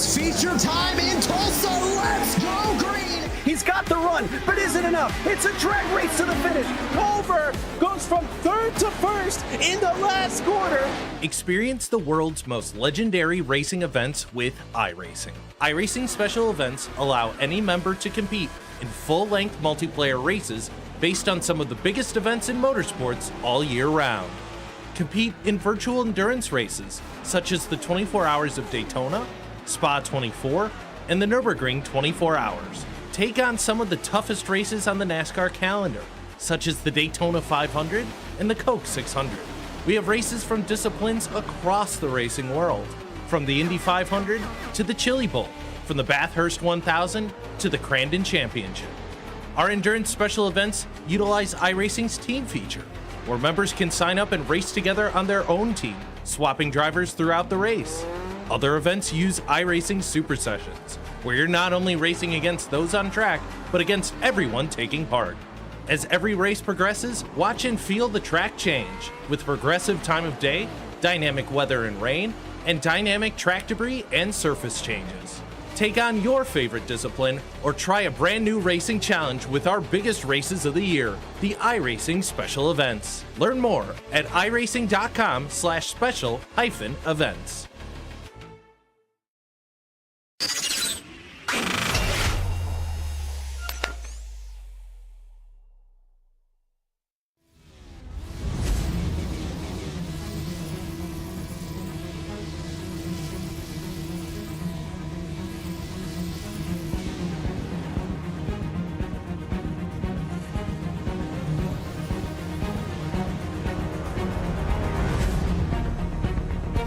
It's feature time in Tulsa. Let's go green. He's got the run, but is it enough? It's a drag race to the finish. Culver goes from third to first in the last quarter. Experience the world's most legendary racing events with iRacing. iRacing special events allow any member to compete in full-length multiplayer races based on some of the biggest events in motorsports all year round. Compete in virtual endurance races, such as the 24 Hours of Daytona, Spa 24, and the Nürburgring 24 Hours. Take on some of the toughest races on the NASCAR calendar, such as the Daytona 500 and the Coke 600. We have races from disciplines across the racing world, from the Indy 500 to the Chili Bowl, from the Bathurst 1000 to the Crandon Championship. Our endurance special events utilize iRacing's team feature, where members can sign up and race together on their own team, swapping drivers throughout the race. Other events use iRacing Super Sessions, where you're not only racing against those on track, but against everyone taking part. As every race progresses, watch and feel the track change, with progressive time of day, dynamic weather and rain, and dynamic track debris and surface changes. Take on your favorite discipline, or try a brand new racing challenge with our biggest races of the year, the iRacing Special Events. Learn more at iracing.com/special-events.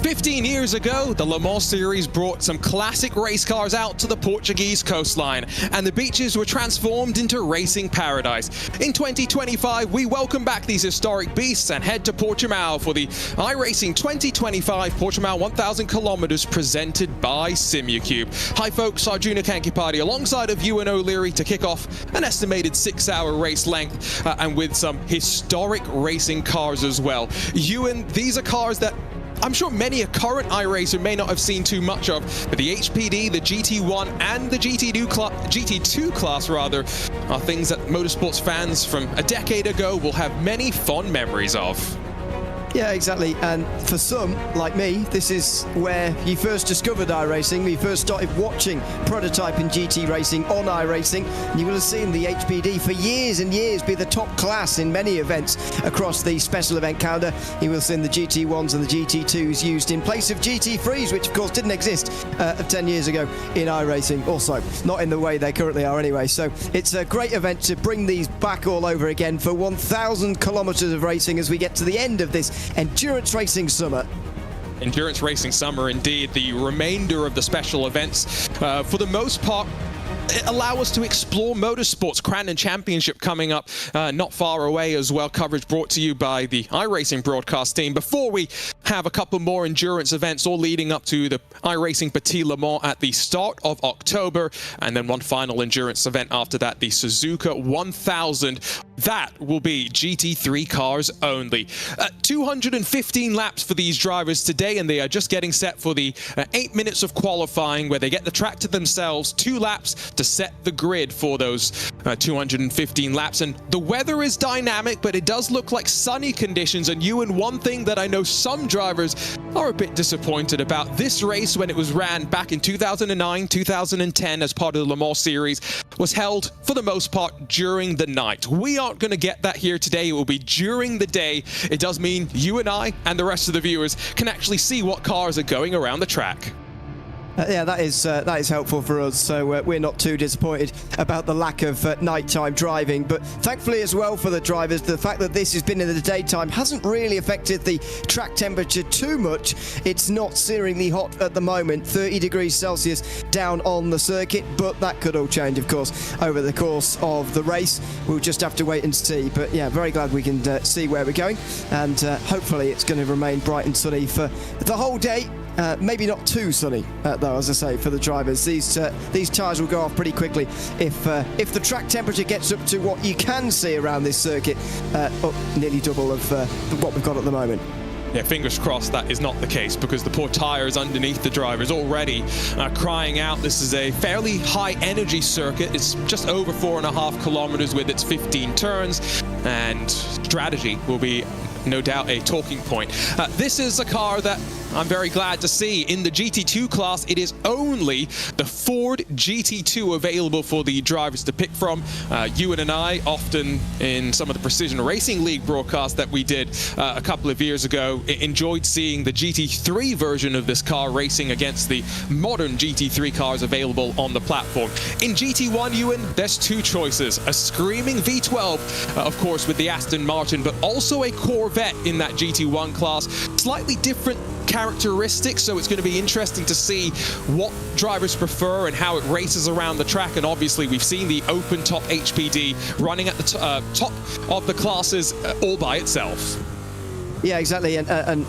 15 years ago, the Le Mans Series brought some classic race cars out to the Portuguese coastline, and the beaches were transformed into racing paradise. In 2025, we welcome back these historic beasts and head to Portimao for the iRacing 2025 Portimao 1000 kilometers presented by Simucube. Hi folks, Arjuna Kankipati alongside of Ewan O'Leary to kick off an estimated 6-hour race length and with some historic racing cars as well. Ewan, these are cars that I'm sure many a current iRacer may not have seen too much of, but the HPD, the GT1 and the GT2 class rather, are things that motorsports fans from a decade ago will have many fond memories of. Yeah, exactly. And for some, like me, this is where you first discovered iRacing. We first started watching prototype and GT racing on iRacing. And you will have seen the HPD for years and years be the top class in many events across the special event calendar. You will have seen the GT1s and the GT2s used in place of GT3s, which of course didn't exist 10 years ago in iRacing. Also, not in the way they currently are anyway. So it's a great event to bring these back all over again for 1,000 kilometers of racing as we get to the end of this endurance racing summer. Endurance racing summer indeed. The remainder of the special events, for the most part, allow us to explore motorsports. Crandon Championship coming up not far away as well. Coverage brought to you by the iRacing broadcast team. Before we have a couple more endurance events all leading up to the iRacing Petit Le Mans at the start of October, and then one final endurance event after that, the Suzuka 1000. That will be GT3 cars only. 215 laps for these drivers today, and they are just getting set for the 8 minutes of qualifying where they get the track to themselves, 2 laps to set the grid for those 215 laps. And the weather is dynamic, but it does look like sunny conditions. And one thing that I know some drivers are a bit disappointed about, this race when it was ran back in 2009, 2010 as part of the Le Mans Series was held for the most part during the night. We aren't going to get that here today. It will be during the day. It does mean you and I and the rest of the viewers can actually see what cars are going around the track. Yeah, that is helpful for us, so we're not too disappointed about the lack of nighttime driving. But thankfully as well for the drivers, the fact that this has been in the daytime hasn't really affected the track temperature too much. It's not searingly hot at the moment, 30 degrees Celsius down on the circuit, but that could all change, of course, over the course of the race. We'll just have to wait and see. But yeah, very glad we can see where we're going, and hopefully it's going to remain bright and sunny for the whole day. Maybe not too sunny, though, as I say, for the drivers. These tyres will go off pretty quickly if the track temperature gets up to what you can see around this circuit, up nearly double of what we've got at the moment. Yeah, fingers crossed that is not the case, because the poor tires underneath the driver is already crying out. This is a fairly high energy circuit. It's just over 4.5 kilometers with its 15 turns, and strategy will be no doubt a talking point. This is a car that I'm very glad to see. In the GT2 class, it is only the Ford GT2 available for the drivers to pick from. Ewan and I, often in some of the Precision Racing League broadcasts that we did a couple of years ago, enjoyed seeing the GT3 version of this car racing against the modern GT3 cars available on the platform. In GT1, Ewan, there's two choices. A screaming V12, of course, with the Aston Martin, but also a Corvette in that GT1 class. Slightly different characteristics, so it's going to be interesting to see what drivers prefer and how it races around the track. And obviously we've seen the open top HPD running at the top of the classes all by itself. Yeah, exactly. And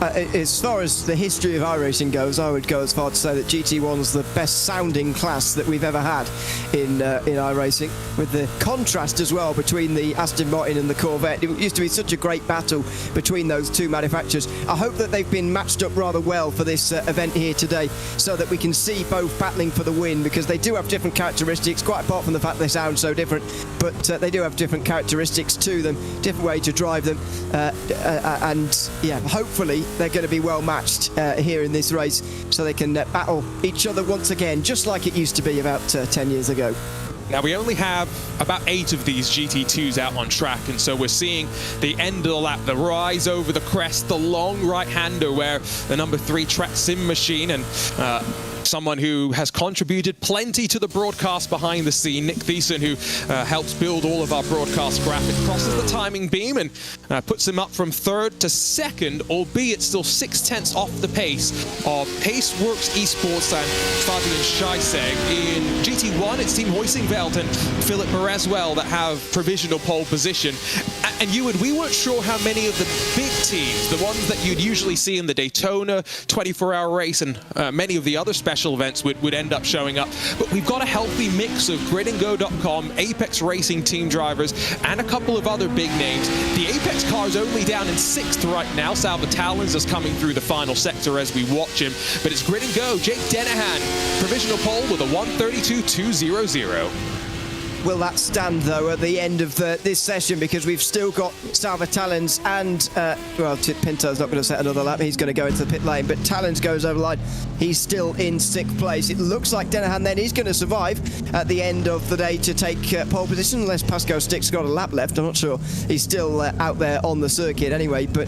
as far as the history of iRacing goes, I would go as far to say that GT1's the best sounding class that we've ever had in iRacing, with the contrast as well between the Aston Martin and the Corvette. It used to be such a great battle between those two manufacturers. I hope that they've been matched up rather well for this event here today, so that we can see both battling for the win, because they do have different characteristics, quite apart from the fact they sound so different, but they do have different characteristics to them, different way to drive them, and yeah, hopefully they're going to be well matched here in this race, so they can battle each other once again, just like it used to be about 10 years ago. Now, we only have about 8 of these GT2s out on track, and so we're seeing the end of the lap, the rise over the crest, the long right-hander where the number 3 track sim machine and someone who has contributed plenty to the broadcast behind the scene, Nick Thiessen, who helps build all of our broadcast graphics, crosses the timing beam and puts him up from 3rd to 2nd, albeit still 6/10 off the pace of Paceworks Esports and Fabian Scheisseg. In GT1, it's Team Hoisingveld and Philip Bereswell that have provisional pole position. And we weren't sure how many of the big teams, the ones that you'd usually see in the Daytona 24-hour race and many of the other special events would end up showing up. But we've got a healthy mix of gridandgo.com, Apex Racing team drivers, and a couple of other big names. The Apex car is only down in 6th right now. Salva Talens is coming through the final sector as we watch him. But it's Grid and Go, Jake Dennehan, provisional pole with a 1:32.200. Will that stand, though, at the end of this session? Because we've still got Salva Talens and, well, Pinto's not going to set another lap. He's going to go into the pit lane, but Talens goes over the line. He's still in 6th place. It looks like Dennehan then is going to survive at the end of the day to take pole position, unless Pascal Stick's got a lap left. I'm not sure. He's still out there on the circuit anyway. But,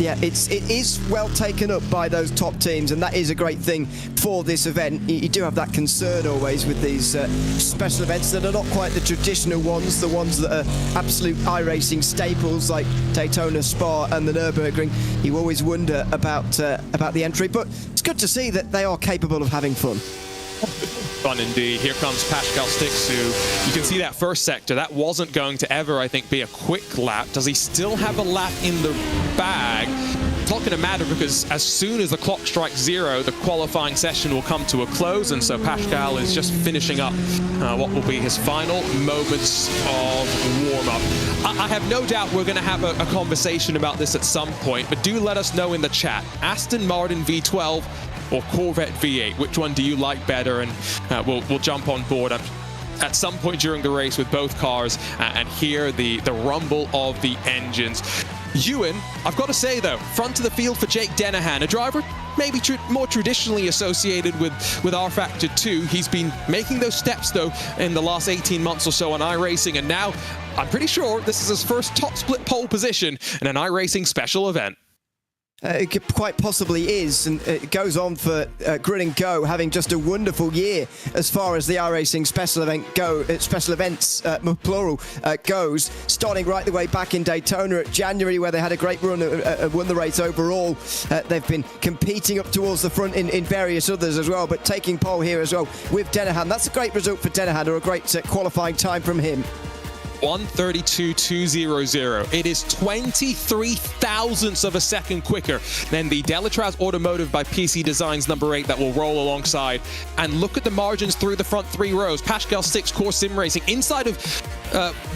yeah, it is well taken up by those top teams, and that is a great thing for this event. You do have that concern always with these special events that are not quite the traditional ones, the ones that are absolute iRacing staples like Daytona, Spa and the Nürburgring. You always wonder about the entry, but it's good to see that they are capable of having fun. Fun indeed. Here comes Pascal Stix, who you can see that first sector. That wasn't going to ever, I think, be a quick lap. Does he still have a lap in the bag? It's not going to matter, because as soon as the clock strikes 0, the qualifying session will come to a close, and so Pascal is just finishing up what will be his final moments of warm-up. I have no doubt we're going to have a conversation about this at some point, but do let us know in the chat. Aston Martin V12 or Corvette V8, which one do you like better? And we'll jump on board at some point during the race with both cars and hear the rumble of the engines. Ewan, I've got to say though, front of the field for Jake Dennehan, a driver maybe more traditionally associated with R-Factor 2. He's been making those steps though in the last 18 months or so on iRacing, and now I'm pretty sure this is his first top split pole position in an iRacing special event. It quite possibly is, and it goes on for Grid and Go, having just a wonderful year as far as the iRacing special events plural goes, starting right the way back in Daytona at January, where they had a great run and won the race overall. They've been competing up towards the front in various others as well, but taking pole here as well with Dennehan. That's a great result for Dennehan, or a great qualifying time from him. 1:32.200. It is 23 thousandths of a second quicker than the Delatraz Automotive by PC Designs number 8 that will roll alongside. And look at the margins through the front 3 rows. Pascal Stix Core Sim Racing inside of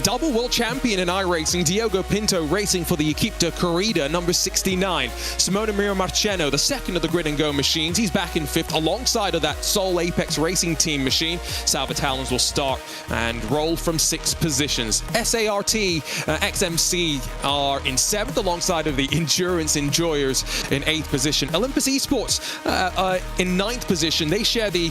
double world champion in iRacing, Diogo Pinto, racing for the Equipe de Corrida, number 69. Simona Mira Marcheno, the second of the Grid and Go machines. He's back in 5th alongside of that Sol Apex Racing Team machine. Sal Vitallens will start and roll from 6 positions. SART XMC are in 7th alongside of the Endurance Enjoyers in 8th position. Olympus Esports in 9th position. They share the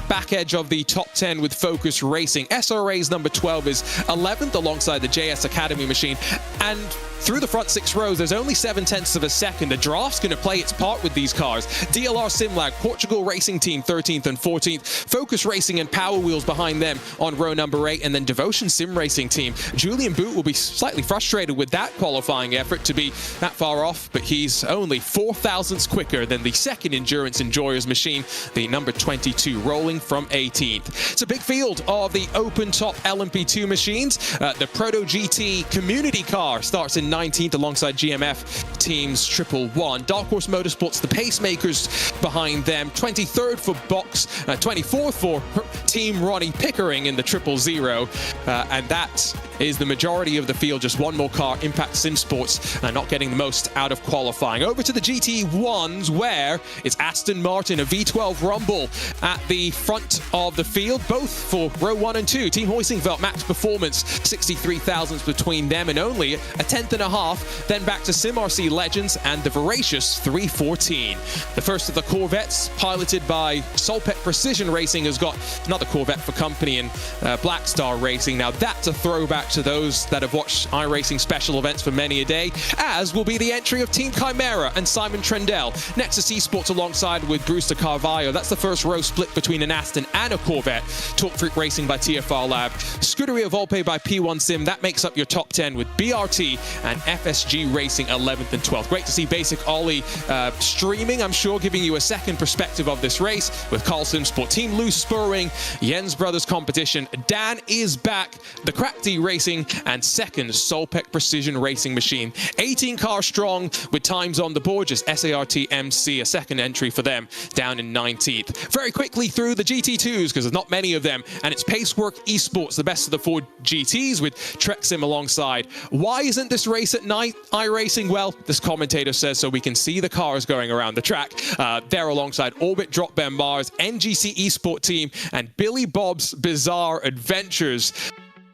back edge of the top 10 with Focus Racing. SRA's number 12 is 11th alongside the JS Academy machine. And through the front 6 rows, there's only 7/10 of a second. The draft's going to play its part with these cars. DLR Simlag, Portugal Racing Team 13th and 14th. Focus Racing and Power Wheels behind them on row number 8. And then Devotion Sim Racing Team. Julian Boot will be slightly frustrated with that qualifying effort to be that far off, but he's only 4 thousandths quicker than the second Endurance Enjoyers machine, the number 22, rolling from 18th. It's a big field of the open top LMP2 machines. The Proto GT Community Car starts in 19th alongside GMF Teams 111. Dark Horse Motorsports, the pacemakers behind them. 23rd for Box, 24th for Team Ronnie Pickering in the 000. And that is the majority of the field. Just one more car, Impact Sim Sports, not getting the most out of qualifying. Over to the GT1s, where it's Aston Martin, a V12 Rumble at the front of the field, both for row 1 and 2. Team Hoisingveld max performance, 63 thousandths between them, and only a 10th and a half. Then back to SimRC Legends and the voracious 314. The first of the Corvettes, piloted by Solpec Precision Racing, has got another Corvette for company in Black Star Racing. Now that's a throwback to those that have watched iRacing special events for many a day, as will be the entry of Team Chimera and Simon Trendell. Nexus Esports alongside with Brewster Carvalho. That's the first row split between an Aston and a Corvette. Talk Freak Racing by TFR Lab. Scuderia Volpe by P1 Sim. That makes up your top 10 with BRT and FSG Racing 11th and 12th. Great to see Basic Ollie streaming, I'm sure, giving you a second perspective of this race with Carl Simsport, Team Loose Spurring, Jens Brothers Competition. Dan is back, the Crack D Racing, and second Solpec Precision Racing machine. 18 cars strong with times on the board, just SART MC, a second entry for them, down in 19th. Very quickly through the GT2s, because there's not many of them, and it's Pacework Esports, the best of the 4 GTs with Trek Sim alongside. Why isn't this race at night, iRacing? Well, this commentator says so we can see the cars going around the track. They're alongside Orbit Drop Ben Mars, NGC Esport Team, and Billy Bob's Bizarre Adventures.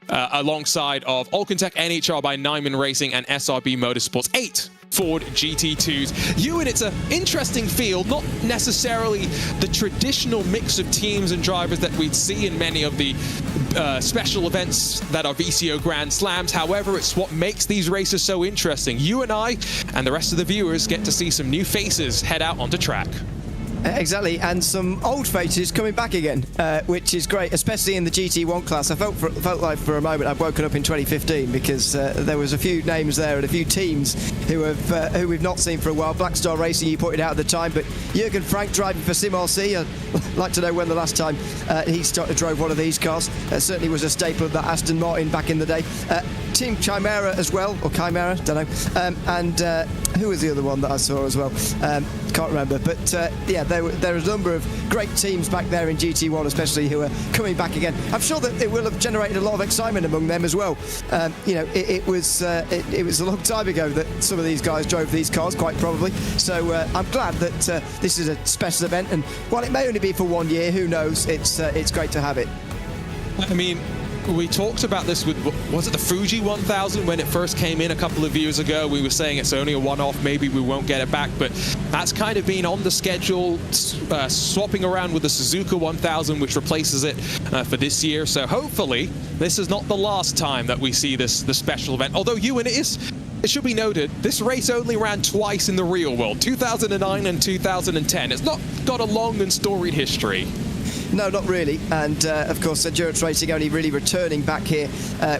Alongside of Alcantech NHR by Nyman Racing and SRB Motorsports. 8 Ford GT2s. And it's an interesting field, not necessarily the traditional mix of teams and drivers that we'd see in many of the special events that are VCO Grand Slams. However, it's what makes these races so interesting. You and I and the rest of the viewers get to see some new faces head out onto track. Exactly, and some old faces coming back again, which is great, especially in the GT1 class. I felt like for a moment I'd woken up in 2015 because there was a few names there and a few teams who we've not seen for a while. Black Star Racing, you pointed out at the time, but Jürgen Frank driving for SimRC. I'd like to know when the last time he drove one of these cars. Certainly was a staple of that Aston Martin back in the day. Team Chimera as well, or Chimera, don't know. And who was the other one that I saw as well? Can't remember, but yeah, there are a number of great teams back there in GT1, especially, who are coming back again. I'm sure that it will have generated a lot of excitement among them as well. You know, it was a long time ago that some of these guys drove these cars, quite probably. So I'm glad that this is a special event, and while it may only be for 1 year, who knows? It's great to have it. I mean, we talked about this with, was it the Fuji 1000 when it first came in a couple of years ago? We were saying it's only a one-off, maybe we won't get it back, but that's kind of been on the schedule, swapping around with the Suzuka 1000, which replaces it for this year. So hopefully this is not the last time that we see this special event. Although it should be noted, this race only ran twice in the real world, 2009 and 2010. It's not got a long and storied history. No, not really. And of course, Endurance Racing only really returning back here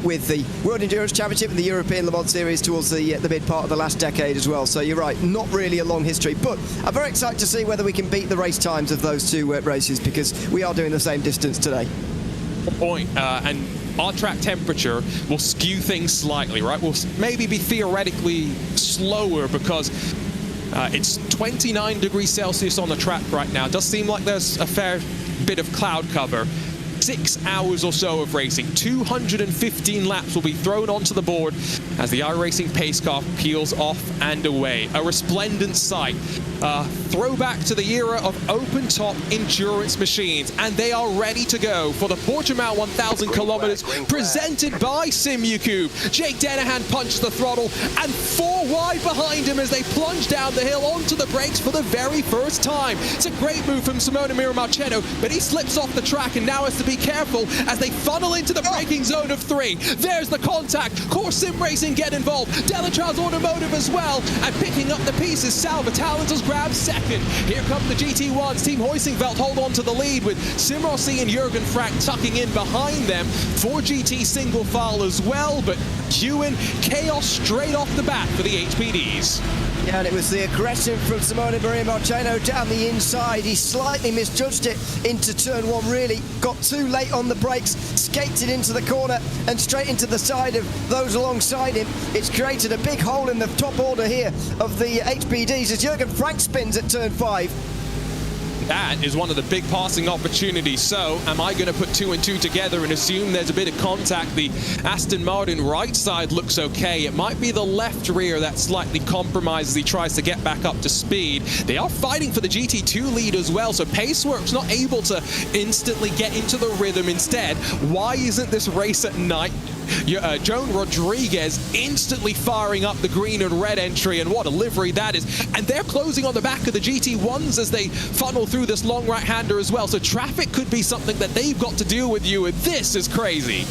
with the World Endurance Championship and the European Le Mans Series towards the mid part of the last decade as well. So you're right, not really a long history. But I'm very excited to see whether we can beat the race times of those two races, because we are doing the same distance today. Point. And our track temperature will skew things slightly, right? We'll maybe be theoretically slower because it's 29 degrees Celsius on the track right now. It does seem like there's a fair bit of cloud cover. 6 hours or so of racing. 215 laps will be thrown onto the board as the iRacing pace car peels off and away. A resplendent sight. Throwback to the era of open-top endurance machines, and they are ready to go for the Portimao 1000 kilometers presented by SimuCube. Jake Dennehan punches the throttle, and 4 wide behind him as they plunge down the hill onto the brakes for the very first time. It's a great move from Simone Marcheno, but he slips off the track and now has to be careful as they funnel into the braking zone of 3. There's the contact. Core Sim Racing get involved. Delatrans Automotive as well, and picking up the pieces. Salva Talent has grabbed second. Here come the GT1s. Team Hoisingveld hold on to the lead with Sim Rossi and Jürgen Frank tucking in behind them. 4 GT single file as well, but Ewan, chaos straight off the bat for the HPDs. Yeah, and it was the aggression from Simone Maria Marcheno down the inside. He slightly misjudged it into turn 1, really. Got too late on the brakes, skated into the corner and straight into the side of those alongside him. It's created a big hole in the top order here of the HPDs as Jürgen Frank spins at turn 5. That is one of the big passing opportunities. So am I going to put 2 and 2 together and assume there's a bit of contact? The Aston Martin right side looks okay. It might be the left rear that slightly compromises. He tries to get back up to speed. They are fighting for the GT2 lead as well, so Paceworks not able to instantly get into the rhythm. Instead, why isn't this race at night? Joan Rodriguez instantly firing up the green and red entry, and what a livery that is. And they're closing on the back of the GT1s as they funnel through this long right-hander as well. So traffic could be something that they've got to deal with, you, and this is crazy.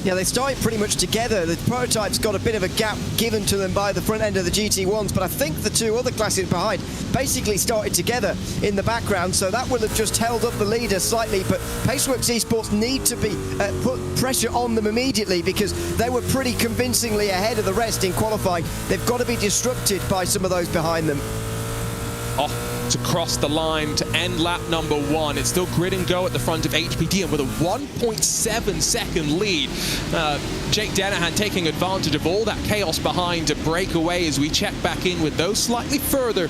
Yeah, they started pretty much together. The prototype's got a bit of a gap given to them by the front end of the GT1s, but I think the 2 other classes behind basically started together in the background, so that will have just held up the leader slightly. But Paceworks Esports need to be put pressure on them immediately because they were pretty convincingly ahead of the rest in qualifying. They've got to be disrupted by some of those behind them. To cross the line to end lap number 1. It's still grid and go at the front of HPD, and with a 1.7 second lead. Jake Dennehan taking advantage of all that chaos behind to break away as we check back in with those slightly further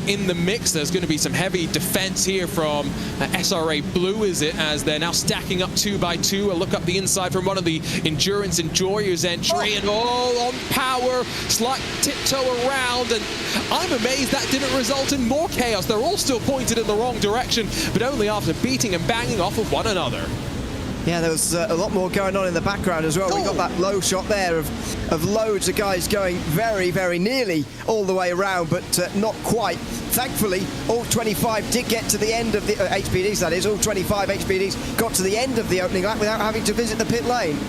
in the mix. There's going to be some heavy defense here from SRA Blue, is it, as they're now stacking up 2 by 2. A look up the inside from one of the Endurance Enjoyers entry, and on power, slight tiptoe around, and I'm amazed that didn't result in more chaos. They're all still pointed in the wrong direction, but only after beating and banging off of one another. Yeah, there was a lot more going on in the background as well. We got that low shot there of loads of guys going very, very nearly all the way around, but not quite. Thankfully, all 25 did get to the end of the HPDs, that is. All 25 HPDs got to the end of the opening lap without having to visit the pit lane.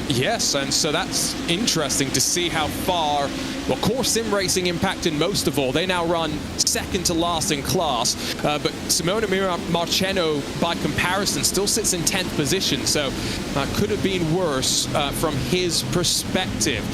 Yes, and so that's interesting to see how far, well, Core Sim Racing impacted most of all. They now run second to last in class, but Simone Marcheno, by comparison, still sits in 10th position, so could have been worse from his perspective.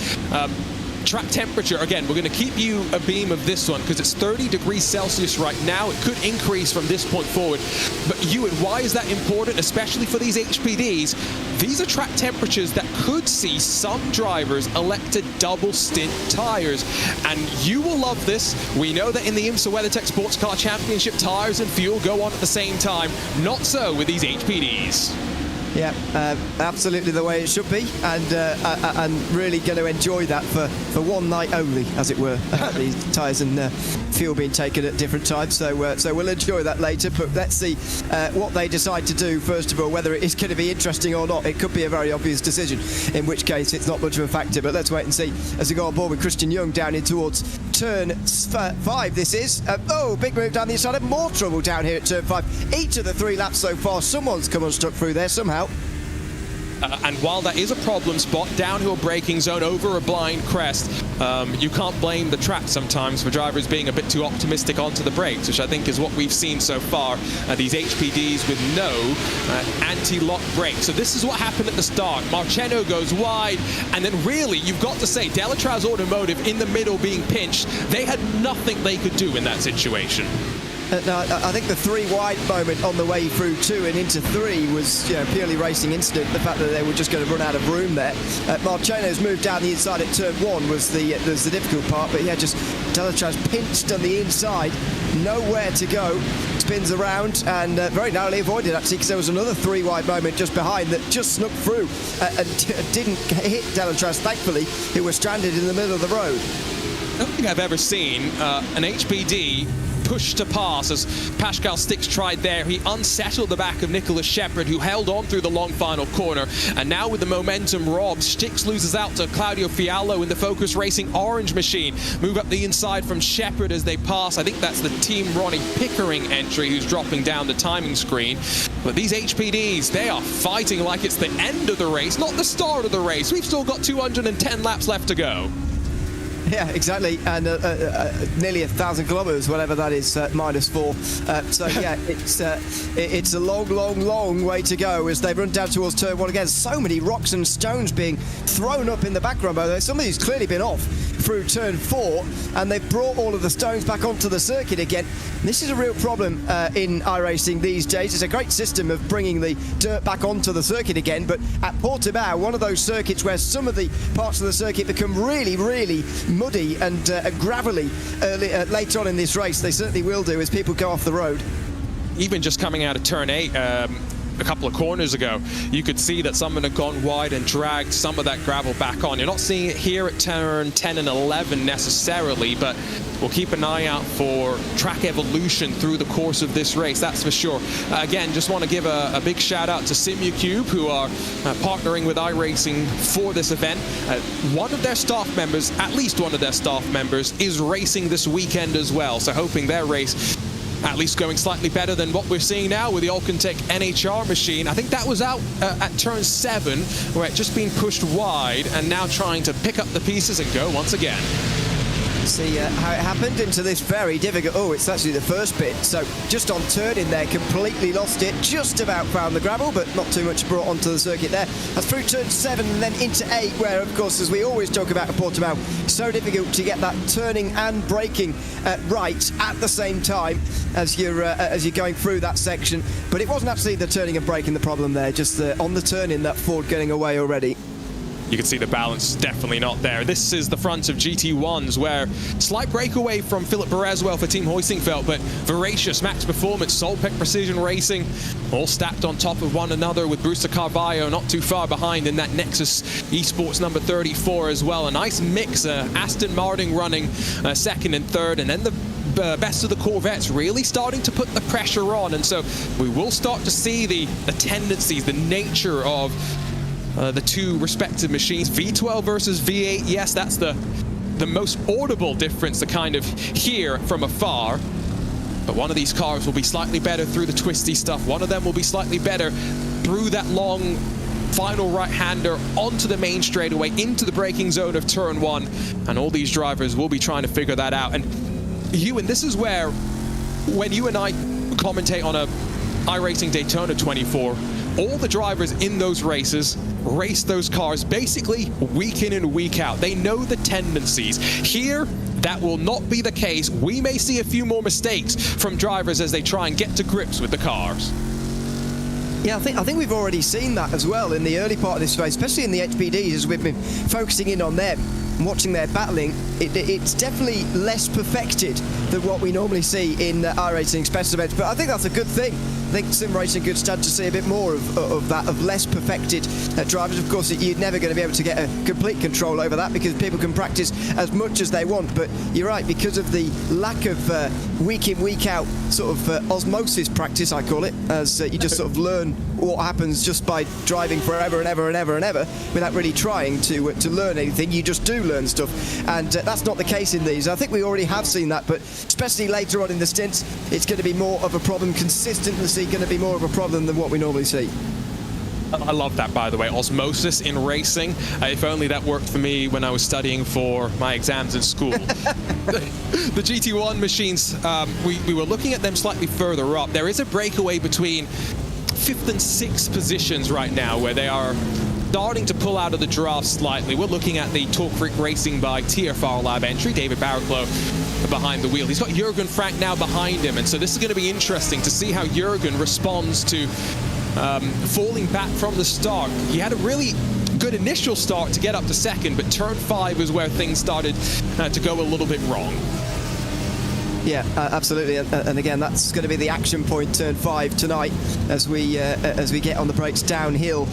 Track temperature, again, we're going to keep you a beam of this one because it's 30 degrees Celsius right now. It could increase from this point forward. But Ewan, why is that important, especially for these HPDs? These are track temperatures that could see some drivers elect to double stint tires. And you will love this. We know that in the IMSA WeatherTech Sports Car Championship, tires and fuel go on at the same time. Not so with these HPDs. Yeah, absolutely the way it should be, and really going to enjoy that for one night only, as it were. The tyres and fuel being taken at different times, so we'll enjoy that later. But let's see what they decide to do first of all, whether it is going to be interesting or not. It could be a very obvious decision, in which case it's not much of a factor. But let's wait and see as we go on board with Christian Young down in towards turn 5. This is big move down the inside, and more trouble down here at turn 5. Each of the 3 laps so far, someone's come unstuck through there somehow. And while that is a problem spot, downhill braking zone over a blind crest, you can't blame the track sometimes for drivers being a bit too optimistic onto the brakes, which I think is what we've seen so far. These HPDs with no anti-lock brakes. So this is what happened at the start. Marcheno goes wide, and then really, you've got to say, Delatrans Automotive in the middle being pinched. They had nothing they could do in that situation. No, I think the 3 wide moment on the way through 2 and into 3 was purely racing incident. The fact that they were just going to run out of room there. Marcheno's move down the inside at turn 1 was the difficult part, but yeah, just Delatraz pinched on the inside, nowhere to go, spins around and very narrowly avoided actually, because there was another 3 wide moment just behind that just snuck through and didn't hit Delatraz, thankfully, who was stranded in the middle of the road. I don't think I've ever seen an HPD push to pass as Pascal Stix tried there. He unsettled the back of Nicholas Shepard, who held on through the long final corner. And now with the momentum robbed, Stix loses out to Claudio Fiallo in the Focus Racing orange machine. Move up the inside from Shepard as they pass. I think that's the Team Ronnie Pickering entry who's dropping down the timing screen. But these HPDs, they are fighting like it's the end of the race, not the start of the race. We've still got 210 laps left to go. Yeah, exactly, and nearly 1,000 kilometres, whatever that is, -4. So yeah, it's a long way to go as they run down towards turn 1 again. So many rocks and stones being thrown up in the background, by the way. Some of these clearly been off through turn 4, and they've brought all of the stones back onto the circuit again. This is a real problem in iRacing these days. It's a great system of bringing the dirt back onto the circuit again, but at Portimao, one of those circuits where some of the parts of the circuit become really muddy and gravelly later on in this race. They certainly will do as people go off the road. Even just coming out of turn 8 a couple of corners ago, you could see that someone had gone wide and dragged some of that gravel back on. You're not seeing it here at turn 10 and 11 necessarily, but we'll keep an eye out for track evolution through the course of this race, that's for sure. Again, just want to give a big shout out to Simucube, who are partnering with iRacing for this event. One of their staff members, at least one of their staff members, is racing this weekend as well, so hoping their race at least going slightly better than what we're seeing now with the Alcantech NHR machine. I think that was out at turn 7, where it just been pushed wide and now trying to pick up the pieces and go once again. See how it happened into this very difficult... Oh, it's actually the first bit. So just on turning there, completely lost it. Just about found the gravel, but not too much brought onto the circuit there. That's through turn 7 and then into 8, where, of course, as we always talk about at Portimao, so difficult to get that turning and braking right at the same time as you're going through that section. But it wasn't actually the turning and braking the problem there, just on the turning, that Ford getting away already. You can see the balance is definitely not there. This is the front of GT1s, where slight breakaway from Philip Bereswell for Team Hoisingfeld, but Voracious, Max Performance, Solpec Precision Racing, all stacked on top of one another, with Brewster Carvalho not too far behind in that Nexus Esports number 34 as well. A nice mix, Aston Martin running second and third, and then the best of the Corvettes really starting to put the pressure on, and so we will start to see the tendencies, the nature of the two respective machines. V12 versus V8, yes, that's the most audible difference to kind of hear from afar. But one of these cars will be slightly better through the twisty stuff. One of them will be slightly better through that long final right-hander onto the main straightaway, into the braking zone of turn 1. And all these drivers will be trying to figure that out. And Ewan, this is where, when you and I commentate on a iRacing Daytona 24, all the drivers in those races race those cars basically week in and week out. They know the tendencies. Here, that will not be the case. We may see a few more mistakes from drivers as they try and get to grips with the cars. Yeah, I think we've already seen that as well in the early part of this race, especially in the HPDs, as we've been focusing in on them and watching their battling. It's definitely less perfected than what we normally see in iRacing special events, but I think that's a good thing. I think sim racing could stand to see a bit more of that, of less perfected drivers. Of course, you're never going to be able to get a complete control over that, because people can practice as much as they want. But you're right, because of the lack of week in, week out sort of osmosis practice, I call it, as you just sort of learn what happens just by driving forever and ever and ever and ever without really trying to learn anything. You just do learn stuff, and that's not the case in these. I think we already have seen that, but especially later on in the stints, it's going to be more of a problem. Consistency going to be more of a problem than what we normally see. I love that, by the way, osmosis in racing. If only that worked for me when I was studying for my exams in school. The GT1 machines, we were looking at them slightly further up. There is a breakaway between 5th and 6th positions right now, where they are starting to pull out of the draft slightly. We're looking at the Talk Freak Racing by TFR Lab entry, David Barraclough behind the wheel. He's got Jürgen Frank now behind him, and so this is going to be interesting to see how Jürgen responds to falling back from the start. He had a really good initial start to get up to second, but turn 5 is where things started to go a little bit wrong. Yeah, absolutely, and again, that's going to be the action point, turn 5 tonight, as we get on the brakes downhill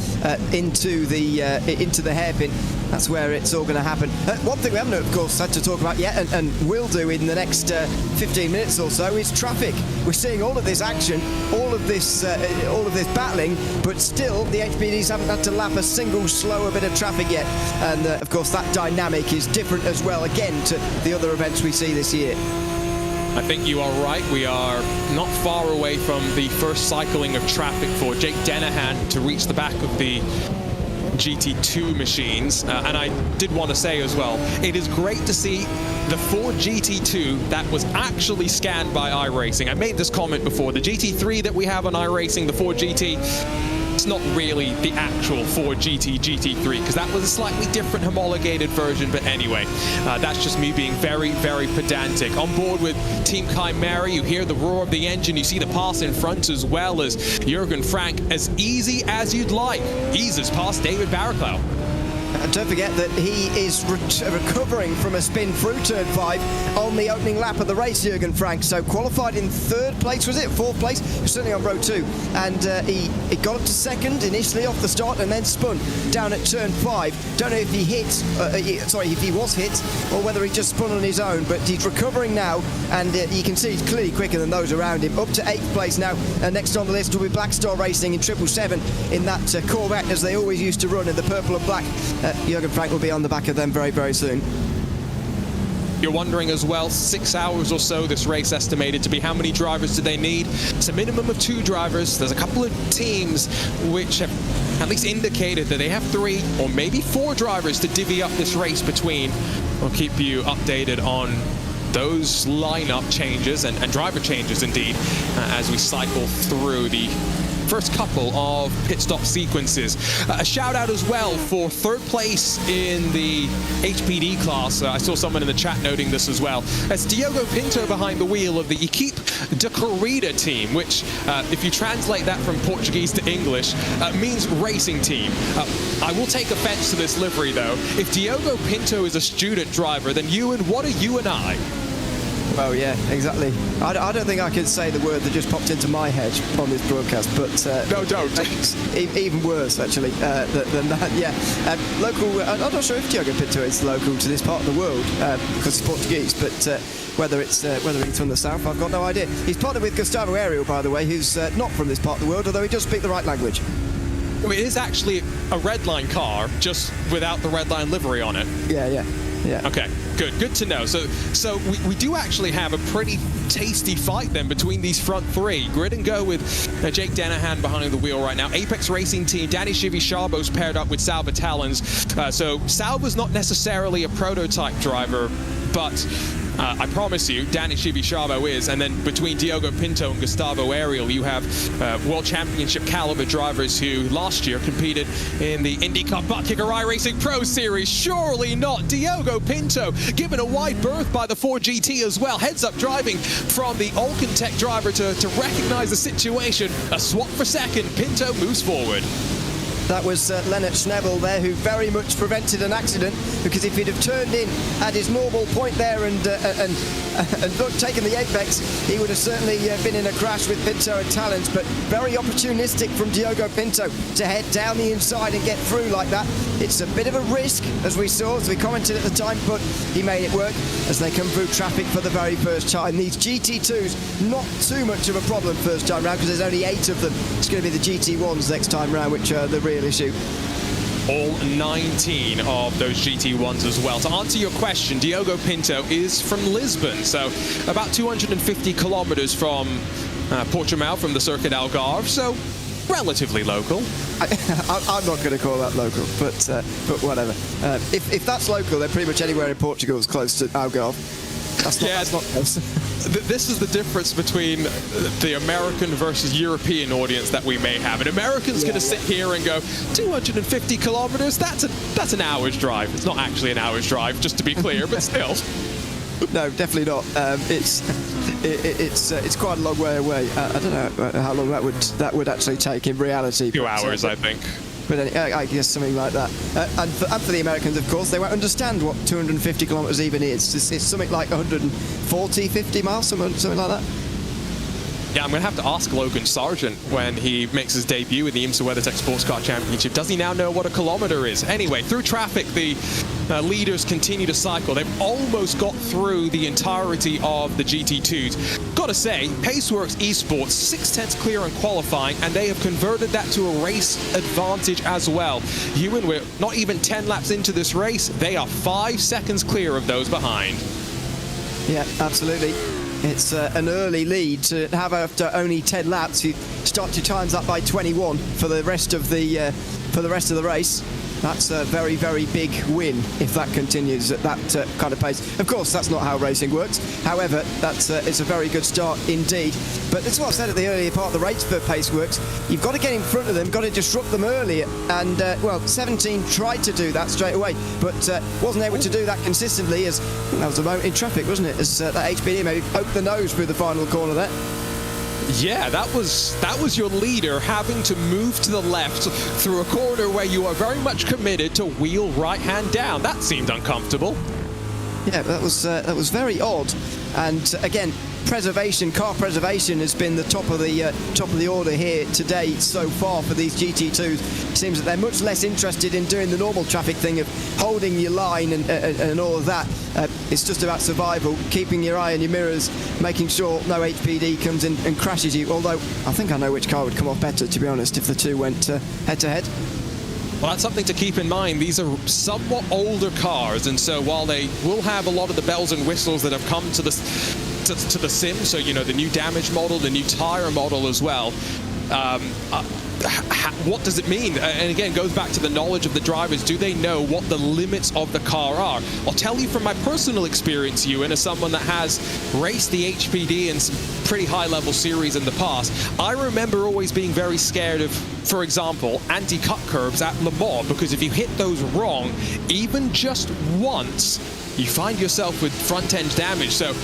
into the hairpin. That's where it's all going to happen. One thing we haven't, of course, had to talk about yet, and will do in the next 15 minutes or so, is traffic. We're seeing all of this action, all of this battling, but still the HPDs haven't had to lap a single slower bit of traffic yet. And of course, that dynamic is different as well, again, to the other events we see this year. I think you are right. We are not far away from the first cycling of traffic for Jake Dennehan to reach the back of the GT2 machines. And I did want to say as well, it is great to see the Ford GT2 that was actually scanned by iRacing. I made this comment before. The GT3 that we have on iRacing, the Ford GT, it's not really the actual Ford GT3, because that was a slightly different homologated version. But anyway, that's just me being very, very pedantic. On board with Team Chimera, you hear the roar of the engine, you see the pass in front as well as Jürgen Frank, as easy as you'd like, eases past David Barraclough. And don't forget that he is recovering from a spin through turn 5 on the opening lap of the race, Jürgen Frank. So qualified in 3rd place, was it? 4th place? Certainly on row 2. And he got up to 2nd initially off the start and then spun down at turn 5. Don't know if he hit, if he was hit or whether he just spun on his own, but he's recovering now, and you can see he's clearly quicker than those around him. Up to 8th place now. Next on the list will be Black Star Racing in 777 in that Corvette, as they always used to run in the purple and black. Jürgen Frank will be on the back of them very, very soon. You're wondering as well, 6 hours or so this race estimated to be. How many drivers do they need? It's a minimum of 2 drivers. There's a couple of teams which have at least indicated that they have 3 or maybe 4 drivers to divvy up this race between. We'll keep you updated on those lineup changes and driver changes indeed as we cycle through the first couple of pit stop sequences. A shout out as well for 3rd place in the HPD class. I saw someone in the chat noting this as well. It's Diogo Pinto behind the wheel of the Equipe de Corrida team, which if you translate that from Portuguese to English, means racing team. I will take offense to this livery though. If Diogo Pinto is a student driver, then Ewan, what are you and I? Oh yeah, exactly. I don't think I can say the word that just popped into my head on this broadcast, but no, don't. Even worse actually than that. Yeah, local. I'm not sure if Diogo Pinto is local to this part of the world because he's Portuguese, but whether he's from the south, I've got no idea. He's partnered with Gustavo Ariel, by the way, who's not from this part of the world, although he does speak the right language. I mean, it is actually a redline car, just without the redline livery on it. Yeah. Okay, good to know. So we do actually have a pretty tasty fight then between these front 3. Grid and go with Jake Dennehan behind the wheel right now. Apex Racing team, Danny Chivishabo's paired up with Salva Talons. So Salva's not necessarily a prototype driver, but I promise you, Danny Chivishabo is. And then between Diogo Pinto and Gustavo Ariel, you have World Championship caliber drivers who last year competed in the IndyCar Butt Kicker iRacing Pro Series. Surely not. Diogo Pinto given a wide berth by the Ford GT as well. Heads up driving from the Alcantech driver to recognize the situation. A swap for second. Pinto moves forward. That was Lennart Schnebel there, who very much prevented an accident, because if he'd have turned in at his normal point there and taken the apex, he would have certainly been in a crash with Pinto and Talons. But very opportunistic from Diogo Pinto to head down the inside and get through like that. It's a bit of a risk, as we saw, as we commented at the time, but he made it work as they come through traffic for the very first time. These GT2s, not too much of a problem first time round, because there's only 8 of them. It's going to be the GT1s next time round, which are the real issue. All 19 of those GT1s as well. To answer your question, Diogo Pinto is from Lisbon, so about 250 kilometers from Portimao, from the circuit Algarve, so relatively local. I'm not going to call that local, but whatever. If that's local, then pretty much anywhere in Portugal is close to Algarve. That's not close. This is the difference between the American versus European audience that we may have. An American's going to sit here and go, 250 kilometers, that's an hour's drive. It's not actually an hour's drive, just to be clear, but still. No, definitely not. It's quite a long way away. I don't know how long that would actually take in reality. 2 hours, I think. But I guess something like that. And for the Americans, of course, they won't understand what 250 kilometres even is. It's something like 140, 50 miles, something like that. Yeah, I'm going to have to ask Logan Sargent when he makes his debut in the IMSA WeatherTech Sports Car Championship. Does he now know what a kilometre is? Anyway, through traffic, the leaders continue to cycle. They've almost got through the entirety of the GT2s. Gotta say, Paceworks Esports, 6/10 clear in qualifying, and they have converted that to a race advantage as well. Ewan, we're not even 10 laps into this race. They are 5 seconds clear of those behind. Yeah, absolutely. It's an early lead to have after only 10 laps. You start your times up by 21 for the rest of the race. That's a very, very big win if that continues at that kind of pace. Of course, that's not how racing works. However, it's a very good start indeed. But it's what I said at the earlier part of the race for Paceworks. You've got to get in front of them, got to disrupt them earlier. And, 17 tried to do that straight away, but wasn't able to do that consistently, as that was the moment in traffic, wasn't it? As that HPD maybe poked the nose through the final corner there. Yeah, that was your leader having to move to the left through a corner where you are very much committed to wheel right hand down. That seemed uncomfortable. Yeah, that was very odd. And again, car preservation has been the top of the order here today so far for these GT2s. It seems that they're much less interested in doing the normal traffic thing of holding your line and all of that. It's just about survival, keeping your eye on your mirrors, making sure no HPD comes in and crashes you. Although I think I know which car would come off better, to be honest, if the two went head to head. Well, that's something to keep in mind. These are somewhat older cars, and so while they will have a lot of the bells and whistles that have come to the sim, so you know, the new damage model, the new tire model as well, what does it mean? And again, goes back to the knowledge of the drivers. Do they know what the limits of the car are? I'll tell you from my personal experience, Ewan, as someone that has raced the HPD in some pretty high-level series in the past, I remember always being very scared of, for example, anti-cut curbs at Le Mans, because if you hit those wrong, even just once, you find yourself with front-end damage. So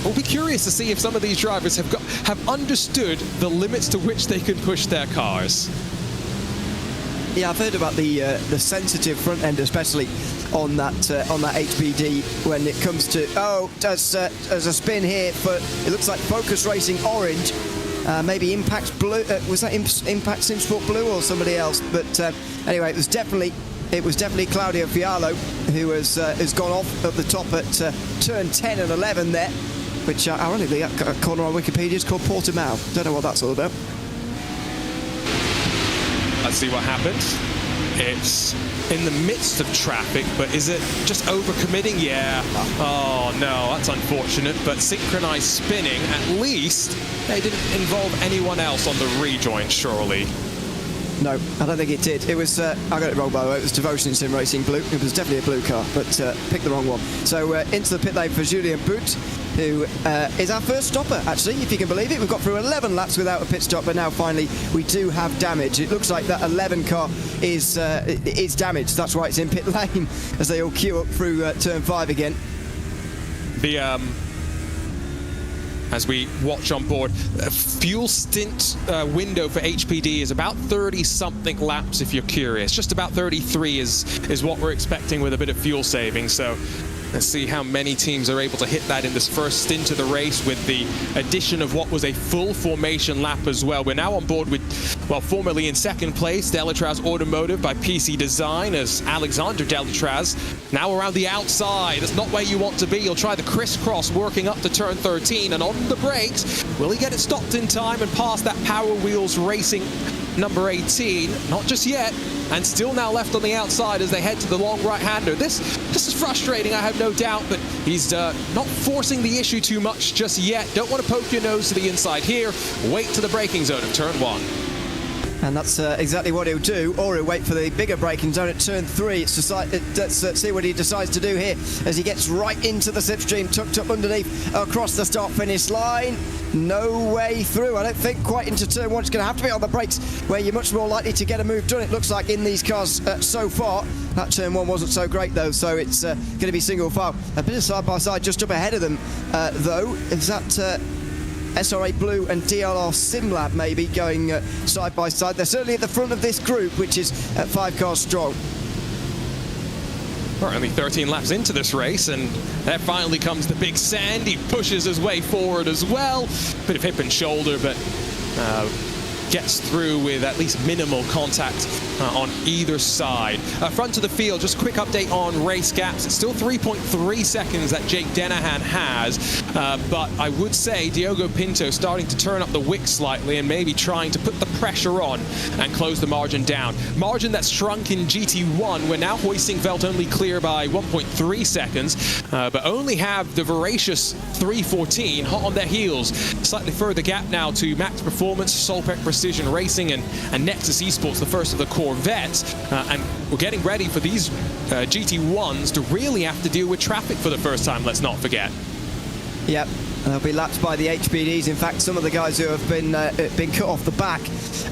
we'll be curious to see if some of these drivers have understood the limits to which they can push their cars. Yeah, I've heard about the sensitive front end, especially on that HPD when it comes to there's a spin here for, it looks like Focus Racing Orange, maybe Impact Blue. Was that Impact SimSport Blue or somebody else? But anyway, it was definitely Claudio Fiallo who has gone off at the top at turn 10 and 11 there, which ironically, that corner on Wikipedia is called Portimao. Don't know what that's all about. Let's see what happens. It's in the midst of traffic, but is it just overcommitting? Yeah. Oh no, that's unfortunate. But synchronized spinning, at least they didn't involve anyone else on the rejoin, surely. No, I don't think it did. It was, I got it wrong by the way, it was Devotion Sim Racing Blue. It was definitely a blue car, but picked the wrong one. So into the pit lane for Julien Bout, who is our first stopper, actually, if you can believe it. We've got through 11 laps without a pit stop, but now finally we do have damage. It looks like that 11 car is damaged. That's why it's in pit lane as they all queue up through turn 5 again. As we watch on board, fuel stint window for HPD is about 30-something laps, if you're curious. Just about 33 is what we're expecting with a bit of fuel saving. So let's see how many teams are able to hit that in this first stint of the race with the addition of what was a full formation lap as well. We're now on board with, well, formerly in second place, Delatraz Automotive by PC Design, as Alexander Delatraz now around the outside. That's not where you want to be. You'll try the crisscross working up to turn 13, and on the brakes, will he get it stopped in time and pass that Power Wheels Racing number 18? Not just yet, and still now left on the outside as they head to the long right-hander. This is frustrating, I have no doubt, but he's not forcing the issue too much just yet. Don't want to poke your nose to the inside here. Wait to the braking zone of turn 1. And that's exactly what he'll do, or he'll wait for the bigger braking zone at turn 3. Let's see what he decides to do here as he gets right into the slipstream, tucked up underneath, across the start-finish line. No way through. I don't think quite into turn 1. It's going to have to be on the brakes, where you're much more likely to get a move done, it looks like, in these cars so far. That turn 1 wasn't so great, though, so it's going to be single file. A bit of side-by-side just up ahead of them, though. Is that... SRA Blue and DLR SimLab maybe going side by side. They're certainly at the front of this group, which is 5 cars strong. We're only 13 laps into this race, and there finally comes the big sand. He pushes his way forward as well. Bit of hip and shoulder, but gets through with at least minimal contact on either side. Front of the field, just a quick update on race gaps. It's still 3.3 seconds that Jake Dennehan has, but I would say Diogo Pinto starting to turn up the wick slightly and maybe trying to put the pressure on and close the margin down. Margin that's shrunk in GT1. We're now hoisting Velt only clear by 1.3 seconds, but only have the voracious 314 hot on their heels. Slightly further gap now to Max Performance, Solpec Precision Racing, and Nexus Esports, the first of the Corvettes. And we're getting ready for these GT1s to really have to deal with traffic for the first time, let's not forget. Yep. They'll be lapped by the HPDs. In fact, some of the guys who have been cut off the back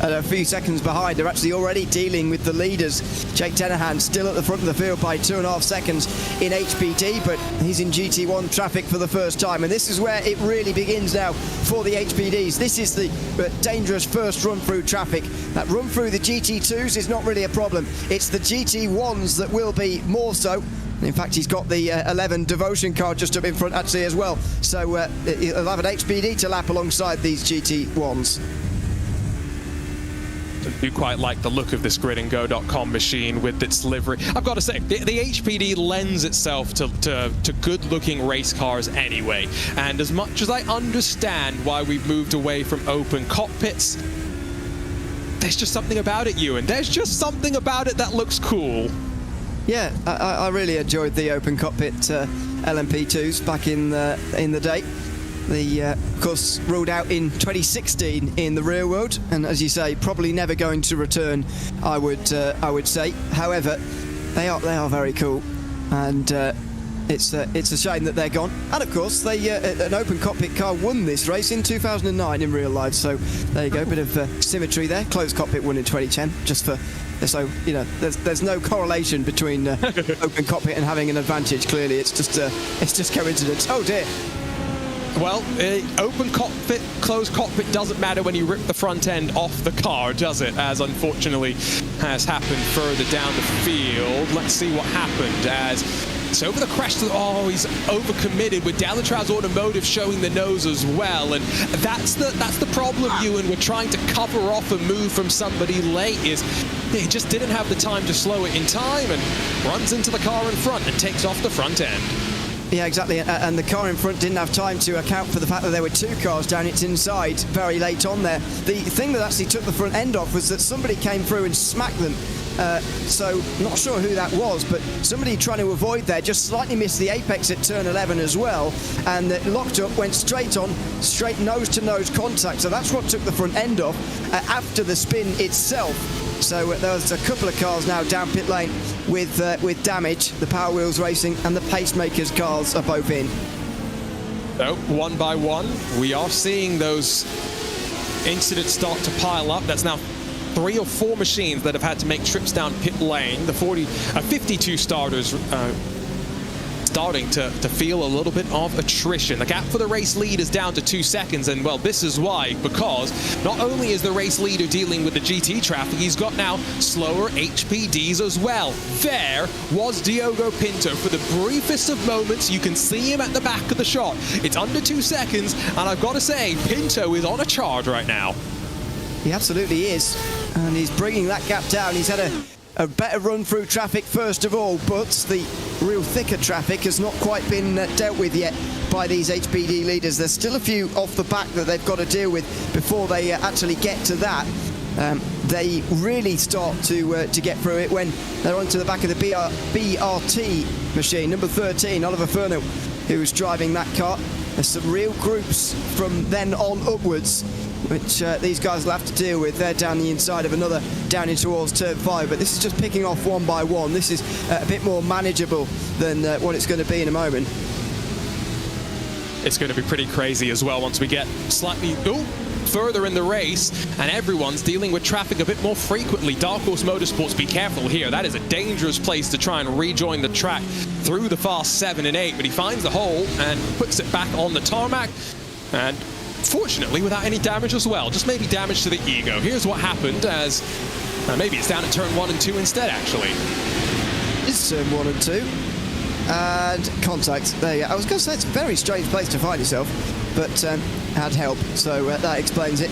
at a few seconds behind are actually already dealing with the leaders. Jake Dennehan still at the front of the field by 2.5 seconds in HPD, but he's in GT1 traffic for the first time. And this is where it really begins now for the HPDs. This is the dangerous first run through traffic. That run through the GT2s is not really a problem. It's the GT1s that will be more so. In fact, he's got the 11 Devotion car just up in front actually as well. So he'll have an HPD to lap alongside these GT1s. I do quite like the look of this gridandgo.com machine with its livery. I've got to say, the HPD lends itself to good-looking race cars anyway. And as much as I understand why we've moved away from open cockpits, there's just something about it, Ewan. There's just something about it that looks cool. Yeah, I really enjoyed the open cockpit LMP2s back in the day. The of course ruled out in 2016 in the real world, and as you say, probably never going to return. I would say. However, they are very cool, and it's a shame that they're gone. And of course, an open cockpit car won this race in 2009 in real life. So there you go, bit of symmetry there. Closed cockpit won in 2010, just for. So, you know, there's no correlation between open cockpit and having an advantage, clearly. It's just coincidence. Oh, dear. Well, open cockpit, closed cockpit doesn't matter when you rip the front end off the car, does it? As unfortunately has happened further down the field. Let's see what happened as... It's over the crash. Oh, he's overcommitted with Dalitraz Automotive showing the nose as well, and that's the problem, Ewan. We're trying to cover off a move from somebody late. He just didn't have the time to slow it in time and runs into the car in front and takes off the front end. Yeah, exactly, and the car in front didn't have time to account for the fact that there were 2 cars down its inside very late on there. The thing that actually took the front end off was that somebody came through and smacked them. So not sure who that was, but somebody trying to avoid there just slightly missed the apex at turn 11 as well, and it locked up, went straight nose-to-nose contact. So that's what took the front end off after the spin itself. So there's a couple of cars now down pit lane with damage. The Power Wheels Racing and the Pacemakers cars are both in. So one by one, we are seeing those incidents start to pile up. That's now 3 or 4 machines that have had to make trips down pit lane. The 52 starters starting to feel a little bit of attrition. The gap for the race lead is down to 2 seconds, and well, this is why, because not only is the race leader dealing with the GT traffic, he's got now slower HPDs as well. There was Diogo Pinto for the briefest of moments. You can see him at the back of the shot. It's under 2 seconds, and I've got to say, Pinto is on a charge right now. He absolutely is, and he's bringing that gap down. He's had a better run through traffic first of all, but the real thicker traffic has not quite been dealt with yet by these HPD leaders. There's still a few off the back that they've got to deal with before they actually get to that. They really start to get through it when they're onto the back of the BRT machine. Number 13, Oliver Fernell, who was driving that car. There's some real groups from then on upwards. which these guys will have to deal with. They're down the inside of another down in towards turn 5, but this is just picking off one by one. This is a bit more manageable than what it's going to be in a moment. It's going to be pretty crazy as well once we get slightly further in the race and everyone's dealing with traffic a bit more frequently. Dark Horse Motorsports, be careful here. That is a dangerous place to try and rejoin the track through the fast 7 and 8, but he finds the hole and puts it back on the tarmac, and fortunately without any damage as well, just maybe damage to the ego. Here's what happened as maybe it's down at turn 1 and 2 instead, actually. It's turn 1 and 2. And contact. There you go. I was going to say it's a very strange place to find yourself, but had help, so that explains it.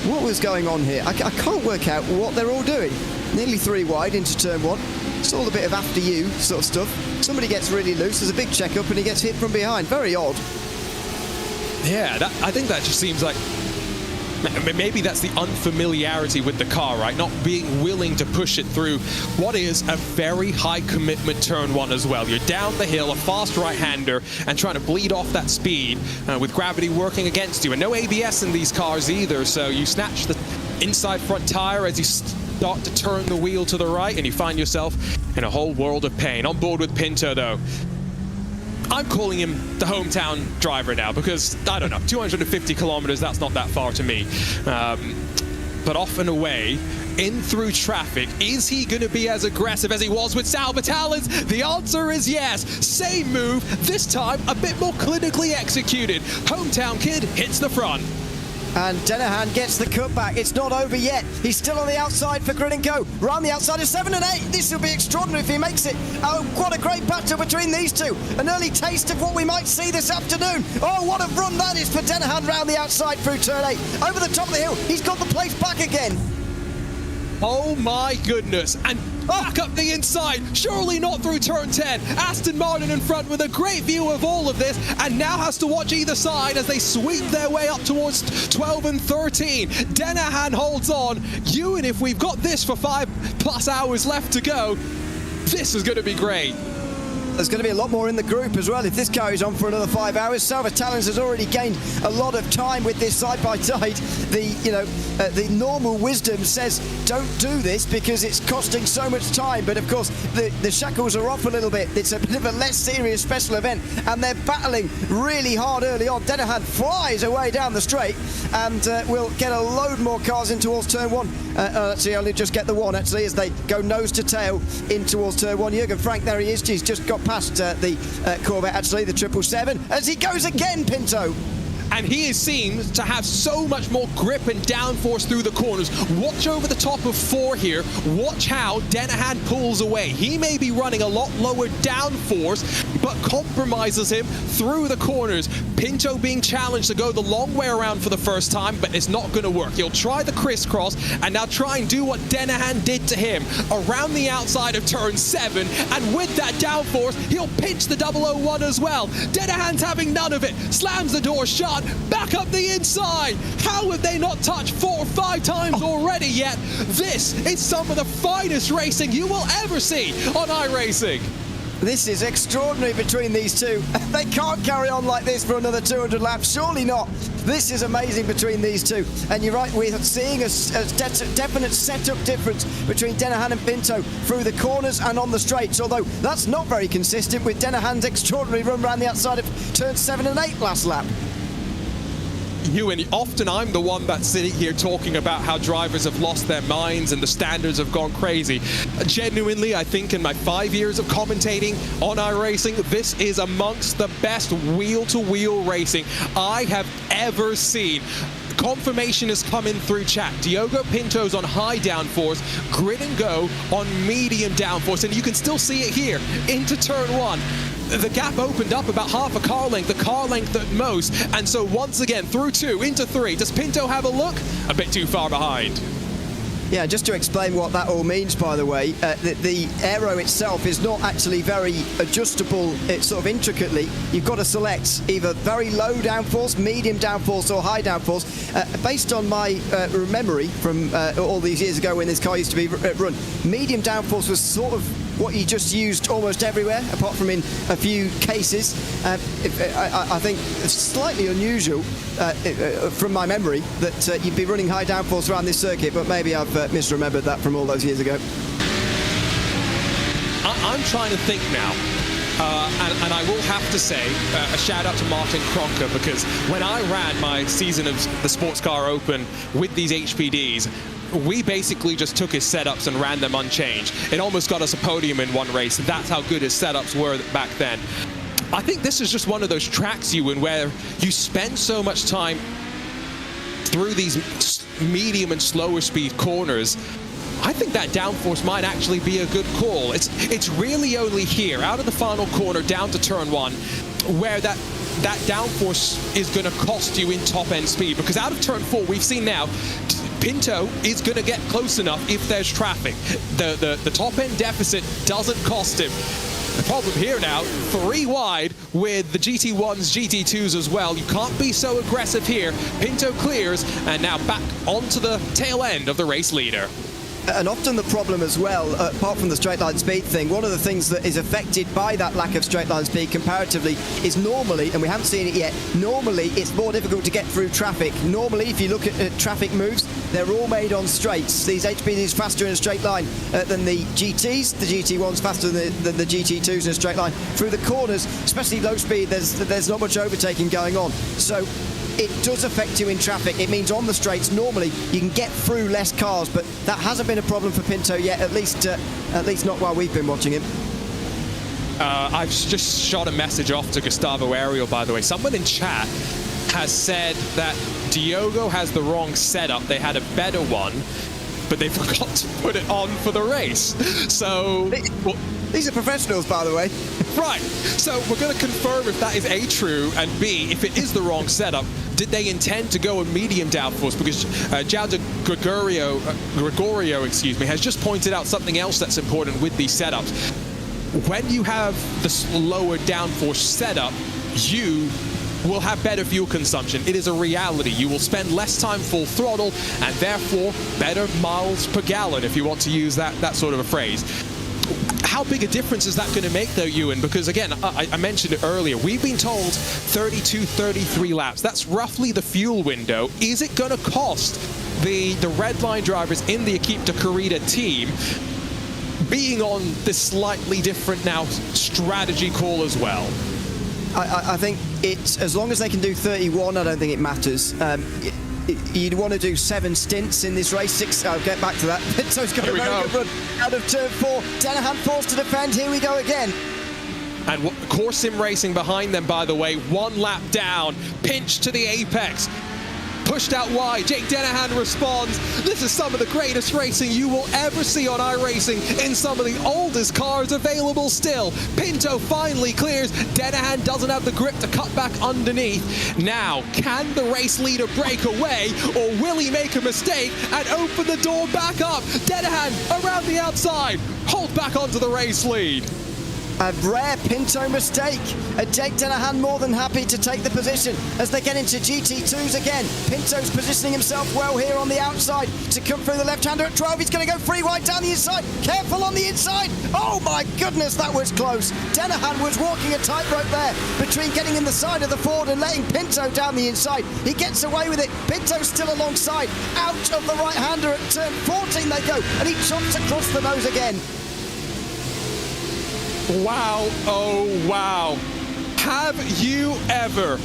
What was going on here? I can't work out what they're all doing. Nearly 3 wide into turn 1. It's all a bit of after you sort of stuff. Somebody gets really loose, there's a big check-up, and he gets hit from behind. Very odd. Yeah, I think that just seems like maybe that's the unfamiliarity with the car, right? Not being willing to push it through what is a very high commitment turn 1 as well. You're down the hill, a fast right-hander, and trying to bleed off that speed with gravity working against you. And no ABS in these cars either, so you snatch the inside front tire as you start to turn the wheel to the right, and you find yourself in a whole world of pain. On board with Pinto, though. I'm calling him the hometown driver now because, I don't know, 250 kilometers, that's not that far to me. But off and away, in through traffic, is he going to be as aggressive as he was with Sal Vitalis? The answer is yes. Same move, this time a bit more clinically executed. Hometown kid hits the front. And Denahan gets the cutback. It's not over yet. He's still on the outside for Grid and Go. Round the outside of 7 and 8. This will be extraordinary if he makes it. Oh, what a great battle between these two. An early taste of what we might see this afternoon. Oh, what a run that is for Denahan round the outside through turn 8. Over the top of the hill. He's got the place back again. Oh my goodness, and back up the inside, surely not through turn 10. Aston Martin in front with a great view of all of this, and now has to watch either side as they sweep their way up towards 12 and 13. Denahan holds on. Ewan, if we've got this for 5+ hours left to go, this is going to be great. There's going to be a lot more in the group as well if this carries on for another 5 hours. Salva Talens has already gained a lot of time with this side-by-side. The normal wisdom says don't do this because it's costing so much time. But of course, the shackles are off a little bit. It's a bit of a less serious special event, and they're battling really hard early on. Denahan flies away down the straight, and we'll get a load more cars in towards turn 1. Actually, only just get the one actually as they go nose to tail in towards turn 1. Jürgen Frank, there he is. He's just got past the Corvette, actually, the 777, as he goes again, Pinto. And he seems to have so much more grip and downforce through the corners. Watch over the top of 4 here. Watch how Denahan pulls away. He may be running a lot lower downforce, but compromises him through the corners. Pinto being challenged to go the long way around for the first time, but it's not going to work. He'll try the crisscross and now try and do what Denahan did to him around the outside of turn 7. And with that downforce, he'll pinch the 001 as well. Denahan's having none of it. Slams the door shut. Back up the inside. How have they not touched 4 or 5 times already yet? This is some of the finest racing you will ever see on iRacing. This is extraordinary between these two. They can't carry on like this for another 200 laps. Surely not. This is amazing between these two. And you're right, we're seeing a definite setup difference between Denahan and Pinto through the corners and on the straights, although that's not very consistent with Denahan's extraordinary run around the outside of turn 7 and 8 last lap. Ewan, often I'm the one that's sitting here talking about how drivers have lost their minds and the standards have gone crazy. Genuinely, I think in my 5 years of commentating on iRacing, this is amongst the best wheel-to-wheel racing I have ever seen. Confirmation is coming through chat. Diogo Pinto's on high downforce, Grid and Go on medium downforce, and you can still see it here into turn 1. The gap opened up about half a car length at most, and so once again through 2 into 3. Does Pinto have a look? A bit too far behind. Yeah, just to explain what that all means, by the way, the aero itself is not actually very adjustable sort of intricately. You've got to select either very low downforce, medium downforce or high downforce. Based on my memory from all these years ago when this car used to be run, medium downforce was sort of what you just used almost everywhere, apart from in a few cases. I think it's slightly unusual from my memory that you'd be running high downforce around this circuit, but maybe I've misremembered that from all those years ago. I'm trying to think now. And I will have to say a shout out to Martin Kronka, because when I ran my season of the Sports Car Open with these HPDs, we basically just took his setups and ran them unchanged. It almost got us a podium in one race. That's how good his setups were back then. I think this is just one of those tracks, Ewan, where you spend so much time through these medium and slower speed corners. I think that downforce might actually be a good call. It's really only here, out of the final corner down to turn one, where that downforce is going to cost you in top-end speed. Because out of turn four, we've seen now, Pinto is going to get close enough if there's traffic. The top-end deficit doesn't cost him. The problem here now, 3 wide with the GT1s, GT2s as well. You can't be so aggressive here. Pinto clears, and now back onto the tail end of the race leader. And often the problem as well, apart from the straight line speed thing, one of the things that is affected by that lack of straight line speed comparatively is normally, and we haven't seen it yet, normally it's more difficult to get through traffic. Normally, if you look at traffic moves, they're all made on straights. These HPDs faster in a straight line than the GTs. The GT1's faster than the GT2s in a straight line. Through the corners, especially low speed, there's not much overtaking going on. So it does affect you in traffic. It means on the straights, normally you can get through less cars, but that hasn't been a problem for Pinto yet, at least not while we've been watching him. I've just shot a message off to Gustavo Ariel, by the way. Someone in chat has said that Diogo has the wrong setup. They had a better one, but they forgot to put it on for the race. So These are professionals, by the way. Right, so we're going to confirm if that is A, true, and B, if it is the wrong setup, did they intend to go a medium downforce? Because João de Gregorio, has just pointed out something else that's important with these setups. When you have the lower downforce setup, you will have better fuel consumption. It is a reality. You will spend less time full throttle and therefore better miles per gallon, if you want to use that sort of a phrase. How big a difference is that going to make, though, Ewan? Because, again, I mentioned it earlier. We've been told 32, 33 laps. That's roughly the fuel window. Is it going to cost the red line drivers in the Equipe de Corrida team being on this slightly different now strategy call as well? I think it's, as long as they can do 31, I don't think it matters. You'd want to do 7 stints in this race. 6, I'll get back to that. Pinto's got a very good run out of turn 4. Danahan forced to defend. Here we go again. And Core Sim Racing behind them, by the way. 1 lap down. Pinch to the apex. Pushed out wide. Jake Danahan responds. This is some of the greatest racing you will ever see on iRacing in some of the oldest cars available still. Pinto finally clears. Danahan doesn't have the grip to cut back underneath. Now, can the race leader break away, or will he make a mistake and open the door back up? Danahan around the outside. Hold back onto the race lead. A rare Pinto mistake. Jake Danahan more than happy to take the position as they get into GT2s again. Pinto's positioning himself well here on the outside to come through the left-hander at 12. He's going to go 3 wide down the inside. Careful on the inside. Oh my goodness, that was close. Danahan was walking a tightrope there between getting in the side of the Ford and letting Pinto down the inside. He gets away with it. Pinto's still alongside. Out of the right-hander at turn 14 they go, and he chomps across the nose again. Wow, oh wow. Have you ever?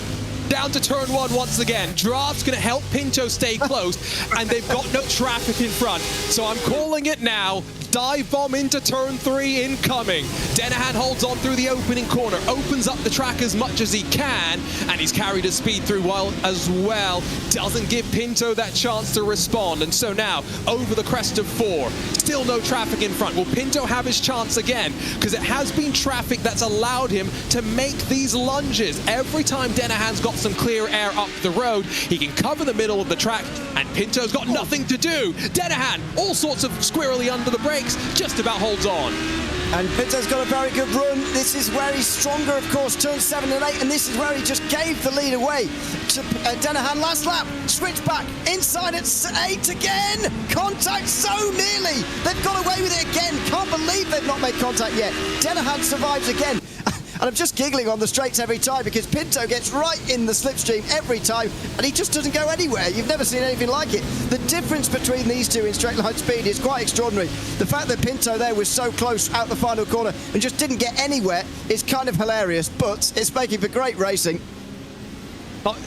Down to turn 1 once again. Draft's going to help Pinto stay close, and they've got no traffic in front. So I'm calling it now. Dive bomb into turn 3 incoming. Danahan holds on through the opening corner, opens up the track as much as he can, and he's carried his speed through well as well. Doesn't give Pinto that chance to respond, and so now over the crest of 4. Still no traffic in front. Will Pinto have his chance again? Because it has been traffic that's allowed him to make these lunges. Every time Danahan's got some clear air up the road, he can cover the middle of the track, and Pinto's got nothing to do. Danahan, all sorts of squirrely under the brakes, just about holds on. And Pinto's got a very good run. This is where he's stronger, of course, turns 7 and 8, and this is where he just gave the lead away to Dennehan last lap. Switch back, inside at 8 again. Contact so nearly. They've got away with it again. Can't believe they've not made contact yet. Dennehan survives again. And I'm just giggling on the straights every time because Pinto gets right in the slipstream every time and he just doesn't go anywhere. You've never seen anything like it. The difference between these two in straight line speed is quite extraordinary. The fact that Pinto there was so close out the final corner and just didn't get anywhere is kind of hilarious, but it's making for great racing.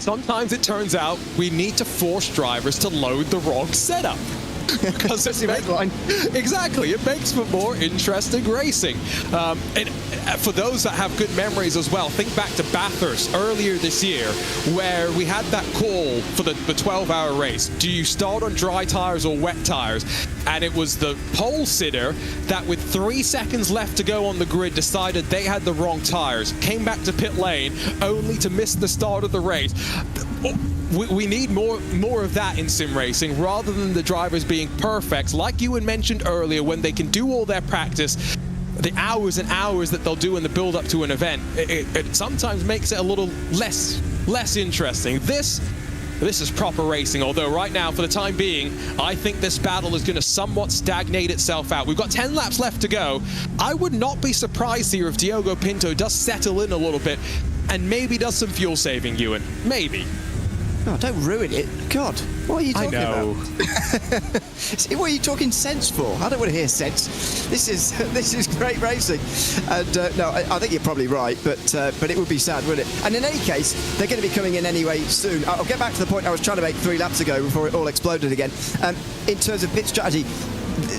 Sometimes it turns out we need to force drivers to load the wrong setup. Because exactly, it makes for more interesting racing. And for those that have good memories as well, think back to Bathurst earlier this year, where we had that call for the 12-hour race. Do you start on dry tires or wet tires? And it was the pole sitter that, with 3 seconds left to go on the grid, decided they had the wrong tires, came back to pit lane only to miss the start of the race. We need more of that in sim racing, rather than the drivers being perfect, like you had mentioned earlier, when they can do all their practice, the hours and hours that they'll do in the build-up to an event. It sometimes makes it a little less interesting. This is proper racing, although right now, for the time being, I think this battle is going to somewhat stagnate itself out. We've got 10 laps left to go. I would not be surprised here if Diogo Pinto does settle in a little bit and maybe does some fuel saving, Ewan. Maybe. Oh, don't ruin it. God, what are you talking about? What are you talking sense for? I don't want to hear sense. This is great racing. And no, I think you're probably right, but it would be sad, wouldn't it? And in any case, they're going to be coming in anyway soon. I'll get back to the point I was trying to make 3 laps ago before it all exploded again. In terms of pit strategy,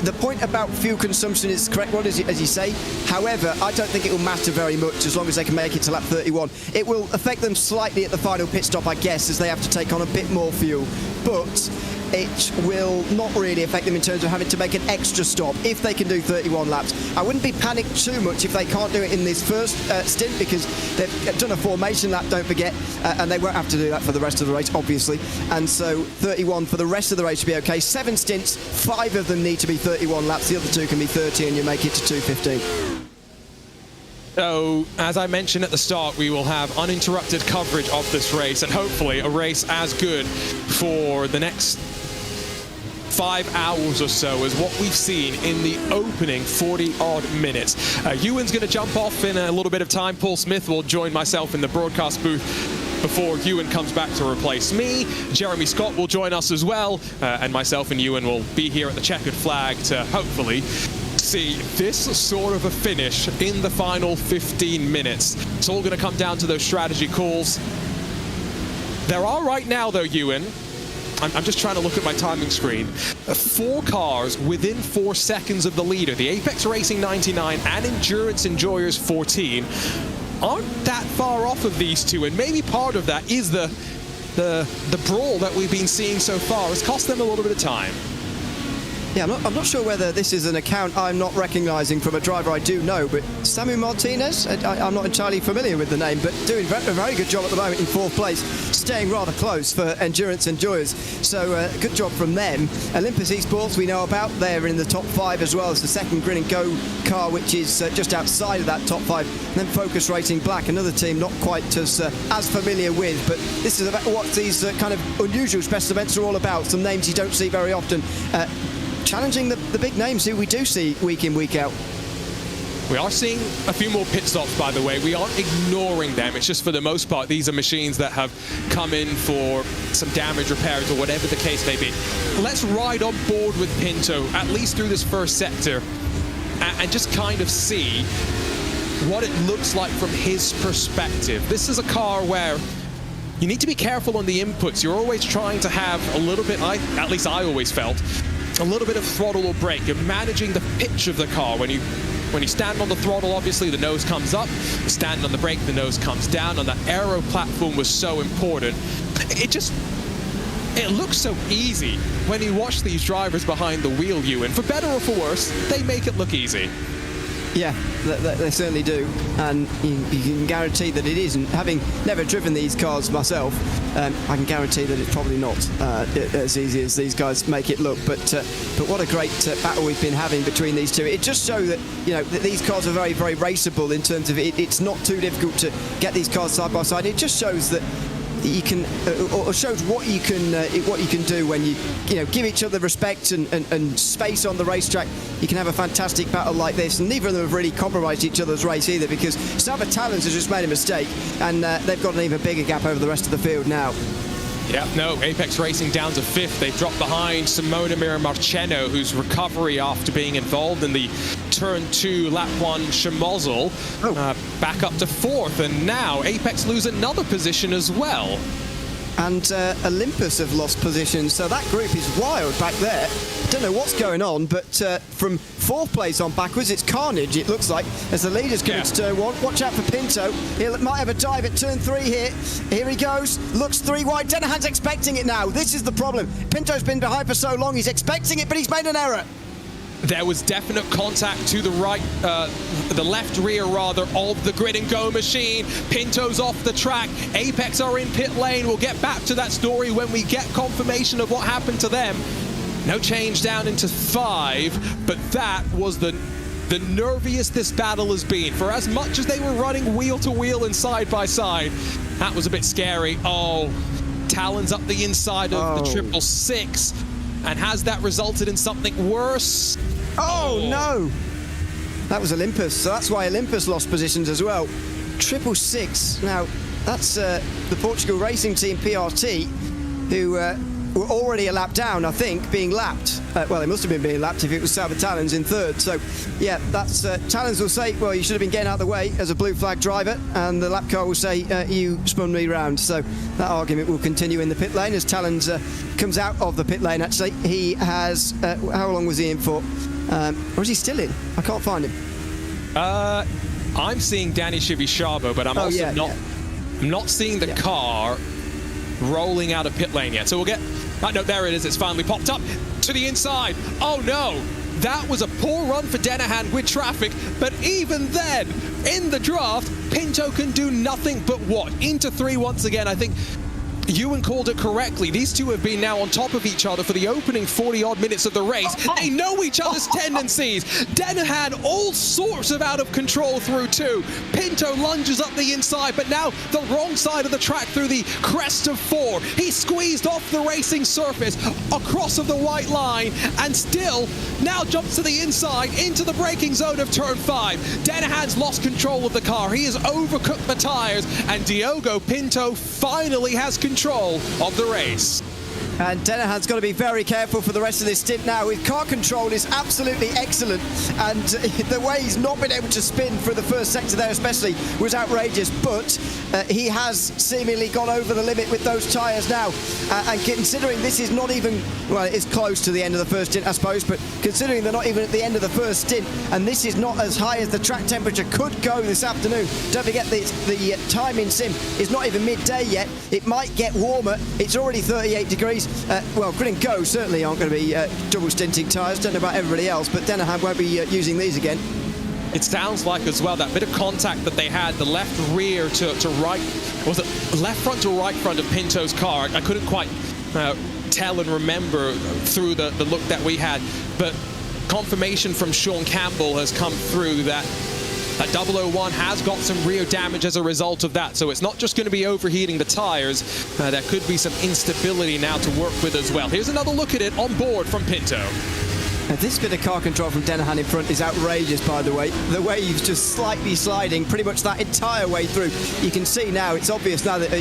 the point about fuel consumption is the correct one, as you say. However, I don't think it will matter very much as long as they can make it to lap 31. It will affect them slightly at the final pit stop, I guess, as they have to take on a bit more fuel. But it will not really affect them in terms of having to make an extra stop if they can do 31 laps. I wouldn't be panicked too much if they can't do it in this first stint, because they've done a formation lap, don't forget, and they won't have to do that for the rest of the race, obviously. And so 31 for the rest of the race should be okay. 7 stints, 5 of them need to be 31 laps, the other 2 can be 30 and you make it to 2:15. So, as I mentioned at the start, we will have uninterrupted coverage of this race, and hopefully a race as good for the next 5 hours or so as what we've seen in the opening 40-odd minutes. Ewan's going to jump off in a little bit of time. Paul Smith will join myself in the broadcast booth before Ewan comes back to replace me. Jeremy Scott will join us as well, and myself and Ewan will be here at the checkered flag to hopefully see this sort of a finish in the final 15 minutes. It's all going to come down to those strategy calls. There are right now, though, Ewan, I'm just trying to look at my timing screen, 4 cars within 4 seconds of the leader. The Apex Racing 99 and Endurance Enjoyers 14 aren't that far off of these two, and maybe part of that is the brawl that we've been seeing so far has cost them a little bit of time. Yeah, I'm not sure whether this is an account I'm not recognising from a driver I do know, but Samu Martinez, I'm not entirely familiar with the name, but doing a very good job at the moment in 4th place, staying rather close for Endurance Enjoyers. So good job from them. Olympus Esports we know about, they're in the top 5 as well as the second Grin and Go car, which is just outside of that top 5. And then Focus Racing Black, another team not quite as familiar with, but this is about what these kind of unusual special events are all about. Some names you don't see very often. Challenging the big names who we do see week in, week out. We are seeing a few more pit stops, by the way. We aren't ignoring them. It's just, for the most part, these are machines that have come in for some damage repairs or whatever the case may be. Let's ride on board with Pinto, at least through this first sector, and just kind of see what it looks like from his perspective. This is a car where you need to be careful on the inputs. You're always trying to have a little bit, at least I always felt, a little bit of throttle or brake. You're managing the pitch of the car. When you stand on the throttle, obviously the nose comes up. You stand on the brake, the nose comes down. And that aero platform was so important. It looks so easy when you watch these drivers behind the wheel, Ewan. For better or for worse, they make it look easy. Yeah, they certainly do, and you can guarantee that it isn't. Having never driven these cars myself, I can guarantee that it's probably not as easy as these guys make it look. But what a great battle we've been having between these two. It just shows that that these cars are very, very raceable in terms of it's not too difficult to get these cars side by side. It just shows that you can, or shows what you can do when you give each other respect and space on the racetrack. You can have a fantastic battle like this, and neither of them have really compromised each other's race either, because Talons has just made a mistake, and they've got an even bigger gap over the rest of the field now. Yeah, no, Apex Racing down to 5th. They dropped behind Simona Miramarceno, whose recovery after being involved in the Turn 2 Lap 1 Schmozzle, back up to 4th. And now Apex lose another position as well. And Olympus have lost positions, so that group is wild back there. Don't know what's going on, but from 4th place on backwards, it's carnage, it looks like, as the leaders come into turn 1. Watch out for Pinto. He might have a dive at turn 3 here. Here he goes. Looks 3 wide. Denahan's expecting it now. This is the problem. Pinto's been behind for so long. He's expecting it, but he's made an error. There was definite contact to the right, the left rear rather, of the grid and go machine. Pinto's off the track. Apex are in pit lane. We'll get back to that story when we get confirmation of what happened to them. No change down into 5, but that was the nerviest this battle has been. For as much as they were running wheel to wheel and side by side, that was a bit scary. Oh, Talons up the inside of the 666. And has that resulted in something worse? Oh, no! That was Olympus, so that's why Olympus lost positions as well. 666. Now, that's the Portugal racing team, PRT, who were already a lap down, I think, being lapped. Well, they must have been being lapped if it was Talons in 3rd. So, yeah, that's Talons will say, well, you should have been getting out of the way as a blue flag driver, and the lap car will say, you spun me round. So that argument will continue in the pit lane as Talons comes out of the pit lane, actually. He has, how long was he in for? Or is he still in? I can't find him. I'm seeing Danny Chivisciabo, but I'm not seeing the car rolling out of pit lane yet. So we'll get... no, there it is. It's finally popped up to the inside. Oh, no. That was a poor run for Denahan with traffic. But even then, in the draft, Pinto can do nothing but what? Into 3 once again. I think Ewan called it correctly. These two have been now on top of each other for the opening 40-odd minutes of the race. They know each other's tendencies. Denahan all sorts of out of control through 2. Pinto lunges up the inside, but now the wrong side of the track through the crest of 4. He squeezed off the racing surface across of the white line and still now jumps to the inside into the braking zone of turn 5. Denahan's lost control of the car. He has overcooked the tires, and Diogo Pinto finally has control of the race. And Denahan's got to be very careful for the rest of this stint now. His car control is absolutely excellent, and the way he's not been able to spin for the first sector there especially was outrageous, but he has seemingly gone over the limit with those tyres now, and considering this is not even, well, it's close to the end of the first stint I suppose, but considering they're not even at the end of the first stint, and this is not as high as the track temperature could go this afternoon. Don't forget the time in sim is not even midday yet. It might get warmer. It's already 38 degrees. Well, Grid and Go certainly aren't going to be double stinting tyres. Don't know about everybody else, but Denahan won't be using these again. It sounds like as well that bit of contact that they had, the left rear to right, was it left front to right front of Pinto's car? I couldn't quite tell and remember through the look that we had, but confirmation from Sean Campbell has come through that 001 has got some rear damage as a result of that. So it's not just going to be overheating the tires. There could be some instability now to work with as well. Here's another look at it on board from Pinto. This bit of car control from Denahan in front is outrageous, by the way. The way he's just slightly sliding pretty much that entire way through. You can see now, it's obvious now that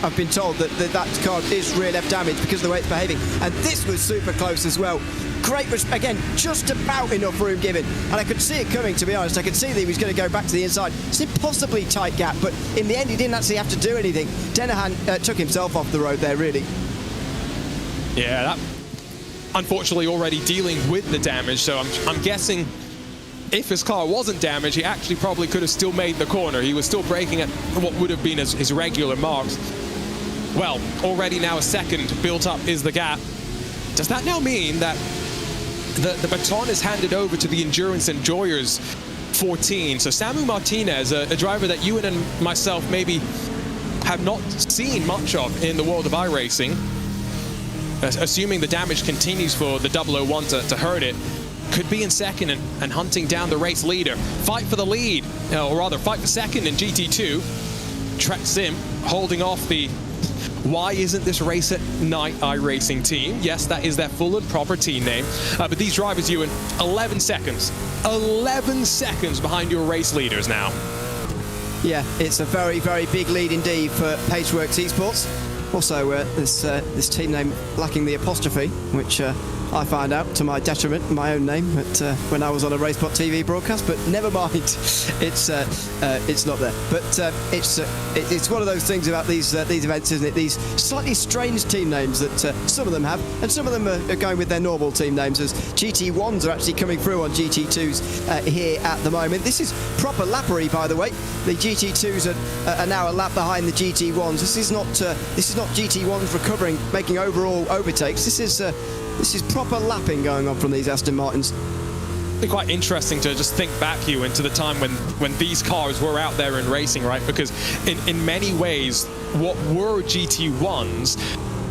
I've been told that car is rear left damage because of the way it's behaving. And this was super close as well. Great, again, just about enough room given. And I could see it coming, to be honest. I could see that he was going to go back to the inside. It's an impossibly tight gap, but in the end, he didn't actually have to do anything. Denahan took himself off the road there, really. Yeah, that... unfortunately already dealing with the damage, so I'm guessing if his car wasn't damaged, he actually probably could have still made the corner. He was still braking at what would have been his regular marks. Well, already now a second built up is the gap. Does that now mean that the baton is handed over to the endurance enjoyers 14. So Samu Martinez, a driver that you and myself maybe have not seen much of in the world of iRacing, assuming the damage continues for the 001 to hurt it, could be in second and hunting down the race leader. Fight for the lead, or rather fight for second in GT2. Trek Sim holding off the Why Isn't This Race at Night iRacing team. Yes, that is their full and proper team name. But these drivers, Ewan, 11 seconds. 11 seconds behind your race leaders now. Yeah, it's a very, very big lead indeed for Paceworks Esports. Also, this team name lacking the apostrophe, which I found out to my detriment, my own name, but when I was on a RaceBot TV broadcast. But never mind, it's not there. But it's one of those things about these events, isn't it? These slightly strange team names that some of them have, and some of them are going with their normal team names. As GT1s are actually coming through on GT2s here at the moment. This is proper lappery, by the way. The GT2s are now a lap behind the GT1s. This is not GT1s recovering, making overall overtakes. This is proper lapping going on from these Aston Martins. It'd be quite interesting to just think back, you into the time when these cars were out there in racing, right? Because in many ways, what were GT1s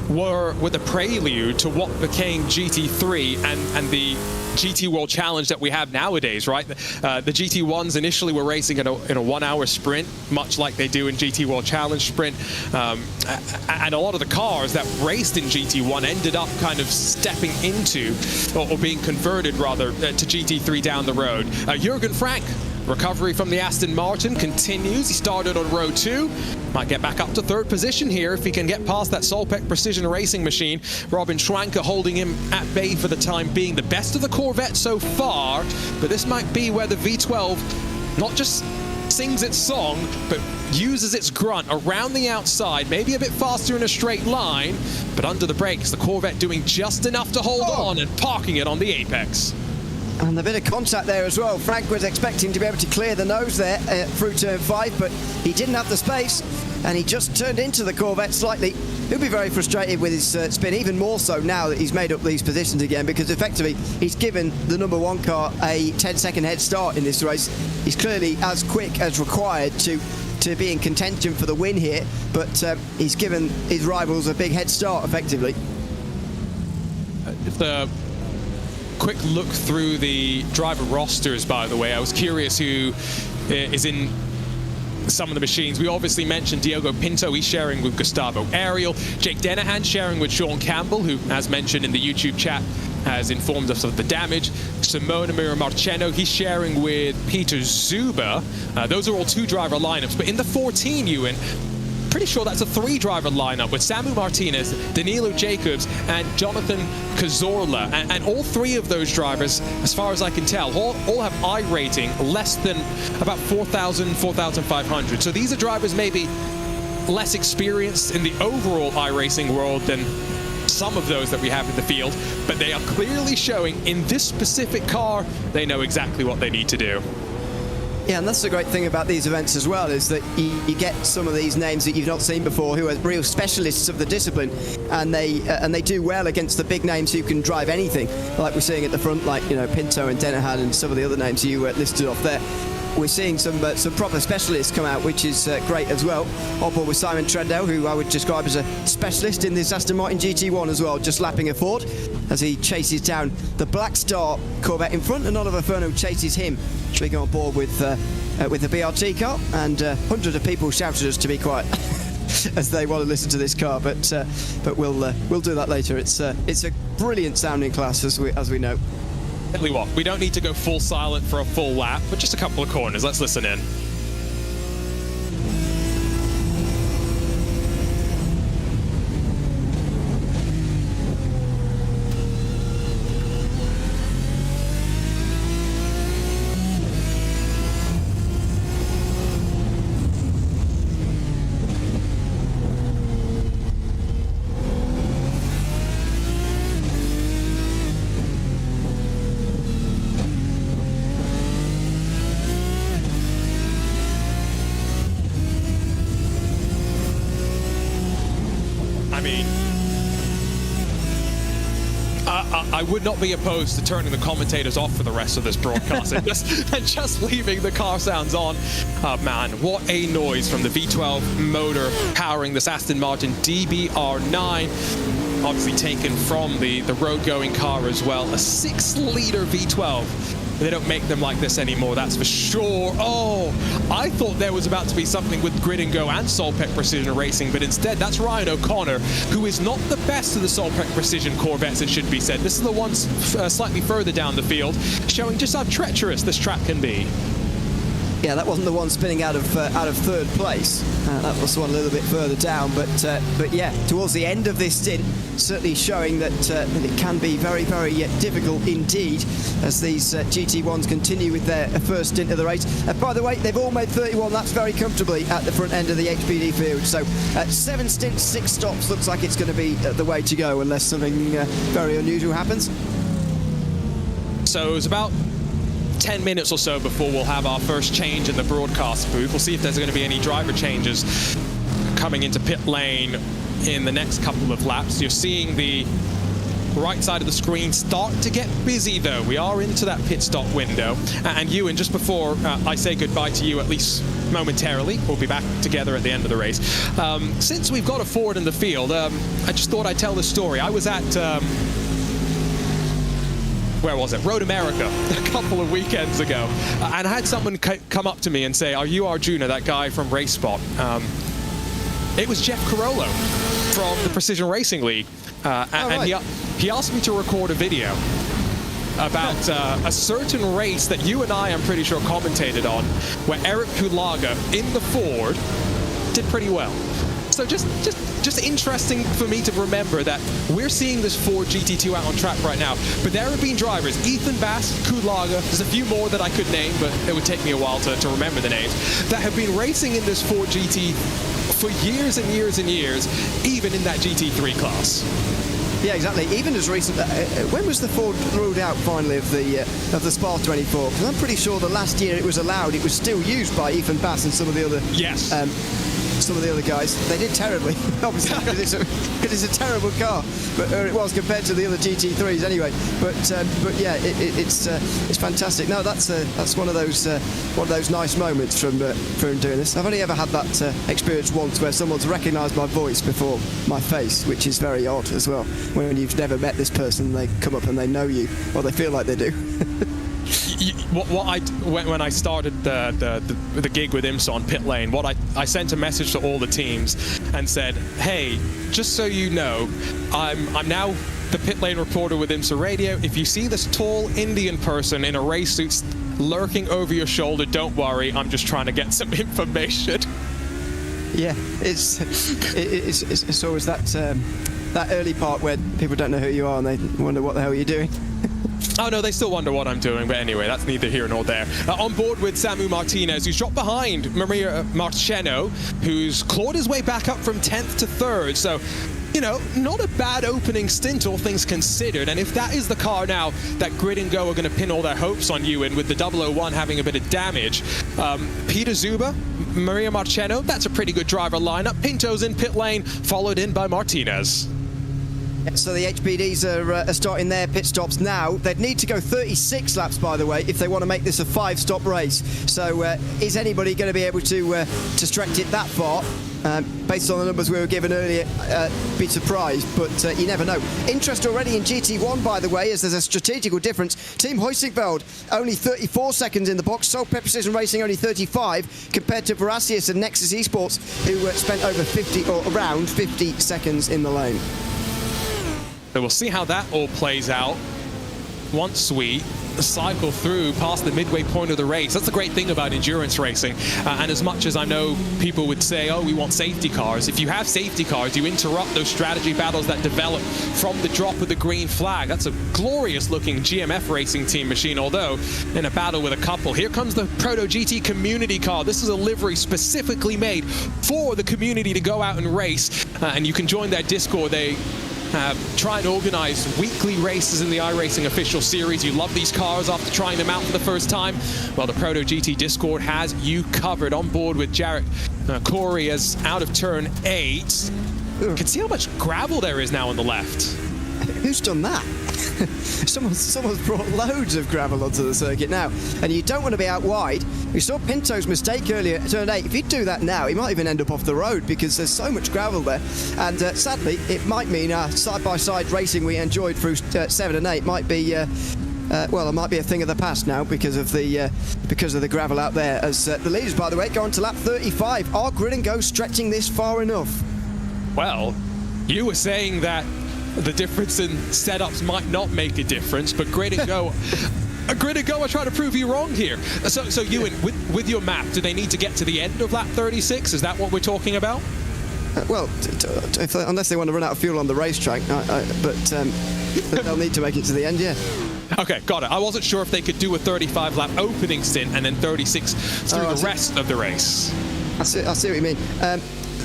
were the prelude to what became GT3 and the GT World Challenge that we have nowadays, right? The GT1s initially were racing in a 1 hour sprint, much like they do in GT World Challenge sprint. And a lot of the cars that raced in GT1 ended up kind of stepping into, or being converted rather, to GT3 down the road. Jürgen Frank, recovery from the Aston Martin continues. He started on row 2. Might get back up to 3rd position here if he can get past that Solpec Precision Racing machine. Robin Schwanker holding him at bay for the time being. The best of the Corvette so far, but this might be where the V12 not just sings its song, but uses its grunt around the outside, maybe a bit faster in a straight line, but under the brakes, the Corvette doing just enough to hold on and parking it on the apex. And a bit of contact there as well. Frank was expecting to be able to clear the nose there through turn 5, but he didn't have the space, and he just turned into the Corvette slightly. He'll be very frustrated with his spin, even more so now that he's made up these positions again, because effectively he's given the number 1 car a 10-second head start in this race. He's clearly as quick as required to be in contention for the win here, but he's given his rivals a big head start effectively. The quick look through the driver rosters, by the way. I was curious who is in some of the machines. We obviously mentioned Diogo Pinto. He's sharing with Gustavo Ariel. Jake Dennehan sharing with Sean Campbell, who, as mentioned in the YouTube chat, has informed us of the damage. Simone Marcheno, he's sharing with Peter Zuba. Those are all 2-driver lineups. But in the 14, Ewan, pretty sure that's a 3-driver lineup with Samu Martinez, Danilo Jacobs, and Jonathan Cazorla. And all 3 of those drivers, as far as I can tell, all have I rating less than about 4,000, 4,500. So these are drivers maybe less experienced in the overall iRacing world than some of those that we have in the field, but they are clearly showing in this specific car, they know exactly what they need to do. Yeah, and that's the great thing about these events as well, is that you get some of these names that you've not seen before, who are real specialists of the discipline, and they do well against the big names who can drive anything, like we're seeing at the front, like Pinto and Dennehan and some of the other names you listed off there. We're seeing some proper specialists come out, which is great as well. On board with Simon Trendell, who I would describe as a specialist in this Aston Martin GT1 as well, just lapping a Ford as he chases down the Black Star Corvette in front, and Oliver Furno chases him, being on board with the BRT car, and hundreds of people shouted us to be quiet as they want to listen to this car, but we'll do that later. It's a brilliant sounding class, as we know. Tell you what, we don't need to go full silent for a full lap, but just a couple of corners. Let's listen in. I would not be opposed to turning the commentators off for the rest of this broadcast and just leaving the car sounds on. Man, what a noise from the V12 motor powering this Aston Martin DBR9. Obviously taken from the road-going car as well. A 6-liter V12. They don't make them like this anymore, that's for sure. Oh, I thought there was about to be something with Grid and Go and Solpec Precision Racing, but instead that's Ryan O'Connor, who is not the best of the Solpec Precision Corvettes, it should be said. This is the one slightly further down the field, showing just how treacherous this track can be. Yeah, that wasn't the one spinning out of third place. That was the one a little bit further down. But yeah, towards the end of this stint, certainly showing that it can be very, very difficult indeed as these GT1s continue with their first stint of the race. By the way, they've all made 31 laps very comfortably at the front end of the HPD field. So 7 stints, 6 stops looks like it's going to be the way to go unless something very unusual happens. So it's about 10 minutes or so before we'll have our first change in the broadcast booth. We'll see if there's going to be any driver changes coming into pit lane in the next couple of laps. You're seeing the right side of the screen start to get busy though. We are into that pit stop window. And Ewan, just before I say goodbye to you, at least momentarily, we'll be back together at the end of the race. Since we've got a Ford in the field, I just thought I'd tell the story. I was at where was it? Road America a couple of weekends ago. And I had someone come up to me and say, "Are you Arjuna, that guy from Race Spot?" It was Jeff Carollo from the Precision Racing League. And he asked me to record a video about a certain race that you and I'm pretty sure, commentated on, where Eric Kulaga in the Ford did pretty well. So just interesting for me to remember that we're seeing this Ford GT2 out on track right now, but there have been drivers, Ethan Bass, Kulaga, there's a few more that I could name, but it would take me a while to remember the names, that have been racing in this Ford GT for years and years and years, even in that GT3 class. Yeah, exactly. Even as recent, when was the Ford ruled out finally of the Spa 24? Because I'm pretty sure the last year it was allowed, it was still used by Ethan Bass and some of the other. Yes. Some of the other guys. They did terribly, obviously, because it's a terrible car. But it was compared to the other GT3s anyway. But yeah, it's fantastic. No, that's one of those nice moments from doing this. I've only ever had that experience once where someone's recognised my voice before my face, which is very odd as well. When you've never met this person, they come up and they know you, or they feel like they do. When I started the gig with IMSA on pit lane, I sent a message to all the teams and said, "Hey, just so you know, I'm now the pit lane reporter with IMSA Radio. If you see this tall Indian person in a race suit lurking over your shoulder, don't worry. I'm just trying to get some information." Yeah, it's always that early part where people don't know who you are and they wonder what the hell you're doing. Oh no, they still wonder what I'm doing, but anyway, that's neither here nor there. On board with Samu Martinez, who's dropped behind Maria Marcheno, who's clawed his way back up from 10th to 3rd. So, you know, not a bad opening stint, all things considered. And if that is the car now that Grid and Go are going to pin all their hopes on you in, with the 001 having a bit of damage, Peter Zuber, Maria Marcheno, that's a pretty good driver lineup. Pinto's in pit lane, followed in by Martinez. So the HPDs are starting their pit stops now. They'd need to go 36 laps, by the way, if they want to make this a 5-stop race. So is anybody going to be able to stretch it that far? Based on the numbers we were given earlier, be surprised, but you never know. Interest already in GT1, by the way, as there's a strategical difference. Team Heusinkveld only 34 seconds in the box. Solpec Precision Racing only 35, compared to Verasius and Nexus Esports, who spent over 50 or around 50 seconds in the lane. So we'll see how that all plays out once we cycle through past the midway point of the race. That's the great thing about endurance racing. And as much as I know people would say, oh, we want safety cars, if you have safety cars, you interrupt those strategy battles that develop from the drop of the green flag. That's a glorious looking GMF racing team machine, although in a battle with a couple. Here comes the Proto GT community car. This is a livery specifically made for the community to go out and race. And you can join their Discord. They try and organize weekly races in the iRacing official series. You love these cars after trying them out for the first time. Well, the Proto GT Discord has you covered. On board with Jarek Corey as out of turn 8. You can see how much gravel there is now on the left. who's done that? Someone's brought loads of gravel onto the circuit now, and you don't want to be out wide. We saw Pinto's mistake earlier at turn 8. If he'd do that now, he might even end up off the road because there's so much gravel there. And sadly, it might mean side-by-side racing we enjoyed through 7 and 8 might be. Well, it might be a thing of the past now because of the gravel out there. As the leaders, by the way, go on to lap 35. Are Grid and Go stretching this far enough? Well, you were saying that the difference in setups might not make a difference, but Grid and Go are trying to prove you wrong here. So Ewan, with your map, do they need to get to the end of lap 36? Is that what we're talking about? Well, unless they want to run out of fuel on the racetrack, but they'll need to make it to the end, yeah. Okay, got it. I wasn't sure if they could do a 35-lap opening stint and then 36 through the rest of the race. I see what you mean.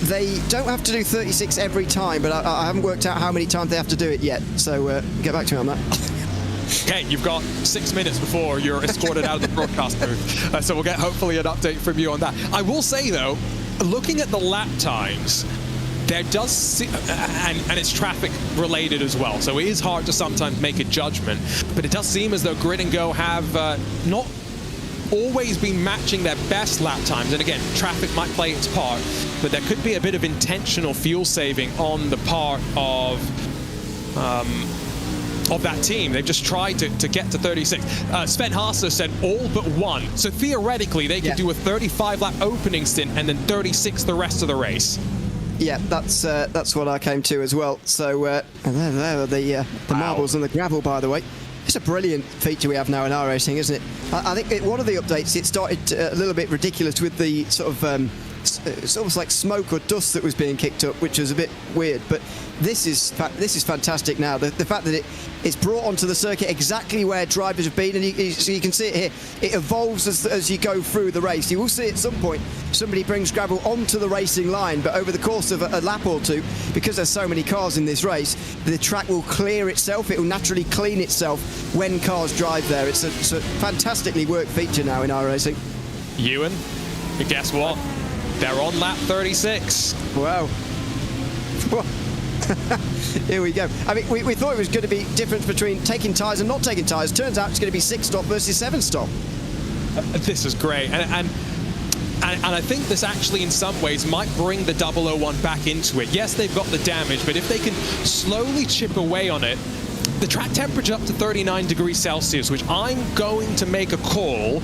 They don't have to do 36 every time, but I haven't worked out how many times they have to do it yet. So get back to me on that. Okay, you've got 6 minutes before you're escorted out of the broadcast booth. So we'll get hopefully an update from you on that. I will say, though, looking at the lap times, there does seem, and it's traffic related as well, so it is hard to sometimes make a judgment, but it does seem as though Grid and Go have not always been matching their best lap times. And again, traffic might play its part, but there could be a bit of intentional fuel saving on the part of that team. They've just tried to get to 36. Sven Haase said all but one. So theoretically, they could do a 35-lap opening stint and then 36 the rest of the race. Yeah, that's what I came to as well. So there are the marbles and the gravel, by the way. It's a brilliant feature we have now in iRacing, isn't it? I think one of the updates, it started a little bit ridiculous with the sort of it's almost like smoke or dust that was being kicked up, which was a bit weird. But this is fantastic now. The fact that it's brought onto the circuit exactly where drivers have been, and you can see it here. It evolves as you go through the race. You will see at some point somebody brings gravel onto the racing line, but over the course of a lap or two, because there's so many cars in this race, the track will clear itself. It will naturally clean itself when cars drive there. It's a fantastically worked feature now in iRacing. Ewan, but guess what? They're on lap 36. Wow. Here we go. I mean, we thought it was going to be difference between taking tyres and not taking tyres. Turns out it's going to be 6-stop versus 7-stop. This is great. And I think this actually in some ways might bring the 001 back into it. Yes, they've got the damage, but if they can slowly chip away on it, the track temperature up to 39 degrees Celsius, which I'm going to make a call.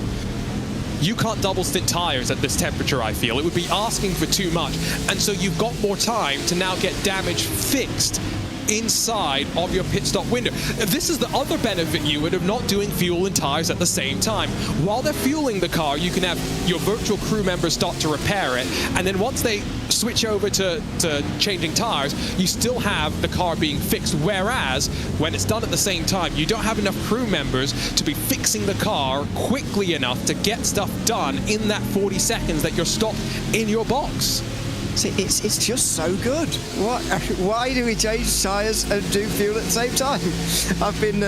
You can't double stint tires at this temperature, I feel. It would be asking for too much. And so you've got more time to now get damage fixed inside of your pit stop window. This is the other benefit you would of not doing fuel and tires at the same time. While they're fueling the car, you can have your virtual crew members start to repair it, and then once they switch over to changing tires, you still have the car being fixed. Whereas when it's done at the same time, you don't have enough crew members to be fixing the car quickly enough to get stuff done in that 40 seconds that you're stopped in your box. See, it's just so good. Why do we change tyres and do fuel at the same time? I've been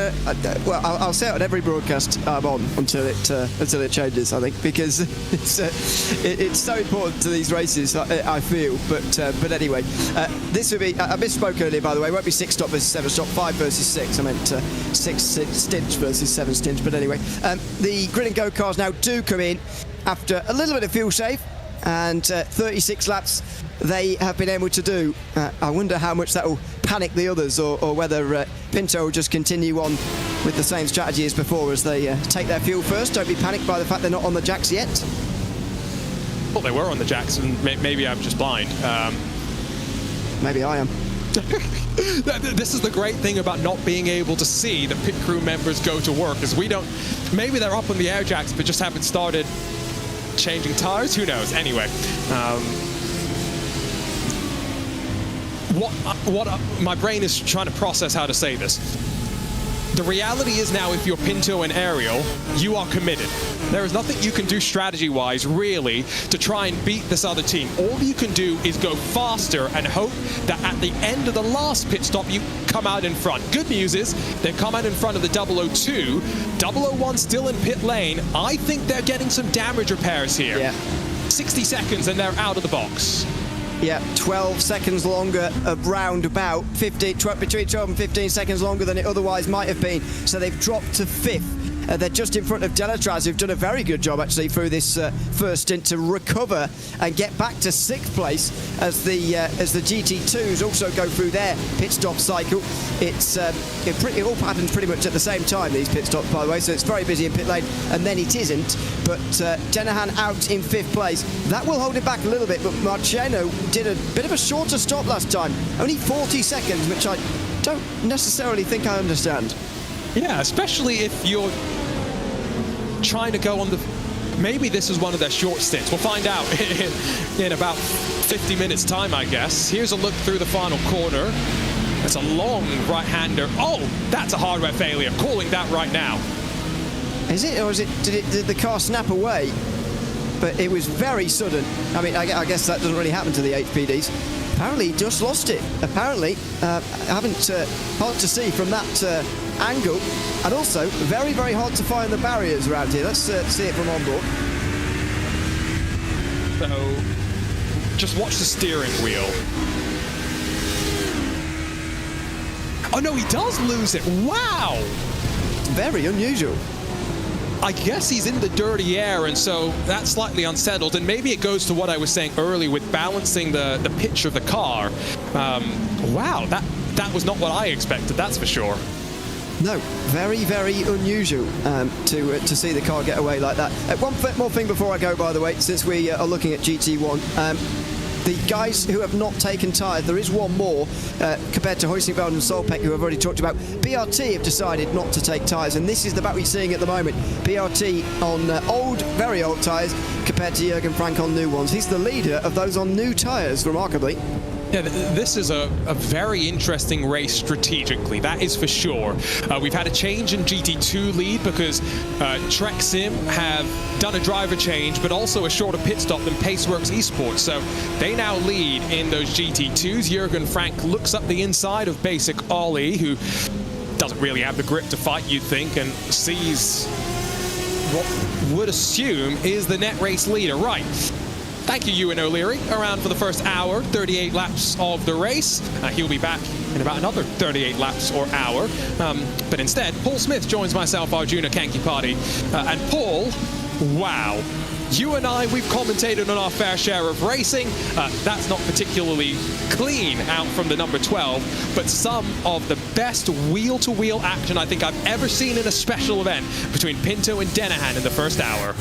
well, I'll say it on every broadcast I'm on until it changes, I think, because it's so important to these races, I feel. But anyway, this would be, I misspoke earlier, by the way. It won't be 6-stop versus 7-stop, 5 versus 6. I meant 6 stints versus 7 stints. But anyway, the Grid and Go cars now do come in after a little bit of fuel save. And 36 laps they have been able to do. I wonder how much that will panic the others, or whether Pinto will just continue on with the same strategy as before as they take their fuel first. Don't be panicked by the fact they're not on the jacks yet. Well, they were on the jacks, and maybe I'm just blind. Maybe I am. This is the great thing about not being able to see the pit crew members go to work, is we don't. Maybe they're up on the air jacks, but just haven't started changing tires. Who knows? Anyway, my brain is trying to process how to say this. The reality is now, if you're Pinto and Ariel, you are committed. There is nothing you can do strategy-wise, really, to try and beat this other team. All you can do is go faster and hope that at the end of the last pit stop, you come out in front. Good news is, they've come out in front of the 002. 001 still in pit lane. I think they're getting some damage repairs here. Yeah. 60 seconds and they're out of the box. Yeah, 12 seconds longer, around about 15, between 12 and 15 seconds longer than it otherwise might have been. So they've dropped to 5th. They're just in front of Delatraz, who've done a very good job actually through this first stint to recover and get back to 6th place as the GT2s also go through their pit stop cycle. It all happens pretty much at the same time, these pit stops, by the way, so it's very busy in pit lane, and then it isn't. But Denahan out in 5th place. That will hold it back a little bit, but Marciano did a bit of a shorter stop last time, only 40 seconds, which I don't necessarily think I understand. Yeah, especially if you're trying to go on the... Maybe this is one of their short stints. We'll find out in about 50 minutes time, I guess. Here's a look through the final corner. That's a long right-hander. Oh, that's a hardware failure. Calling that right now. Is it, or did the car snap away? But it was very sudden. I mean, I guess that doesn't really happen to the HPDs. Apparently, he just lost it. Apparently, hard to see from that angle, and also very, very hard to find the barriers around here. Let's see it from on board. So, just watch the steering wheel. Oh no, he does lose it. Wow! Very unusual. I guess he's in the dirty air, and so that's slightly unsettled. And maybe it goes to what I was saying earlier with balancing the pitch of the car. Wow, that was not what I expected, that's for sure. No, very, very unusual to see the car get away like that. One more thing before I go, by the way, since we are looking at GT1. The guys who have not taken tyres, there is one more compared to Huizinga and Solpeck, who I've already talked about. BRT have decided not to take tyres, and this is the battle we're seeing at the moment. BRT on very old tyres compared to Jürgen Frank on new ones. He's the leader of those on new tyres, remarkably. Yeah, this is a very interesting race strategically, that is for sure. We've had a change in GT2 lead because Trek Sim have done a driver change, but also a shorter pit stop than Paceworks Esports. So they now lead in those GT2s. Jürgen Frank looks up the inside of Basic Ollie, who doesn't really have the grip to fight, you'd think, and sees what would assume is the net race leader. Right. Thank you, Ewan O'Leary, around for the first hour, 38 laps of the race. He'll be back in about another 38 laps or hour. But instead, Paul Smith joins myself, Arjuna Kankipati. And Paul, wow. You and I, we've commentated on our fair share of racing. That's not particularly clean out from the number 12, but some of the best wheel-to-wheel action I think I've ever seen in a special event between Pinto and Denahan in the first hour.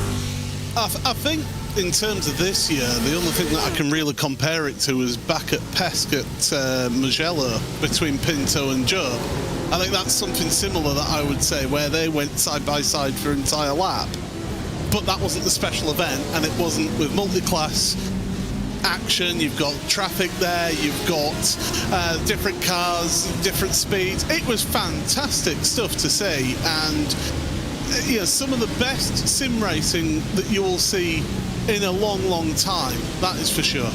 I think in terms of this year, the only thing that I can really compare it to is back at Pesque at Mugello between Pinto and Joe. I think that's something similar that I would say, where they went side by side for an entire lap. But that wasn't the special event, and it wasn't with multi-class action. You've got traffic there, you've got different cars, different speeds. It was fantastic stuff to see, and yeah, some of the best sim racing that you will see in a long, long time, that is for sure.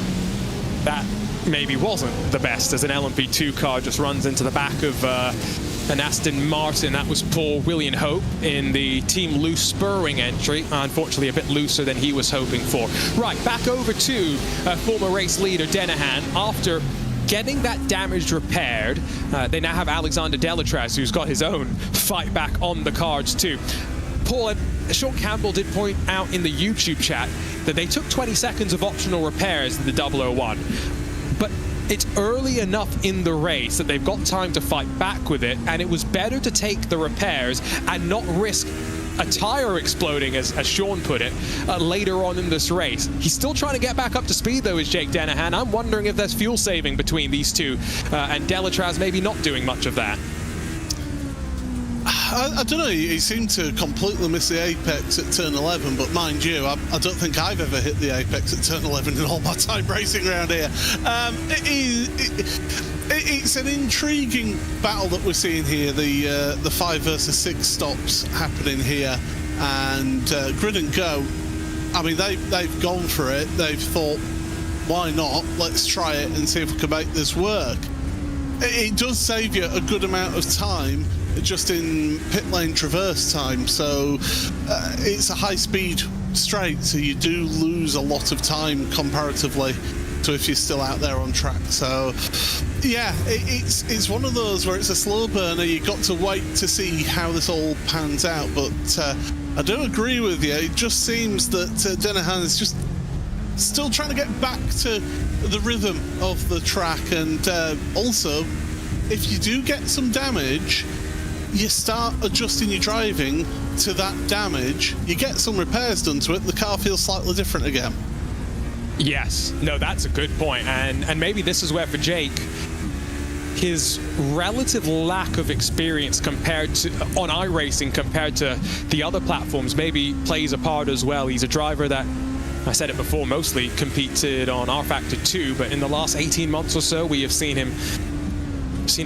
That maybe wasn't the best, as an LMP2 car just runs into the back of an Aston Martin. That was Paul William Hope in the Team Loose Spurwing entry. Unfortunately, a bit looser than he was hoping for. Right, back over to former race leader Denahan. After getting that damage repaired, they now have Alexander Delatraz, who's got his own fight back on the cards too. Paul, Sean Campbell did point out in the YouTube chat that they took 20 seconds of optional repairs in the 001. But it's early enough in the race that they've got time to fight back with it, and it was better to take the repairs and not risk a tire exploding, as Sean put it, later on in this race. He's still trying to get back up to speed, though, is Jake Denahan. I'm wondering if there's fuel saving between these two, and Delatraz maybe not doing much of that. I don't know, he seemed to completely miss the apex at turn 11, but mind you, I don't think I've ever hit the apex at turn 11 in all my time racing around here. It's an intriguing battle that we're seeing here, the 5 versus 6 stops happening here, and Grid and Go, I mean, they've gone for it. They've thought, why not? Let's try it and see if we can make this work. It does save you a good amount of time just in pit lane traverse time, so it's a high-speed straight, so you do lose a lot of time comparatively to if you're still out there on track. So yeah, it's one of those where it's a slow burner. You've got to wait to see how this all pans out, but I do agree with you. It just seems that Denahan is just still trying to get back to the rhythm of the track, and also if you do get some damage, you start adjusting your driving to that damage. You get some repairs done to it, the car feels slightly different again. Yes, no, that's a good point. And maybe this is where for Jake, his relative lack of experience compared to on iRacing compared to the other platforms maybe plays a part as well. He's a driver that, I said it before, mostly competed on R-Factor 2, but in the last 18 months or so, we have seen him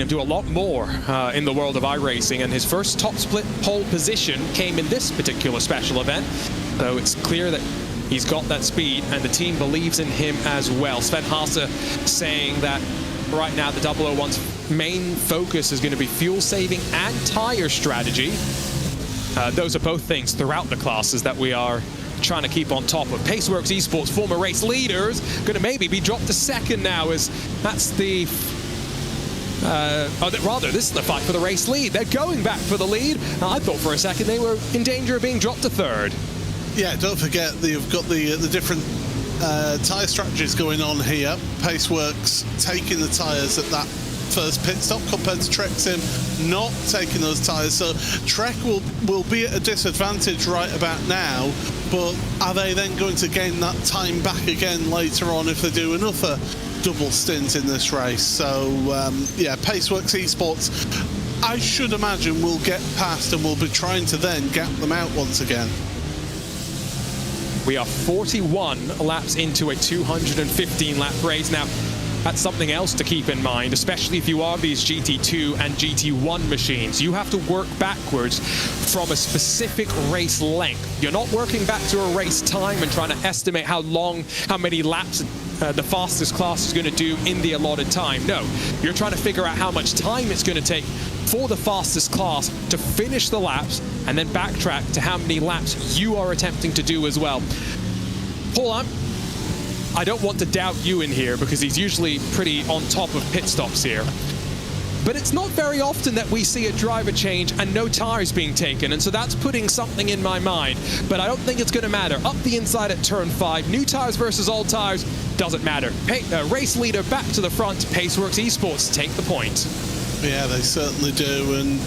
do a lot more in the world of iRacing, and his first top split pole position came in this particular special event. So it's clear that he's got that speed, and the team believes in him as well. Sven Haase saying that right now the 001's main focus is going to be fuel saving and tire strategy. Those are both things throughout the classes that we are trying to keep on top of. Paceworks Esports, former race leaders, going to maybe be dropped to second now, as that's the this is the fight for the race lead. They're going back for the lead. I thought for a second they were in danger of being dropped to third. Yeah, don't forget that you've got the different tyre strategies going on here. Paceworks taking the tyres at that first pit stop compared to Trek Sim not taking those tyres. So Trek will be at a disadvantage right about now, but are they then going to gain that time back again later on if they do another double stint in this race? So yeah, Paceworks Esports, I should imagine, will get past and will be trying to then gap them out once again. We are 41 laps into a 215 lap race. Now, that's something else to keep in mind, especially if you are these GT2 and GT1 machines. You have to work backwards from a specific race length. You're not working back to a race time and trying to estimate how many laps the fastest class is going to do in the allotted time. No, you're trying to figure out how much time it's going to take for the fastest class to finish the laps and then backtrack to how many laps you are attempting to do as well. Paul, I don't want to doubt you in here because he's usually pretty on top of pit stops here. But it's not very often that we see a driver change and no tires being taken, and so that's putting something in my mind. But I don't think it's going to matter. Up the inside at turn 5, new tires versus old tires, doesn't matter. Race leader back to the front, Paceworks Esports take the point. Yeah, they certainly do, and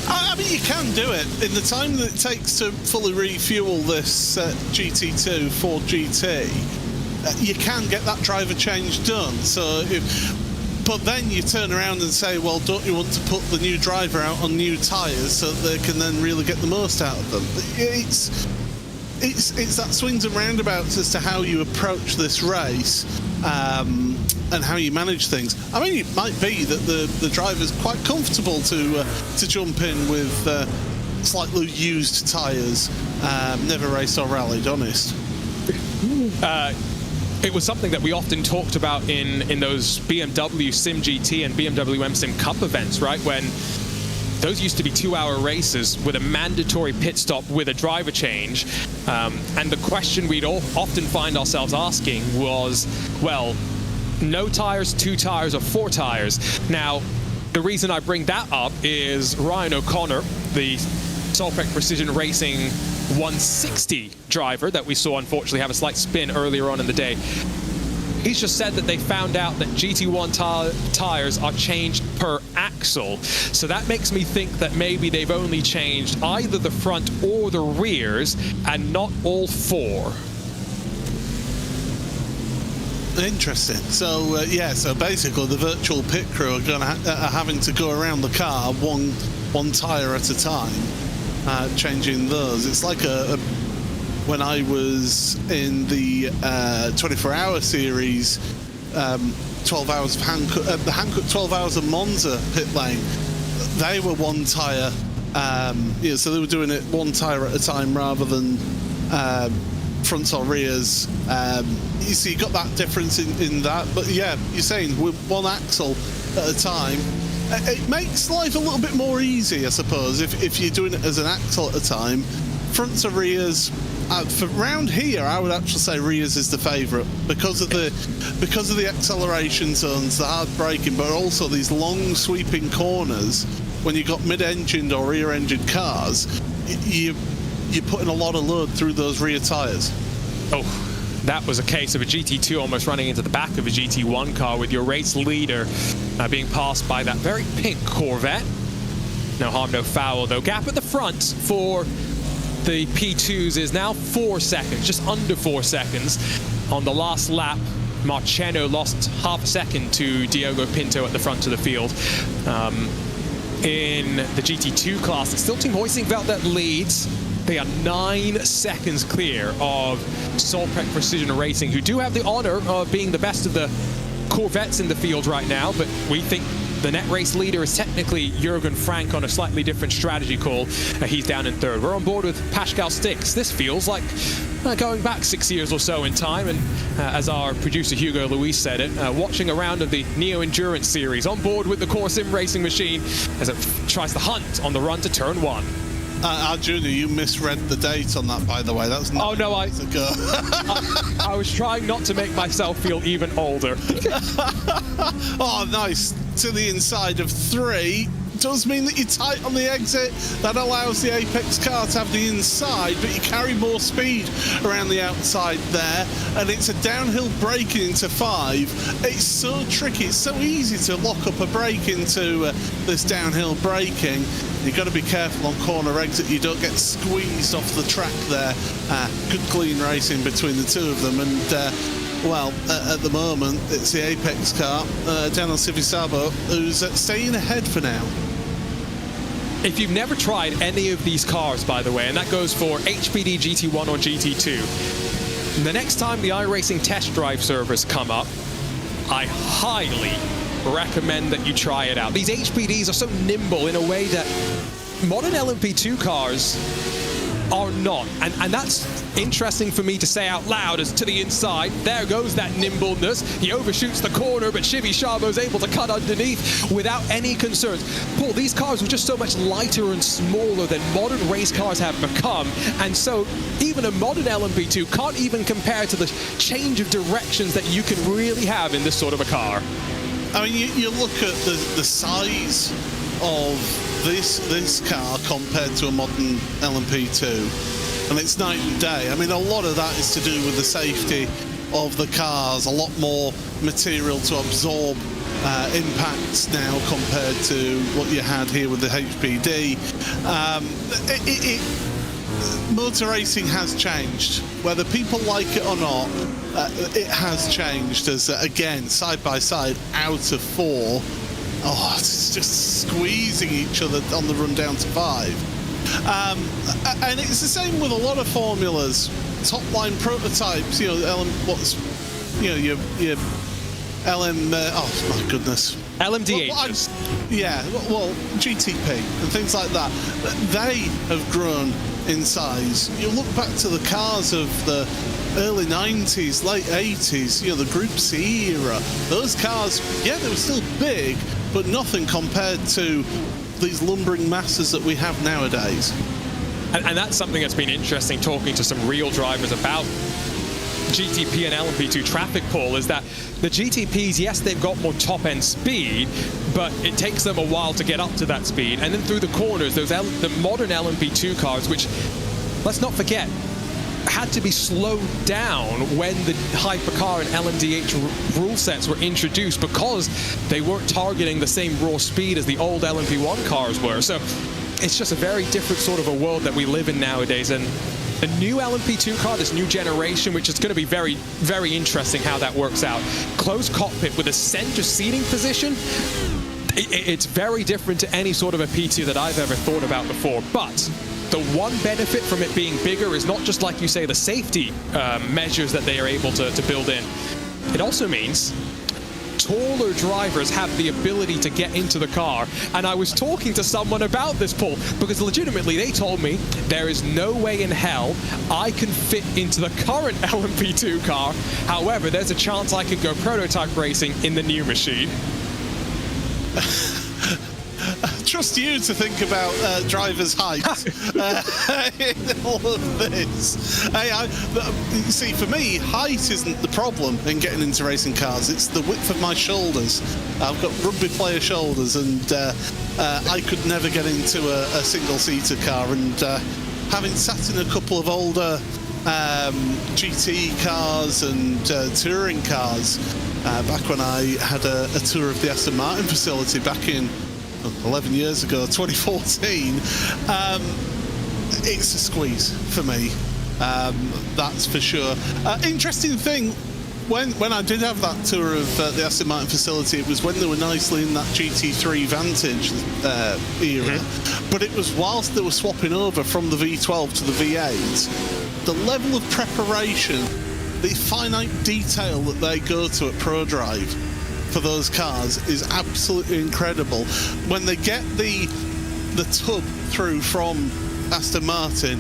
I mean, you can do it. In the time that it takes to fully refuel this GT2 Ford GT, you can get that driver change done. So but then you turn around and say, well, don't you want to put the new driver out on new tyres so that they can then really get the most out of them? It's that swings and roundabouts as to how you approach this race and how you manage things. I mean, it might be that the driver's quite comfortable to jump in with slightly used tyres, never raced or rallied, honest. It was something that we often talked about in those BMW Sim GT and BMW M Sim Cup events, right? When those used to be 2-hour races with a mandatory pit stop with a driver change. And the question we'd often find ourselves asking was, well, no tires, 2 tires, or 4 tires. Now, the reason I bring that up is Ryan O'Connor, the Solprec Precision Racing 160 driver that we saw unfortunately have a slight spin earlier on in the day. He's just said that they found out that GT1 tires are changed per axle. So that makes me think that maybe they've only changed either the front or the rears and not all 4. Interesting. So yeah, so basically the virtual pit crew are having to go around the car one tire at a time, changing those. It's like when I was in the 24-hour series, 12 hours of the Hankook 12 hours of Monza pit lane, they were 1 tyre, yeah, so they were doing it 1 tyre at a time rather than fronts or rears. You see, you got that difference in that, but yeah, you're saying with 1 axle at a time, it makes life a little bit more easy, I suppose, if you're doing it as an axle at a time. Fronts or rears, for round here, I would actually say Rias is the favourite because of the acceleration zones, the hard braking, but also these long sweeping corners. When you've got mid-engined or rear-engined cars, you're putting a lot of load through those rear tyres. Oh, that was a case of a GT2 almost running into the back of a GT1 car with your race leader being passed by that very pink Corvette. No harm, no foul, though. Gap at the front for the P2s is now 4 seconds, just under 4 seconds. On the last lap, Marcheno lost half a second to Diogo Pinto at the front of the field. In the GT2 class, it's still Team Hoisingveld that leads. They are 9 seconds clear of Solprec Precision Racing, who do have the honor of being the best of the Corvettes in the field right now, but we think the net race leader is technically Jürgen Frank on a slightly different strategy call. He's down in third. We're on board with Pascal Stix. This feels like going back 6 years or so in time, and as our producer Hugo Luis said it, watching a round of the Neo Endurance Series, on board with the Core Sim racing machine as it tries to hunt on the run to turn 1. Junior, you misread the date on that, by the way. That was 9 years ago. I was trying not to make myself feel even older. Oh, nice. To the inside of 3. Does mean that you're tight on the exit. That allows the Apex car to have the inside, but you carry more speed around the outside there. And it's a downhill brake into 5. It's so tricky. It's so easy to lock up a brake into this downhill braking. You've got to be careful on corner exit. You don't get squeezed off the track there. Good clean racing between the two of them. And well, at the moment, it's the Apex car, Daniel Civisabo, who's staying ahead for now. If you've never tried any of these cars, by the way, and that goes for HPD, GT1 or GT2, the next time the iRacing test drive servers come up, I highly recommend that you try it out. These HPDs are so nimble in a way that modern LMP2 cars are not, and that's interesting for me to say out loud. As to the inside, there goes that nimbleness. He overshoots the corner, but Shivi Shabo's able to cut underneath without any concerns. Paul, these cars were just so much lighter and smaller than modern race cars have become, and so even a modern LMP2 can't even compare to the change of directions that you can really have in this sort of a car. I mean, you look at the size of this car compared to a modern LMP2, and it's night and day. I mean, a lot of that is to do with the safety of the cars, a lot more material to absorb impacts now compared to what you had here with the HPD. Motor racing has changed. Whether people like it or not, it has changed as, again, side by side, out of 4, it's just squeezing each other on the run down to 5. And it's the same with a lot of formulas. Top line prototypes, your LM, oh my goodness. LMDH. Well, GTP and things like that. They have grown in size. You look back to the cars of the early 90s, late 80s, the Group C era. Those cars, they were still big, but nothing compared to these lumbering masses that we have nowadays. And that's something that's been interesting, talking to some real drivers about GTP and LMP2 traffic, Paul, is that the GTPs, yes, they've got more top-end speed, but it takes them a while to get up to that speed. And then through the corners, the modern LMP2 cars, which, let's not forget, had to be slowed down when the Hypercar and LMDH rule sets were introduced because they weren't targeting the same raw speed as the old LMP1 cars were. So it's just a very different sort of a world that we live in nowadays. And the new LMP2 car, this new generation, which is going to be very, very interesting how that works out. Closed cockpit with a center seating position. It's very different to any sort of a P2 that I've ever thought about before. But the one benefit from it being bigger is not just, like you say, the safety measures that they are able to build in. It also means taller drivers have the ability to get into the car. And I was talking to someone about this, Paul, because legitimately they told me there is no way in hell I can fit into the current LMP2 car. However, there's a chance I could go prototype racing in the new machine. trust you to think about drivers' height in all of this. See, for me, height isn't the problem in getting into racing cars. It's the width of my shoulders. I've got rugby player shoulders, and I could never get into a single-seater car. And having sat in a couple of older GT cars and touring cars, back when I had a tour of the Aston Martin facility back in 11 years ago, 2014, it's a squeeze for me, that's for sure. Interesting thing, when I did have that tour of the Aston Martin facility, it was when they were nicely in that GT3 Vantage era, but it was whilst they were swapping over from the V12 to the V8. The level of preparation, the finite detail that they go to at ProDrive for those cars is absolutely incredible. When they get the tub through from Aston Martin,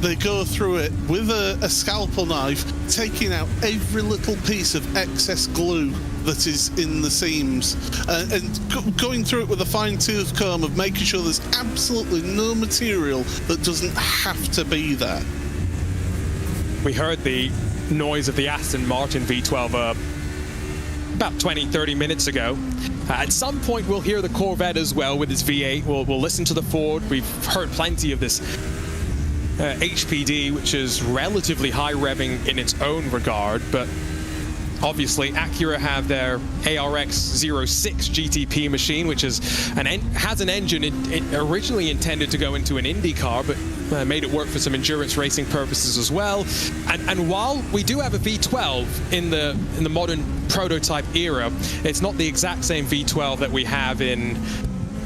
they go through it with a scalpel knife, taking out every little piece of excess glue that is in the seams, and going through it with a fine-tooth comb of making sure there's absolutely no material that doesn't have to be there. We heard the noise of the Aston Martin V12 about 20-30 minutes ago. At some point we'll hear the Corvette as well with its V8. We'll listen to the Ford. We've heard plenty of this HPD, which is relatively high revving in its own regard, but obviously Acura have their ARX 06 GTP machine, which has an engine originally intended to go into an Indy car, but made it work for some endurance racing purposes as well. And while we do have a V12 in the modern prototype era, it's not the exact same V12 that we have in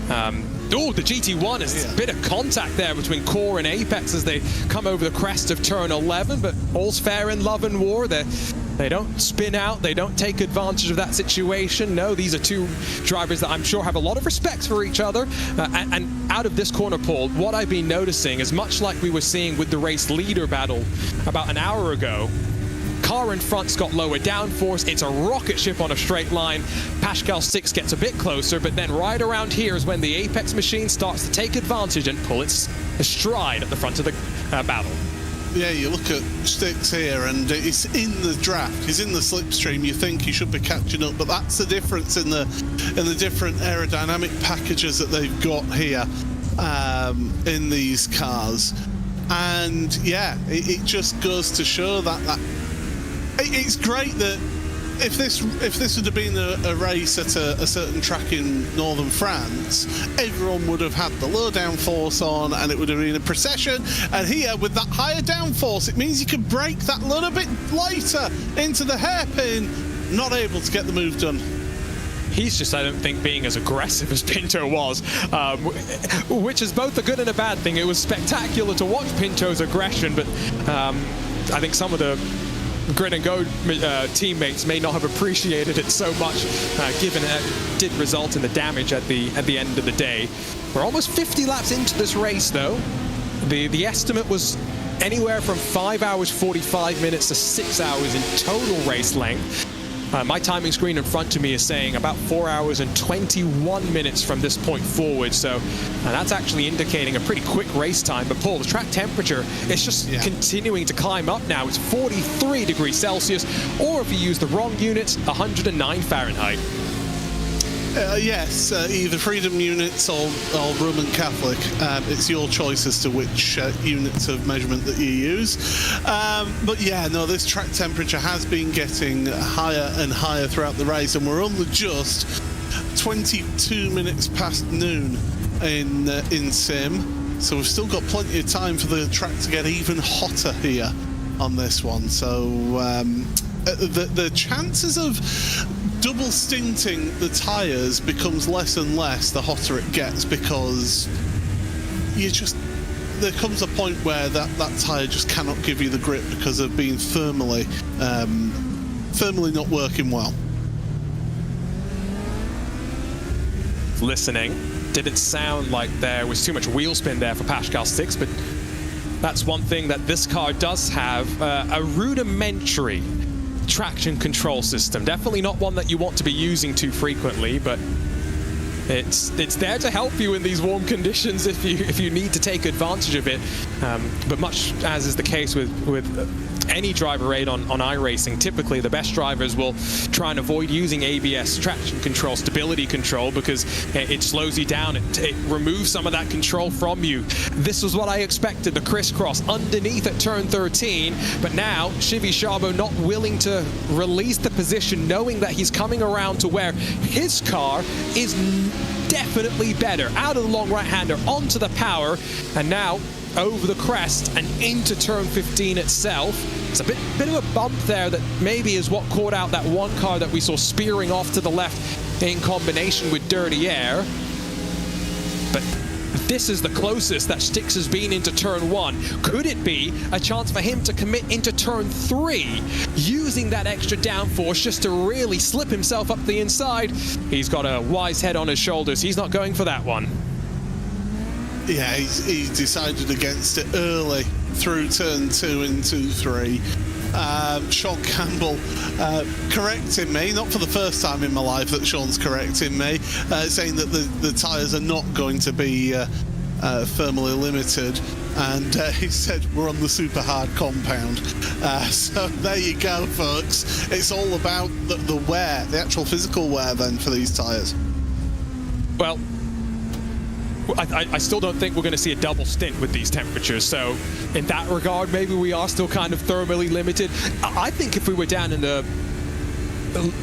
the GT1. Is a bit of contact there between Core and Apex as they come over the crest of turn 11, but all's fair in love and war. They don't spin out, they don't take advantage of that situation. No, these are two drivers that I'm sure have a lot of respect for each other. And out of this corner, Paul, what I've been noticing is much like we were seeing with the race leader battle about an hour ago. Car in front's got lower downforce, it's a rocket ship on a straight line. Pascal 6 gets a bit closer, but then right around here is when the Apex machine starts to take advantage and pull its stride at the front of the battle. Yeah, you look at Sticks here, and it's in the draft. He's in the slipstream. You think he should be catching up, but that's the difference in the different aerodynamic packages that they've got here in these cars. And yeah, it just goes to show that it's great that if this would have been a race at a certain track in northern France, everyone would have had the low downforce on, and it would have been a procession. And here, with that higher downforce, it means you can brake that little bit lighter into the hairpin. Not able to get the move done. He's just, I don't think, being as aggressive as Pinto was, which is both a good and a bad thing. It was spectacular to watch Pinto's aggression, but I think some of the Grid and Go teammates may not have appreciated it so much, given it did result in the damage at the end of the day. We're almost 50 laps into this race, though. The estimate was anywhere from 5 hours 45 minutes to 6 hours in total race length. My timing screen in front of me is saying about 4 hours and 21 minutes from this point forward, so that's actually indicating a pretty quick race time. But Paul, the track temperature is just continuing to climb up now. It's 43 degrees Celsius, or if you use the wrong units, 109 Fahrenheit. Yes, either Freedom units or Roman Catholic. It's your choice as to which units of measurement that you use. But yeah, no, this track temperature has been getting higher and higher throughout the race, and we're only just 22 minutes past noon in Sim. So we've still got plenty of time for the track to get even hotter here on this one. So the chances of double stinting the tyres becomes less and less the hotter it gets, because there comes a point where that tyre just cannot give you the grip because of being thermally not working well. Listening, didn't sound like there was too much wheel spin there for Pascal 6, but that's one thing that this car does have, a rudimentary traction control system. Definitely not one that you want to be using too frequently, but It's there to help you in these warm conditions if you need to take advantage of it. But much as is the case with any driver aid on iRacing, typically the best drivers will try and avoid using ABS, traction control, stability control, because it slows you down. It removes some of that control from you. This was what I expected, the crisscross underneath at turn 13, but now Shivi Shabo not willing to release the position, knowing that he's coming around to where his car is definitely better. Out of the long right-hander, onto the power, and now over the crest and into turn 15 itself. It's a bit of a bump there that maybe is what caught out that one car that we saw spearing off to the left in combination with Dirty Air. But this is the closest that Styx has been into turn 1. Could it be a chance for him to commit into turn 3, using that extra downforce just to really slip himself up the inside? He's got a wise head on his shoulders. He's not going for that one. Yeah, he decided against it early through turn 2 into 3. Sean Campbell correcting me, not for the first time in my life that Sean's correcting me, saying that the tyres are not going to be thermally limited, and he said we're on the super hard compound. So there you go, folks. It's all about the wear, the actual physical wear then for these tyres. Well, I still don't think we're going to see a double stint with these temperatures, so in that regard maybe we are still kind of thermally limited. I think if we were down in the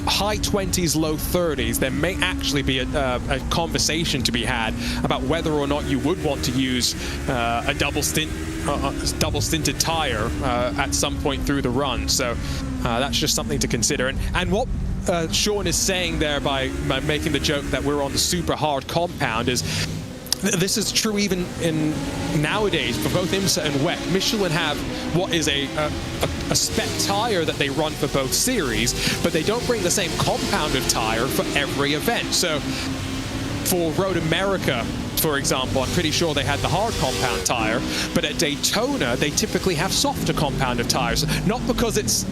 high 20s, low 30s, there may actually be a conversation to be had about whether or not you would want to use a double stinted tire at some point through the run. So that's just something to consider. And what Sean is saying there by making the joke that we're on the super hard compound is this is true even in nowadays for both IMSA and WEC. Michelin have what is a spec tire that they run for both series, but they don't bring the same compound of tire for every event. So for Road America, for example, I'm pretty sure they had the hard compound tire, but at Daytona they typically have softer compound of tires, not because it's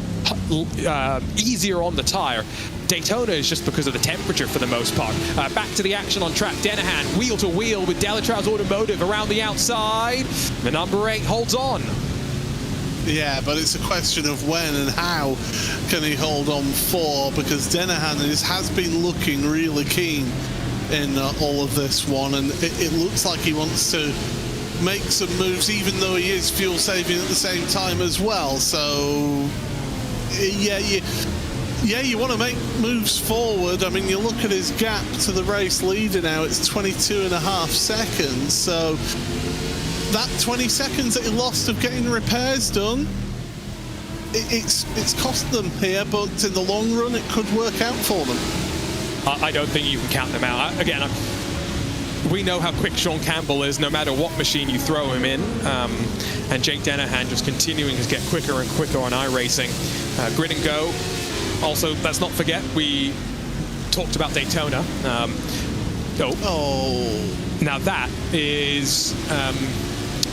easier on the tire. Daytona is just because of the temperature for the most part. Back to the action on track. Denahan wheel to wheel with Delatrouse Automotive around the outside. The number 8 holds on. Yeah, but it's a question of when and how can he hold on for, because Denahan has been looking really keen in all of this one, and it looks like he wants to make some moves, even though he is fuel saving at the same time as well. So yeah, you want to make moves forward. I mean, you look at his gap to the race leader now, it's 22.5 seconds. So that 20 seconds that he lost of getting repairs done, it's cost them here, but in the long run, it could work out for them. I don't think you can count them out. Again, we know how quick Sean Campbell is, no matter what machine you throw him in. And Jake Denahan just continuing to get quicker and quicker on iRacing. Grid and go. Also, let's not forget, we talked about Daytona. Now that is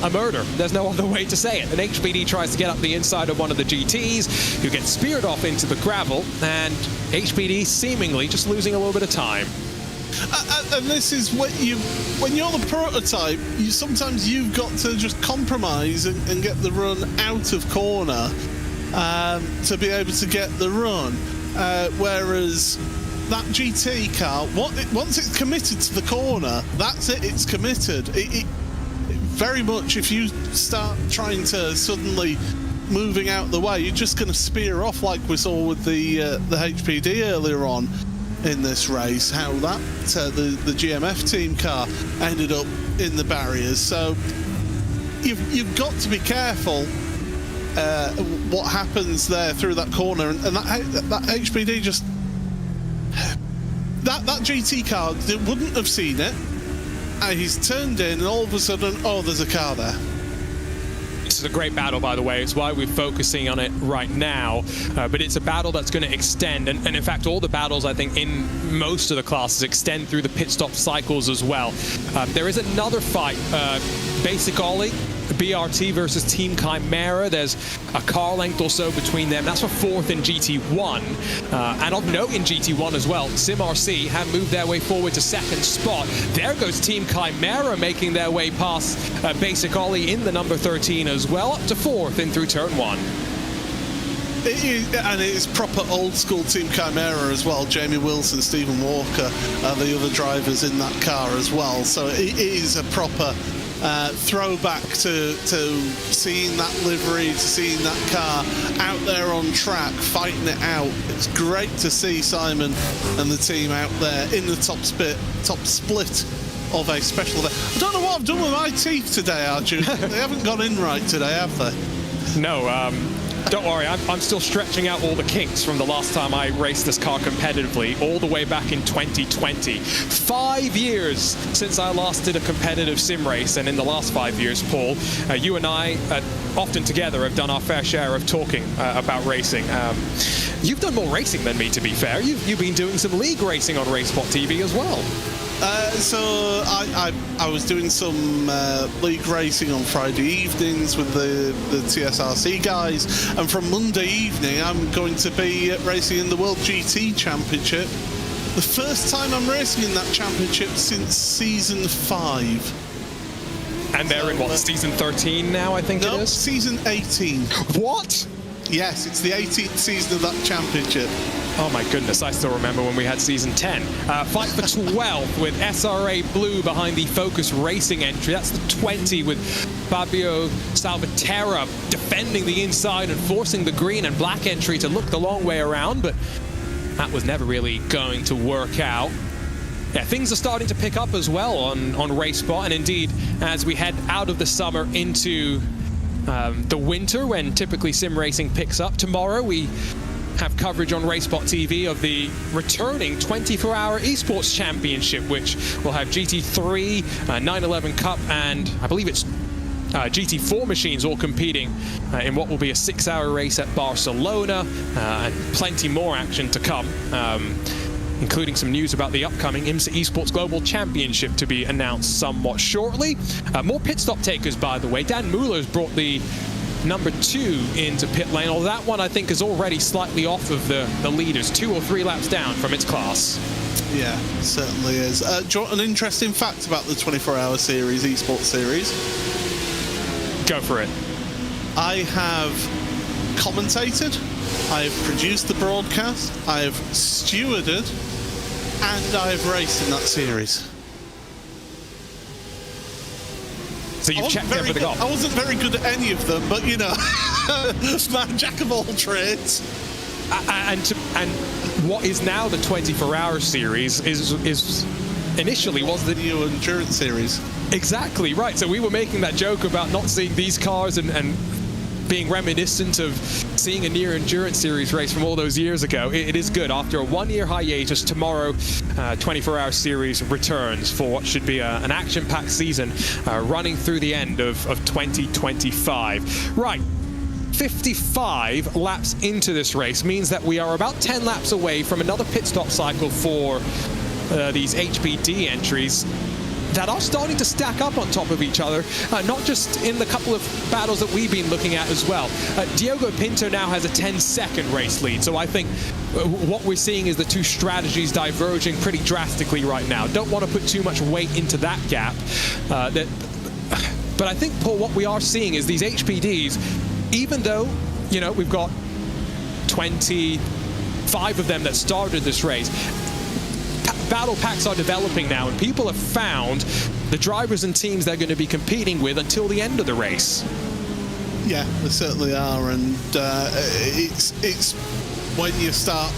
a murder. There's no other way to say it. An HPD tries to get up the inside of one of the GTs, who gets speared off into the gravel, and HPD seemingly just losing a little bit of time. And this is what when you're the prototype, sometimes you've got to just compromise and get the run out of corner to be able to get the run. Whereas that GT car, once it's committed to the corner, that's it, it's committed. It very much, if you start trying to suddenly moving out the way, you're just going to spear off, like we saw with the HPD earlier on in this race, how that the GMF team car ended up in the barriers. So you've got to be careful what happens there through that corner, and that HPD just that GT car wouldn't have seen it. He's turned in, and all of a sudden, oh, there's a car there. This is a great battle, by the way. It's why we're focusing on it right now. But it's a battle that's going to extend. And in fact, all the battles, I think, in most of the classes extend through the pit stop cycles as well. There is another fight. Basic Ollie BRT versus Team Chimera. There's a car length or so between them. That's for 4th in GT1. And of note in GT1 as well, SimRC have moved their way forward to 2nd spot. There goes Team Chimera making their way past Basic Ollie in the number 13 as well, up to 4th in through turn 1. And it is proper old school Team Chimera as well. Jamie Wilson, Stephen Walker are the other drivers in that car as well. So it is a proper throwback to seeing that livery, to seeing that car out there on track, fighting it out. It's great to see Simon and the team out there in the top split of a special event. I don't know what I've done with my teeth today, Arjun. They haven't gone in right today, have they? No, don't worry, I'm still stretching out all the kinks from the last time I raced this car competitively, all the way back in 2020. 5 years since I last did a competitive sim race, and in the last 5 years, Paul, you and I, often together, have done our fair share of talking about racing. You've done more racing than me, to be fair. You've been doing some league racing on RaceSpot TV as well. So I was doing some league racing on Friday evenings with the TSRC guys, and from Monday evening I'm going to be racing in the World GT Championship. The first time I'm racing in that championship since season 5. And they're in what, season 13 now, I think it is? Season 18. What? Yes, it's the 18th season of that championship. Oh my goodness, I still remember when we had season 10. Fight for 12th with SRA Blue behind the Focus Racing entry. That's the 20 with Fabio Salvaterra defending the inside and forcing the green and black entry to look the long way around, but that was never really going to work out. Yeah, things are starting to pick up as well on RaceSpot, and indeed, as we head out of the summer into the winter, when typically sim racing picks up. Tomorrow we have coverage on RaceSpot TV of the returning 24-hour esports championship, which will have GT3, 911 Cup, and I believe it's GT4 machines all competing in what will be a 6-hour race at Barcelona, and plenty more action to come, including some news about the upcoming IMSA Esports Global Championship to be announced somewhat shortly. More pit stop takers, by the way. Dan Muller's brought the number 2 into pit lane, although that one I think is already slightly off of the leaders, 2 or 3 laps down from its class. Yeah, it certainly is. Do you want an interesting fact about the 24-hour series, esports series? Go for it. I have commentated, I have produced the broadcast, I have stewarded, and I have raced in that series. So you've checked everything off. I wasn't very good at any of them, but you know, man, jack of all trades. And what is now the 24-hour series is initially was the new endurance series. Exactly right. So we were making that joke about not seeing these cars and being reminiscent of seeing a near endurance series race from all those years ago. It is good. After a 1-year hiatus, tomorrow 24-hour series returns for what should be an action-packed season running through the end of 2025. Right. 55 laps into this race means that we are about 10 laps away from another pit stop cycle for these HPD entries that are starting to stack up on top of each other, not just in the couple of battles that we've been looking at as well. Diogo Pinto now has a 10-second race lead, so I think what we're seeing is the two strategies diverging pretty drastically right now. Don't want to put too much weight into that gap. But I think, Paul, what we are seeing is these HPDs, even though, you know, we've got 25 of them that started this race, battle packs are developing now, and people have found the drivers and teams they're going to be competing with until the end of the race. Yeah, they certainly are, and it's when you start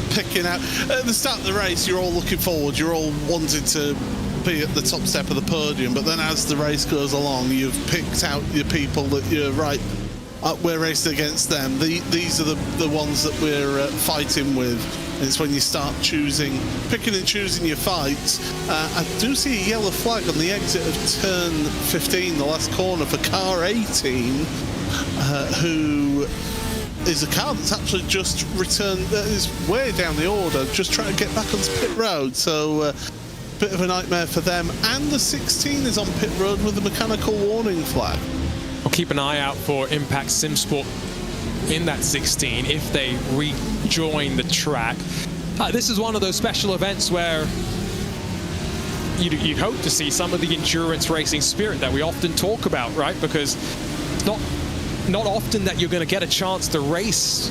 picking out at the start of the race, you're all looking forward, you're all wanting to be at the top step of the podium, but then as the race goes along, you've picked out your people that you're right. We're racing against them. These are the ones that we're fighting with. It's when you start picking and choosing your fights. I do see a yellow flag on the exit of turn 15, the last corner, for car 18, who is a car that's actually just returned, is way down the order, just trying to get back onto pit road. So bit of a nightmare for them. And the 16 is on pit road with a mechanical warning flag. I'll keep an eye out for Impact SimSport in that 16 if they rejoin the track. This is one of those special events where you'd hope to see some of the endurance racing spirit that we often talk about, right? Because it's not often that you're going to get a chance to race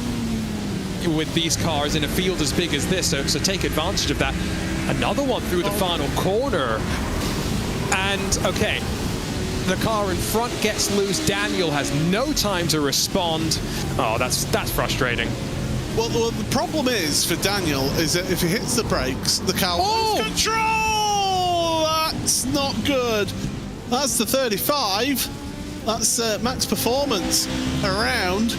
with these cars in a field as big as this, so take advantage of that. Another one through the final corner. And, okay, the car in front gets loose. Daniel has no time to respond. Oh, that's frustrating. Well, the problem is for Daniel is that if he hits the brakes, the car loses control. That's not good. That's the 35. That's max performance around.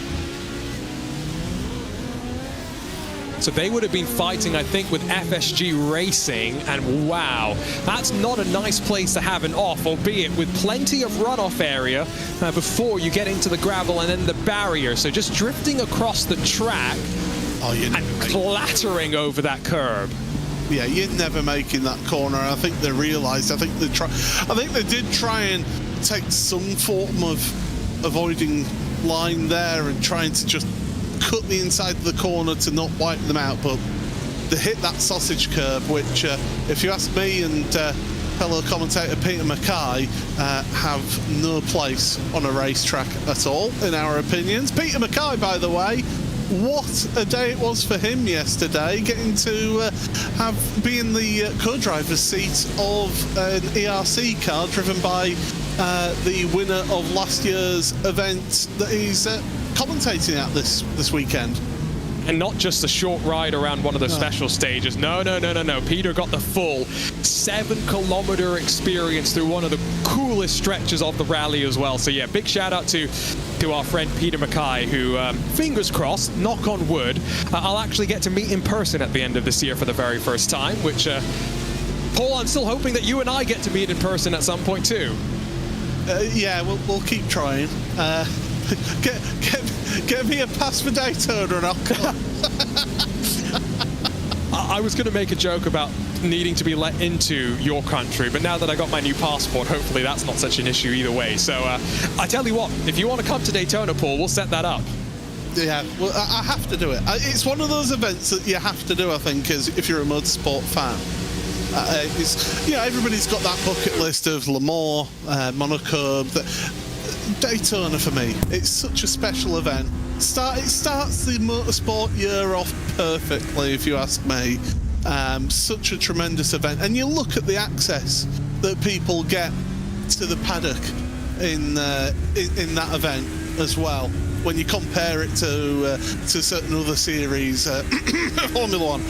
So they would have been fighting, I think, with FSG Racing, and wow, that's not a nice place to have an off, albeit with plenty of runoff area before you get into the gravel and then the barrier. So just drifting across the track and clattering over that curb. Yeah, you're never making that corner. I think they realised. I think they did try and take some form of avoiding line there and trying to just cut the inside of the corner to not wipe them out, but they hit that sausage curb, which, if you ask me and fellow commentator Peter Mackay, have no place on a racetrack at all, in our opinions. Peter Mackay, by the way, what a day it was for him yesterday, getting to be in the co-driver's seat of an ERC car driven by the winner of last year's event that he's commentating at this weekend. And not just a short ride around one of the special stages. No. Peter got the full 7-kilometer experience through one of the coolest stretches of the rally as well. So yeah, big shout out to our friend Peter Mackay, who, fingers crossed, knock on wood, I'll actually get to meet in person at the end of this year for the very first time, which, Paul, I'm still hoping that you and I get to meet in person at some point too. Yeah, we'll keep trying. Get me a pass for Daytona and I'll come. I was going to make a joke about needing to be let into your country, but now that I got my new passport, hopefully that's not such an issue either way. So I tell you what, if you want to come to Daytona, Paul, we'll set that up. Yeah, well, I have to do it. It's one of those events that you have to do, I think, as if you're a motorsport fan. Everybody's got that bucket list of Le Mans, Monaco. Daytona for me, it's such a special event. It starts the motorsport year off perfectly, if you ask me. Such a tremendous event, and you look at the access that people get to the paddock in that event as well. When you compare it to certain other series, Formula One,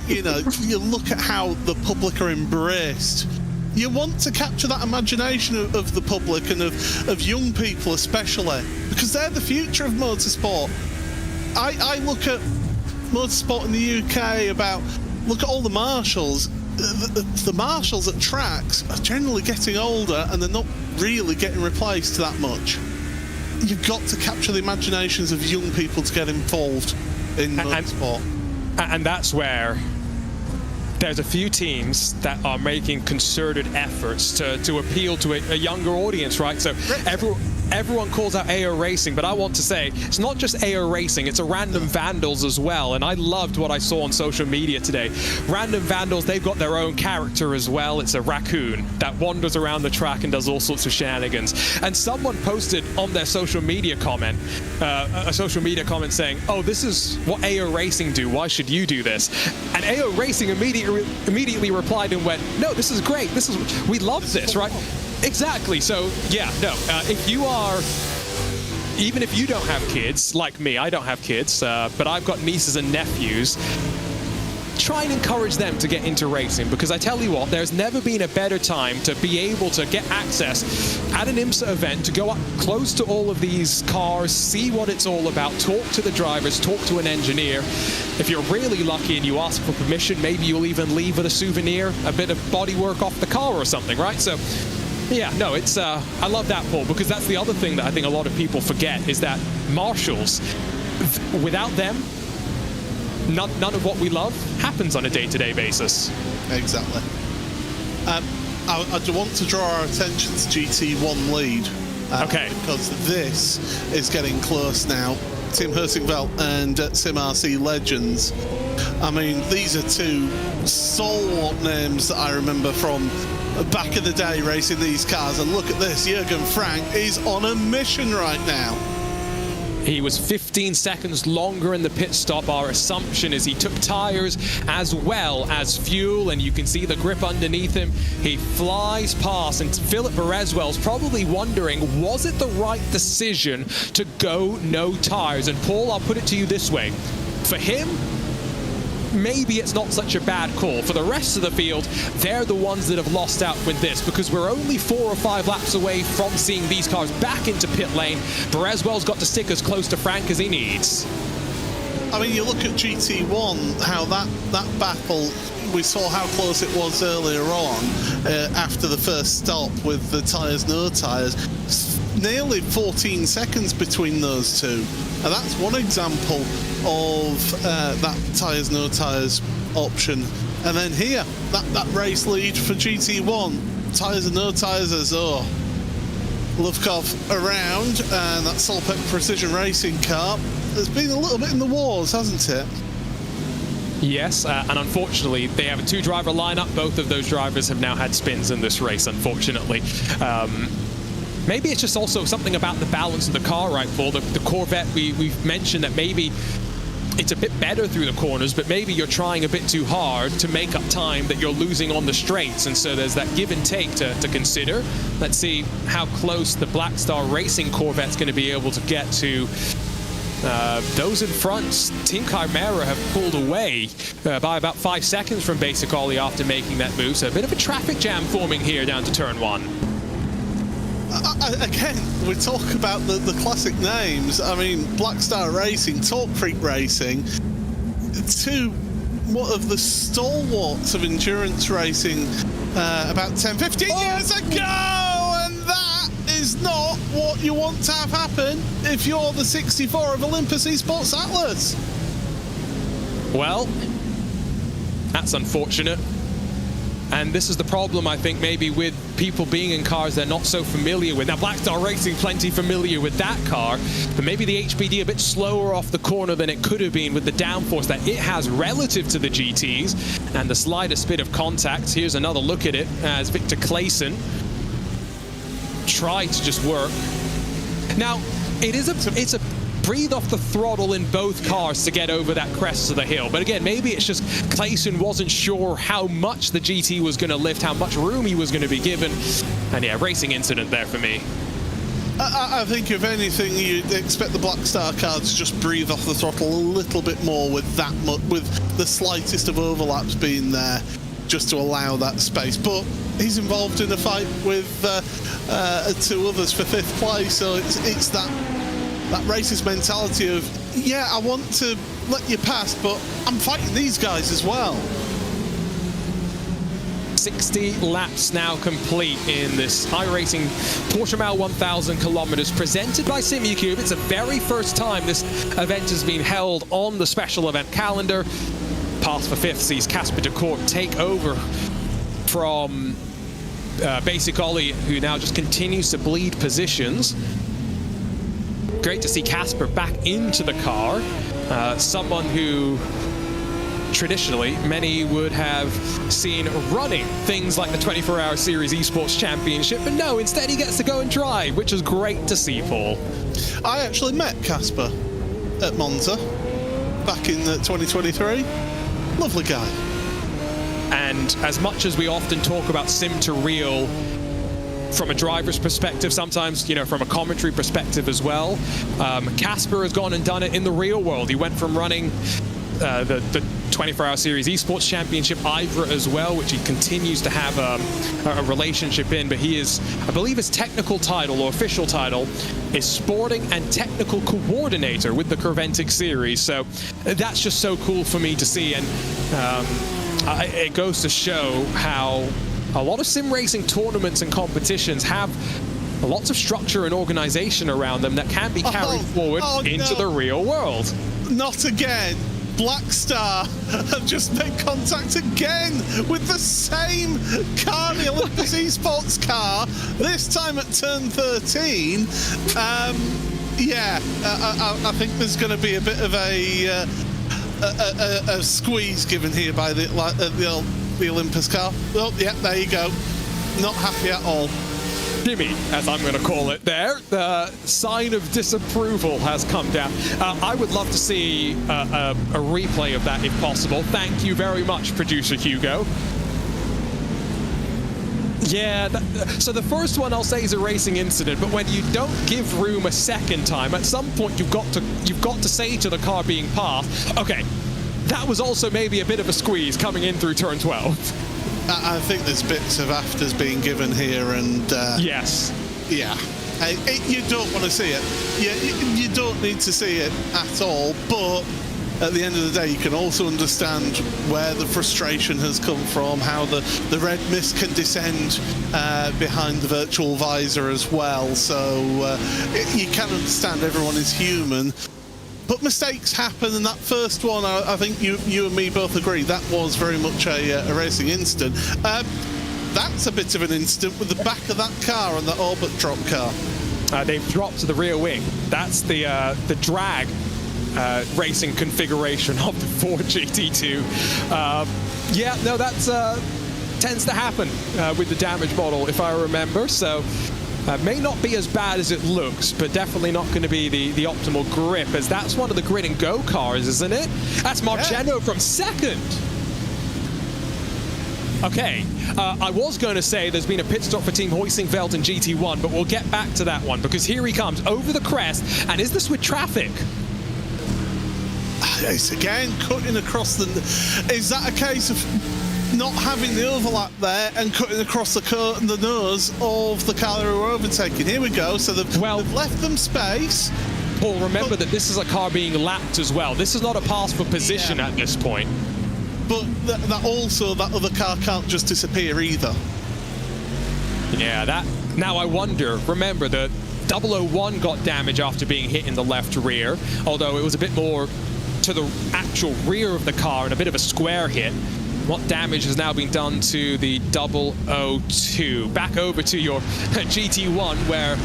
you look at how the public are embraced. You want to capture that imagination of the public and of young people especially, because they're the future of motorsport. I look at motorsport in the UK, look at all the marshals. The marshals at tracks are generally getting older and they're not really getting replaced that much. You've got to capture the imaginations of young people to get involved in motorsport. And that's where there's a few teams that are making concerted efforts to appeal to a younger audience, right? So everyone calls out iRacing, but I want to say it's not just iRacing, it's a Random Vandals as well. And I loved what I saw on social media today. Random Vandals, they've got their own character as well. It's a raccoon that wanders around the track and does all sorts of shenanigans. And someone posted on their social media comment, a social media comment saying, oh, this is what iRacing do, why should you do this? And iRacing immediately replied and went, no, this is great, we love this, right? Exactly. So yeah, no, even if you don't have kids like me, I don't have kids, but I've got nieces and nephews, try and encourage them to get into racing, because I tell you what, there's never been a better time to be able to get access at an IMSA event, to go up close to all of these cars, see what it's all about, talk to the drivers, talk to an engineer. If you're really lucky and you ask for permission, maybe you'll even leave with a souvenir, a bit of bodywork off the car or something, right? So yeah, no, it's I love that, Paul, because that's the other thing that I think a lot of people forget, is that marshals, without them, none of what we love happens on a day-to-day basis. Exactly. I want to draw our attention to GT1 lead, Okay. Because this is getting close now. Tim Hurtingveld and SimRC legends. I mean, these are two stalwart names that I remember from back in the day racing these cars. And look at this, Jürgen Frank is on a mission right now. He was 15 seconds longer in the pit stop. Our assumption is he took tires as well as fuel, and you can see the grip underneath him. He flies past, and Philip Bereswell's probably wondering, was it the right decision to go no tires? And Paul, I'll put it to you this way. For him, maybe it's not such a bad call. For the rest of the field, they're the ones that have lost out with this, because we're only 4 or 5 laps away from seeing these cars back into pit lane. Bereswell's got to stick as close to Frank as he needs. I mean, you look at GT1, how that battle, we saw how close it was earlier on after the first stop with the tyres, no tyres. Nearly 14 seconds between those two. And that's one example of that tyres, no tyres option. And then here, that race lead for GT1. Tyres and no tyres as Lufkov around, and that Solpec Precision Racing car has been a little bit in the wars, hasn't it? Yes, and unfortunately, they have a 2-driver lineup. Both of those drivers have now had spins in this race, unfortunately. Maybe it's just also something about the balance of the car, right, Paul? The Corvette, we've mentioned that maybe it's a bit better through the corners, but maybe you're trying a bit too hard to make up time that you're losing on the straights, and so there's that give and take to consider. Let's see how close the Black Star Racing Corvette's going to be able to get to those in front. Team Chimera have pulled away by about 5 seconds from Basic Ollie after making that move, so a bit of a traffic jam forming here down to turn 1. Again, we talk about the classic names. I mean, Black Star Racing, Torque Freak Racing, two one of the stalwarts of endurance racing about 10-15 years ago, and that is not what you want to have happen if you're the 64 of Olympus Esports Atlas. Well, that's unfortunate. And this is the problem, I think, maybe with people being in cars they're not so familiar with. Now, Black Star Racing, plenty familiar with that car, but maybe the HPD a bit slower off the corner than it could have been with the downforce that it has relative to the GTs and the slightest bit of contact. Here's another look at it as Victor Clayson tried to just work. Now, it's a breathe off the throttle in both cars to get over that crest of the hill. But again, maybe it's just Clayson wasn't sure how much the GT was going to lift, how much room he was going to be given. And yeah, racing incident there for me. I think if anything, you'd expect the Black Star car to just breathe off the throttle a little bit more with that much, with the slightest of overlaps being there, just to allow that space. But he's involved in a fight with 2 others for 5th place, so it's that racist mentality of, yeah, I want to let you pass, but I'm fighting these guys as well. 60 laps now complete in this iRacing Portimao 1,000 kilometers presented by Simucube. It's the very first time this event has been held on the special event calendar. Path for 5th sees Casper de Court take over from Basic Ollie, who now just continues to bleed positions. Great to see Casper back into the car. Someone who traditionally many would have seen running things like the 24-hour Series Esports Championship, but no, instead he gets to go and drive, which is great to see, Paul. I actually met Casper at Monza back in 2023. Lovely guy. And as much as we often talk about sim to real from a driver's perspective, sometimes, you know, from a commentary perspective as well, Casper has gone and done it in the real world. He went from running the 24-hour Series Esports Championship, Ivra as well, which he continues to have a relationship in, but he is, I believe his technical title or official title is Sporting and Technical Coordinator with the Corventic Series. So that's just so cool for me to see, and it goes to show how a lot of sim racing tournaments and competitions have lots of structure and organization around them that can be carried forward into the real world. Not again. Black Star have just made contact again with the same car, the Olympus Esports car, this time at turn 13. I think there's going to be a bit of a squeeze given here by the Olympus car. Oh, yeah, there you go. Not happy at all. Jimmy, as I'm going to call it there, the sign of disapproval has come down. I would love to see a replay of that if possible. Thank you very much, producer Hugo. Yeah, so the first one I'll say is a racing incident, but when you don't give room a second time, at some point you've got to say to the car being passed, okay, that was also maybe a bit of a squeeze coming in through turn 12. I think there's bits of afters being given here, and yes, yeah, you don't want to see it. You don't need to see it at all. But at the end of the day, you can also understand where the frustration has come from, how the red mist can descend behind the virtual visor as well. So you can understand everyone is human. But mistakes happen, and that first one, I think you and me both agree, that was very much a racing incident. That's a bit of an incident with the back of that car and the orbit drop car. They've dropped to the rear wing. That's the drag racing configuration of the Ford GT2. Yeah, no, that's tends to happen with the damage model, if I remember. So. May not be as bad as it looks, but definitely not going to be the optimal grip, as that's one of the grid and go cars, isn't it? That's Marceno from second. Okay, I was going to say there's been a pit stop for Team Hoisingveld in GT1, but we'll get back to that one, because here he comes over the crest, and is this with traffic? It's again cutting across the... Is that a case of not having the overlap there and cutting across the nose of the car they were overtaking? Here we go. So they've left them space. Paul, remember that this is a car being lapped as well. This is not a pass for position at this point. But that other car can't just disappear either. Yeah, that... Now I wonder, remember, the 001 got damage after being hit in the left rear, although it was a bit more to the actual rear of the car and a bit of a square hit. What damage has now been done to the 002? Back over to your GT1, where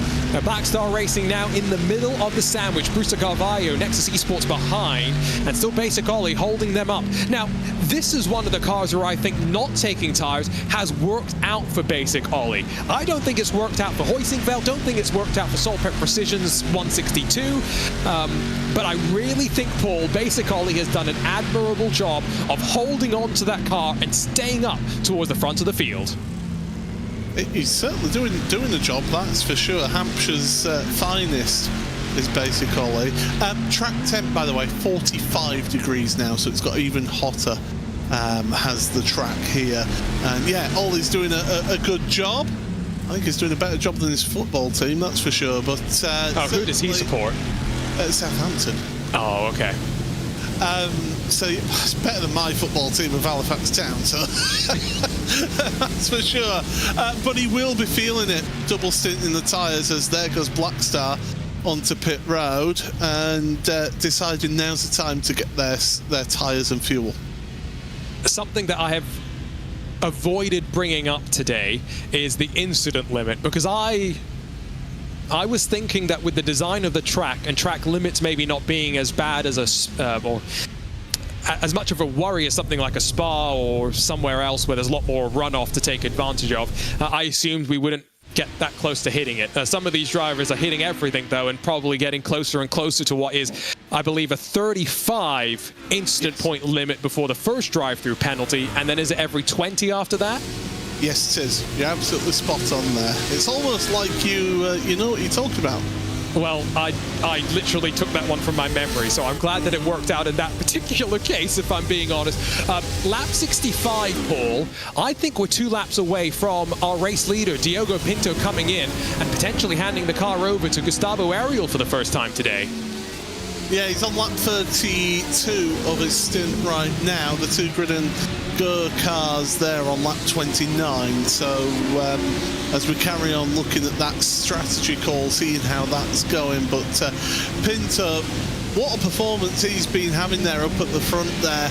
Black Star Racing now in the middle of the sandwich. Bruce Carvalho, Nexus Esports behind, and still Basic Ollie holding them up. Now, this is one of the cars where I think not taking tires has worked out for Basic Ollie. I don't think it's worked out for Hoisingveld, don't think it's worked out for Solpec Precision's 162, but I really think, Paul, Basic Ollie has done an admirable job of holding on to that car and staying up towards the front of the field. He's certainly doing the job, that's for sure. Hampshire's finest is Basic Ollie. Track temp, by the way, 45 degrees now, so it's got even hotter, has the track here. And yeah, Ollie's doing a good job. I think he's doing a better job than his football team, that's for sure. But who does he support? Southampton. Oh, okay. So it's better than my football team of Halifax Town, so that's for sure. But he will be feeling it. Double stint in the tyres, as there goes Black Star onto pit road, and deciding now's the time to get their tyres and fuel. Something that I have avoided bringing up today is the incident limit, because I was thinking that with the design of the track and track limits maybe not being as bad as or as much of a worry as something like a Spa or somewhere else where there's a lot more runoff to take advantage of, I assumed we wouldn't get that close to hitting it. Some of these drivers are hitting everything, though, and probably getting closer and closer to what is, I believe, a 35 incident point limit before the first drive-through penalty, and then is it every 20 after that? Yes, it is. You're absolutely spot on there. It's almost like you know what you're talking about. Well, I literally took that one from my memory, so I'm glad that it worked out in that particular case, if I'm being honest. Lap 65, Paul, I think we're 2 laps away from our race leader, Diogo Pinto, coming in and potentially handing the car over to Gustavo Ariel for the first time today. Yeah, he's on lap 32 of his stint right now. The 2 grid and go cars there on lap 29. So as we carry on looking at that strategy call, seeing how that's going. But Pinto what a performance he's been having there up at the front there.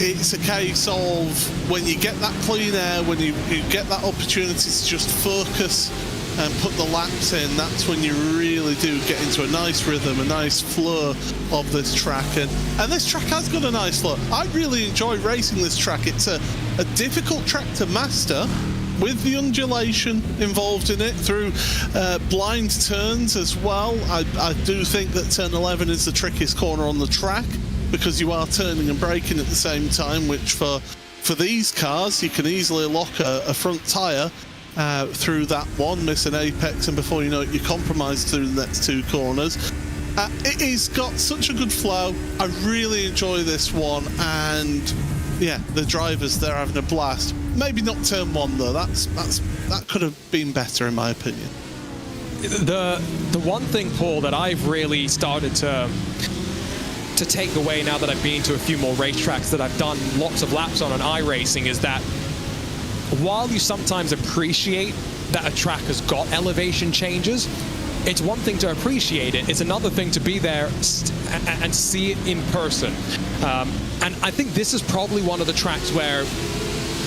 It's a case of when you get that clean air, when you get that opportunity to just focus and put the laps in, that's when you really do get into a nice rhythm, a nice flow of this track. And this track has got a nice flow. I really enjoy racing this track. It's a difficult track to master, with the undulation involved in it, through blind turns as well. I do think that turn 11 is the trickiest corner on the track, because you are turning and braking at the same time, which for these cars, you can easily lock a front tyre through that one, miss an apex, and before you know it, you're compromised through the next two corners. It has got such a good flow. I really enjoy this one, and yeah, the drivers, they're having a blast. Maybe not turn one though. That could have been better in my opinion. The one thing, Paul, that I've really started to take away now that I've been to a few more racetracks that I've done lots of laps on iRacing is that while you sometimes appreciate that a track has got elevation changes, it's one thing to appreciate it, it's another thing to be there and see it in person. And I think this is probably one of the tracks where,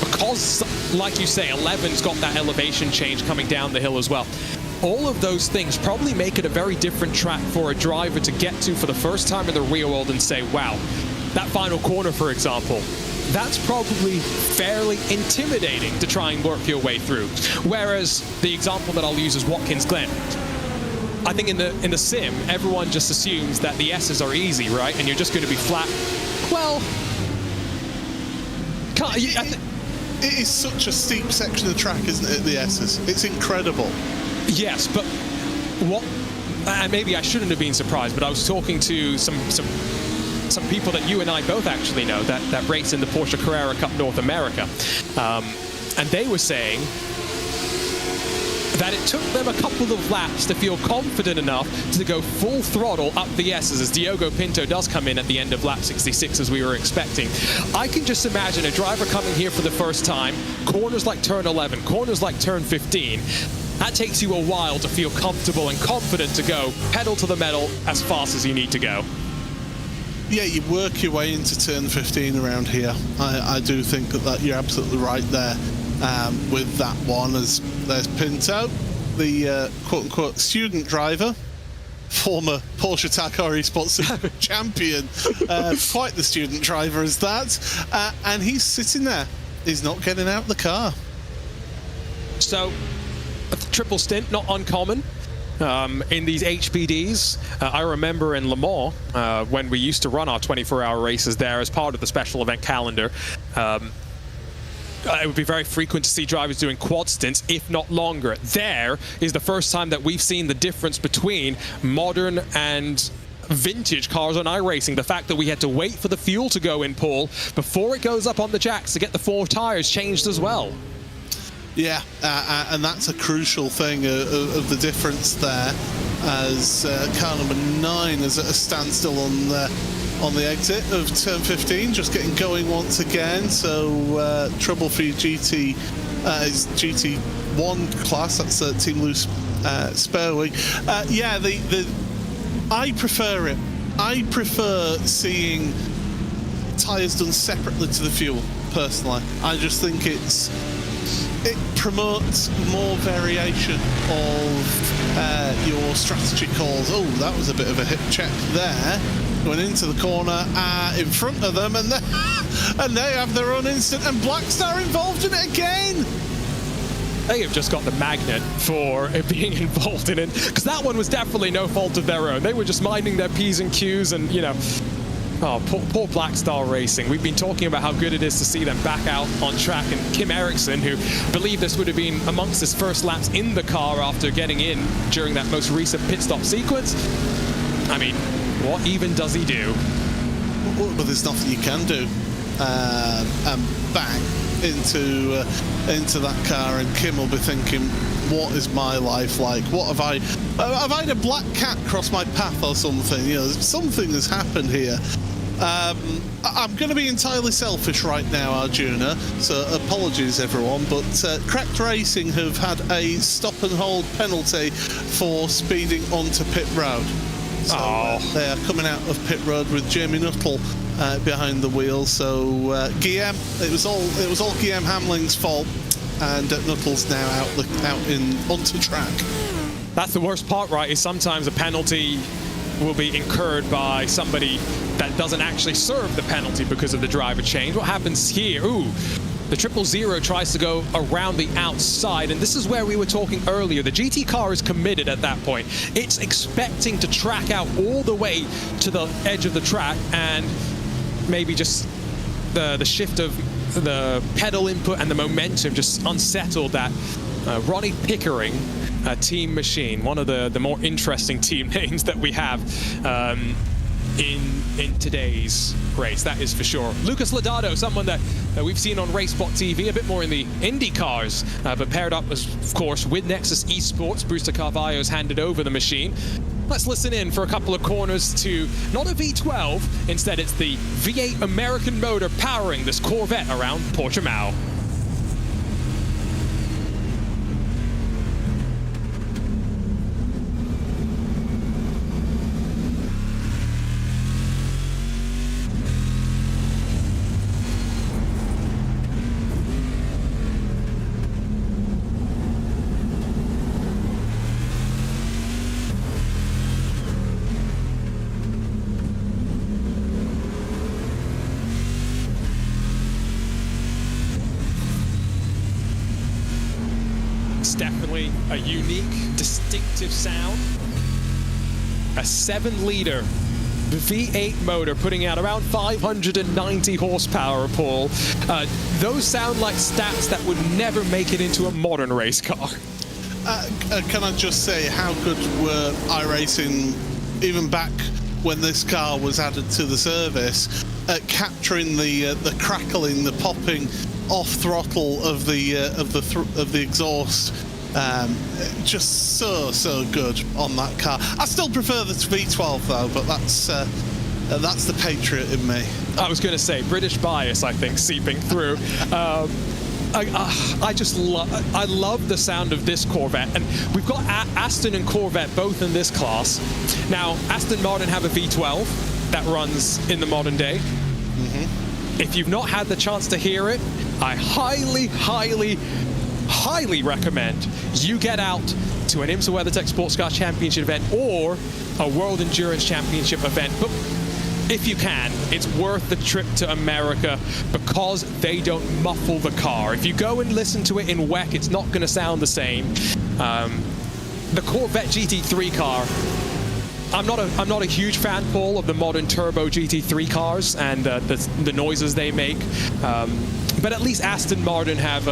because, like you say, 11's got that elevation change coming down the hill as well, all of those things probably make it a very different track for a driver to get to for the first time in the real world and say, wow, that final corner, for example, that's probably fairly intimidating to try and work your way through. Whereas the example that I'll use is Watkins Glen. I think in the sim, everyone just assumes that the S's are easy, right? And you're just going to be flat. Well, it is such a steep section of track, isn't it, the S's? It's incredible. Yes, but what? And maybe I shouldn't have been surprised, but I was talking to some people that you and I both actually know that race in the Porsche Carrera Cup North America, and they were saying that it took them a couple of laps to feel confident enough to go full throttle up the S's, as Diogo Pinto does come in at the end of lap 66 as we were expecting. I can just imagine a driver coming here for the first time, corners like turn 11, corners like turn 15, that takes you a while to feel comfortable and confident to go pedal to the metal as fast as you need to go. Yeah, you work your way into turn 15 around here. I do think that you're absolutely right there with that one. As there's Pinto, the quote-unquote student driver, former Porsche Tacor Esports champion, quite the student driver is that, and he's sitting there. He's not getting out of the car. So, a triple stint, not uncommon. In these HPDs, I remember in Le Mans, when we used to run our 24-hour races there as part of the special event calendar, it would be very frequent to see drivers doing quad stints, if not longer. There is the first time that we've seen the difference between modern and vintage cars on iRacing. The fact that we had to wait for the fuel to go in, Paul, before it goes up on the jacks to get the 4 tires changed as well. Yeah, and that's a crucial thing of the difference there, as car number 9 is at a standstill on the exit of turn 15, just getting going once again. So trouble for your GT, is GT1 class. That's Team Loose spare wing. Yeah, I prefer it. I prefer seeing tyres done separately to the fuel. Personally, I just think it promotes more variation of your strategy calls. Oh, that was a bit of a hip check there. Going into the corner in front of them, and they have their own instant, and Blackstar involved in it again. They have just got the magnet for it being involved in it, because that one was definitely no fault of their own. They were just minding their P's and Q's, and, you know, oh, poor Blackstar Racing. We've been talking about how good it is to see them back out on track, and Kim Eriksson, who believed this would have been amongst his first laps in the car after getting in during that most recent pit stop sequence. I mean, what even does he do? Well, there's nothing you can do. And bang into that car, and Kim will be thinking, what is my life like? What have I had a black cat cross my path or something? You know, something has happened here. I'm going to be entirely selfish right now, Arjuna, so apologies everyone, but Cracked Racing have had a stop and hold penalty for speeding onto pit road. So they are coming out of pit road with Jamie Nuttall behind the wheel. So Guillaume, it was all Guillaume Hamling's fault, and Nuttall's now onto track. That's the worst part, right? Is sometimes a penalty will be incurred by somebody that doesn't actually serve the penalty because of the driver change. What happens here? Ooh, the 000 tries to go around the outside, and this is where we were talking earlier. The GT car is committed at that point. It's expecting to track out all the way to the edge of the track, and maybe just the shift of the pedal input and the momentum just unsettled that. Ronnie Pickering, Team Machine, one of the more interesting team names that we have in today's race, that is for sure. Lucas Lodato, someone that we've seen on RaceSpot TV, a bit more in the Indy cars, but paired up, of course, with Nexus Esports. Brewster Carvalho's handed over the machine. Let's listen in for a couple of corners to not a V12, instead it's the V8 American motor powering this Corvette around Portimao. Definitely a unique, distinctive sound. A 7-liter V8 motor putting out around 590 horsepower, Paul. Those sound like stats that would never make it into a modern race car. Can I just say how good were iRacing, even back when this car was added to the service, at capturing the crackling, the popping off throttle of the exhaust. Just so good on that car. I still prefer the V12 though, but that's the patriot in me. I was going to say British bias, I think, seeping through. I love the sound of this Corvette, and we've got Aston and Corvette both in this class. Now, Aston Martin have a V12 that runs in the modern day. If you've not had the chance to hear it, I highly recommend you get out to an IMSA WeatherTech Sports Car Championship event or a World Endurance Championship event. But if you can, it's worth the trip to America because they don't muffle the car. If you go and listen to it in WEC, it's not going to sound the same. The Corvette GT3 car, I'm not a huge fan, Paul, of the modern turbo GT3 cars and the noises they make. But at least Aston Martin have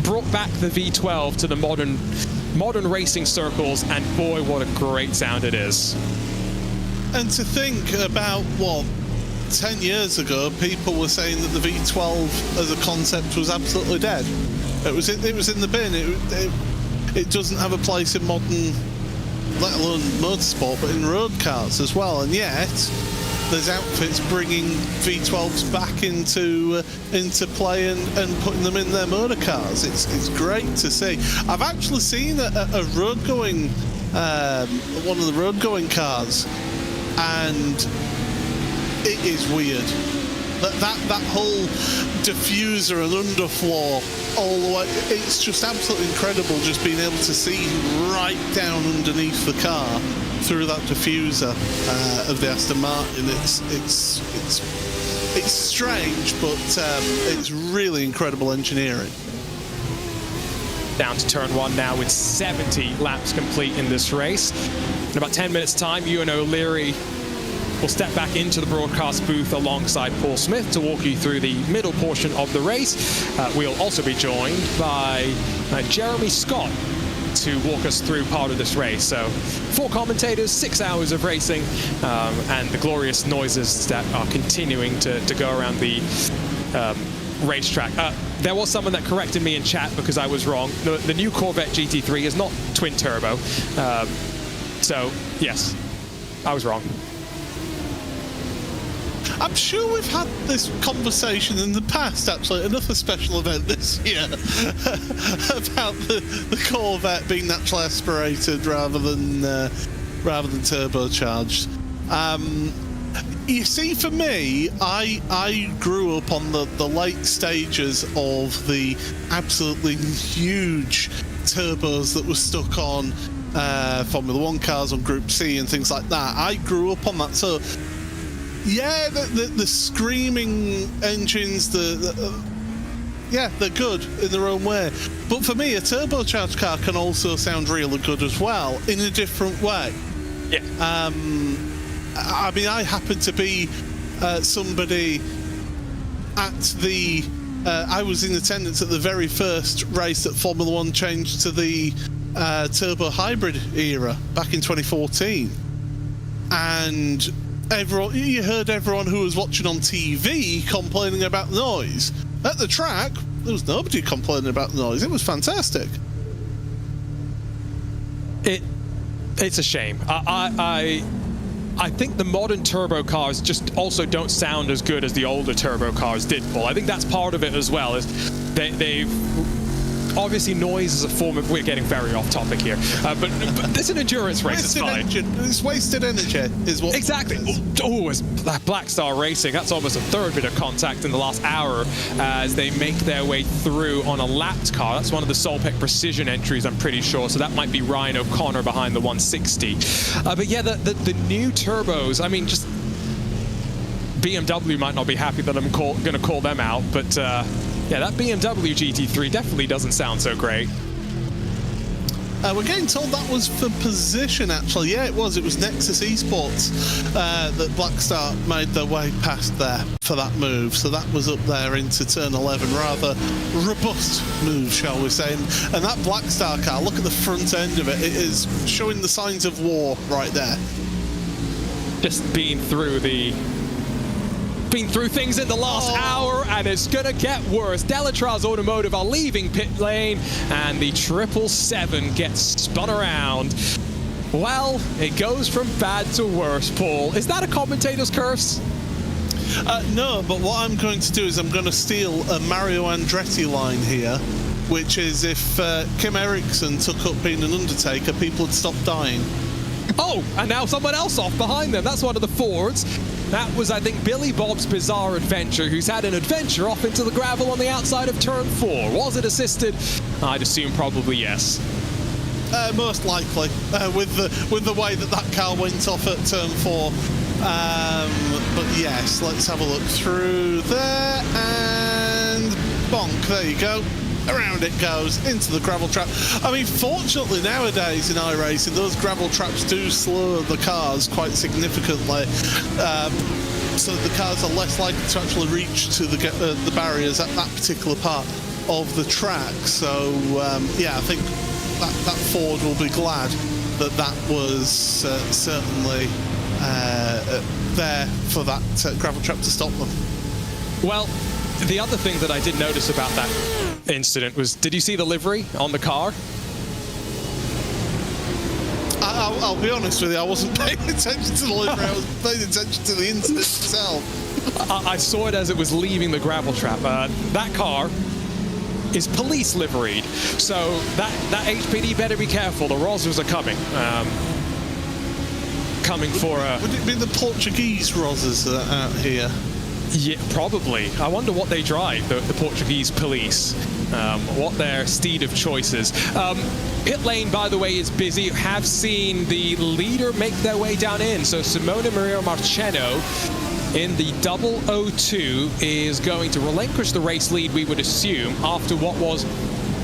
brought back the V12 to the modern racing circles, and boy, what a great sound it is. And to think about 10 years ago, people were saying that the V12 as a concept was absolutely dead. It was in the bin. It doesn't have a place in modern, let alone motorsport, but in road cars as well. And yet there's outfits bringing V12s back into play and putting them in their motor cars. It's great to see. I've actually seen a road going, one of the road going cars, and it is weird. That whole diffuser and underfloor all the way, it's just absolutely incredible just being able to see right down underneath the car through that diffuser of the Aston Martin. It's strange, but it's really incredible engineering. Down to turn 1 now with 70 laps complete in this race. In about 10 minutes time, Ewan O'Leary will step back into the broadcast booth alongside Paul Smith to walk you through the middle portion of the race. We'll also be joined by Jeremy Scott to walk us through part of this race. So 4 commentators, 6 hours of racing, and the glorious noises that are continuing to go around the racetrack. There was someone that corrected me in chat because I was wrong. The new Corvette GT3 is not twin turbo. So yes, I was wrong. I'm sure we've had this conversation in the past, actually, another special event this year, about the Corvette being naturally aspirated rather than rather than turbocharged. You see, for me, I grew up on the late stages of the absolutely huge turbos that were stuck on Formula 1 cars on Group C and things like that. I grew up on that. So, yeah, the screaming engines, yeah, they're good in their own way. But for me, a turbocharged car can also sound really good as well, in a different way. Yeah. I mean, I happen to be somebody at the... I was in attendance at the very first race that Formula 1 changed to the turbo hybrid era back in 2014. And you heard everyone who was watching on TV complaining about the noise. At the track, there was nobody complaining about the noise. It was fantastic. It's a shame. I think the modern turbo cars just also don't sound as good as the older turbo cars did, Paul. I think that's part of it as well. Is they've obviously noise is a form of... We're getting very off topic here, but it's an endurance race. It's fine. It's wasted energy, is what... Exactly. Oh, it's Black Star Racing. That's almost a third bit of contact in the last hour as they make their way through on a lapped car. That's one of the Solpec Precision entries, I'm pretty sure. So that might be Ryan O'Connor behind the 160. But yeah, the new turbos, I mean, just... BMW might not be happy that I'm going to call them out, but... yeah, that BMW GT3 definitely doesn't sound so great. We're getting told that was for position, actually. Yeah, it was. It was Nexus Esports that Black Star made their way past there for that move. So that was up there into turn 11. Rather robust move, shall we say. And that Black Star car, look at the front end of it. It is showing the signs of war right there. Just been through things in the last hour, and it's gonna get worse. Delatraz Automotive are leaving pit lane, and the 777 gets spun around. Well, it goes from bad to worse, Paul. Is that a commentator's curse? No, but what I'm going to do is I'm going to steal a Mario Andretti line here, which is if Kim Eriksson took up being an Undertaker, people would stop dying. Oh, and now someone else off behind them. That's one of the Fords. That was, I think, Billy Bob's Bizarre Adventure, who's had an adventure off into the gravel on the outside of turn 4. Was it assisted? I'd assume probably yes. Most likely, with the way that car went off at turn 4. But yes, let's have a look through there, and bonk, there you go. Around it goes, into the gravel trap. I mean, fortunately nowadays in iRacing, those gravel traps do slow the cars quite significantly. So the cars are less likely to actually reach to the barriers at that particular part of the track. So, yeah, I think that Ford will be glad that was certainly there for that gravel trap to stop them. Well, the other thing that I did notice about that incident was, did you see the livery on the car? I'll be honest with you, I wasn't paying attention to the livery, I was paying attention to the incident itself. I saw it as it was leaving the gravel trap. That car is police liveried, so that HPD better be careful. The Rosers are coming. Coming for a... Would it be the Portuguese Rosers out here? Yeah, probably. I wonder what they drive, the Portuguese police. What their steed of choice is. Pit lane, by the way, is busy. You have seen the leader make their way down in. So Simona Maria Marcheno in the 002 is going to relinquish the race lead, we would assume, after what was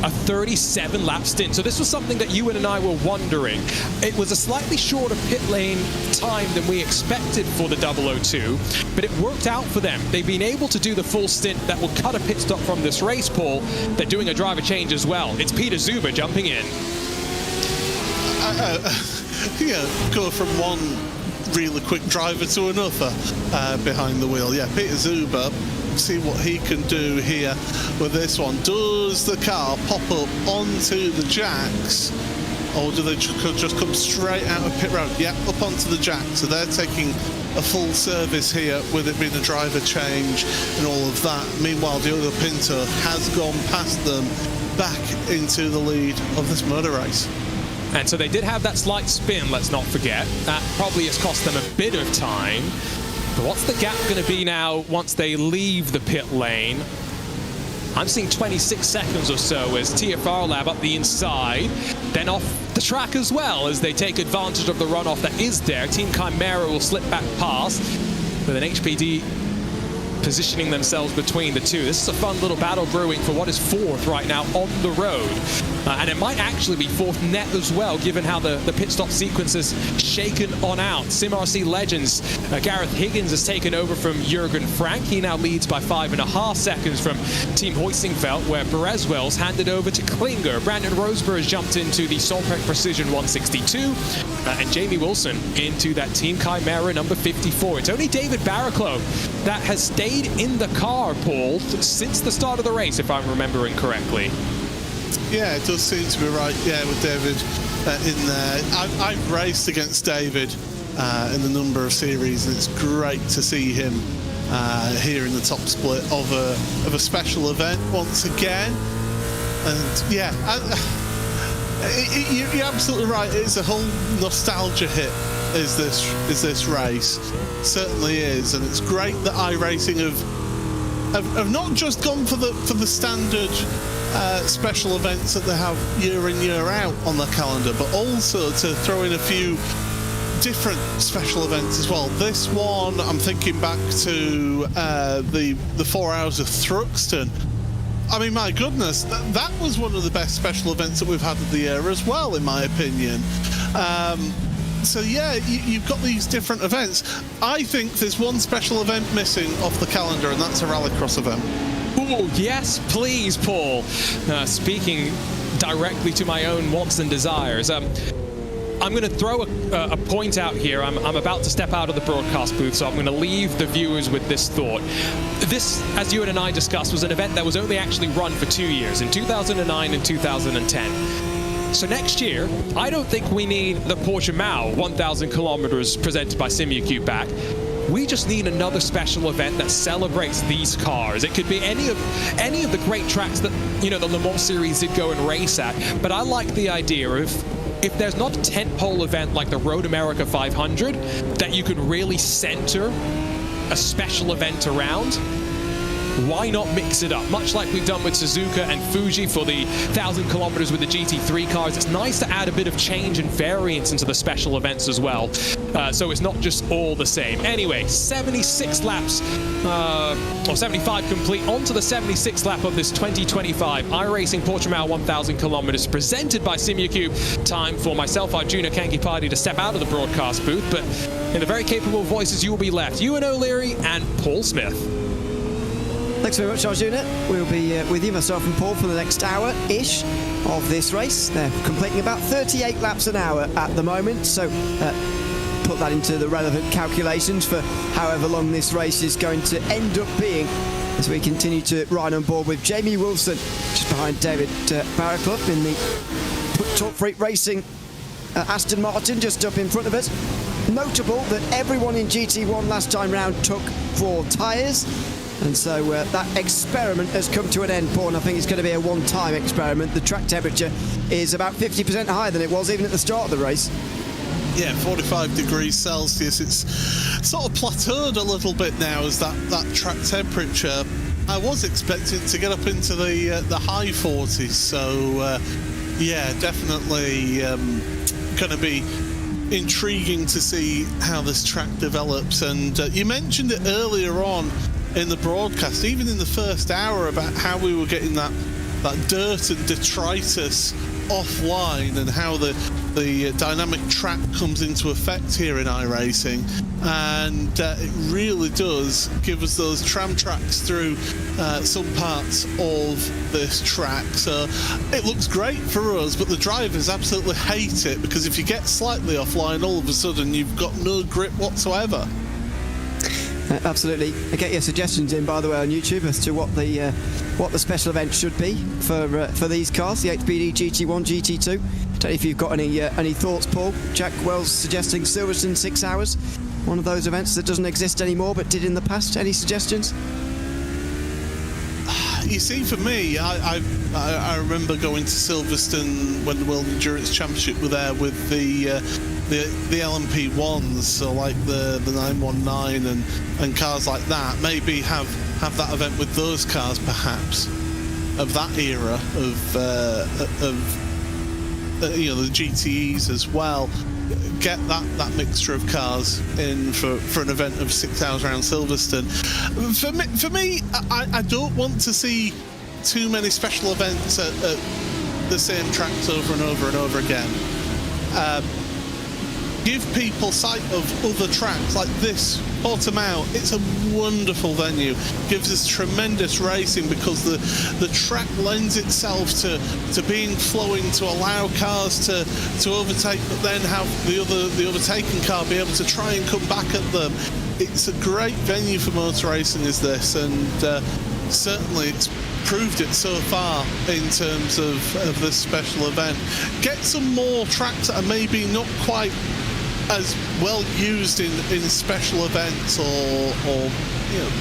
a 37-lap stint. So this was something that Ewan and I were wondering. It was a slightly shorter pit lane time than we expected for the 002, but it worked out for them. They've been able to do the full stint that will cut a pit stop from this race, Paul. They're doing a driver change as well. It's Peter Zuber jumping in. Yeah, go from one really quick driver to another behind the wheel. Yeah, Peter Zuber, see what he can do here with this one. Does the car pop up onto the jacks, or do they just come straight out of pit road? Yeah, up onto the jacks. So they're taking a full service here with it being a driver change and all of that. Meanwhile, Diogo Pinto has gone past them back into the lead of this motor race. And so they did have that slight spin, let's not forget. That probably has cost them a bit of time. But what's the gap going to be now once they leave the pit lane? I'm seeing 26 seconds or so as TFR Lab up the inside, then off the track as well as they take advantage of the runoff that is there. Team Chimera will slip back past with an HPD positioning themselves between the two. This is a fun little battle brewing for what is fourth right now on the road. And it might actually be fourth net as well, given how the pit stop sequence has shaken on out. SimRC Legends, Gareth Higgins has taken over from Jürgen Frank. He now leads by 5.5 seconds from Team Hoisingfeld, where Perezwell's handed over to Klinger. Brandon Rosberg has jumped into the Solprec Precision 162, and Jamie Wilson into that Team Chimera number 54. It's only David Barraclough that has stayed in the car, Paul, since the start of the race, if I'm remembering correctly. Yeah, it does seem to be right, yeah, with David in there. I've raced against David in a number of series, and it's great to see him here in the top split of a special event once again. And yeah, you're absolutely right. It's a whole nostalgia hit. Is this race? Certainly is, and it's great that iRacing have not just gone for the standard special events that they have year in year out on their calendar, but also to throw in a few different special events as well. This one, I'm thinking back to the 4 hours of Thruxton. I mean, my goodness, that was one of the best special events that we've had of the year as well, in my opinion. So yeah, you've got these different events. I think there's one special event missing off the calendar, and that's a rallycross event. Oh, yes, please, Paul. Speaking directly to my own wants and desires, I'm going to throw a point out here. I'm about to step out of the broadcast booth, so I'm going to leave the viewers with this thought. This, as you and I discussed, was an event that was only actually run for 2 years, in 2009 and 2010. So next year, I don't think we need the Portimao 1,000 kilometers presented by SimuCube back. We just need another special event that celebrates these cars. It could be any of the great tracks that, you know, the Le Mans series did go and race at. But I like the idea of, if there's not a tentpole event like the Road America 500 that you could really center a special event around, why not mix it up? Much like we've done with Suzuka and Fuji for the 1,000 kilometers with the GT3 cars, it's nice to add a bit of change and variance into the special events as well. So it's not just all the same. Anyway, 76 laps, or 75 complete, onto the 76th lap of this 2025 iRacing Portimao 1,000 kilometers presented by SimuCube. Time for myself, Arjuna Kankipati, to step out of the broadcast booth, but in the very capable voices you will be left, Ewan O'Leary and Paul Smith. Thanks very much, Arjuna. We'll be with you, myself and Paul, for the next hour-ish of this race. They're completing about 38 laps an hour at the moment, so put that into the relevant calculations for however long this race is going to end up being, as we continue to ride on board with Jamie Wilson just behind David Barraclough in the Top Freak Racing Aston Martin just up in front of us. Notable that everyone in GT1 last time round took 4 tyres. And so that experiment has come to an end, Paul, and I think it's going to be a one-time experiment. The track temperature is about 50% higher than it was even at the start of the race. Yeah, 45 degrees Celsius. It's sort of plateaued a little bit now as that track temperature. I was expecting to get up into the high 40s, so yeah, definitely going to be intriguing to see how this track develops. And you mentioned it earlier on in the broadcast, even in the first hour, about how we were getting that dirt and detritus offline, and how the dynamic track comes into effect here in iRacing, and it really does give us those tram tracks through some parts of this track. So it looks great for us, but the drivers absolutely hate it, because if you get slightly offline, all of a sudden you've got no grip whatsoever. Absolutely. Get your suggestions in, by the way, on YouTube as to what the special event should be for these cars, the HPD GT1, GT2. Don't know if you've got any thoughts, Paul. Jack Wells suggesting Silverstone 6 hours, one of those events that doesn't exist anymore but did in the past. Any suggestions? you see, for me, I remember going to Silverstone when the World Endurance Championship were there with the LMP1s, so like the 919 and cars like that. Maybe have that event with those cars, perhaps, of that era of you know, the GTEs as well. Get that mixture of cars in for an event of 6 hours around Silverstone. For me, I don't want to see too many special events at the same tracks over and over and over again. Give people sight of other tracks like this, Portimao. It's a wonderful venue. Gives us tremendous racing because the track lends itself to being flowing, to allow cars to overtake, but then have the overtaking car be able to try and come back at them. It's a great venue for motor racing, is this, and certainly it's proved it so far in terms of this special event. Get some more tracks that are maybe not quite as well used in special events or you know,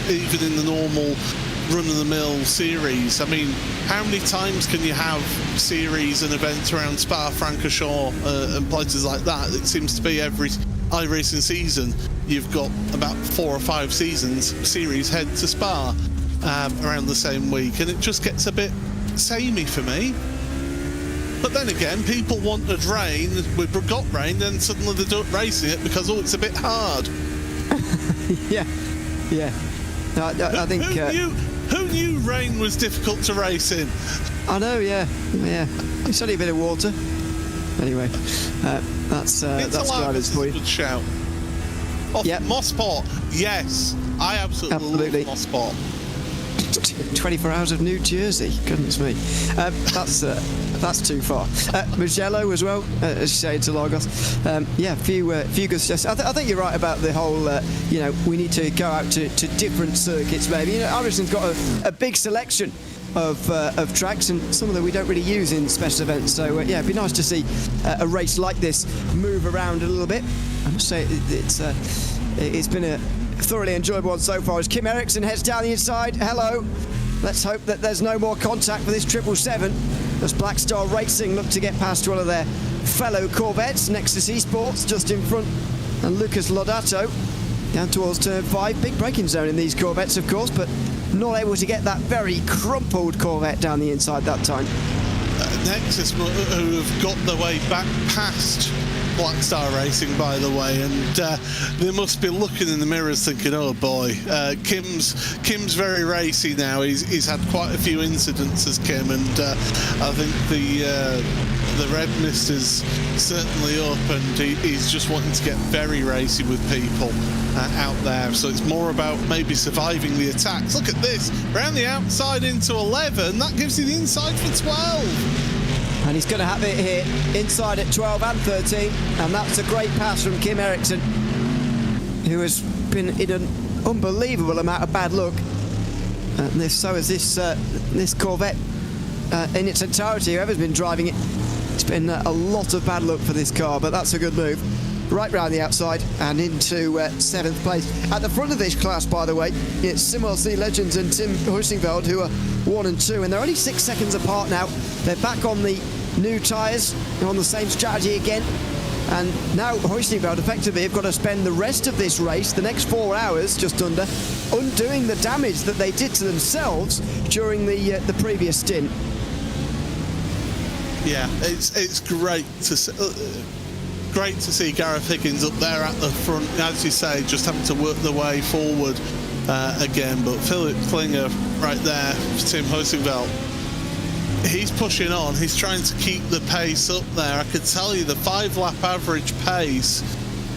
even in the normal run-of-the-mill series. I mean, how many times can you have series and events around Spa-Francorchamps and places like that? It seems to be every iRacing season you've got about 4 or 5 series head to Spa around the same week, and it just gets a bit samey for me. But then again, people wanted rain, we've got rain, then suddenly they don't racing it because, oh, it's a bit hard. Yeah. No, I think... Who knew rain was difficult to race in? I know, yeah. It's only a bit of water. Anyway, that's drivers for you. Good shout. Yep. Mossport, yes. I absolutely love Mossport. 24 hours of New Jersey, goodness me. That's too far. Mugello as well, as you say, into Lagos. Yeah, few good suggestions. I think you're right about the whole, you know, we need to go out to different circuits maybe. You know, iRacing's got a big selection of tracks, and some of them we don't really use in special events. So yeah, it'd be nice to see a race like this move around a little bit. I must say it's been a thoroughly enjoyable one so far as Kim Eriksson heads down the inside. Hello. Let's hope that there's no more contact for this 777 as Black Star Racing look to get past one of their fellow Corvettes. Nexus Esports just in front, and Lucas Lodato down towards turn 5. Big braking zone in these Corvettes, of course, but not able to get that very crumpled Corvette down the inside that time. Nexus, who have got their way back past Black Star Racing, by the way, and they must be looking in the mirrors thinking, oh boy, Kim's very racy now. He's had quite a few incidents as Kim, and I think the red mist is certainly up, and he's just wanting to get very racy with people out there. So it's more about maybe surviving the attacks. Look at this, around the outside into 11, that gives you the inside for 12. And he's going to have it here, inside at 12 and 13. And that's a great pass from Kim Eriksson, who has been in an unbelievable amount of bad luck. So has this Corvette in its entirety. Whoever's been driving it, it's been a lot of bad luck for this car, but that's a good move. Right round the outside and into 7th place. At the front of this class, by the way, it's Simulc Legends and Tim Huysingveld, who are 1 and 2, and they're only 6 seconds apart now. They're back on the new tyres, they're on the same strategy again, and now Huysingveld effectively have got to spend the rest of this race, the next 4 hours, just under, undoing the damage that they did to themselves during the previous stint. Yeah, it's great to see. Great to see Gareth Higgins up there at the front, as you say, just having to work the way forward again. But Philip Klinger right there, Tim Huysingveld, he's pushing on. He's trying to keep the pace up there. I could tell you the 5-lap average pace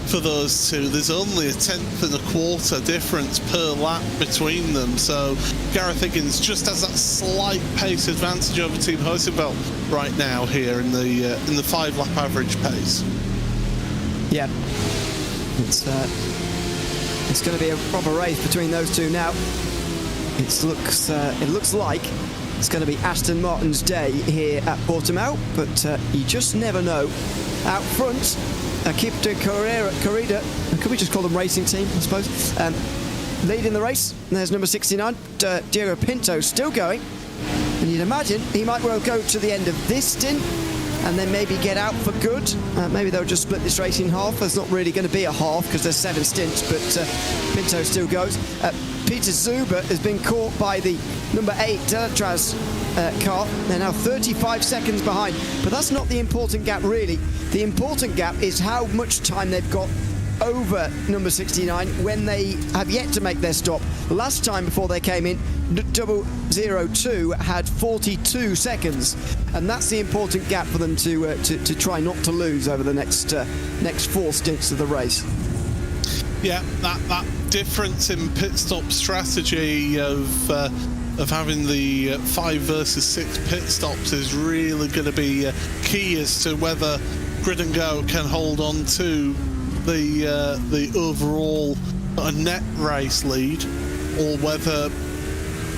for those two, there's only a 1/10 difference per lap between them. So Gareth Higgins just has that slight pace advantage over Team Huysingveld right now here in the 5-lap average pace. Yeah, it's going to be a proper race between those two now. It looks like it's going to be Aston Martin's day here at Portimao, but you just never know. Out front, Equipe de Corrida, could we just call them racing team, I suppose? leading the race. And there's number 69, Diego Pinto, still going. And you'd imagine he might well go to the end of this stint and then maybe get out for good. Maybe they'll just split this race in half. There's not really going to be a half because there's 7 stints, but Pinto still goes. Peter Zuber has been caught by the number 8 Delatraz car. They're now 35 seconds behind, but that's not the important gap really. The important gap is how much time they've got over number 69 when they have yet to make their stop. Last time before they came in, 002 had 42 seconds, and that's the important gap for them to try not to lose over the next 4 stints of the race. Yeah, that difference in pit stop strategy of having the 5 versus 6 pit stops is really going to be key as to whether Grid and Go can hold on to the overall net race lead, or whether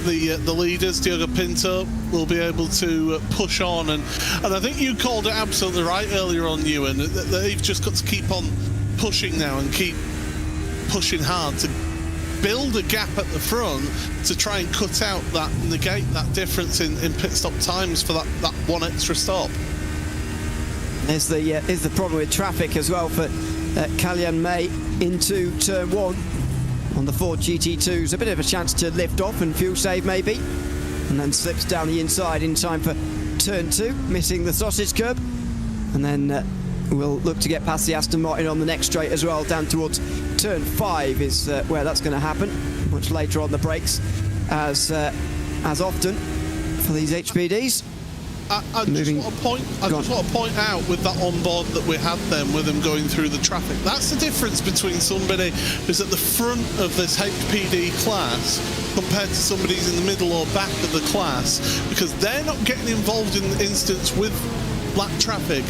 the leaders, Diogo Pinto, will be able to push on. And I think you called it absolutely right earlier on, Ewan, that they've just got to keep on pushing now and keep pushing hard to build a gap at the front to try and negate that difference in pit stop times for that one extra stop. There's the problem with traffic as well for Kalyan May into turn 1 on the Ford GT2s. A bit of a chance to lift off and fuel save maybe, and then slips down the inside in time for turn 2, missing the sausage curb, and then we'll look to get past the Aston Martin on the next straight as well. Down towards turn 5 is where that's going to happen, much later on the brakes, as often for these HPDs. I just want to point out with that on board that we had then with them going through the traffic, that's the difference between somebody who's at the front of this HPD class compared to somebody who's in the middle or back of the class, because they're not getting involved in the instance with black traffic.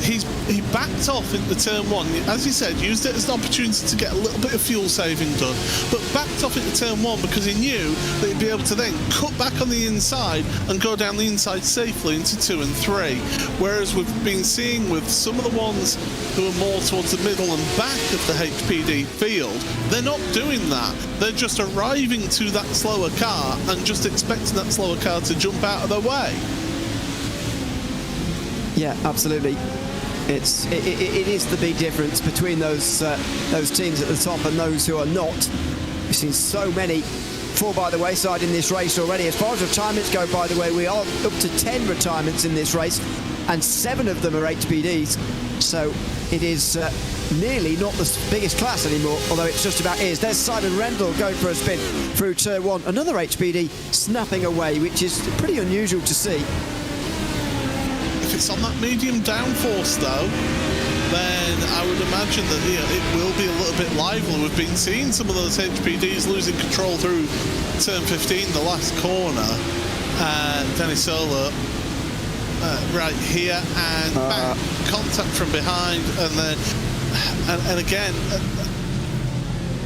He backed off into turn 1, as you said, used it as an opportunity to get a little bit of fuel saving done, but backed off into turn 1 because he knew that he'd be able to then cut back on the inside and go down the inside safely into 2 and 3. Whereas we've been seeing with some of the ones who are more towards the middle and back of the HPD field, they're not doing that. They're just arriving to that slower car and just expecting that slower car to jump out of their way. Yeah, absolutely. It is the big difference between those teams at the top and those who are not. We've seen so many fall by the wayside in this race already. As far as retirements go, by the way, we are up to 10 retirements in this race, and 7 of them are HPDs. So it is nearly not the biggest class anymore, although it just about is. There's Simon Rendell going for a spin through turn 1. Another HPD snapping away, which is pretty unusual to see. If it's on that medium downforce though, then I would imagine that it will be a little bit lively. We've been seeing some of those HPDs losing control through turn 15, the last corner. Denisola right here, and back contact from behind, and then and again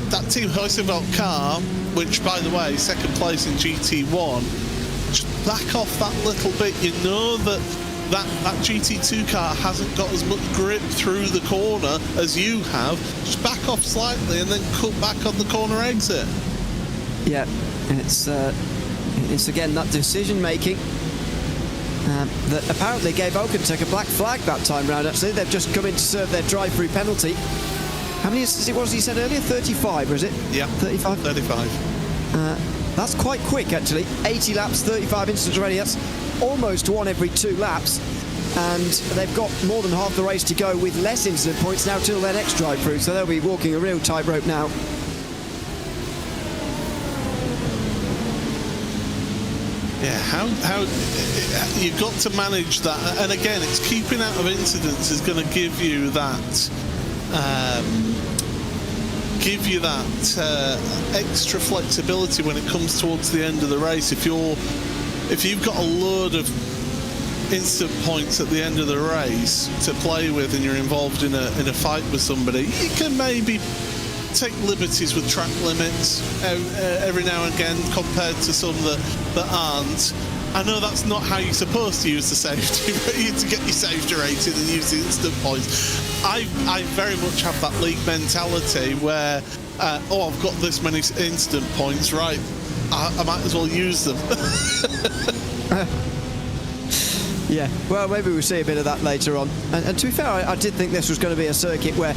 that Team Huisenveld car, which by the way second place in GT1, just back off that little bit. You know that GT2 car hasn't got as much grip through the corner as you have. Just back off slightly and then cut back on the corner exit. Yeah, it's again that decision making that apparently gave Okentech a black flag that time round. Actually, they've just come in to serve their drive-through penalty. How many is it? Was he said earlier? 35, was it? Yeah, 35. 35. That's quite quick, actually. 80 laps, 35 incidents already. That's almost 1 every 2 laps, and they've got more than half the race to go with less incident points now till their next drive through, so they'll be walking a real tightrope now. Yeah, how you've got to manage that, and again, it's keeping out of incidents is going to give you that extra flexibility when it comes towards the end of the race. If you've got a load of instant points at the end of the race to play with, and you're involved in a fight with somebody, you can maybe take liberties with track limits every now and again compared to some that aren't. I know that's not how you're supposed to use the safety, but you to get your safety rating and use the instant points. I very much have that league mentality where oh, I've got this many instant points, right, I might as well use them. Yeah, well, maybe we'll see a bit of that later on. And to be fair, I did think this was going to be a circuit where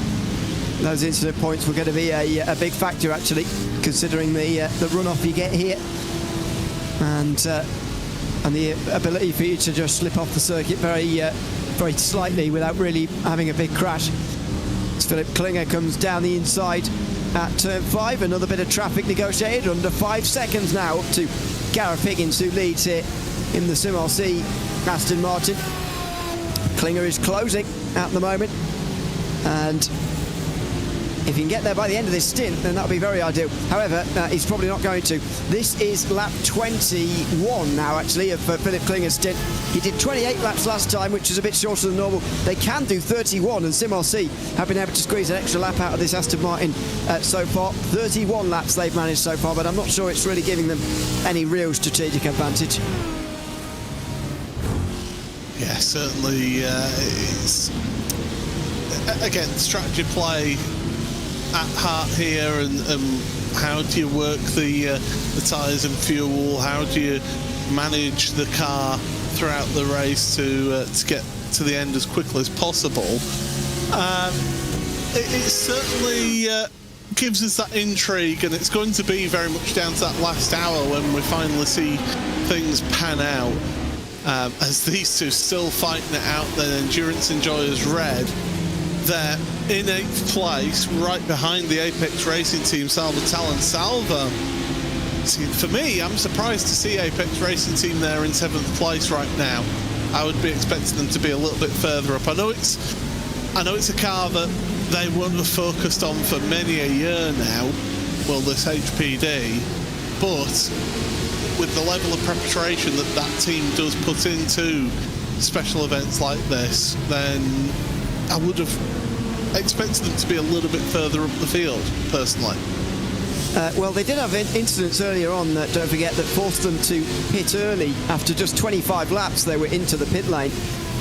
those incident points were going to be a big factor, actually, considering the runoff you get here and the ability for you to just slip off the circuit very slightly without really having a big crash. As Philip Klinger comes down the inside at turn 5, another bit of traffic negotiated under 5 seconds now, up to Gareth Higgins, who leads here in the Sim RC Aston Martin. Klinger is closing at the moment, and if he can get there by the end of this stint, then that would be very ideal. However, he's probably not going to. This is lap 21 now, actually, of Philip Klinger's stint. He did 28 laps last time, which is a bit shorter than normal. They can do 31, and SimRC have been able to squeeze an extra lap out of this Aston Martin so far. 31 laps they've managed so far, but I'm not sure it's really giving them any real strategic advantage. Yeah, certainly. It's, again, strategy play at heart here, and how do you work the tyres and fuel? How do you manage the car throughout the race to get to the end as quickly as possible? It certainly gives us that intrigue, and it's going to be very much down to that last hour when we finally see things pan out. As these two still fighting it out, then Endurance Enjoyers Red. They're in 8th place, right behind the Apex Racing team, Salva Talon. Salva, see, for me, I'm surprised to see Apex Racing team there in 7th place right now. I would be expecting them to be a little bit further up. I know it's a car that they wouldn't have focused on for many a year now, well, this HPD, but with the level of preparation that team does put into special events like this, then I would have expected them to be a little bit further up the field, personally. Well, they did have incidents earlier on that, don't forget, that forced them to pit early. After just 25 laps, they were into the pit lane,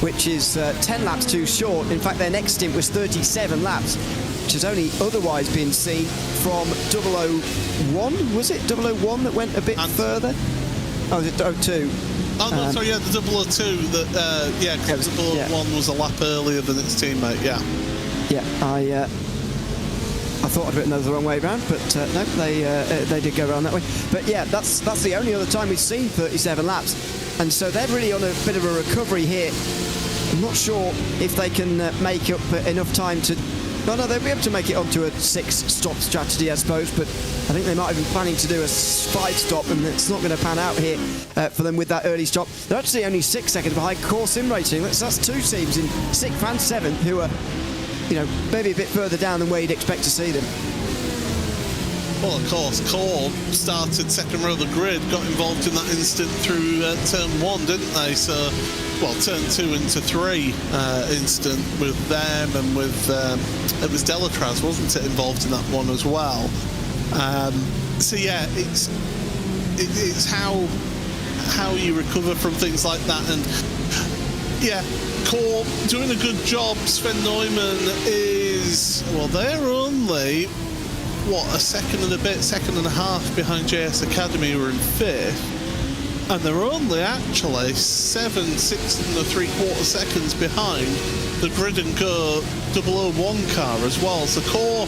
which is 10 laps too short. In fact, their next stint was 37 laps, which has only otherwise been seen from 001, was it? 001 that went a bit further? Oh, was it 02? Oh, no, sorry, yeah, the 002, because 001 was a lap earlier than its teammate, yeah. Yeah, I thought I'd written those the wrong way around, but no, they did go around that way. But yeah, that's the only other time we've seen 37 laps, and so they're really on a bit of a recovery here. I'm not sure if they can make up enough time to... No, they'll be able to make it onto a 6-stop strategy, I suppose, but I think they might have been planning to do a 5-stop, and it's not going to pan out here for them with that early stop. They're actually only 6 seconds behind Core Sim Racing. That's two teams in 6th and 7th who are, maybe a bit further down than where you'd expect to see them. Well, of course, Core started second row of the grid, got involved in that instant through turn 1, didn't they? So, well, turn 2 into 3 instant with them, and with it was Delatraz, wasn't it, involved in that one as well? So yeah, it's how you recover from things like that, and yeah, Core doing a good job. Sven Neumann is, well, they're only a second and a half behind JS Academy, who are in 5th, and they're only actually 6 3/4 seconds behind the Grid and Go 001 car as well. So Core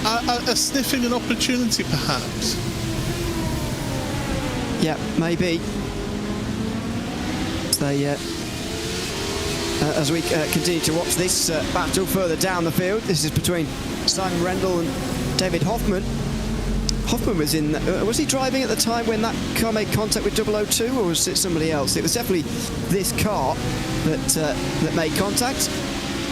are sniffing an opportunity, perhaps. Yeah, maybe. They, as we continue to watch this battle further down the field, this is between Simon Rendell and David Hoffman. Hoffman was in... was he driving at the time when that car made contact with 002, or was it somebody else? It was definitely this car that made contact.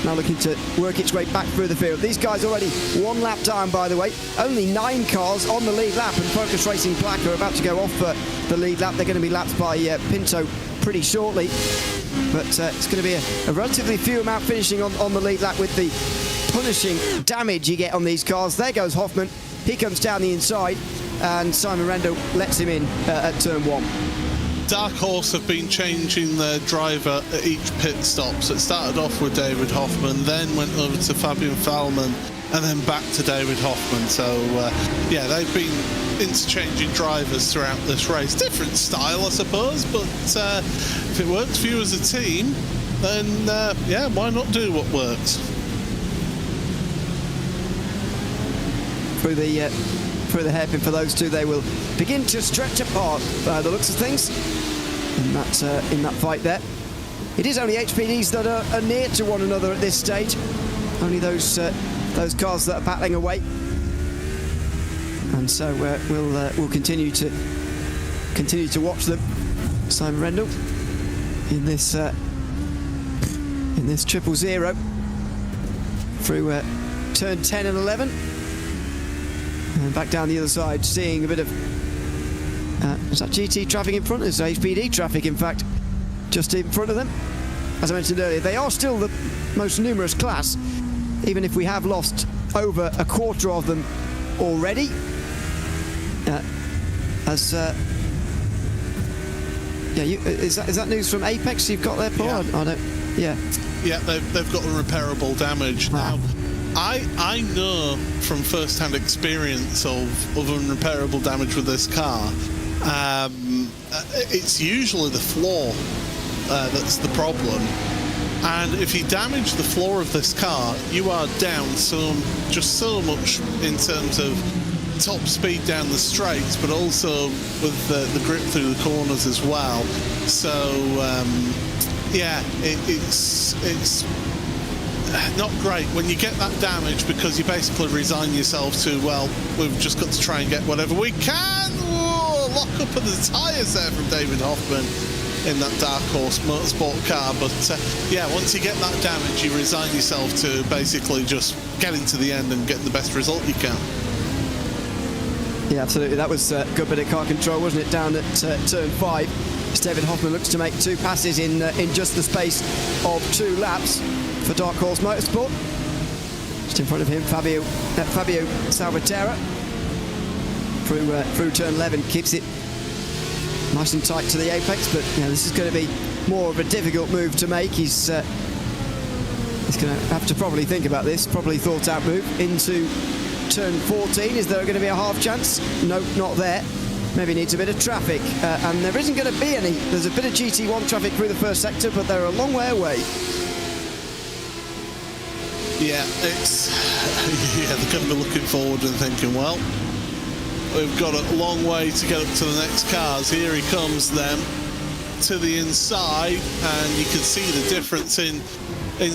Now looking to work its way back through the field. These guys already 1 lap down, by the way. Only 9 cars on the lead lap, and Focus Racing Black are about to go off the lead lap. They're going to be lapped by Pinto pretty shortly. But it's going to be a relatively few amount finishing on the lead lap with the punishing damage you get on these cars. There goes Hoffman. He comes down the inside, and Simon Rendell lets him in at turn 1. Dark Horse have been changing their driver at each pit stop. So it started off with David Hoffman, then went over to Fabian Fahlmann, and then back to David Hoffman. So, yeah, they've been interchanging drivers throughout this race. Different style, I suppose, but if it works for you as a team, then, yeah, why not do what works? Through the hairpin for those two, they will begin to stretch apart by the looks of things in that fight there. It is only HPDs that are near to one another at this stage. Only those cars that are battling away, and so we'll continue to watch them. Simon Rendell in this 000 through turn 10 and 11, and back down the other side, seeing a bit of is that GT traffic in front? There's HPD traffic, in fact, just in front of them. As I mentioned earlier, they are still the most numerous class, even if we have lost over a quarter of them already. Is that news from Apex you've got there, Paul? Yeah. I don't. Yeah. Yeah, they've got irreparable damage now. I know from first-hand experience of irreparable damage with this car. It's usually the floor that's the problem, and if you damage the floor of this car, you are down just so much in terms of top speed down the straights, but also with the grip through the corners as well. So yeah, it's not great when you get that damage, because you basically resign yourself to, well, we've just got to try and get whatever we can. Whoa, lock up of the tyres there from David Hoffman in that Dark Horse Motorsport car. But yeah, once you get that damage, you resign yourself to basically just getting to the end and getting the best result you can. Yeah, absolutely. That was a good bit of car control, wasn't it, down at turn 5. As David Hoffman looks to make 2 passes in just the space of 2 laps for Dark Horse Motorsport. Just in front of him, Fabio Salvatierra through turn 11, keeps it nice and tight to the apex, but you know, this is going to be more of a difficult move to make. He's going to have to probably think about this, probably thought out move into turn 14. Is there going to be a half chance? No, not there. Maybe needs a bit of traffic, and there isn't going to be any. There's a bit of GT1 traffic through the first sector, but they're a long way away. Yeah, they're going to be looking forward and thinking, well, we've got a long way to get up to the next cars. Here he comes then to the inside, and you can see the difference in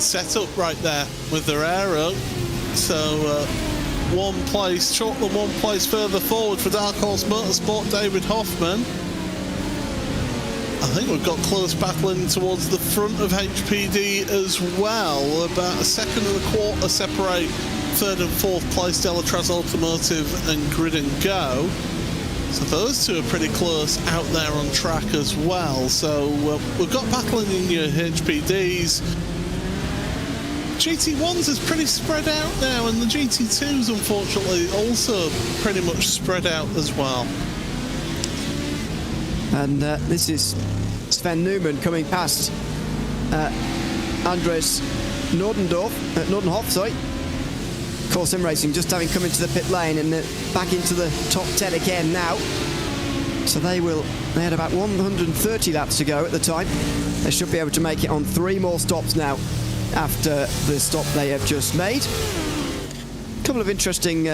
setup right there with their aero. So Shortland one place further forward for Dark Horse Motorsport, David Hoffman. I think we've got close battling towards the front of HPD as well. About 1.25 seconds separate third and fourth place, Delatraz Automotive and Grid and Go. So those two are pretty close out there on track as well. So we've got battling in your HPDs. GT1s is pretty spread out now, and the GT2s, unfortunately, also pretty much spread out as well. And this is Sven Newman coming past Andres Nordenhoff, sorry. Core Sim Racing just having come into the pit lane and back into the top 10 again now. So they had about 130 laps to go at the time. They should be able to make it on 3 more stops now after the stop they have just made. A couple of interesting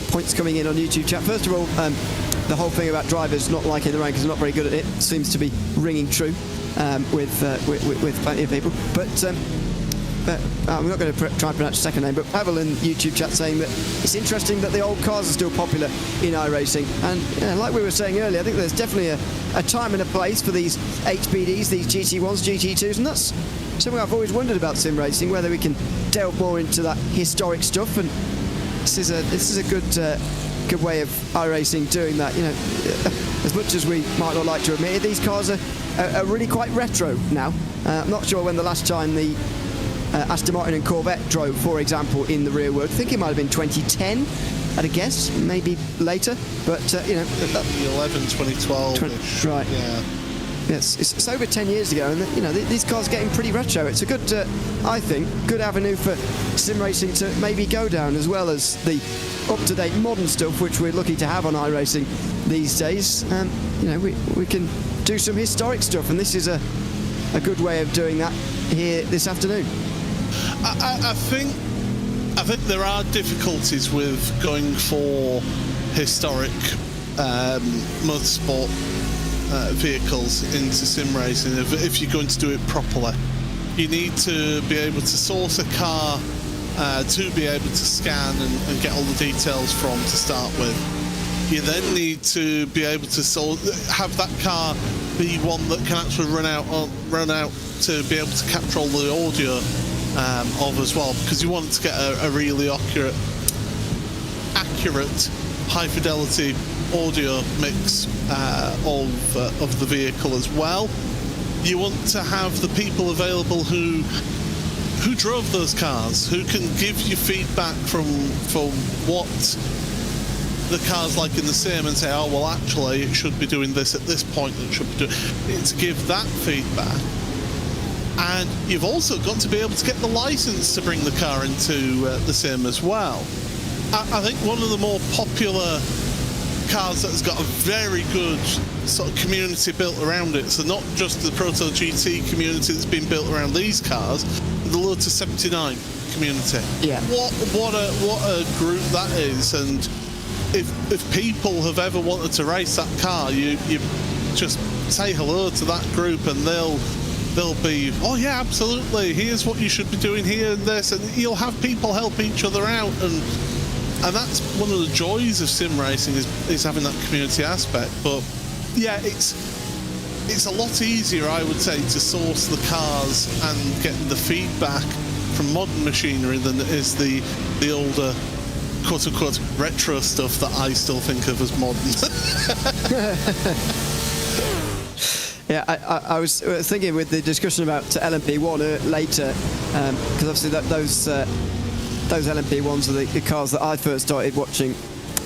points coming in on YouTube chat. First of all, the whole thing about drivers not liking the rain because they're not very good at it seems to be ringing true with plenty of people. But I'm not going to try and pronounce the second name, but Pavel in YouTube chat saying that it's interesting that the old cars are still popular in iRacing. And like we were saying earlier, I think there's definitely a time and a place for these HPDs, these GT1s, GT2s, and that's something I've always wondered about sim racing, whether we can delve more into that historic stuff. And this is a good way of iRacing doing that. You know, as much as we might not like to admit it, these cars are really quite retro now. I'm not sure when the last time the Aston Martin and Corvette drove, for example, in the rear world. I think it might have been 2010, I'd guess, maybe later. But, you know... 2011, 2012. Right. Yeah. Yes, it's over 10 years ago, and these cars are getting pretty retro. It's a good, I think, good avenue for sim racing to maybe go down, as well as the up-to-date modern stuff which we're lucky to have on iRacing these days. We can do some historic stuff, and this is a good way of doing that here this afternoon. I think there are difficulties with going for historic motorsport vehicles into sim racing. If you're going to do it properly, you need to be able to source a car to be able to scan and get all the details from to start with. You then need to be able to have that car be one that can actually run out to be able to capture all the audio of as well, because you want to get a really accurate high fidelity audio mix of the vehicle as well. You want to have the people available who drove those cars, who can give you feedback from what the car's like in the sim, and say, oh well, actually it should be doing this at this point, it should be doing it, to give that feedback. And you've also got to be able to get the license to bring the car into the sim as well. I think one of the more popular cars that's got a very good sort of community built around it, so not just the Proto GT community that's been built around these cars, the Lotus 79 community. Yeah. What a group that is. And if people have ever wanted to race that car, you just say hello to that group, and they'll be, oh yeah, absolutely, here's what you should be doing here and this, and you'll have people help each other out, and that's one of the joys of sim racing is having that community aspect. But yeah, it's a lot easier, I would say, to source the cars and get the feedback from modern machinery than it is the older quote-unquote retro stuff that I still think of as modern. Yeah, I was thinking with the discussion about LMP1 later, because obviously those LMP1s are the cars that I first started watching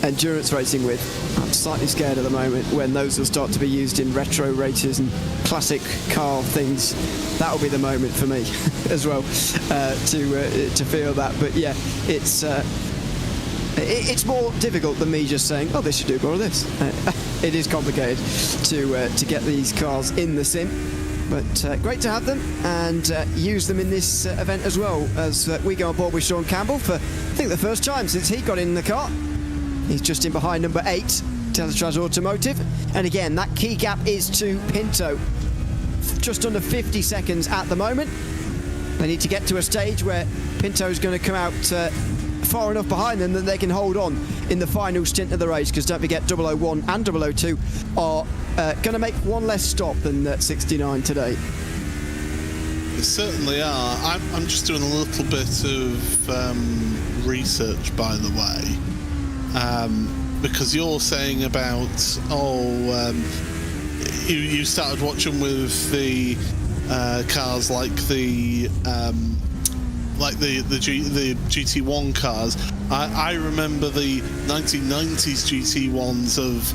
endurance racing with. I'm slightly scared at the moment when those will start to be used in retro races and classic car things. That will be the moment for me as well, to feel that. But yeah, it's more difficult than me just saying, oh, they should do more of this. It is complicated to get these cars in the sim, but great to have them and use them in this event as well, as we go on board with Sean Campbell for, I think, the first time since he got in the car. He's just in behind number 8, Teletras Automotive, and again, that key gap is to Pinto. Just under 50 seconds at the moment. They need to get to a stage where Pinto's going to come out far enough behind them that they can hold on in the final stint of the race, because don't forget 001 and 002 are going to make one less stop than 69 today. They certainly are. I'm just doing a little bit of research, by the way, because you're saying about you started watching with the cars like the GT1 cars. I remember the 1990s GT1s of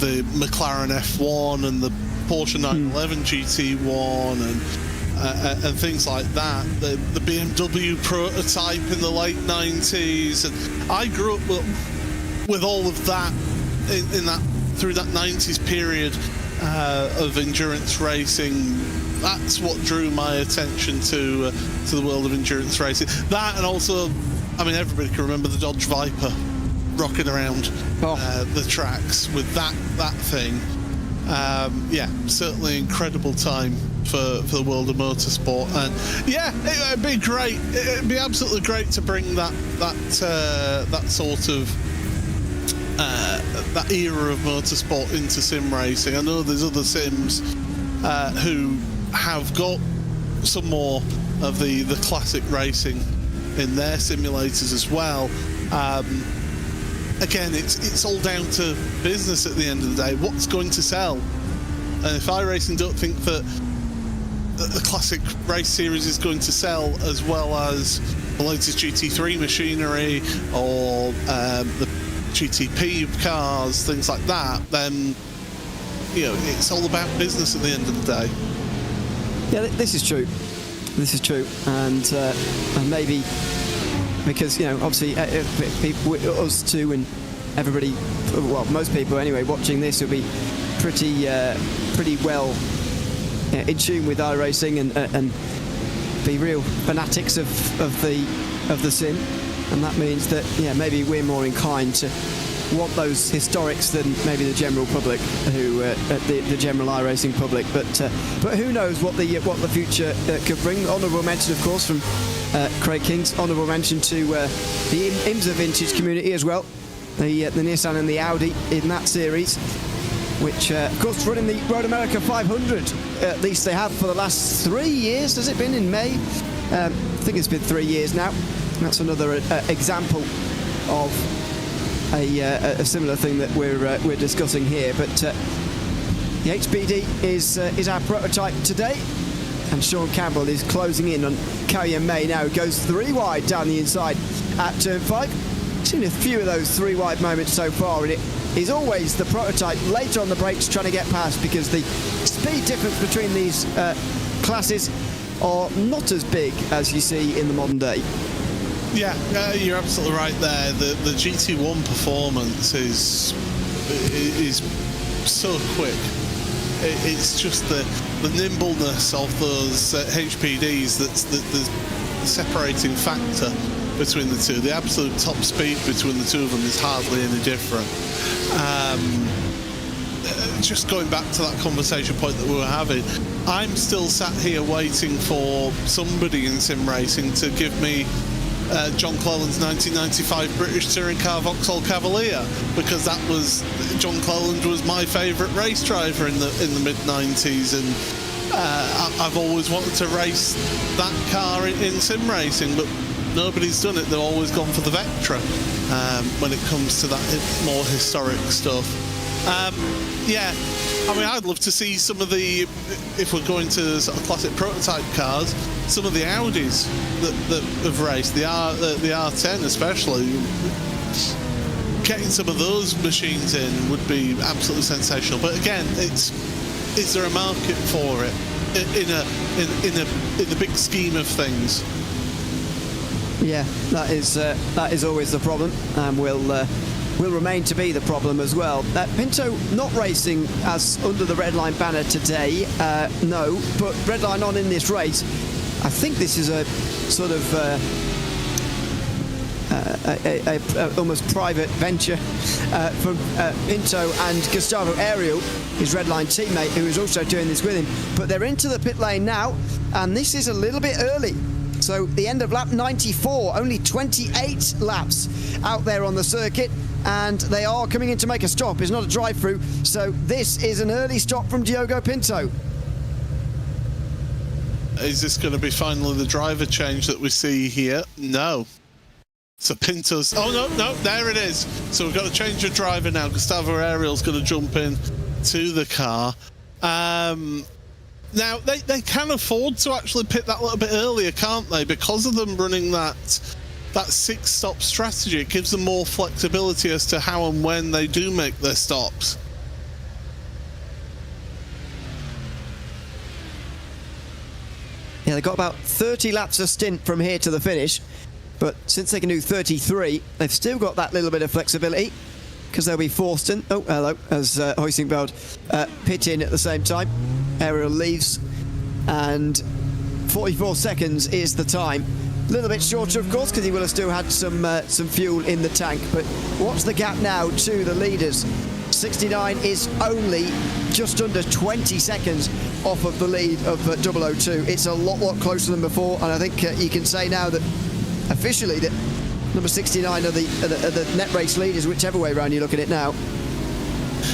the McLaren F1 and the Porsche 911 GT1 and things like that. The BMW prototype in the late 90s, and I grew up with all of that in that through that 90s period of endurance racing. That's what drew my attention to the world of endurance racing. That, and also, I mean, everybody can remember the Dodge Viper rocking around the tracks with that thing. Yeah, certainly incredible time for the world of motorsport. And yeah, it'd be great. It'd be absolutely great to bring that sort of that era of motorsport into sim racing. I know there's other sims who have got some more of the classic racing in their simulators as well. Again, it's all down to business at the end of the day. What's going to sell? And if iRacing don't think that the classic race series is going to sell as well as the latest GT3 machinery or the GTP cars, things like that, then it's all about business at the end of the day. Yeah, this is true. This is true, and maybe because obviously people, us two, and everybody, well, most people anyway, watching this will be pretty well in tune with iRacing and be real fanatics of the sim, and that means that maybe we're more inclined to want those historics than maybe the general public, who the general iRacing public. But who knows what the future could bring. Honourable mention, of course, from Craig King's. Honourable mention to the IMSA vintage community as well. The Nissan and the Audi in that series, which of course running the Road America 500. At least they have for the last 3 years. Has it been in May? I think it's been 3 years now. That's another example of a similar thing that we're discussing here. But the HPD is our prototype today, and Sean Campbell is closing in on Kalyan May now. He goes 3 wide down the inside at turn 5. Seen a few of those 3 wide moments so far, and it is always the prototype later on the brakes trying to get past, because the speed difference between these classes are not as big as you see in the modern day. Yeah, you're absolutely right there. The GT1 performance is so quick. It's just the nimbleness of those HPDs that's the separating factor between the two. The absolute top speed between the two of them is hardly any different. Just going back to that conversation point that we were having, I'm still sat here waiting for somebody in sim racing to give me John Cleland's 1995 British touring car Vauxhall Cavalier, because John Cleland was my favourite race driver in the mid-90s, and I've always wanted to race that car in sim racing, but nobody's done it. They've always gone for the Vectra when it comes to that more historic stuff. Yeah, I mean, I'd love to see some of the, if we're going to sort of classic prototype cars, some of the Audis that have raced, the R10 especially. Getting some of those machines in would be absolutely sensational. But again, is there a market for it in the big scheme of things? Yeah, that is always the problem, and will remain to be the problem as well. Pinto not racing as under the Red Line banner today, no, but Red Line on in this race. I think this is a sort of almost private venture from Pinto and Gustavo Ariel, his Red Line teammate, who is also doing this with him. But they're into the pit lane now, and this is a little bit early. So the end of lap 94, only 28 laps out there on the circuit, and they are coming in to make a stop. It's not a drive-through, so this is an early stop from Diogo Pinto. Is this going to be finally the driver change that we see here? No. So Pinto's... Oh, no, there it is. So we've got to change the driver now. Gustavo Ariel's going to jump in to the car. Now, they can afford to actually pit that little bit earlier, can't they? Because of them running that 6-stop strategy, it gives them more flexibility as to how and when they do make their stops. Yeah, they've got about 30 laps a stint from here to the finish, but since they can do 33, they've still got that little bit of flexibility, because they'll be forced in. Oh, hello, as Huizinga pit in at the same time. Ariel leaves, and 44 seconds is the time. A little bit shorter, of course, because he will have still had some fuel in the tank. But what's the gap now to the leaders? 69 is only just under 20 seconds off of the lead of 002. It's a lot closer than before, and I think you can say now that officially that number 69 are the net race leaders, whichever way around you look at it now.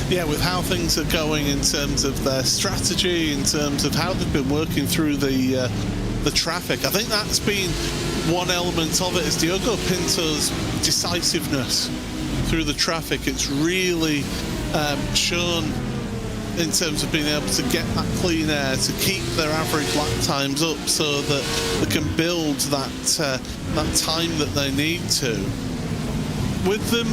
Yeah, with how things are going in terms of their strategy, in terms of how they've been working through the traffic, I think that's been one element of it, is Diogo Pinto's decisiveness through the traffic. It's really shown in terms of being able to get that clean air, to keep their average lap times up so that they can build that time that they need to. With them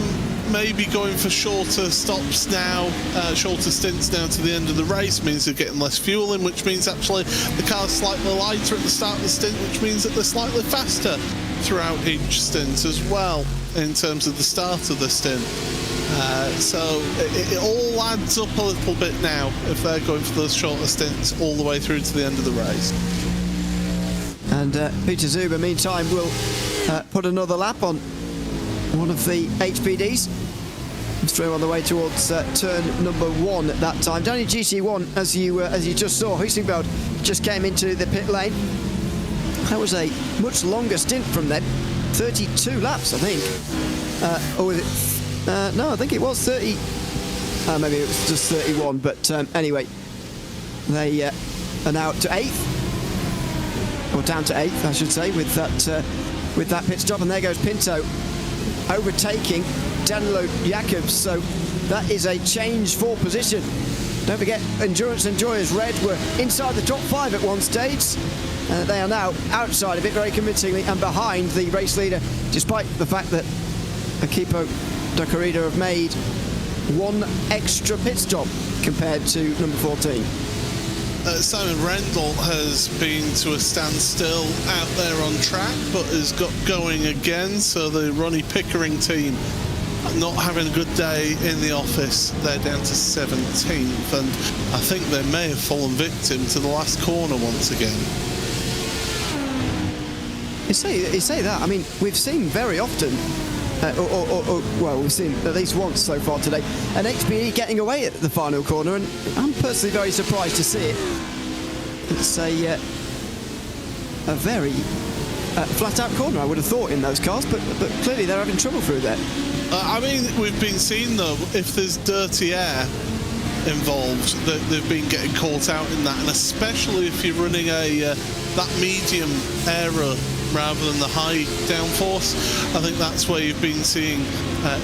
maybe going for shorter stops now, shorter stints now to the end of the race means they're getting less fuel in, which means actually the car's slightly lighter at the start of the stint, which means that they're slightly faster throughout each stint as well in terms of the start of the stint. So it all adds up a little bit now if they're going for those shorter stints all the way through to the end of the race. And Peter Zuber, meantime, will put another lap on one of the HPDs. Straight on the way towards turn number 1 at that time. Down in GC1, as you just saw, Huizingbeld just came into the pit lane. That was a much longer stint from then, 32 laps, I think. Or was it? No, I think it was 30. Maybe it was just 31. But anyway, they are now to 8th, or down to 8th, I should say, with that pit stop. And there goes Pinto, overtaking Danilo Jacobs, so that is a change for position. Don't forget, Endurance Enjoyers Red were inside the top 5 at one stage. They are now outside of it very convincingly and behind the race leader, despite the fact that Equipo da Corrida have made one extra pit stop compared to number 14. Simon Rendell has been to a standstill out there on track, but has got going again. So the Ronnie Pickering team not having a good day in the office. They're down to 17th, and I think they may have fallen victim to the last corner once again. You say that. I mean, we've seen very often, well, we've seen at least once so far today, an HPE getting away at the final corner, and I'm personally very surprised to see it. It's a very flat-out corner, I would have thought, in those cars, but clearly they're having trouble through there. I mean, we've been seeing, though, if there's dirty air involved, that they've been getting caught out in that, and especially if you're running that medium aero rather than the high downforce. I think that's where you've been seeing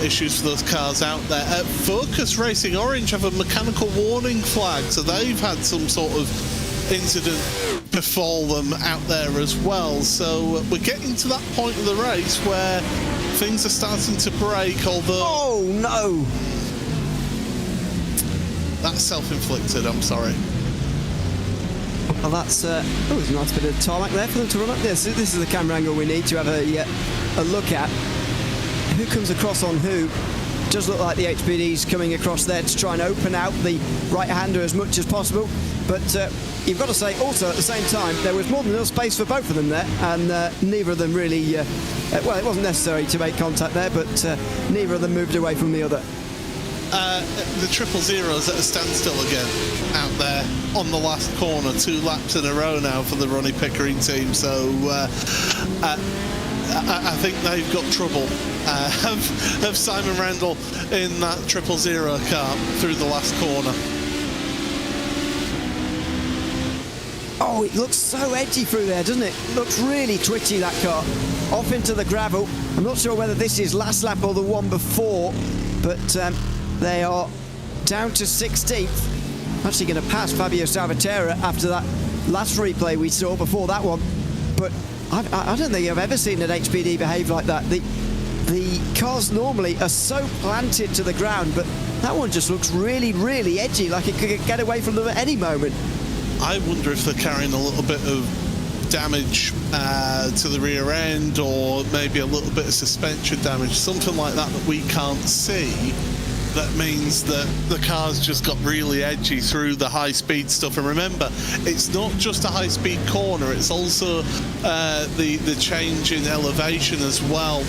issues for those cars out there. Focus Racing Orange have a mechanical warning flag, so they've had some sort of incident befall them out there as well. So we're getting to that point of the race where things are starting to break, although... Oh, no! That's self-inflicted, I'm sorry. Well, that's there's a nice bit of tarmac there for them to run up. This is the camera angle we need to have a look at. Who comes across on who? Does look like the HPD's coming across there to try and open out the right-hander as much as possible. But you've got to say also at the same time there was more than enough space for both of them there, and neither of them really. Well, it wasn't necessary to make contact there, but neither of them moved away from the other. The 000's at a standstill again out there on the last corner, 2 laps in a row now for the Ronnie Pickering team. So I think they've got trouble. Have Simon Randall in that 000 car through the last corner. Oh, it looks so edgy through there, doesn't it? Looks really twitchy, that car. Off into the gravel. I'm not sure whether this is last lap or the one before, but they are down to 16th. Actually going to pass Fabio Salvatierra after that last replay we saw before that one. But I don't think I've ever seen an HPD behave like that. The cars normally are so planted to the ground, but that one just looks really, really edgy, like it could get away from them at any moment. I wonder if they're carrying a little bit of damage to the rear end, or maybe a little bit of suspension damage, something like that we can't see. That means that the car's just got really edgy through the high-speed stuff. And remember, it's not just a high-speed corner, it's also the change in elevation as well.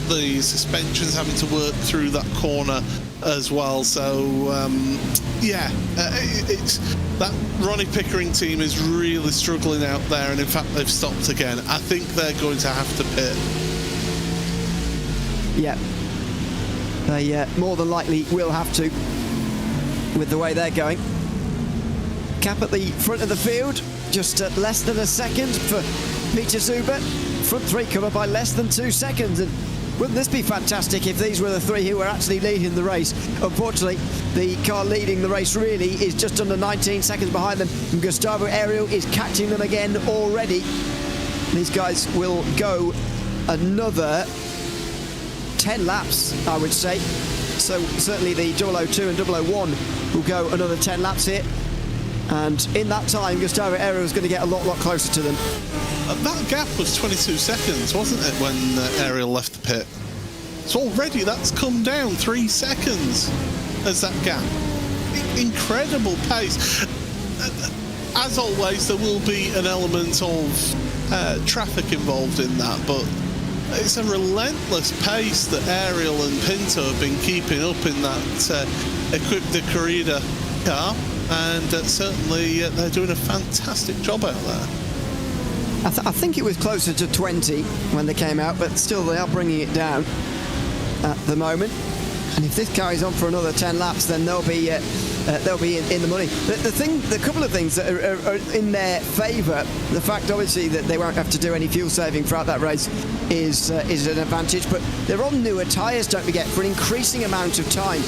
The suspension's having to work through that corner as well. So, it's that Ronnie Pickering team is really struggling out there, and in fact, they've stopped again. I think they're going to have to pit. Yeah. They more than likely will have to, with the way they're going. Cap at the front of the field, just less than a second for Peter Zuber. Front 3 covered by less than 2 seconds. And wouldn't this be fantastic if these were the 3 who were actually leading the race? Unfortunately, the car leading the race really is just under 19 seconds behind them, and Gustavo Ariel is catching them again already. These guys will go another 10 laps, I would say. So certainly the 002 and 001 will go another 10 laps here. And in that time, Gustavo Aero is going to get a lot closer to them. That gap was 22 seconds, wasn't it, when Ariel left the pit? So already that's come down 3 seconds as that gap. Incredible pace. As always, there will be an element of traffic involved in that, but it's a relentless pace that Ariel and Pinto have been keeping up in that Equipe de Corrida car, and certainly they're doing a fantastic job out there. I think it was closer to 20 when they came out, but still they are bringing it down at the moment. And if this carries on for another 10 laps, then they'll be in the money. The couple of things that are in their favour, the fact obviously that they won't have to do any fuel saving throughout that race is an advantage, but they're on newer tyres, don't forget, for an increasing amount of time.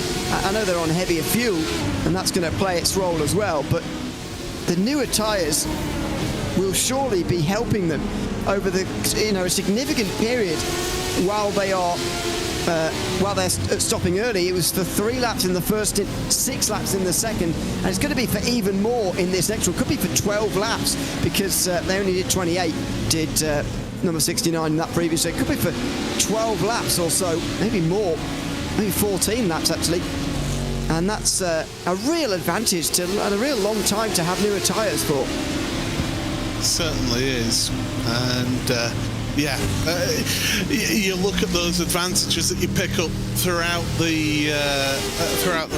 I know they're on heavier fuel, and that's going to play its role as well, but the newer tyres will surely be helping them over the a significant period while they're stopping early. It was for 3 laps in the first, 6 laps in the second, and it's going to be for even more in this next one. Could be for 12 laps because they only did 28, did number 69 in that previous. So it could be for 12 laps or so, maybe more, maybe 14 laps actually. And that's a real advantage and a real long time to have newer tyres for. Certainly is, and you look at those advantages that you pick up throughout the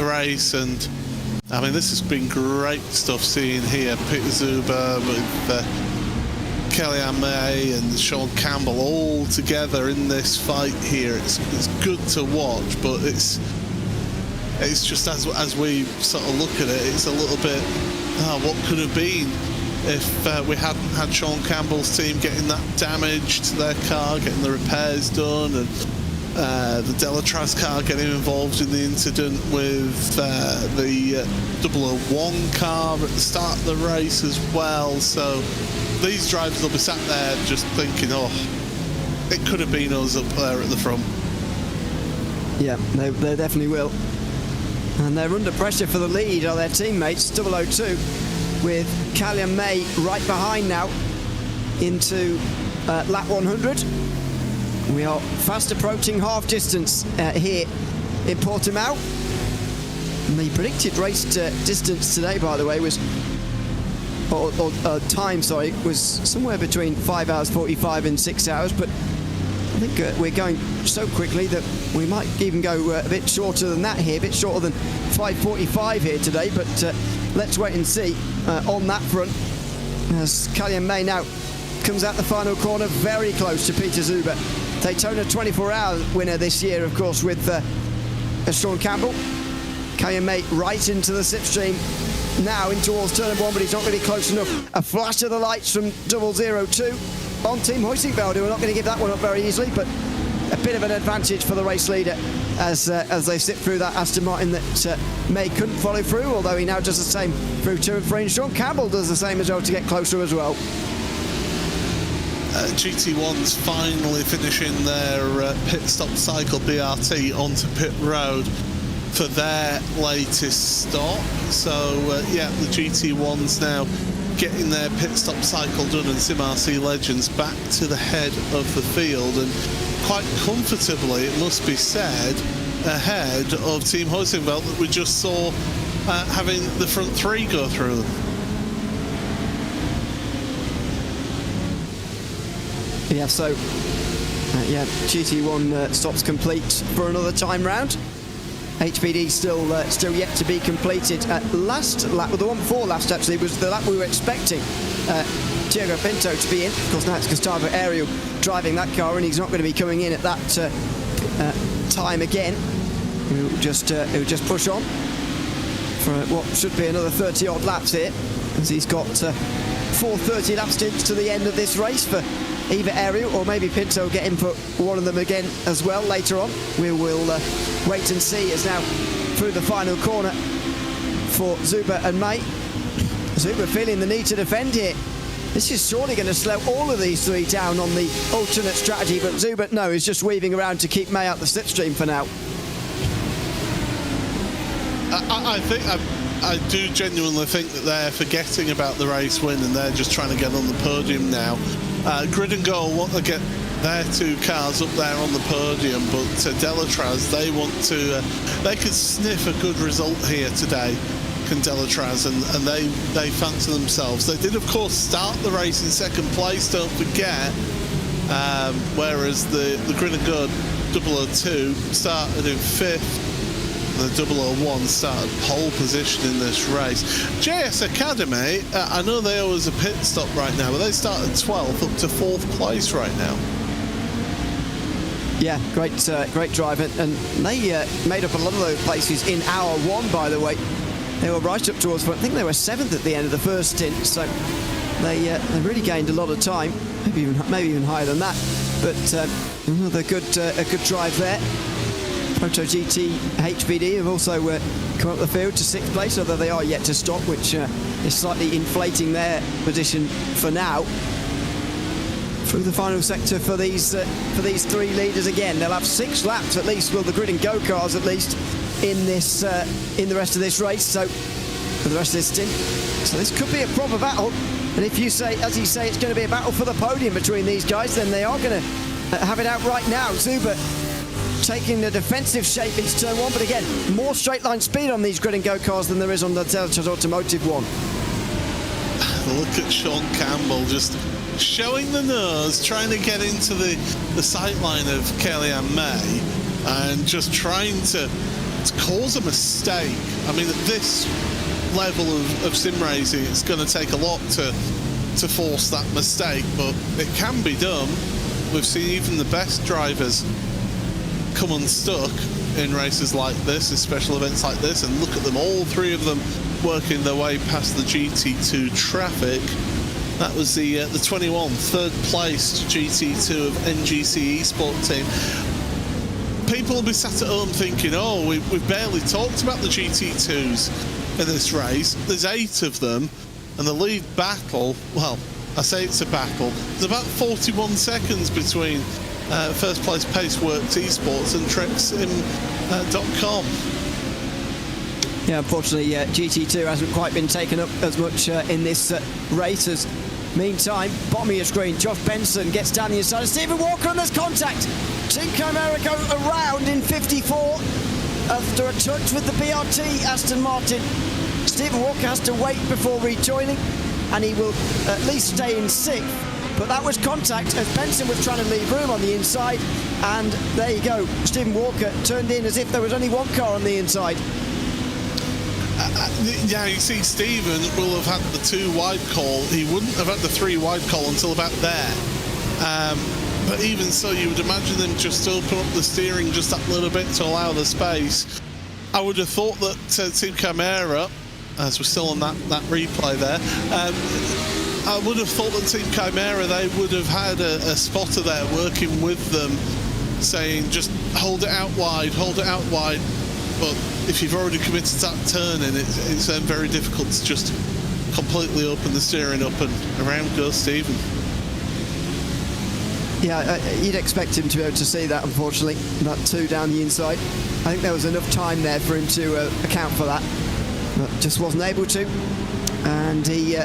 race, and I mean this has been great stuff seeing here Peter Zuber with Kellyanne May and Sean Campbell all together in this fight here. It's good to watch, but it's just as we sort of look at it, it's a little bit what could have been if we hadn't had Sean Campbell's team getting that damage to their car, getting the repairs done, and the Delatraz car getting involved in the incident with the 001 car at the start of the race as well. So these drivers will be sat there just thinking, oh, it could have been us up there at the front. Yeah, they definitely will. And they're under pressure for the lead are their teammates, 002, with Kellyanne May right behind now into lap 100. We are fast approaching half distance here in Portimao. And the predicted race distance today, by the way, was was somewhere between 5 hours 45 and 6 hours, but I think we're going so quickly that we might even go a bit shorter than that here, a bit shorter than 5:45 here today, but let's wait and see on that front as Kellyanne May now comes out the final corner very close to Peter Zuber. Daytona 24-hour winner this year, of course, with Sean Campbell. Kellyanne May right into the slipstream now in towards turn 1, but he's not really close enough. A flash of the lights from 002 on Team Hoisingveld, who are not going to give that one up very easily, but a bit of an advantage for the race leader as they sit through that Aston Martin that May couldn't follow through, although he now does the same through 2 and 3, and Sean Campbell does the same as well to get closer as well. GT1's finally finishing their pit stop cycle BRT onto pit road for their latest stop. So yeah, the GT1's now getting their pit stop cycle done, and SimRC Legends back to the head of the field, and quite comfortably, it must be said, ahead of Team Hoisingveld that we just saw having the front 3 go through them. Yeah, so GT1 stops complete for another time round. HPD still yet to be completed. Last lap, well, the one before last actually, was the lap we were expecting Thiago Pinto to be in. Of course, now it's Gustavo Ariel driving that car, and he's not going to be coming in at that time again. He'll just push on for what should be another 30-odd laps here, as he's got 4 30-lap stints to the end of this race for either Ariel or maybe Pinto will get in for one of them again as well later on. We will wait and see as now through the final corner for Zuber and May. Zuber feeling the need to defend here This is surely going to slow all of these three down on the alternate strategy, but Zubert, no, is just weaving around to keep May out the slipstream for now. I do genuinely think that they're forgetting about the race win and they're just trying to get on the podium now. Grid and Goal want to get their two cars up there on the podium, but Delatraz, they want to, they could sniff a good result here today, can Delatraz, and they fancy themselves. They did, of course, start the race in second place, don't forget, whereas the Grid and Goal 002 started in fifth. The 001 started pole position in this race. JS Academy, I know they owe us a pit stop right now, but they started 12th up to 4th place right now. Yeah, great drive, and they made up a lot of those places in hour one, by the way. They were right up towards, I think they were 7th at the end of the first stint, so they really gained a lot of time, maybe even higher than that. But another good drive there. Proto GT HBD have also come up the field to 6th place, although they are yet to stop, which is slightly inflating their position for now. Through the final sector for these three leaders again. They'll have 6 laps at least, will the Grid and Go cars at least, in the rest of this race. So for the rest of this stint, so this could be a proper battle. And if you say, as you say, it's going to be a battle for the podium between these guys, then they are going to have it out right now. Zubert taking the defensive shape into turn 1, but again, more straight line speed on these Grid and Go cars than there is on the Delatraz Automotive one. Look at Sean Campbell just showing the nose, trying to get into the sight line of Kellyanne May and just trying to cause a mistake. I mean, at this level of sim racing, it's going to take a lot to force that mistake, but it can be done. We've seen even the best drivers come unstuck in races like this, in special events like this, and look at them, all three of them working their way past the GT2 traffic. That was the 21 third placed GT2 of NGC Esport team. People will be sat at home thinking, oh, we've barely talked about the GT2s in this race. There's 8 of them, and the lead battle, well, I say it's a battle, there's about 41 seconds between first place Paceworks Esports and Trexsim.com. Yeah, unfortunately, GT2 hasn't quite been taken up as much in this race. As meantime, bottom of your screen, Josh Benson gets down the inside of Stephen Walker, and there's contact. Team Chimera go around in 54 after a touch with the BRT Aston Martin. Stephen Walker has to wait before rejoining, and he will at least stay in 6th. But that was contact as Benson was trying to leave room on the inside, and there you go. Stephen Walker turned in as if there was only one car on the inside. Yeah, you see, Stephen will have had the 2 wide call. He wouldn't have had the 3 wide call until about there. But even so, you would imagine them just open up the steering just that little bit to allow the space. I would have thought that Team Chimera, as we're still on that replay there, I would have thought that Team Chimera, they would have had a spotter there working with them, saying just hold it out wide, but if you've already committed to that turn-in, it's very difficult to just completely open the steering up, and around goes Stephen. Yeah, you'd expect him to be able to see that, unfortunately, that 2 down the inside. I think there was enough time there for him to account for that, but just wasn't able to, and he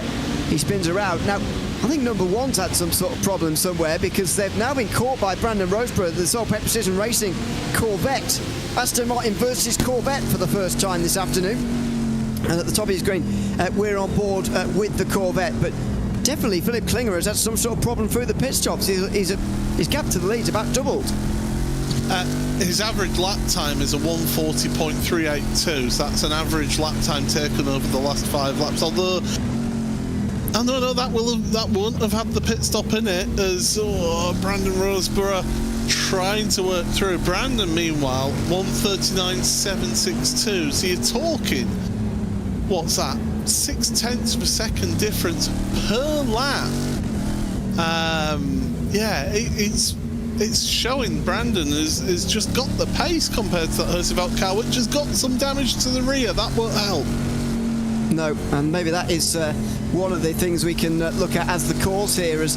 spins around. Now, I think number 1's had some sort of problem somewhere, because they've now been caught by Brandon Roseborough, the Solpet Precision Racing Corvette. Aston Martin versus Corvette for the first time this afternoon. And at the top of his screen, we're on board with the Corvette, but definitely Philip Klinger has had some sort of problem through the pit stops. His gap to the lead's about doubled. His average lap time is a 140.382, so that's an average lap time taken over the last 5 laps, although no, that wouldn't have had the pit stop in it, as Brandon Roseborough trying to work through. Brandon, meanwhile, 139.762, so you're talking, what's that, 0.6 of a second difference per lap. Yeah, it's showing Brandon has just got the pace compared to that Hurstevelt car, which has got some damage to the rear. That won't help. No, and maybe that is one of the things we can look at as the cause here, as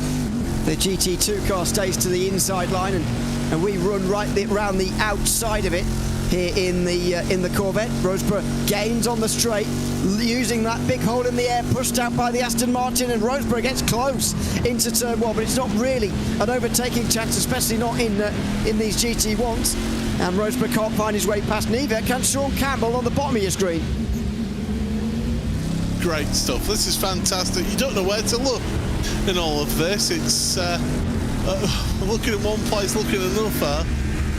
the GT2 car stays to the inside line, and we run right around the outside of it here in the Corvette. Rosberg gains on the straight, using that big hole in the air, pushed out by the Aston Martin, and Rosberg gets close into turn one, but it's not really an overtaking chance, especially not in these GT1s. And Rosberg can't find his way past, neither can Sean Campbell on the bottom of your screen. Great stuff. This is fantastic. You don't know where to look in all of this. It's looking in one place, looking in another,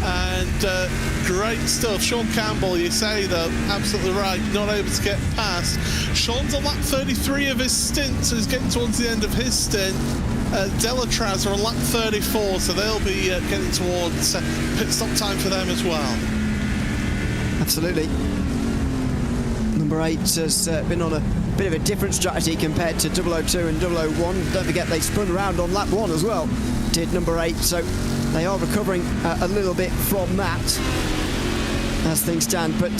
and great stuff. Sean Campbell, you say though, absolutely right, not able to get past. Sean's on lap 33 of his stint, so he's getting towards the end of his stint. Delatraz are on lap 34, so they'll be getting towards pit stop time for them as well. Absolutely. Number 8 has been on a bit of a different strategy compared to 002 and 001. Don't forget they spun around on lap 1 as well, did number 8, so they are recovering a little bit from that as things stand. But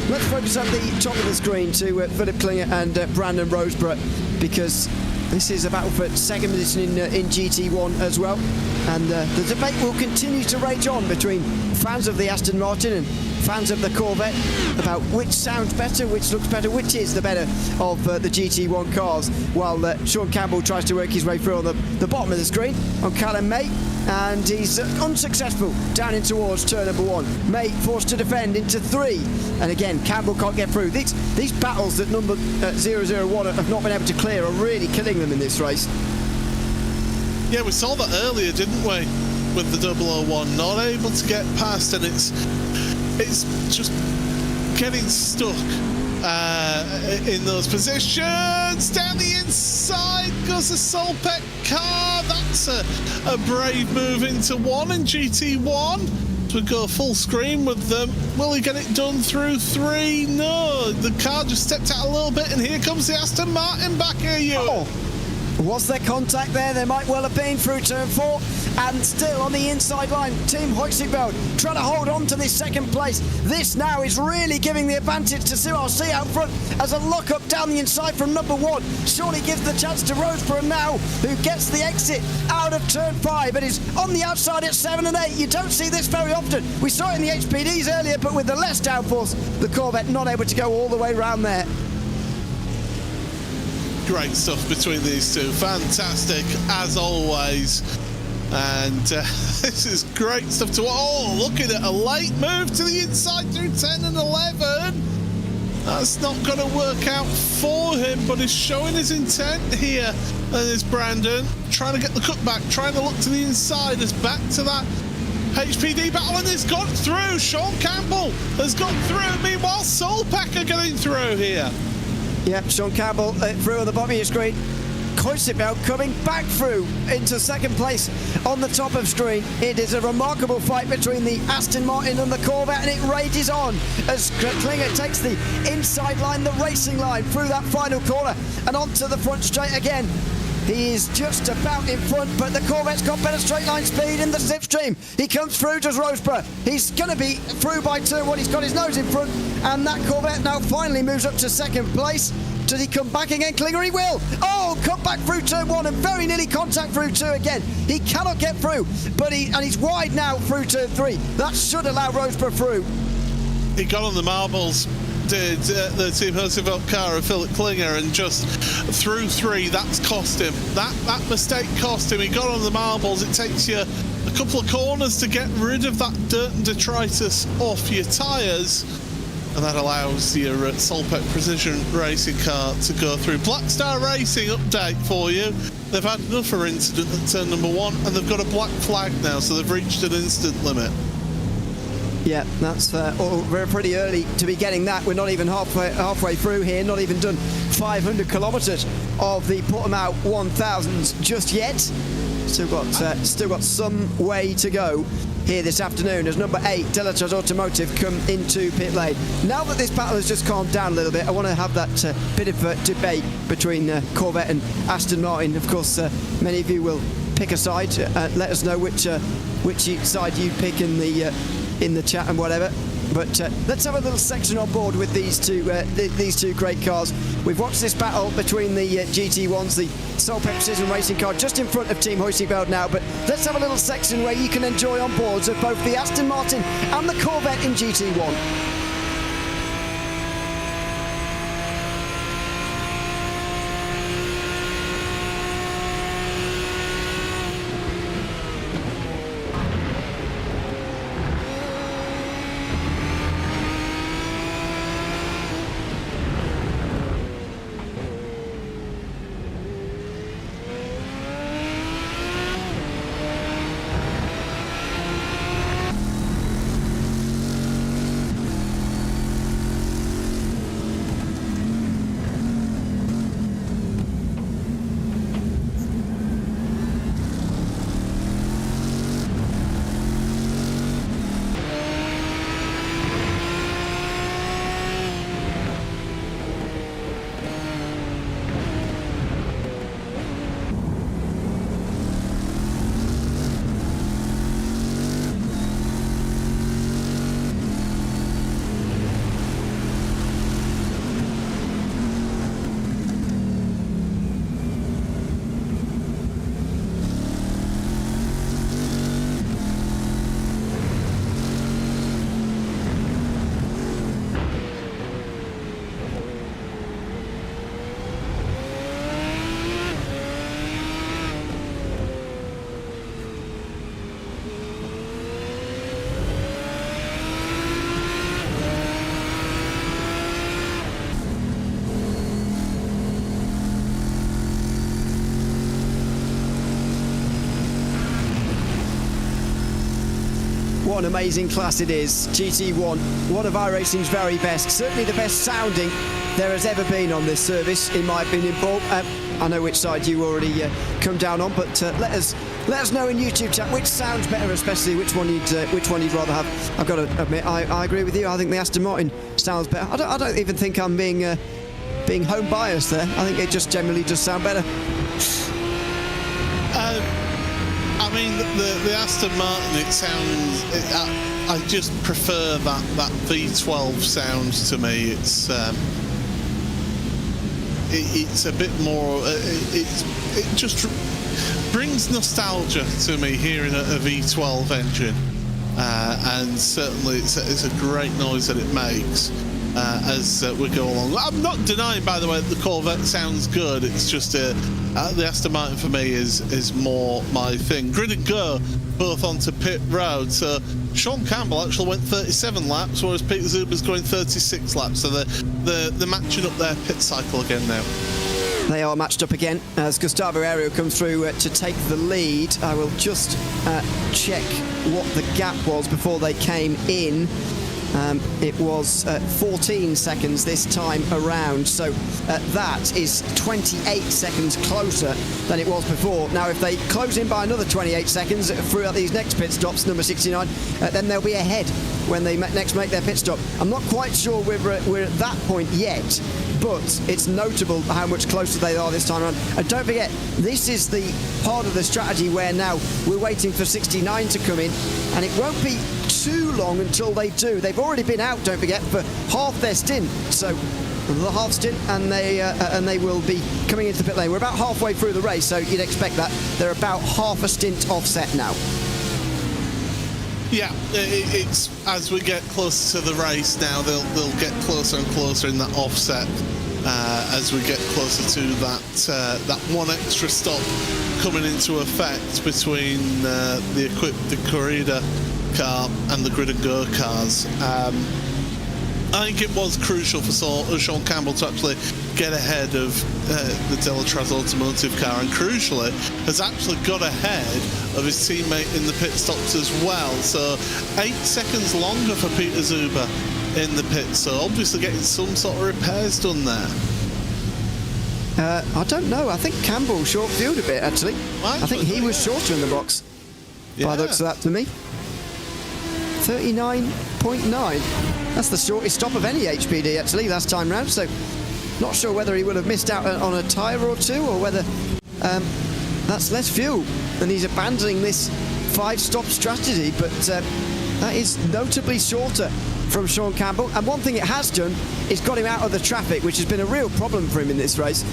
let's focus on the top of the screen to Philip Klinger and Brandon Rosberg, because this is a battle for second position in GT1 as well. And the debate will continue to rage on between fans of the Aston Martin and fans of the Corvette about which sounds better, which looks better, which is the better of the GT1 cars, while Sean Campbell tries to work his way through on the bottom of the screen on Callum May, and he's unsuccessful down in towards turn number 1. May forced to defend into 3, and again Campbell can't get through. These battles that number 001 have not been able to clear are really killing them in this race. Yeah, we saw that earlier, didn't we, with the 001, not able to get past, and it's just getting stuck in those positions. Down the inside goes the Solpec car. That's a brave move into 1 in GT1. To go full screen with them. Will he get it done through 3? No, the car just stepped out a little bit, and here comes the Aston Martin back here, you. Oh. Was there contact there? There might well have been through turn 4, and still on the inside line, Team Hoysigveld trying to hold on to this second place. This now is really giving the advantage to CRC out front as a lock-up down the inside from number 1. Surely gives the chance to Rosberg now, who gets the exit out of turn 5 and is on the outside at 7 and 8. You don't see this very often. We saw it in the HPDs earlier, but with the less downforce, the Corvette not able to go all the way around there. Great stuff between these two. Fantastic, as always. And this is great stuff to... Oh, looking at a late move to the inside through 10 and 11. That's not going to work out for him, but he's showing his intent here. And there's Brandon trying to get the cutback, trying to look to the inside. Is back to that HPD battle, and he's got through. Sean Campbell has got through. Meanwhile, Solpec are getting through here. Yep, Sean Campbell through on the bottom of your screen. Hoysigveld coming back through into second place on the top of screen. It is a remarkable fight between the Aston Martin and the Corvette, and it rages on as Klinger takes the inside line, the racing line, through that final corner and onto the front straight again. He is just about in front, but the Corvette's got better straight line speed in the slipstream. He comes through, does Rosberg. He's going to be through by turn 1. He's got his nose in front, and that Corvette now finally moves up to second place. Does he come back again, Klinger? He will. Oh, cut back through turn 1 and very nearly contact through 2 again. He cannot get through, but he's wide now through turn 3. That should allow Rosberg through. He got on the marbles, did the Team Hoysigveld car of Philip Klinger, and just through 3, that's cost him. That mistake cost him. He got on the marbles. It takes you a couple of corners to get rid of that dirt and detritus off your tyres, and that allows your Solpec Precision Racing car to go through. Black Star Racing update for you. They've had another incident at turn number 1, and they've got a black flag now, so they've reached an instant limit. Yeah, that's we're pretty early to be getting that. We're not even halfway through here, not even done 500 kilometres of the Portimao 1000s just yet. Still got some way to go here this afternoon as number 8, Delatraz Automotive, come into pit lane. Now that this battle has just calmed down a little bit, I want to have that bit of debate between Corvette and Aston Martin. Of course, many of you will pick a side. Let us know which side you pick in the chat and whatever. But let's have a little section on board with these two great cars. We've watched this battle between the GT1s, the Sole Precision Racing car just in front of Team Huizenfeld now, but let's have a little section where you can enjoy on boards of both the Aston Martin and the Corvette in GT1. What an amazing class it is. GT1, one of iRacing's very best, certainly the best sounding there has ever been on this service, in my opinion, Paul. I know which side you already come down on, but let us know in YouTube chat which sounds better, especially which one you'd rather have. I've got to admit, I agree with you. I think the Aston Martin sounds better. I don't even think I'm being home biased there. I think it just generally does sound better. I mean, the Aston Martin, it sounds... I just prefer that V12 sound to me. It's a bit more... It just brings nostalgia to me hearing a V12 engine. And certainly it's a great noise that it makes as we go along. I'm not denying, by the way, that the Corvette sounds good. It's just the Aston Martin for me is more my thing. Grid and Go both onto pit road. So Sean Campbell actually went 37 laps, whereas Peter Zuber's going 36 laps. So they're matching up their pit cycle again now. They are matched up again as Gustavo Aero comes through to take the lead. I will just check what the gap was before they came in. It was 14 seconds this time around, so that is 28 seconds closer than it was before. Now, if they close in by another 28 seconds throughout these next pit stops, number 69, then they'll be ahead when they next make their pit stop. I'm not quite sure we're at that point yet, but it's notable how much closer they are this time around. And don't forget, this is the part of the strategy where now we're waiting for 69 to come in, and it won't be too long until they do. They've already been out, don't forget, for half their stint. So the half stint, and they will be coming into the pit lane. We're about halfway through the race, so you'd expect that. They're about half a stint offset now. Yeah, it's as we get closer to the race now, they'll get closer and closer in that offset as we get closer to that one extra stop coming into effect between the equipped Corrida car and the Grid and Go cars. I think it was crucial for Sean Campbell to actually get ahead of the Delatraz Automotive car, and crucially has actually got ahead of his teammate in the pit stops as well. So 8 seconds longer for Peter Zuber in the pit, so obviously getting some sort of repairs done there. I don't know. I think Campbell short-fused a bit, actually. I think he was shorter in the box. By the looks of that to me. 39.9. That's the shortest stop of any HPD, actually, last time round. So not sure whether he would have missed out on a tyre or two, or whether that's less fuel and he's abandoning this 5-stop strategy. But that is notably shorter from Sean Campbell, and one thing it has done is got him out of the traffic, which has been a real problem for him in this race.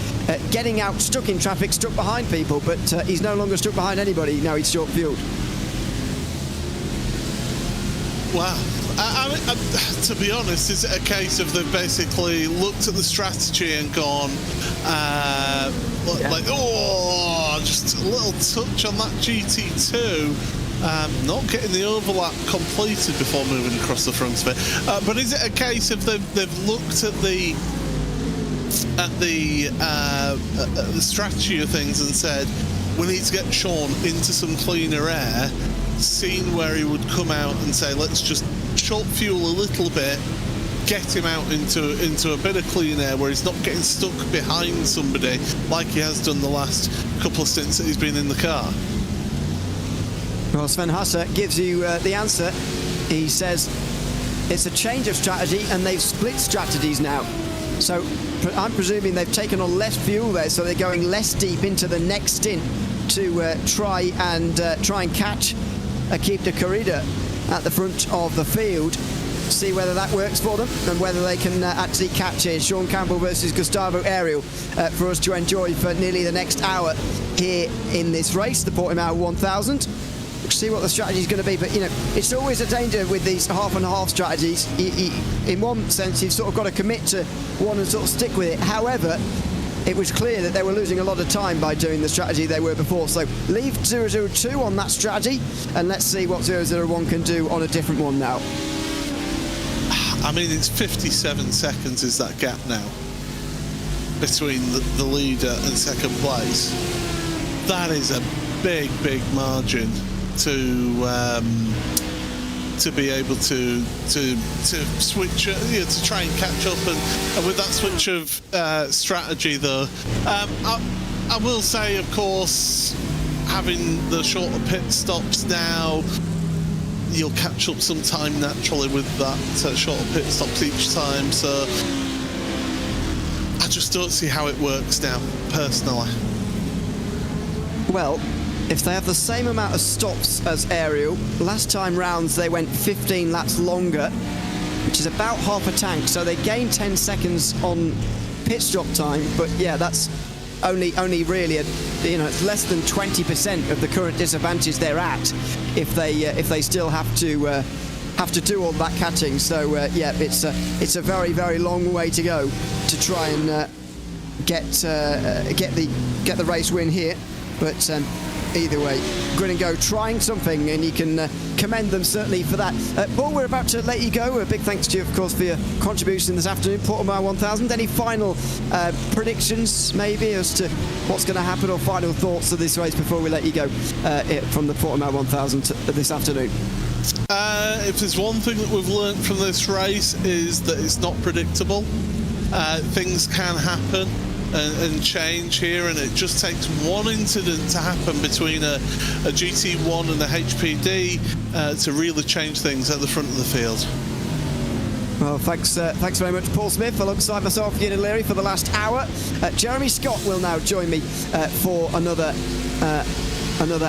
Getting out stuck in traffic, stuck behind people, but he's no longer stuck behind anybody. Now he's short fueled. Wow. I mean, to be honest, is it a case of they've basically looked at the strategy and gone, like, oh, just a little touch on that GT2, not getting the overlap completed before moving across the front of it. But is it a case of they've looked at the strategy of things and said, we need to get Sean into some cleaner air, seen where he would come out and say, let's just short fuel a little bit, get him out into a bit of clean air where he's not getting stuck behind somebody like he has done the last couple of stints that he's been in the car? Well, Sven Hasse gives you the answer. He says it's a change of strategy and they've split strategies now. So I'm presuming they've taken on less fuel there, so they're going less deep into the next stint to try and catch Equipe de Corrida at the front of the field. See whether that works for them and whether they can actually catch it. Sean Campbell versus Gustavo Ariel for us to enjoy for nearly the next hour here in this race, the Portimao 1000. See what the strategy is going to be, but it's always a danger with these half and half strategies. In one sense, you've sort of got to commit to one and sort of stick with it. However, it was clear that they were losing a lot of time by doing the strategy they were before. So leave 002 on that strategy, and let's see what 001 can do on a different one now. I mean, it's 57 seconds is that gap now between the leader and second place. That is a big margin to be able to switch, to try and catch up, and with that switch of strategy though, I will say, of course, having the shorter pit stops now, you'll catch up some time naturally with that shorter pit stops each time, so I just don't see how it works now, personally. Well, if they have the same amount of stops as Ariel, last time rounds they went 15 laps longer, which is about half a tank, so they gained 10 seconds on pit stop time, but yeah, that's only really it's less than 20% of the current disadvantage they're at if they still have to do all that catching. So yeah, it's a very long way to go to try and get the race win here, but either way, grin and go, trying something, and you can commend them certainly for that. Paul, we're about to let you go. A big thanks to you, of course, for your contribution this afternoon. Portimao 1000. Any final predictions, maybe, as to what's going to happen, or final thoughts of this race before we let you go from the Portimao 1000 this afternoon? If there's one thing that we've learned from this race is that it's not predictable. Things can happen and change here, and it just takes one incident to happen between a GT1 and a HPD to really change things at the front of the field. Well, thanks very much, Paul Smith, alongside myself, Ian Leary, for the last hour. Jeremy Scott will now join me for another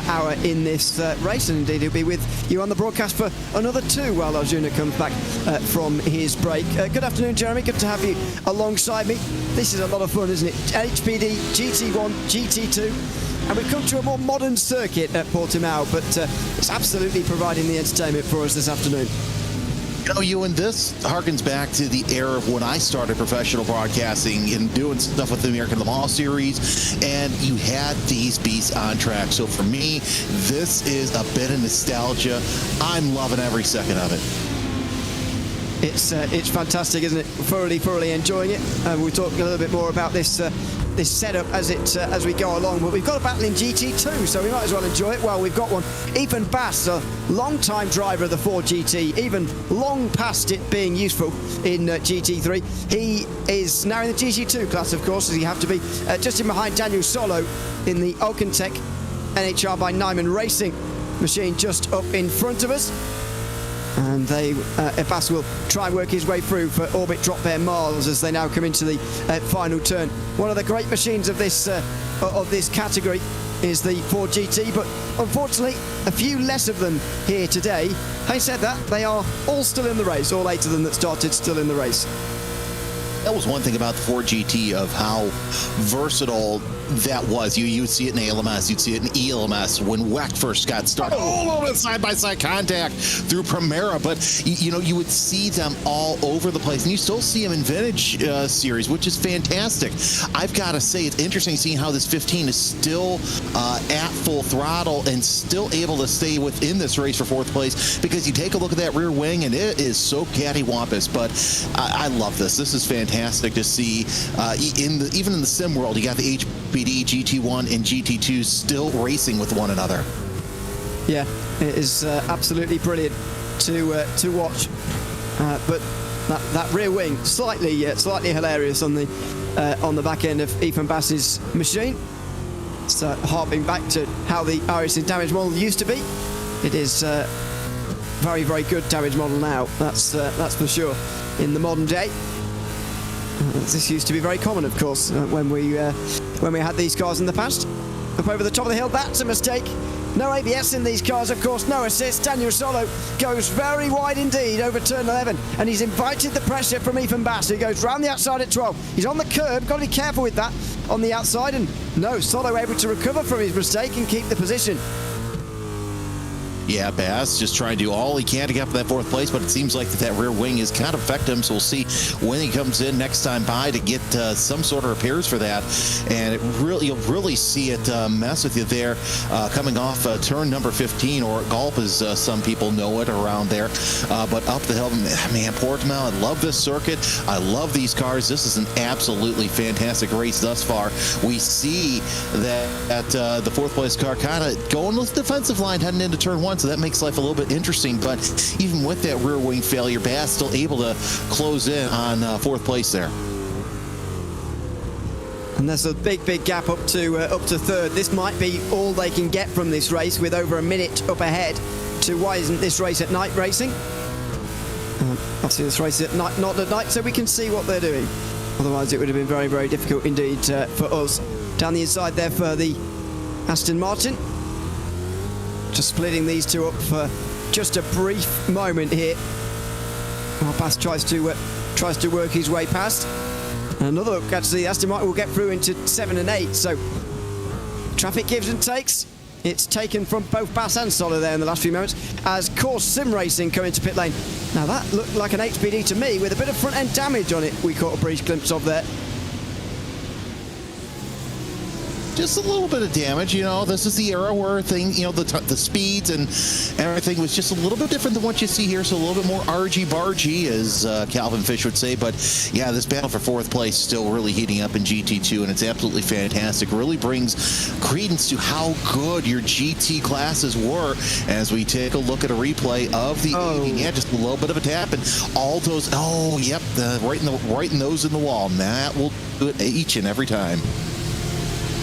hour in this race, and indeed he'll be with you on the broadcast for another 2 while Arjuna comes back from his break. Good afternoon, Jeremy. Good to have you alongside me. This is a lot of fun, isn't it? HPD, GT1, GT2, and we've come to a more modern circuit at Portimao, but it's absolutely providing the entertainment for us this afternoon. Ewan, this harkens back to the era of when I started professional broadcasting and doing stuff with the American Le Mans Series, and you had these beasts on track. So for me, this is a bit of nostalgia. I'm loving every second of it. It's fantastic, isn't it? Thoroughly enjoying it. We'll talk a little bit more about this setup as we go along. But we've got a battle in GT2, so we might as well enjoy it while we've got one. Ethan Bass, a long-time driver of the Ford GT, even long past it being useful in GT3. He is now in the GT2 class, of course, as you have to be, just in behind Daniel Solo in the Alcantech NHR by Nyman Racing machine just up in front of us. And Bass will try and work his way through for Orbit Drop Bear Mars as they now come into the final turn. One of the great machines of this category is the Ford GT, but unfortunately a few less of them here today. Having said that, they are all still in the race, all 8 of them that started still in the race. That was one thing about the Ford GT of how versatile that was. You would see it in ALMS, you'd see it in ELMS when WEC first got started. All over the side-by-side contact through Primera, but you would see them all over the place, and you still see them in Vintage Series, which is fantastic. I've got to say, it's interesting seeing how this 15 is still at full throttle and still able to stay within this race for 4th place, because you take a look at that rear wing and it is so cattywampus, but I love this. This is fantastic to see. Even in the sim world, you got the HPD, GT1, and GT2 still racing with one another. Yeah, it is absolutely brilliant to watch. But that rear wing, slightly hilarious on the back end of Ethan Bass's machine. So harping back to how the iRacing damage model used to be, it is very, very good damage model now. That's for sure. In the modern day, this used to be very common, of course, when we had these cars in the past. Up over the top of the hill, that's a mistake. No ABS in these cars, of course, no assist. Daniel Solo goes very wide indeed over turn 11, and he's invited the pressure from Ethan Bass, who goes round the outside at 12. He's on the curb, got to be careful with that on the outside, and no, Solo able to recover from his mistake and keep the position. Yeah, Bass just trying to do all he can to get up to that 4th place, but it seems like that rear wing is kind of affecting him, so we'll see when he comes in next time by to get some sort of repairs for that. And you'll really see it mess with you there coming off turn number 15, or Gulp as some people know it around there. But up the hill, man, Portimao, I love this circuit. I love these cars. This is an absolutely fantastic race thus far. We see that the 4th place car kind of going with the defensive line heading into turn 1, so that makes life a little bit interesting. But even with that rear wing failure, Bass still able to close in on 4th place there. And there's a big gap up to 3rd. This might be all they can get from this race, with over a minute up ahead to why isn't this race at night racing. Obviously this race is at night, not at night, so we can see what they're doing. Otherwise it would have been very, very difficult indeed for us. Down the inside there for the Aston Martin. Just splitting these two up for just a brief moment here. Bass tries to work his way past. And another look, actually, Aston Martin will get through into 7 and 8. So traffic gives and takes. It's taken from both Bass and Solo there in the last few moments as Course Sim Racing come into pit lane. Now that looked like an HPD to me with a bit of front end damage on it. We caught a brief glimpse of there. Just a little bit of damage, This is the era where the speeds and everything was just a little bit different than what you see here, so a little bit more argy-bargy, as Calvin Fish would say. But yeah, this battle for 4th place is still really heating up in GT2, and it's absolutely fantastic. Really brings credence to how good your GT classes were as we take a look at a replay of the 80. Yeah, just a little bit of a tap, and all those, right in those in the wall. And that will do it each and every time.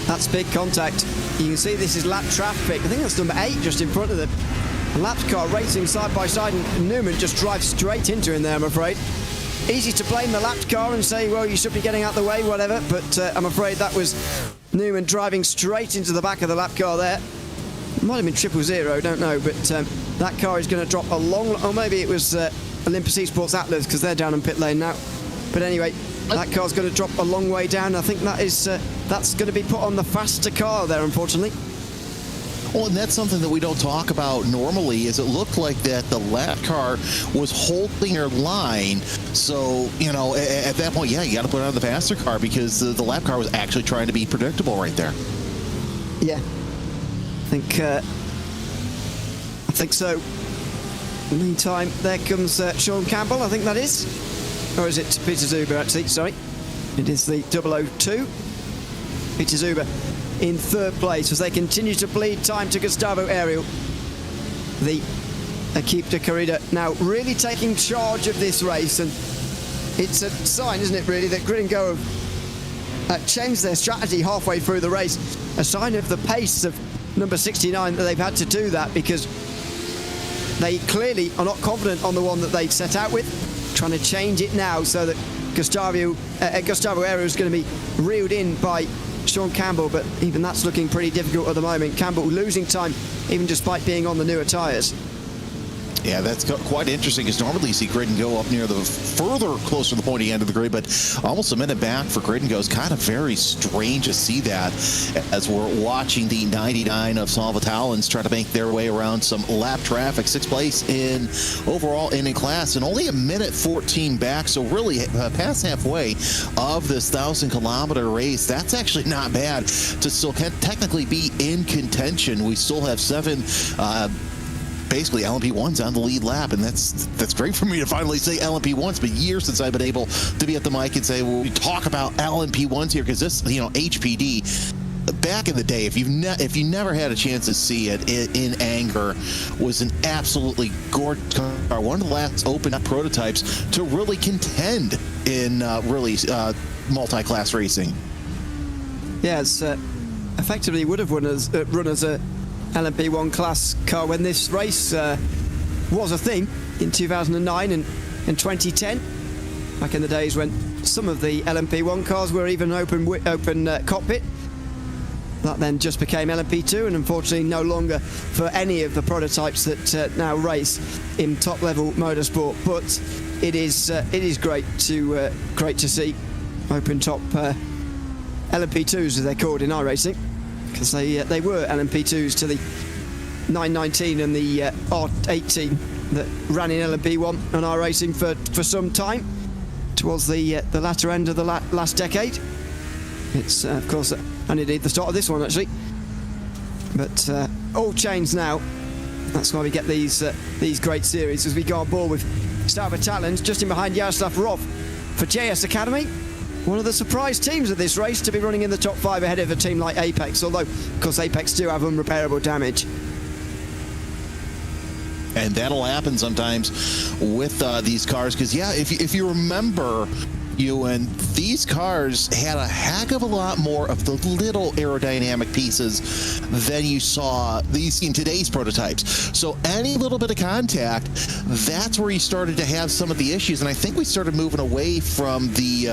That's big contact. You can see this is lap traffic. I think that's number 8 just in front of the lap car racing side by side, and Newman just drives straight into him there, I'm afraid. Easy to blame the lapped car and say, well, you should be getting out the way, whatever, but I'm afraid that was Newman driving straight into the back of the lap car there. Might have been 000, don't know, but that car is going to drop a long, or maybe it was Olympus Esports Atlas, because they're down in pit lane now. But anyway, that car's going to drop a long way down. I think that is that's going to be put on the faster car there, unfortunately. Well, and that's something that we don't talk about normally, is it looked like that the lap car was holding her line. So, at that point, yeah, you got to put it on the faster car, because the lap car was actually trying to be predictable right there. Yeah, I think so. In the meantime, there comes Sean Campbell, I think that is. Or is it Peter Zuber, actually? Sorry. It is the 002. Peter Zuber in 3rd place as they continue to bleed time to Gustavo Ariel. The Equipe de Corrida now really taking charge of this race, and it's a sign, isn't it, really, that Grid and Go have changed their strategy halfway through the race. A sign of the pace of number 69 that they've had to do that, because they clearly are not confident on the one that they set out with. Trying to change it now so that Gustavo Ariel is going to be reeled in by Sean Campbell, but even that's looking pretty difficult at the moment. Campbell losing time, even despite being on the newer tyres. Yeah, that's quite interesting, because normally you see Gridden go up near the further closer to the pointy end of the grid, but almost a minute back for Gridden is kind of very strange to see that as we're watching the 99 of Salvatalans try to make their way around some lap traffic. 6th place in overall in class, and only a minute 14 back, so really past halfway of this 1,000-kilometer race. That's actually not bad to still technically be in contention. We still have 7 basically LMP1s on the lead lap, and that's great for me to finally say LMP1s. It's been years since I've been able to be at the mic and say, well, we talk about LMP1s here, because this, HPD, back in the day, if you never had a chance to see it in anger, was an absolutely gorgeous car. One of the last open up prototypes to really contend in multi-class racing. Yeah, it's effectively would have run as a LMP1 class car when this race was a thing in 2009 and 2010, back in the days when some of the LMP1 cars were even open cockpit. That then just became LMP2, and unfortunately no longer for any of the prototypes that now race in top-level motorsport. But it is great to see open top LMP2s, as they're called in iRacing, because they were LMP2s to the 919 and the R18 that ran in LMP1 on iRacing for some time, towards the latter end of the last decade. It's of course only the start of this one, actually, but all changed now. That's why we get these great series as we go on board with Salvatalans just in behind Yaroslav Rov for JS Academy. One of the surprise teams of this race to be running in the top 5 ahead of a team like Apex, although, of course, Apex do have unrepairable damage. And that'll happen sometimes with these cars, because, yeah, if you remember, Ewan, these cars had a heck of a lot more of the little aerodynamic pieces than you saw in today's prototypes. So any little bit of contact, that's where you started to have some of the issues. And I think we started moving away from the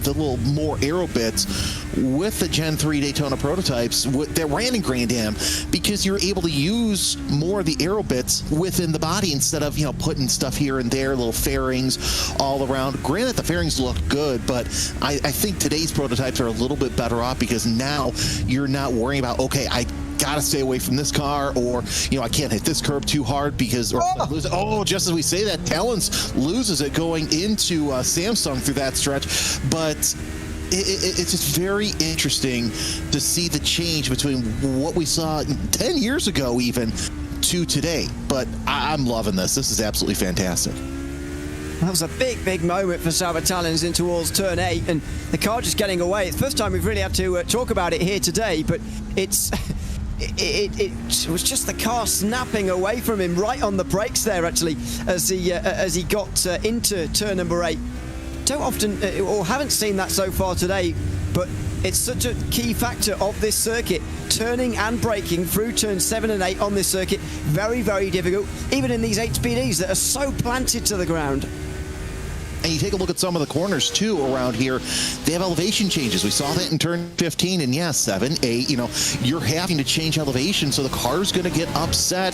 little more aero bits with the Gen 3 Daytona prototypes that ran in Grand Am, because you're able to use more of the aero bits within the body instead of, putting stuff here and there, little fairings all around. Granted, the fairings look good, but I think today's prototypes are a little bit better off, because now you're not worrying about, okay, I gotta stay away from this car, or I can't hit this curb too hard because just as we say that, Talons loses it going into Samsung through that stretch. But it's just very interesting to see the change between what we saw 10 years ago even to today. But I'm loving this. This is absolutely fantastic. That was a big moment for Salvatalans in towards turn 8, and the car just getting away. It's the first time we've really had to talk about it here today, but it was just the car snapping away from him right on the brakes there, actually, as he got into turn number 8. Don't often, or haven't seen that so far today, but it's such a key factor of this circuit. Turning and braking through turns 7 and 8 on this circuit, very, very difficult, even in these HPDs that are so planted to the ground. And you take a look at some of the corners, too, around here. They have elevation changes. We saw that in turn 15, and 7, 8, you're having to change elevation, so the car's going to get upset.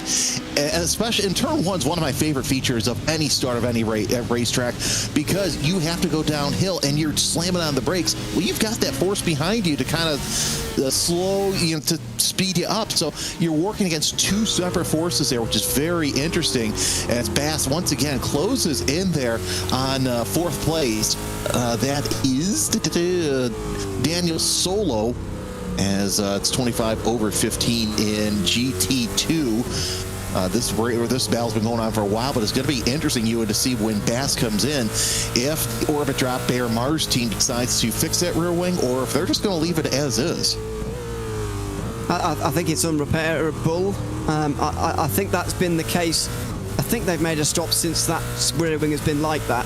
And especially in turn 1 is one of my favorite features of any start of any racetrack, because you have to go downhill, and you're slamming on the brakes. Well, you've got that force behind you to kind of slow, to speed you up. So you're working against 2 separate forces there, which is very interesting. As Bass, once again, closes in there on 4th place. That is Daniel Solo, as it's 25 over 15 in GT2. This battle's been going on for a while, but it's going to be interesting, to see when Bass comes in, if the Orbit Drop Bear Mars team decides to fix that rear wing, or if they're just going to leave it as is. I think it's unrepairable. I think that's been the case. I think they've made a stop since that rear wing has been like that.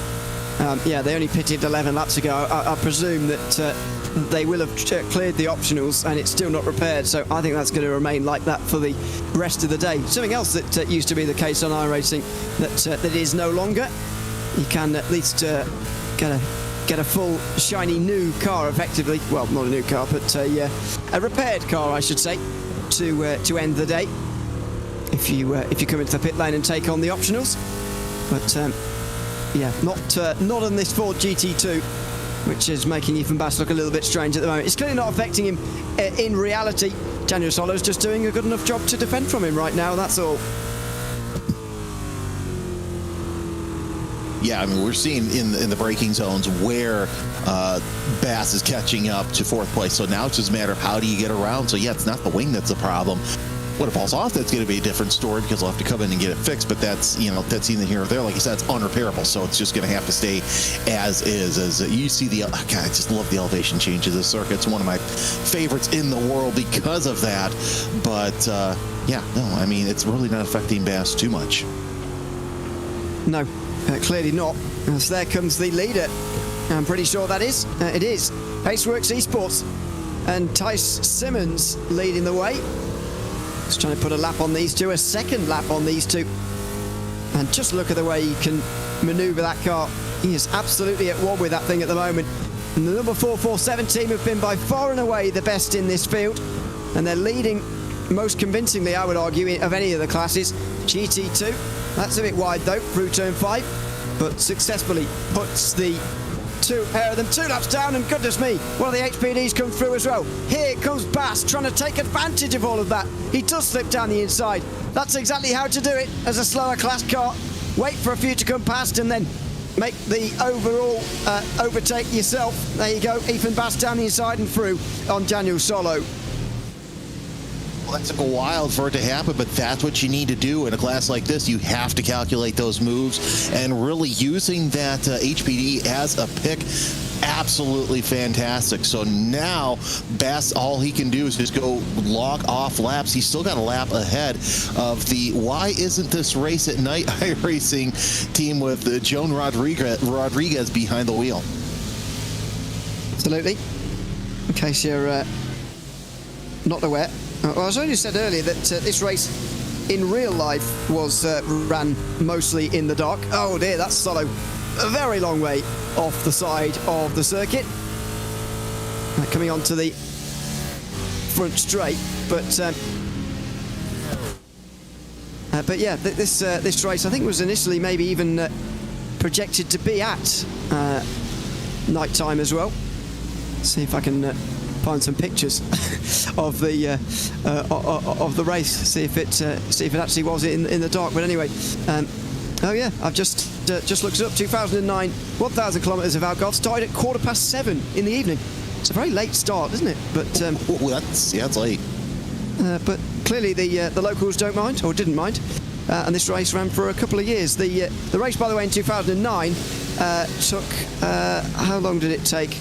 They only pitted 11 laps ago. I presume that they will have cleared the optionals and it's still not repaired, so I think that's going to remain like that for the rest of the day. Something else that used to be the case on iRacing that is no longer. You can at least get a get a full shiny new car effectively. Well, not a new car, but a repaired car, I should say, to end the day. If you come into the pit lane and take on the optionals, but yeah, not on this Ford GT2, which is making Ethan Bass look a little bit strange at the moment. It's clearly not affecting him in reality. Daniel Solo's just doing a good enough job to defend from him right now, that's all. Yeah, I mean, we're seeing in the braking zones where Bass is catching up to fourth place. So now it's just a matter of how do you get around. So yeah, it's not the wing that's the problem. When it falls off, that's going to be a different story because they'll have to come in and get it fixed. But that's, that's either here or there. Like you said, it's unrepairable. So it's just going to have to stay as is. As you see God, I just love the elevation change of this circuit. It's one of my favorites in the world because of that. But yeah, no, I mean, it's really not affecting Bass too much. No, clearly not. As there comes the leader. I'm pretty sure that is. It is Paceworks Esports and Tice Simmons leading the way. Just trying to put a lap on these two, a second lap on these two. And just look at the way he can manoeuvre that car. He is absolutely at one with that thing at the moment. And the number 447 team have been by far and away the best in this field. And they're leading most convincingly, I would argue, of any of the classes. GT2, that's a bit wide though, through turn 5. But successfully puts the pair of them 2 laps down, and goodness me, one of the HPDs come through as well. Here comes Bass trying to take advantage of all of that. He does slip down the inside. That's exactly how to do it as a slower class car. Wait for a few to come past and then make the overall overtake yourself. There you go, Ethan Bass down the inside and through on Daniel Solo. Well, that took a while for it to happen, but that's what you need to do in a class like this. You have to calculate those moves, and really using that HPD as a pick, absolutely fantastic. So now Bass, all he can do is just go log off laps. He's still got a lap ahead of the Why Isn't This Race at Night iRacing team with Joan Rodriguez behind the wheel. Absolutely. In case you're not aware. Well, as I only said earlier that this race in real life was ran mostly in the dark. Oh dear, that's Solo a very long way off the side of the circuit. Coming onto the front straight, but yeah, this race I think was initially maybe even projected to be at night time as well. Let's see if I can find some pictures of the race. See if it actually was in the dark. But anyway, oh yeah, I've just looked it up. 2009, 1,000 kilometres of Algarve started at 7:15 in the evening. It's a very late start, isn't it? But it's late. But clearly the locals don't mind, or didn't mind. And this race ran for a couple of years. The race, by the way, in 2009 took how long did it take?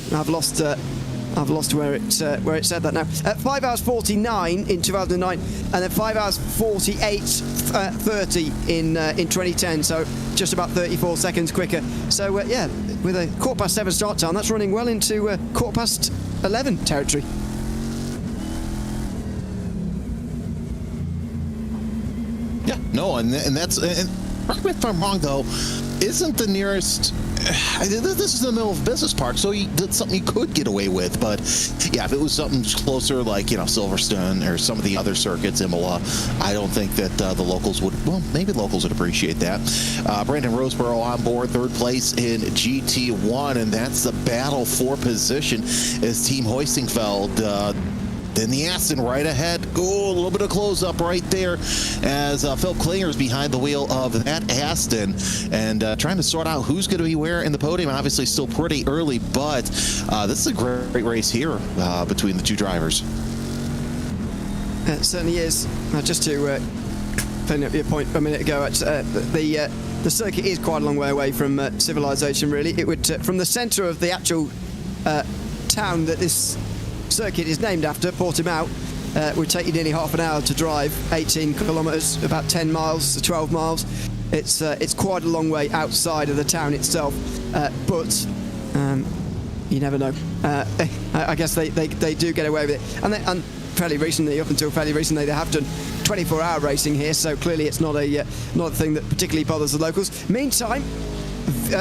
I've lost where it said that now. 5 hours 49 in 2009, and then 5 hours 48:30 in 2010. So just about 34 seconds quicker. So yeah, with a 7:15 start time, that's running well into 11:15 territory. Yeah, no, and that's. Correct me if I'm wrong, though. Isn't the nearest... This is in the middle of a business park, so that's something you could get away with. But, yeah, if it was something closer, like, Silverstone or some of the other circuits, Imola, I don't think that the locals would... Well, maybe locals would appreciate that. Brandon Roseborough on board, third place in GT1, and that's the battle for position as Team Hoistingfeld... Then the Aston right ahead. Oh, a little bit of close-up right there as Phil Klinger's behind the wheel of that Aston and trying to sort out who's going to be where in the podium. Obviously still pretty early, but this is a great race here between the two drivers. It certainly is. Just to clean up your point a minute ago, the circuit is quite a long way away from civilization, really. It would, from the centre of the actual town that this circuit is named after, Portimao, would take you nearly half an hour to drive, 18 kilometres, about 10 miles, 12 miles. It's quite a long way outside of the town itself, but you never know. I guess they do get away with it, and fairly recently, up until fairly recently, they have done 24-hour racing here, so clearly it's not a thing that particularly bothers the locals. Meantime,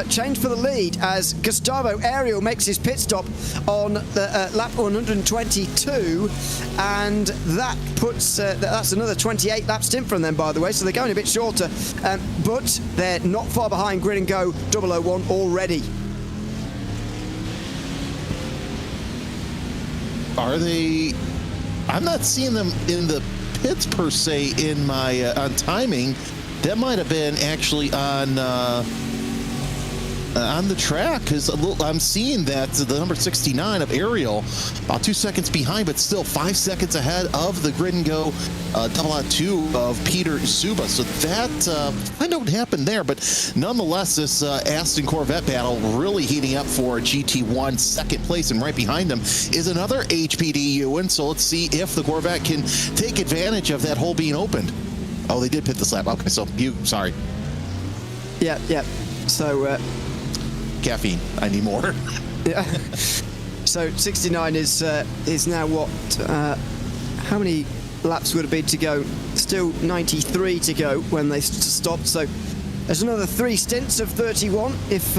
change for the lead as Gustavo Ariel makes his pit stop on the lap 122, and that puts that's another 28 lap stint from them, by the way, so they're going a bit shorter, but they're not far behind Grid and Go 001 already. Are they? I'm not seeing them in the pits per se in my on timing. That might have been actually on the track, because I'm seeing that the number 69 of Ariel about 2 seconds behind, but still 5 seconds ahead of the Grid and Go 2 of Peter Zuba. So that I know what happened there, but nonetheless, this Aston Corvette battle really heating up for GT1 second place, and right behind them is another HPD Ewan. So let's see if the Corvette can take advantage of that hole being opened. Oh, they did pit this lap. Okay, so sorry. Yeah. So caffeine. I need more. Yeah. So 69 is now what? How many laps would it be to go? Still 93 to go when they stopped. So there's another 3 stints of 31 if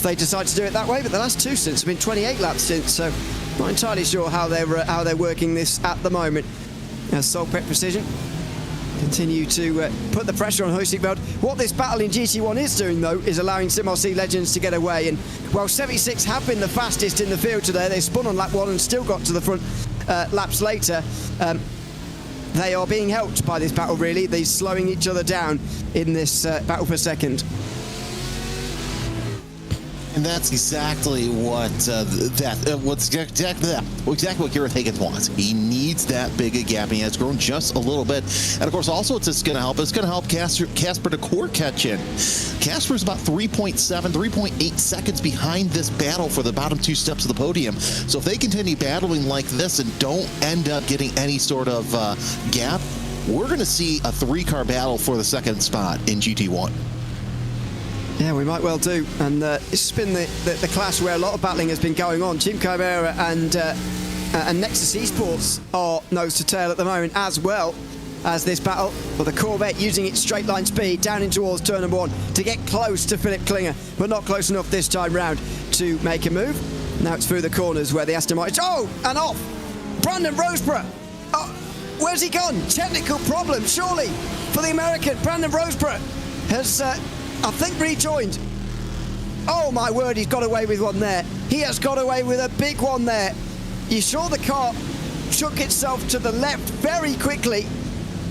they decide to do it that way. But the last 2 stints have been 28 lap stints. So not entirely sure how they're working this at the moment. Soul Pet Precision continue to put the pressure on Hoisting Belt. What this battle in GT1 is doing, though, is allowing SimRC Legends to get away. And while 76 have been the fastest in the field today, they spun on lap 1 and still got to the front laps later. They are being helped by this battle, really. They're slowing each other down in this battle per second. And that's exactly what exactly what Gareth Higgins wants. He needs that big a gap. He has grown just a little bit, and of course, also it's going to help. It's going to help Casper DeCourt catch in. Casper's about 3.8 seconds behind this battle for the bottom 2 steps of the podium. So if they continue battling like this and don't end up getting any sort of gap, we're going to see a 3-car battle for the second spot in GT1. Yeah, we might well do. And it's been the clash where a lot of battling has been going on. Team Chimera and Nexus Esports are nose to tail at the moment, as well as this battle. But the Corvette using its straight line speed down in towards turn number 1 to get close to Philip Klinger, but not close enough this time round to make a move. Now it's through the corners where the Aston Martin... Oh, and off! Brandon Roseborough! Oh, where's he gone? Technical problem, surely, for the American. Brandon Roseborough has... I think rejoined. Oh my word, he's got away with one there. He has got away with a big one there. You saw the car shook itself to the left very quickly,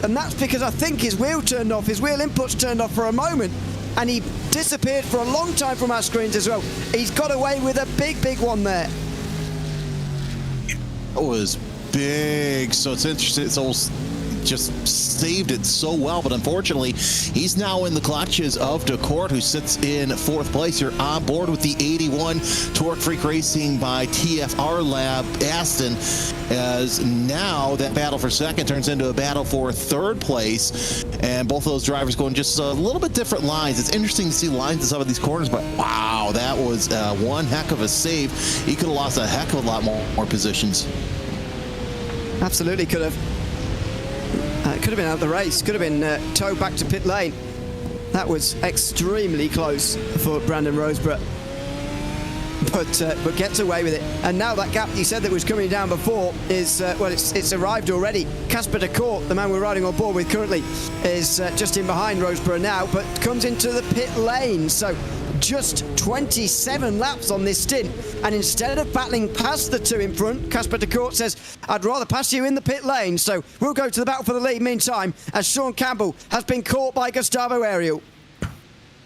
and that's because I think his wheel turned off, his wheel inputs turned off for a moment, and he disappeared for a long time from our screens as well. He's got away with a big one there. It was big, so it's interesting. It's almost just saved it so well, but unfortunately he's now in the clutches of DeCourt, who sits in 4th place. You're on board with the 81 Torque Freak Racing by TFR Lab Aston, as now that battle for second turns into a battle for 3rd place, and both of those drivers going just a little bit different lines. It's interesting to see lines in some of these corners, but wow, that was one heck of a save. He could have lost a heck of a lot more positions. Absolutely could have. Could have been out of the race, could have been towed back to pit lane. That was extremely close for Brandon Roseborough, but gets away with it. And now that gap you said that was coming down before is, well, it's arrived already. Casper DeCourt, the man we're riding on board with currently, is just in behind Roseborough now, but comes into the pit lane. So just 27 laps on this stint, and instead of battling past the 2 in front, Casper DeCourt says, I'd rather pass you in the pit lane. So we'll go to the battle for the lead meantime, as Sean Campbell has been caught by Gustavo Ariel.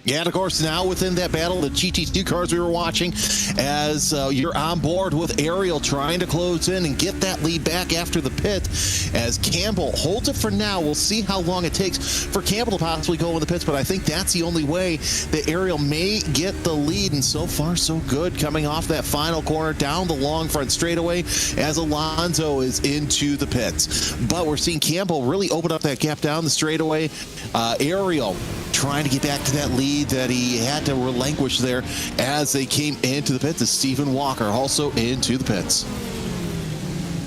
Yeah, and of course, now within that battle, the GT2 cars we were watching, as you're on board with Ariel trying to close in and get that lead back after the pit, as Campbell holds it for now. We'll see how long it takes for Campbell to possibly go in the pits, but I think that's the only way that Ariel may get the lead, and so far, so good, coming off that final corner down the long front straightaway as Alonso is into the pits. But we're seeing Campbell really open up that gap down the straightaway. Ariel trying to get back to that lead that he had to relinquish there as they came into the pits. As Stephen Walker also into the pits.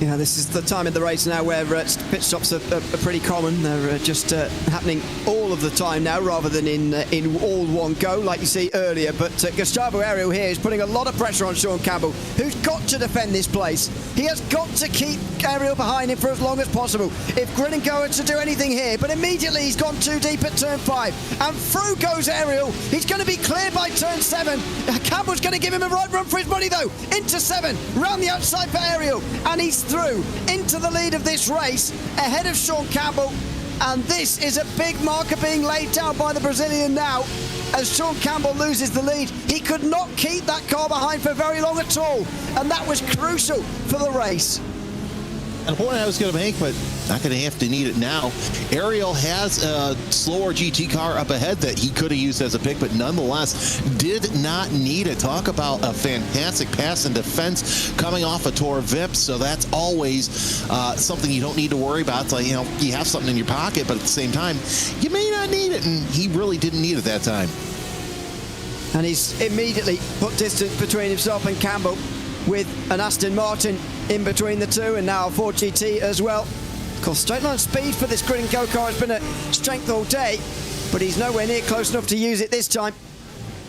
Yeah, this is the time in the race now where pit stops are pretty common. They're just happening all of the time now rather than in all one go like you see earlier. But Gustavo Ariel here is putting a lot of pressure on Sean Campbell, who's got to defend this place. He has got to keep Ariel behind him for as long as possible if Grid and Go are to do anything here. But immediately he's gone too deep at turn 5 and through goes Ariel. He's going to be clear by turn 7. Campbell's going to give him a right run for his money though. Into 7, round the outside for Ariel, and he's through into the lead of this race ahead of Sean Campbell. And this is a big marker being laid down by the Brazilian now as Sean Campbell loses the lead. He could not keep that car behind for very long at all, and that was crucial for the race. And a point I was going to make, but not going to have to need it now. Ariel has a slower GT car up ahead that he could have used as a pick, but nonetheless did not need it. Talk about a fantastic pass and defense coming off a Tour VIP. So that's always something you don't need to worry about. It's like, you know, you have something in your pocket, but at the same time, you may not need it. And he really didn't need it that time. And he's immediately put distance between himself and Campbell with an Aston Martin in between the two, and now a Ford GT as well. Of course, straight line speed for this Grid and Go car has been a strength all day, but he's nowhere near close enough to use it this time.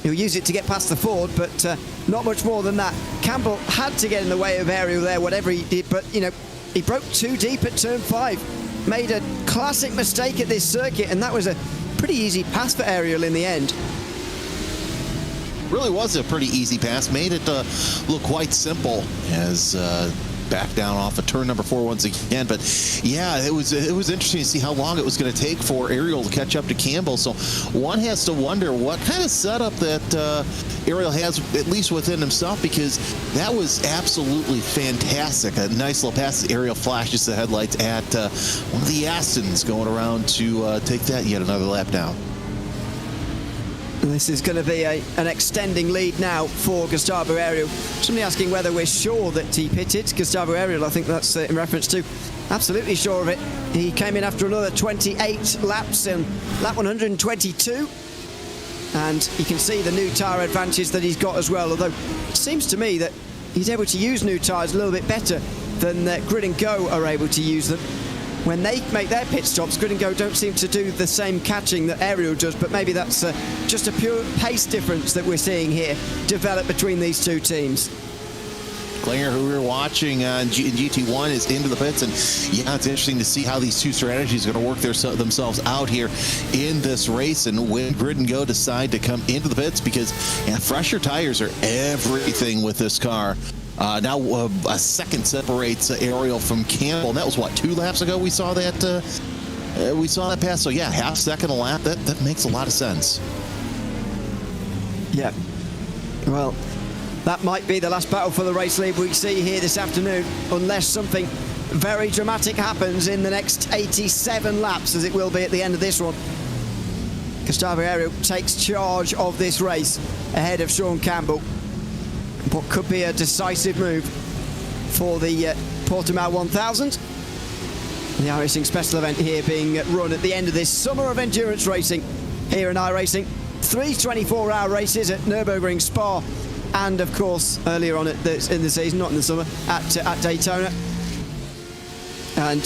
He'll use it to get past the Ford, but not much more than that. Campbell had to get in the way of Ariel there, whatever he did, but, you know, he broke too deep at turn 5. Made a classic mistake at this circuit, and that was a pretty easy pass for Ariel in the end. Really was a pretty easy pass, made it look quite simple as back down off of turn number 4 once again. But yeah, it was interesting to see how long it was going to take for Ariel to catch up to Campbell. So one has to wonder what kind of setup that Ariel has, at least within himself, because that was absolutely fantastic. A nice little pass as Ariel flashes the headlights at one of the Astons going around to take that yet another lap down. This is going to be an extending lead now for Gustavo Ariel. Somebody asking whether we're sure that he pitted. Gustavo Ariel, I think that's in reference to. Absolutely sure of it. He came in after another 28 laps in lap 122. And you can see the new tyre advantage that he's got as well, although it seems to me that he's able to use new tyres a little bit better than Grid and Go are able to use them. When they make their pit stops, Grid and Go don't seem to do the same catching that Ariel does, but maybe that's just a pure pace difference that we're seeing here develop between these two teams. Klinger, who we were watching in GT1, is into the pits, and yeah, it's interesting to see how these two strategies are going to work themselves out here in this race, and when Grid and Go decide to come into the pits, because fresher tires are everything with this car. Now a second separates Ariel from Campbell, and that was what, 2 laps ago we saw that pass. So yeah, half second a lap. That makes a lot of sense. Yeah. Well, that might be the last battle for the race lead we see here this afternoon, unless something very dramatic happens in the next 87 laps, as it will be at the end of this one. Gustavo Ariel takes charge of this race ahead of Sean Campbell. What could be a decisive move for the Portimao 1000. The iRacing special event here being run at the end of this summer of endurance racing here in iRacing. 3 24-hour races at Nürburgring, Spa, and of course earlier on in the season, not in the summer, at Daytona. And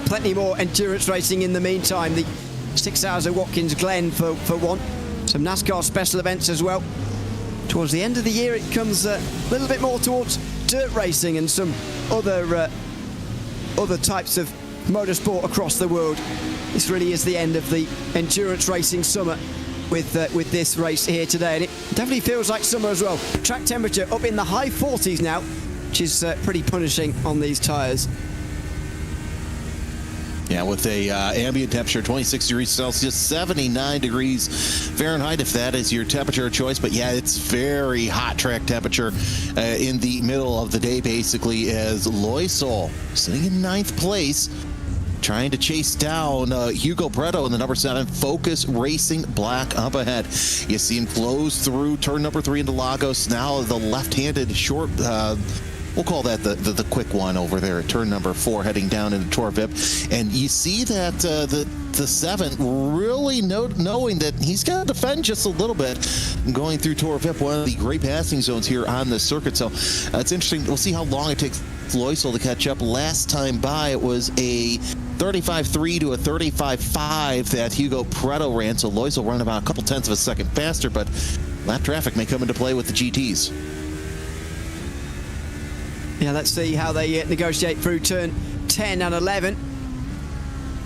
plenty more endurance racing in the meantime. The 6 hours at Watkins Glen for one. Some NASCAR special events as well. Towards the end of the year, it comes a little bit more towards dirt racing and some other types of motorsport across the world. This really is the end of the endurance racing summer with this race here today, and it definitely feels like summer as well. Track temperature up in the high 40s now, which is pretty punishing on these tyres. Yeah, with a ambient temperature 26 degrees Celsius, 79 degrees Fahrenheit, if that is your temperature of choice. But yeah, it's very hot track temperature in the middle of the day, basically, as Loisel sitting in 9th place, trying to chase down Hugo Preto in the number 7 Focus Racing Black up ahead. You see him close through turn number 3 into Lagos. Now the left-handed short... we'll call that the quick one over there at turn number 4, heading down into Tour VIP. And you see that the 7 really knowing that he's got to defend just a little bit going through Tour VIP, one of the great passing zones here on the circuit. So it's interesting. We'll see how long it takes Loisel to catch up. Last time by, it was a 35.3 to a 35.5 that Hugo Preto ran, so Loisel ran about a couple tenths of a second faster, but lap traffic may come into play with the GTs. Yeah, let's see how they negotiate through turn 10 and 11.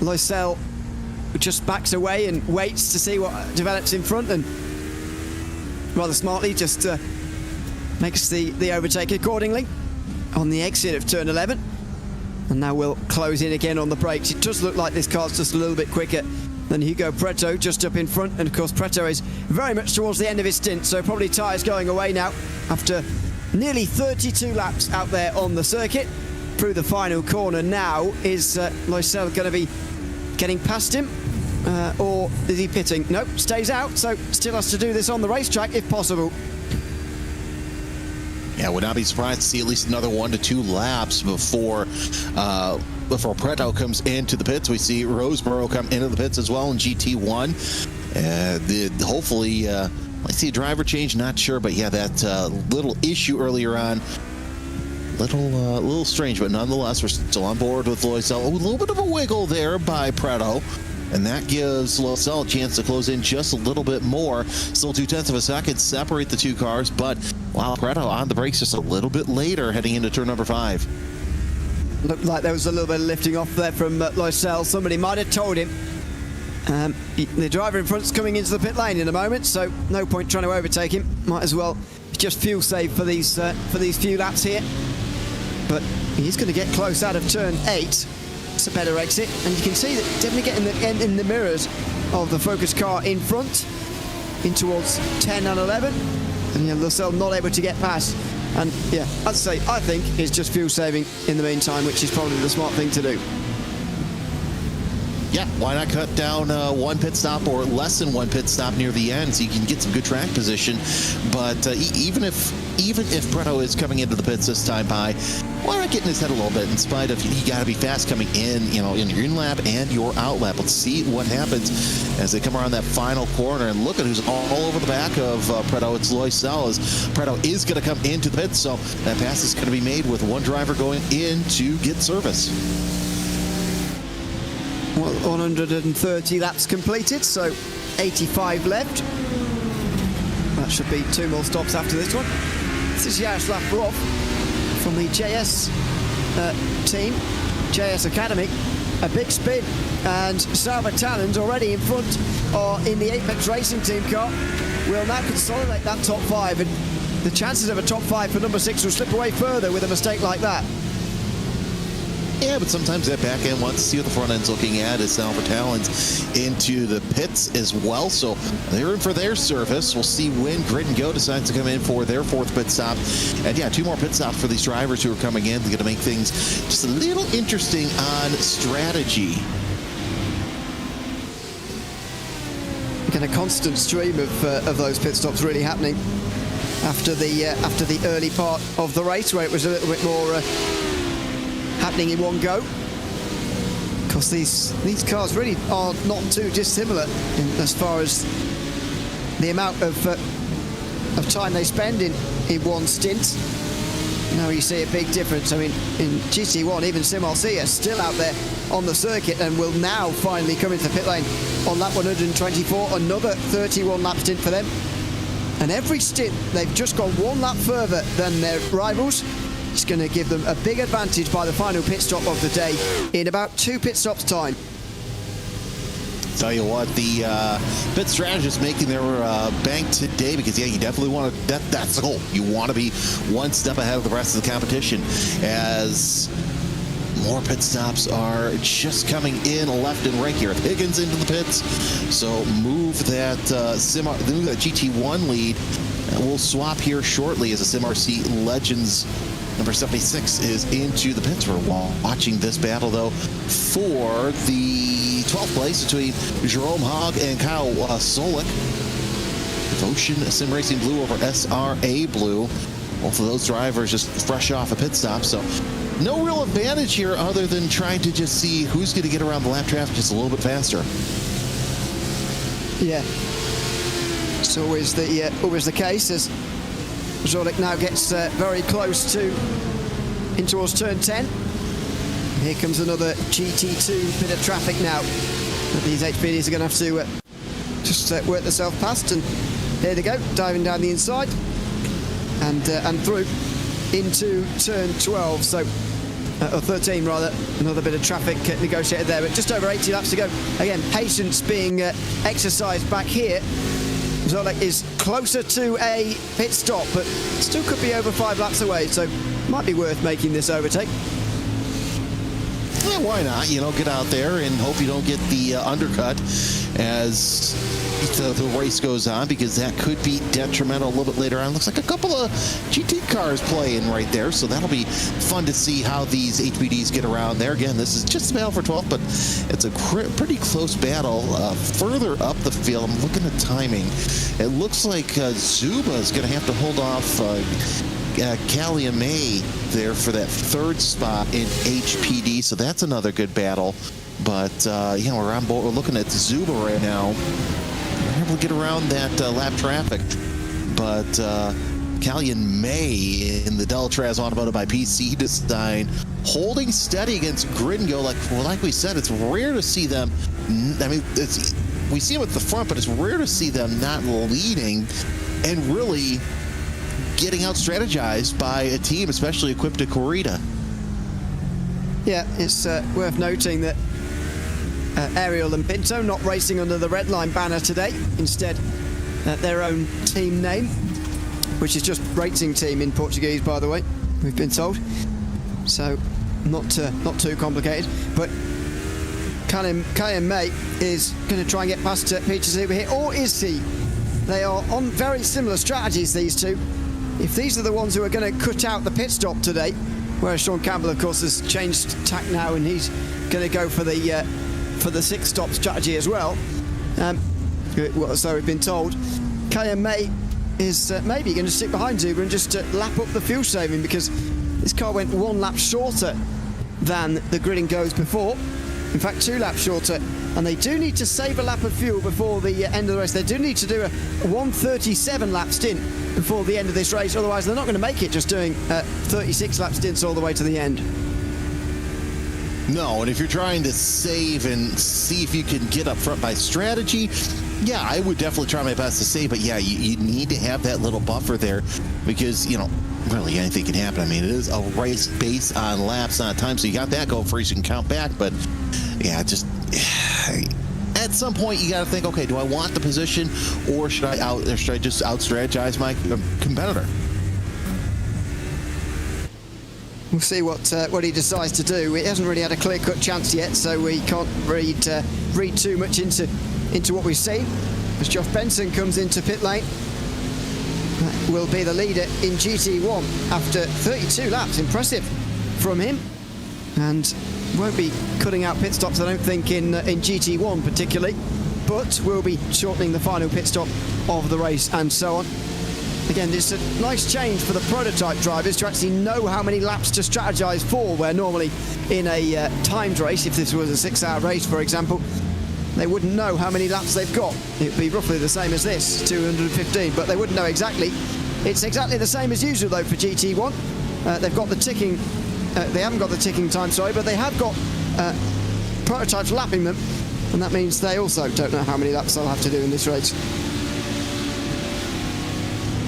Loisel just backs away and waits to see what develops in front, and rather smartly just makes the overtake accordingly on the exit of turn 11. And now we'll close in again on the brakes. It does look like this car's just a little bit quicker than Hugo Preto, just up in front. And of course, Preto is very much towards the end of his stint, so probably tyres going away now after nearly 32 laps out there on the circuit. Through the final corner now, is Loisel going to be getting past him? Or is he pitting? Nope, stays out, so still has to do this on the racetrack if possible. Yeah, would not be surprised to see at least another 1 to 2 laps before Preto comes into the pits. We see Roseborough come into the pits as well in GT1. Hopefully, I see a driver change, not sure, but yeah, that little issue earlier on, little strange, but nonetheless, we're still on board with Loisel. A little bit of a wiggle there by Preto, and that gives Loisel a chance to close in just a little bit more. Still 0.2 of a second separate the two cars, but wow, Preto on the brakes just a little bit later, heading into turn number 5. Looked like there was a little bit of lifting off there from Loisel. Somebody might have told him. The driver in front's coming into the pit lane in a moment, so no point trying to overtake him. Might as well just fuel save for these few laps here. But he's going to get close out of turn 8. It's a better exit, and you can see that definitely getting in the mirrors of the Focus car in front, in towards 10 and 11. And yeah, Loisel not able to get past. And yeah, I'd say I think it's just fuel saving in the meantime, which is probably the smart thing to do. Yeah, why not cut down one pit stop or less than one pit stop near the end so you can get some good track position. But even if Preto is coming into the pits this time by, why not get in his head a little bit in spite of you got to be fast coming in, in your in lap and your out lap. Let's see what happens as they come around that final corner, and look at who's all over the back of Preto. It's Loisel, as Preto is going to come into the pits, so that pass is going to be made with one driver going in to get service. Well, 130 laps completed, so 85 left. That should be 2 more stops after this one. This is Jaroslav Brov from the JS team, JS Academy. A big spin, and Salva Talent already in front in the Apex Racing team car. Will now consolidate that top 5, and the chances of a top 5 for number 6 will slip away further with a mistake like that. Yeah, but sometimes that back end wants to see what the front end's looking at as Salva Talents into the pits as well. So they're in for their service. We'll see when Grid and Go decides to come in for their 4th pit stop. And yeah, 2 more pit stops for these drivers who are coming in. They're going to make things just a little interesting on strategy. Again, a constant stream of those pit stops really happening after the early part of the race, where it was a little bit more happening in one go. Because these cars really are not too dissimilar as far as the amount of time they spend in one stint. Now you see a big difference. I mean, in GT1, even Sim Alcia is still out there on the circuit and will now finally come into the pit lane on lap 124, another 31 lap stint for them. And every stint, they've just gone 1 lap further than their rivals. It's going to give them a big advantage by the final pit stop of the day in about 2 pit stops time. Tell you what, the pit strategists making their bank today, because yeah, you definitely want to, that's the goal. You want to be 1 step ahead of the rest of the competition, as more pit stops are just coming in left and right here. Higgins into the pits, so move that GT1 lead. We'll swap here shortly as the SimRC Legends number 76 is into the pits. We're watching this battle, though, for the 12th place between Jerome Hogg and Kyle Solik. Devotion Sim Racing Blue over SRA Blue. Both of those drivers just fresh off a pit stop, so no real advantage here other than trying to just see who's going to get around the lap traffic just a little bit faster. Yeah, it's always the case as Zolik now gets very close to in towards turn 10. Here comes another GT2 bit of traffic now that these HPDs are going to have to just work themselves past. And here they go, diving down the inside and through into turn 12. So, or 13 rather, another bit of traffic negotiated there, but just over 80 laps to go. Again, patience being exercised back here. Zolek is closer to a pit stop, but still could be over 5 laps away, so might be worth making this overtake. Yeah, why not? You know, get out there and hope you don't get the undercut as the race goes on, because that could be detrimental a little bit later on. Looks like a couple of GT cars playing right there, so that'll be fun to see how these HPDs get around there. Again, this is just a battle for 12th, but it's a pretty close battle. Further up the field, I'm looking at timing. It looks like Zuba is going to have to hold off Callie May there for that 3rd spot in HPD, so that's another good battle. But you know, we're on board. We're looking at Zuba right now. We're able to get around that lap traffic, but Callie and May in the Deltraz Automotive by PC design holding steady against Grid and Go. Like we said, it's rare to see them. I mean, we see them at the front, but it's rare to see them not leading and really getting out strategized by a team, especially equipped to Corrida. Yeah, it's worth noting that Ariel and Pinto not racing under the red line banner today. Instead, their own team name, which is just Racing Team in Portuguese, by the way, we've been told. So, not too complicated. But Kayan May is going to try and get past Peter Zuber here, or is he? They are on very similar strategies, these two. If these are the ones who are going to cut out the pit stop today, whereas Sean Campbell, of course, has changed tack now and he's going to go for the 6-stop strategy as well. So we've been told. Kayan May is maybe going to stick behind Zuber and just lap up the fuel saving, because this car went 1 lap shorter than the Grid and Goes before. In fact, 2 laps shorter, and they do need to save a lap of fuel before the end of the race. They do need to do a 1:37 lap stint before the end of this race, otherwise they're not going to make it just doing 36 lap stints all the way to the end. No, and if you're trying to save and see if you can get up front by strategy, yeah, I would definitely try my best to save, but yeah, you need to have that little buffer there, because, you know, really anything can happen. I mean, it is a race based on laps, not time, so you got that going for you, so you can count back, but yeah, just at some point you got to think, okay, do I want the position, or should I just out strategize my competitor? We'll see what he decides to do. He hasn't really had a clear-cut chance yet, so we can't read too much into what we've seen. As Geoff Benson comes into pit lane, will be the leader in GT1 after 32 laps. Impressive from him, and won't be cutting out pit stops, I don't think, in GT1 particularly, but will be shortening the final pit stop of the race and so on. Again, it's a nice change for the prototype drivers to actually know how many laps to strategize for, where normally in a timed race, if this was a 6-hour race, for example, they wouldn't know how many laps they've got. It'd be roughly the same as this, 215, but they wouldn't know exactly. It's exactly the same as usual, though, for GT1. They've got the ticking, they haven't got the ticking time, sorry, but they have got prototypes lapping them, and that means they also don't know how many laps they'll have to do in this race.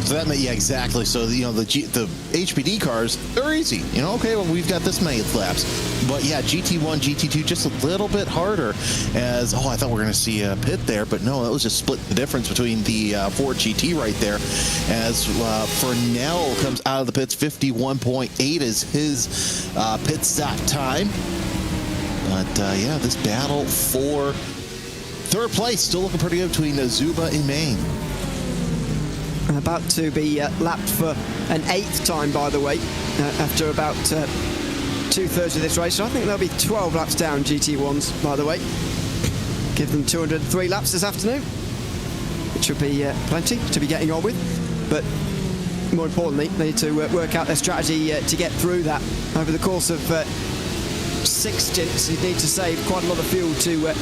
So that meant, yeah, exactly. So, you know, the HPD cars, they're easy. You know, okay, well, we've got this many laps. But, yeah, GT1, GT2, just a little bit harder as, I thought we were going to see a pit there. But, no, that was just split the difference between the Ford GT right there. As Fernell comes out of the pits, 51.8 is his pit stop time. But, yeah, this battle for 3rd place still looking pretty good between Zuba and Maine. About to be lapped for an 8th time, by the way, after about 2/3 of this race. So I think there'll be 12 laps down, GT1s, by the way. Give them 203 laps this afternoon, which would be plenty to be getting on with. But more importantly, they need to work out their strategy to get through that. Over the course of 6 stints, you need to save quite a lot of fuel to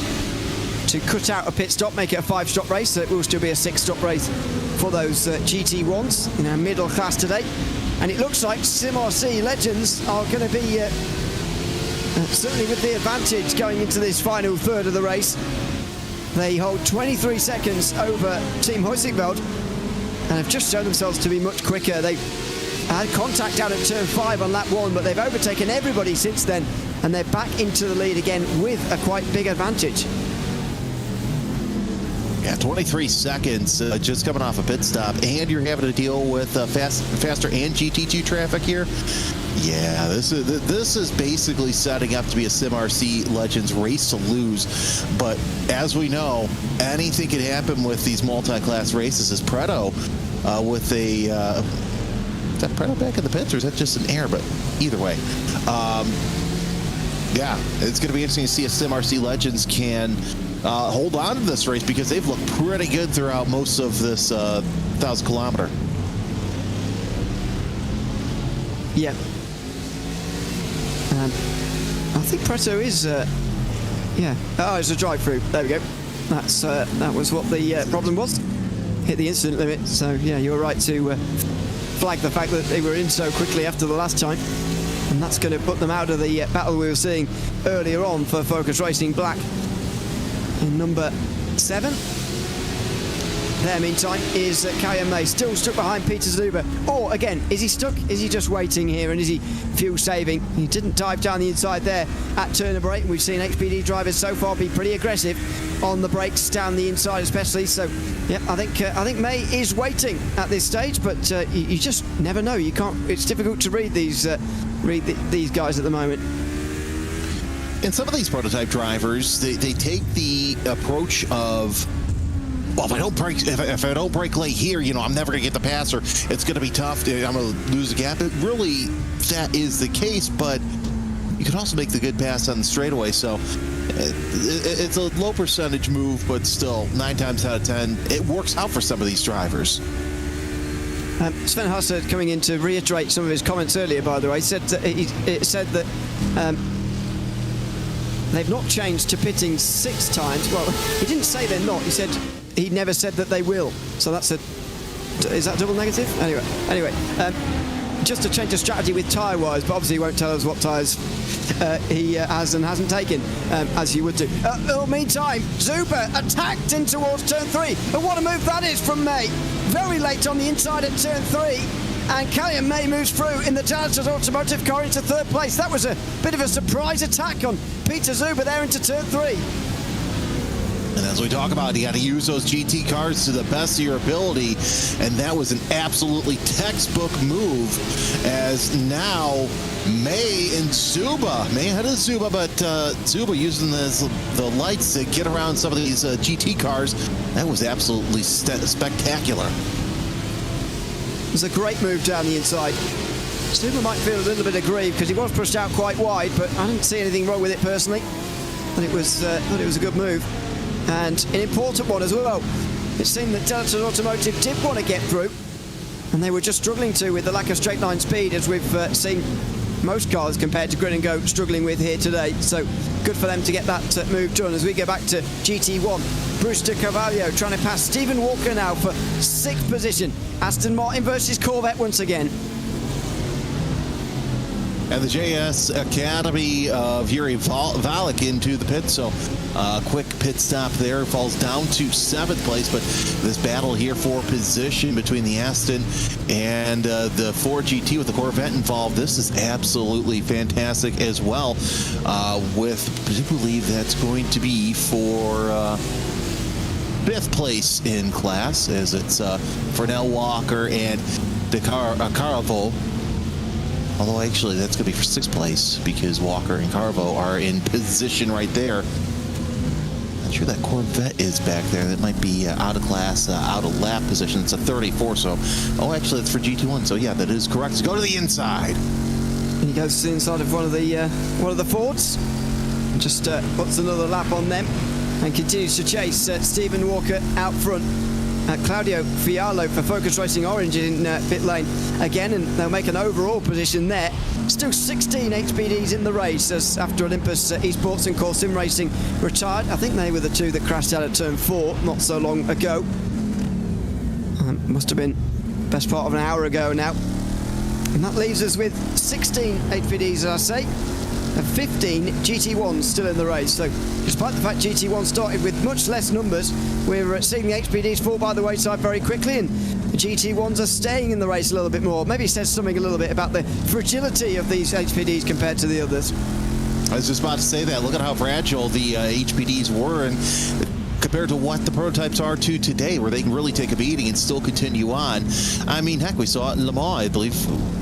cut out a pit stop, make it a 5-stop race, so it will still be a 6-stop race for those GT1s in our middle class today. And it looks like SimRC Legends are going to be certainly with the advantage going into this final third of the race. They hold 23 seconds over Team Huizinga and have just shown themselves to be much quicker. They've had contact out at turn 5 on lap 1, but they've overtaken everybody since then, and they're back into the lead again with a quite big advantage. Yeah, 23 seconds just coming off a pit stop, and you're having to deal with faster and GT2 traffic here. Yeah, this is basically setting up to be a SimRC Legends race to lose. But as we know, anything can happen with these multi-class races. As Preto with a is that Preto back in the pits, or is that just an error? But either way, yeah, it's going to be interesting to see if SimRC Legends can hold on to this race, because they've looked pretty good throughout most of this 1,000-kilometer. Yeah. I think Preto is, yeah. Oh, it's a drive-through. There we go. That was what the problem was. Hit the incident limit. So yeah, you were right to flag the fact that they were in so quickly after the last time, and that's going to put them out of the battle we were seeing earlier on for Focus Racing Black in number 7. There, meantime, is Kaya May, still stuck behind Peter Zuber. Or, again, is he stuck? Is he just waiting here, and is he fuel saving? He didn't dive down the inside there at turn of break. We've seen HPD drivers so far be pretty aggressive on the brakes down the inside especially. So, yeah, I think May is waiting at this stage, but you just never know. You can't. It's difficult to read these guys at the moment. And some of these prototype drivers, they take the approach of, well, if I don't break late here, you know, I'm never going to get the pass, or it's going to be tough. I'm going to lose the gap. It really, that is the case, but you can also make the good pass on the straightaway. So it's a low percentage move, but still, 9 times out of 10, it works out for some of these drivers. Sven Hassard coming in to reiterate some of his comments earlier, by the way, said that they've not changed to pitting 6 times. Well, he didn't say they're not. He said he never said that they will. So that's is that double negative? Anyway, just a change of strategy with tyre-wise, but obviously he won't tell us what tyres he has and hasn't taken, as he would do. Meantime, Zuber attacked in towards turn 3. And what a move that is from May. Very late on the inside at turn 3. And Callian May moves through in the Dallas Automotive car into 3rd place. That was a bit of a surprise attack on Peter Zuber there into turn 3. And as we talk about, you got to use those GT cars to the best of your ability, and that was an absolutely textbook move, as now May and Zuba, May ahead of Zuba, but Zuba using the lights to get around some of these GT cars. That was absolutely spectacular. It was a great move down the inside. Zuba might feel a little bit aggrieved because he was pushed out quite wide, but I didn't see anything wrong with it personally. Thought it was a good move. And an important one as well. It seemed that Dallas Automotive did want to get through, and they were just struggling to with the lack of straight line speed, as we've seen most cars compared to Grid and Go struggling with here today. So good for them to get that move done. As we go back to GT1, Brewster Carvalho trying to pass Stephen Walker now for 6th position. Aston Martin versus Corvette once again. And the JS Academy of Yuri Valek into the pit. So quick pit stop there. Falls down to 7th place. But this battle here for position between the Aston and the Ford GT with the Corvette involved, this is absolutely fantastic as well. I believe that's going to be for 5th place in class, as it's Fernell Walker and Caravo. Although, actually, that's going to be for 6th place, because Walker and Carvo are in position right there. Not sure that Corvette is back there. That might be out of class, out of lap position. It's a 34, so... Oh, actually, it's for GT1, so yeah, that is correct. Let's go to the inside. And he goes to the inside of one of the Fords. And just puts another lap on them. And continues to chase Stephen Walker out front. Claudio Fialo for Focus Racing Orange in pit lane again, and they'll make an overall position there. Still 16 HPDs in the race, as after Olympus Esports and Core Sim Racing retired. I think they were the 2 that crashed out at turn 4 not so long ago. Must have been best part of an hour ago now. And that leaves us with 16 HPDs, as I say, and 15 GT1s still in the race. So despite the fact GT1 started with much less numbers, we're seeing the HPDs fall by the wayside very quickly, and the GT1s are staying in the race a little bit more. Maybe it says something a little bit about the fragility of these HPDs compared to the others. I was just about to say that. Look at how fragile the HPDs were, and compared to what the prototypes are to today, where they can really take a beating and still continue on. I mean, heck, we saw it in Le Mans, I believe.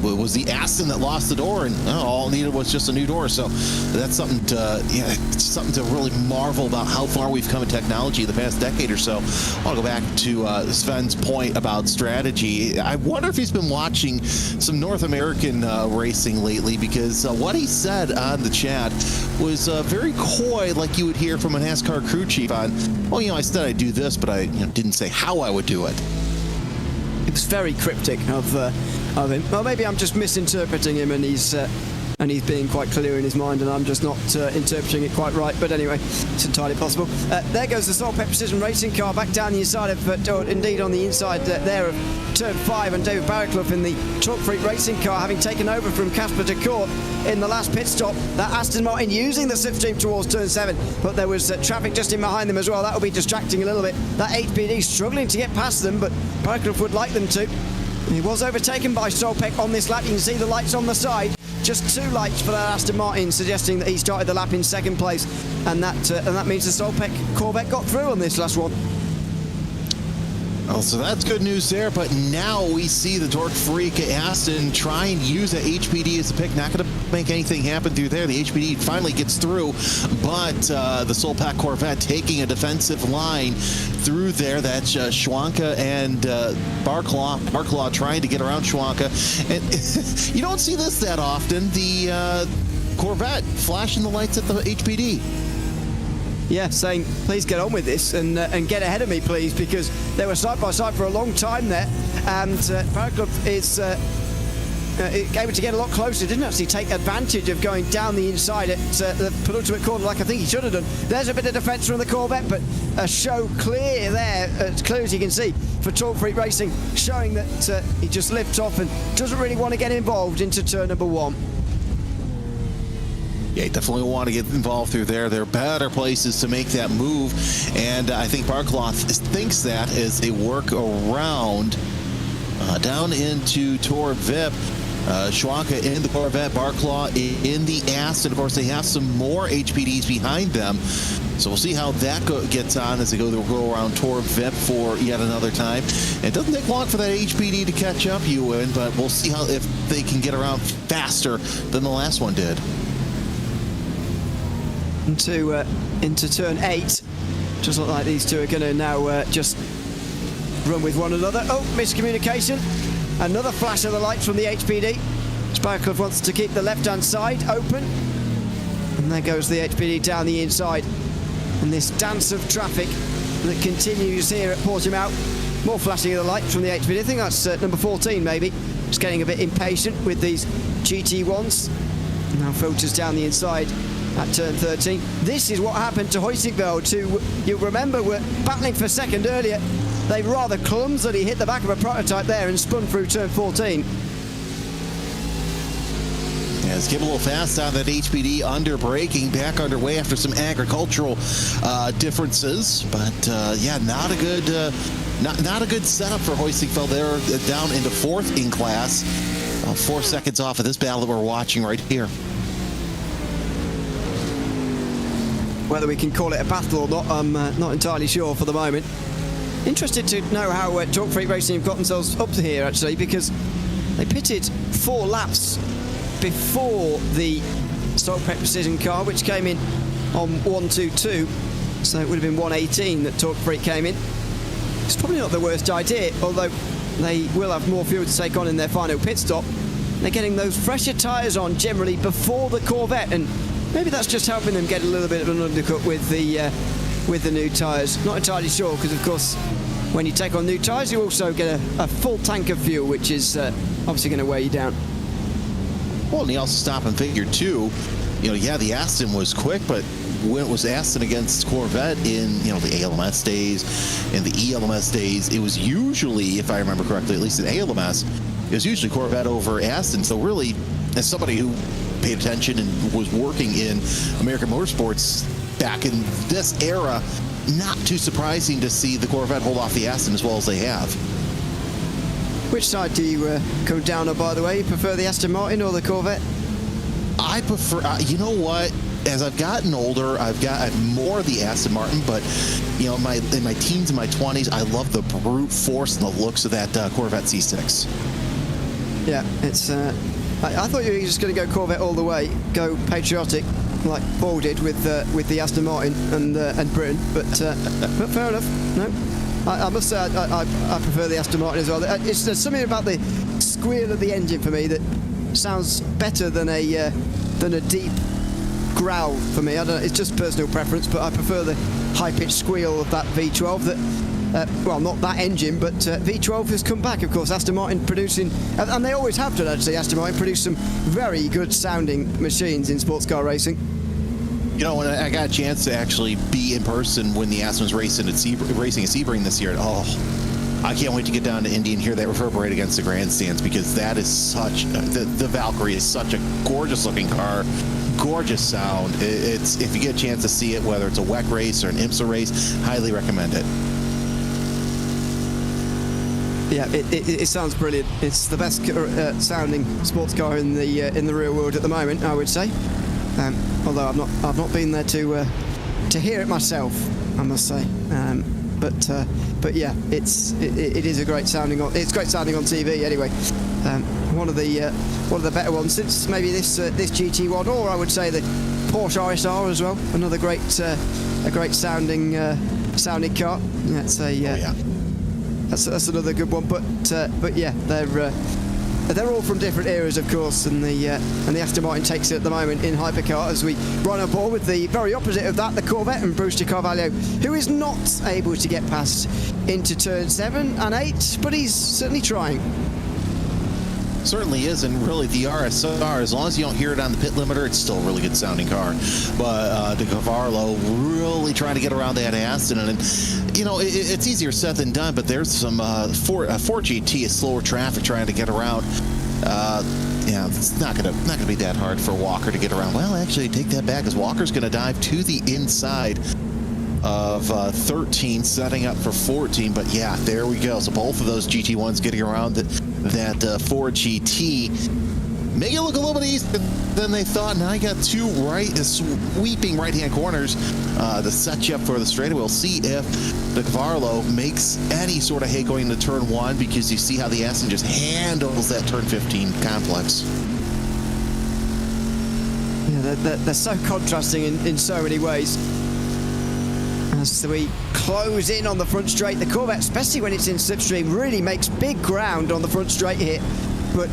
It was the Aston that lost the door, and all it needed was just a new door. So that's something to really marvel about how far we've come in technology the past decade or so. I'll go back to Sven's point about strategy. I wonder if he's been watching some North American racing lately, because what he said on the chat was very coy, like you would hear from a NASCAR crew chief on, well, I said I'd do this, but I didn't say how I would do it. It was very cryptic of him. Well, maybe I'm just misinterpreting him, and he's being quite clear in his mind, and I'm just not interpreting it quite right. But anyway, it's entirely possible. There goes the Saltpeck Precision Racing car back down the inside of, or indeed on the inside there of Turn 5, and David Barraclough in the Talk Freak Racing car, having taken over from Casper de Court in the last pit stop. That Aston Martin using the slipstream towards Turn 7, but there was traffic just in behind them as well. That will be distracting a little bit. That HPD struggling to get past them, but Barraclough would like them to. He was overtaken by Saltpeck on this lap. You can see the lights on the side. Just 2 lights for that Aston Martin, suggesting that he started the lap in second place, and that means the Saltpeck Corvette got through on this last one. Oh, so that's good news there, but now we see the Torque Freak Aston try and use that HPD as a pick. Not going to make anything happen through there. The HPD finally gets through, but the Saltpeck Corvette taking a defensive line through there. That's Schwanka and Barclaw trying to get around Schwanka. And you don't see this that often. The Corvette flashing the lights at the HPD. Yeah, saying, please get on with this and get ahead of me, please, because they were side by side for a long time there, and Barraclough is able to get a lot closer. Didn't actually take advantage of going down the inside at the penultimate corner like I think he should have done. There's a bit of defence from the Corvette, but a show clear there, as clear as you can see, for Talk Freak Racing, showing that he just lifts off and doesn't really want to get involved into turn number 1. Yeah, you definitely want to get involved through there. There are better places to make that move, and I think Barclaw thinks that as they work around down into Tor Vip. Schwanka in the Corvette, Barclaw in the Aston. Of course, they have some more HPDs behind them, so we'll see how that gets on as they go around Tor Vip for yet another time. And it doesn't take long for that HPD to catch up, Ewan, but we'll see if they can get around faster than the last one did. Into turn 8. Just look like these two are going to now just run with one another. Oh, miscommunication. Another flash of the lights from the HPD. Barraclough wants to keep the left-hand side open. And there goes the HPD down the inside. And this dance of traffic that continues here at Portimao. More flashing of the lights from the HPD. I think that's number 14 maybe. Just getting a bit impatient with these GT1s. Now filters down the inside at turn 13. This is what happened to Huizinga, who you remember were battling for second earlier. They rather clumsily hit the back of a prototype there and spun through turn 14. Yeah, it's getting a little fast on that HPD, under braking, back underway after some agricultural differences. But yeah, not a good not a good setup for Huizinga. They're down into 4th in class, 4 seconds off of this battle that we're watching right here. Whether we can call it a battle or not, I'm not entirely sure for the moment. Interested to know how Talk Freak Racing have got themselves up to here, actually, because they pitted 4 laps before the Saltpeck Precision car, which came in on 122, so it would have been 118 that Talk Freak came in. It's probably not the worst idea, although they will have more fuel to take on in their final pit stop. They're getting those fresher tyres on generally before the Corvette, and maybe that's just helping them get a little bit of an undercut with the new tyres. Not entirely sure, because of course when you take on new tyres you also get a full tank of fuel, which is obviously going to weigh you down. Well, and you also stop and figure too, yeah, the Aston was quick, but when it was Aston against Corvette in the ALMS days and the ELMS days, it was usually, if I remember correctly, at least in ALMS, it was usually Corvette over Aston. So really, as somebody who paid attention and was working in American motorsports back in this era, not too surprising to see the Corvette hold off the Aston as well as they have. Which side do you come down on, by the way? You prefer the Aston Martin or the Corvette? I prefer, you know what? As I've gotten older, I've more of the Aston Martin, but you know, in my teens and my 20s, I love the brute force and the looks of that Corvette C6. Yeah, it's. I thought you were just going to go Corvette all the way, go patriotic, like Paul did with the Aston Martin and Britain, but fair enough. No, I must say I prefer the Aston Martin as well. There's something about the squeal of the engine for me that sounds better than a deep growl for me. I don't know, it's just personal preference, but I prefer the high-pitched squeal of that V12 that, well, not that engine, but V12 has come back, of course. Aston Martin producing, and they always have done, actually. Aston Martin produced some very good sounding machines in sports car racing. You know, when I got a chance to actually be in person when the Aston was racing at Sebring this year, I can't wait to get down to Indy and hear that reverberate against the grandstands, because that is such, the Valkyrie is such a gorgeous looking car, gorgeous sound. It's, if you get a chance to see it, whether it's a WEC race or an IMSA race, highly recommend it. Yeah, it sounds brilliant. It's the best sounding sports car in the real world at the moment, I would say. Although I've not been there to hear it myself, I must say. But yeah, it is a great sounding. It's great sounding on TV anyway. One of the better ones since maybe this GT1, or I would say the Porsche RSR as well. Another great sounding car. That's another good one. But yeah, they're all from different eras, of course, and the Aston Martin takes it at the moment in hypercar as we run on board with the very opposite of that, the Corvette, and Bruce de Carvalho, who is not able to get past into turn 7 and 8, but he's certainly trying. Certainly is, and really the RSR, as long as you don't hear it on the pit limiter, it's still a really good sounding car. But de Carvalho really trying to get around that Aston, and you know, it's easier said than done, but there's some Ford GT is slower traffic trying to get around. Yeah, it's not gonna be that hard for Walker to get around. Well, actually, take that back, because Walker's gonna dive to the inside of 13, setting up for 14. But yeah, there we go. So both of those GT1s getting around that Ford GT, make it look a little bit easier than they thought. Now you got two sweeping right-hand corners to set you up for the straightaway. We'll see if de Carvalho makes any sort of hay going into turn 1, because you see how the Aston just handles that turn 15 complex. Yeah, they're so contrasting in so many ways. As we close in on the front straight, the Corvette, especially when it's in slipstream, really makes big ground on the front straight here. But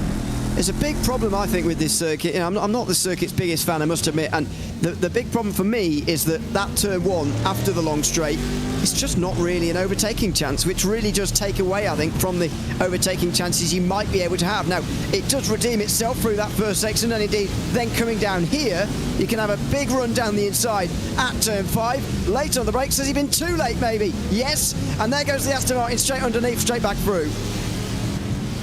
there's a big problem, I think, with this circuit. You know, I'm not the circuit's biggest fan, I must admit, and the big problem for me is that turn 1 after the long straight, it's just not really an overtaking chance, which really does take away, I think, from the overtaking chances you might be able to have. Now, it does redeem itself through that first section, and indeed, then coming down here, you can have a big run down the inside at turn 5. Late on the brakes, has he been too late, maybe? Yes, and there goes the Aston Martin straight underneath, straight back through.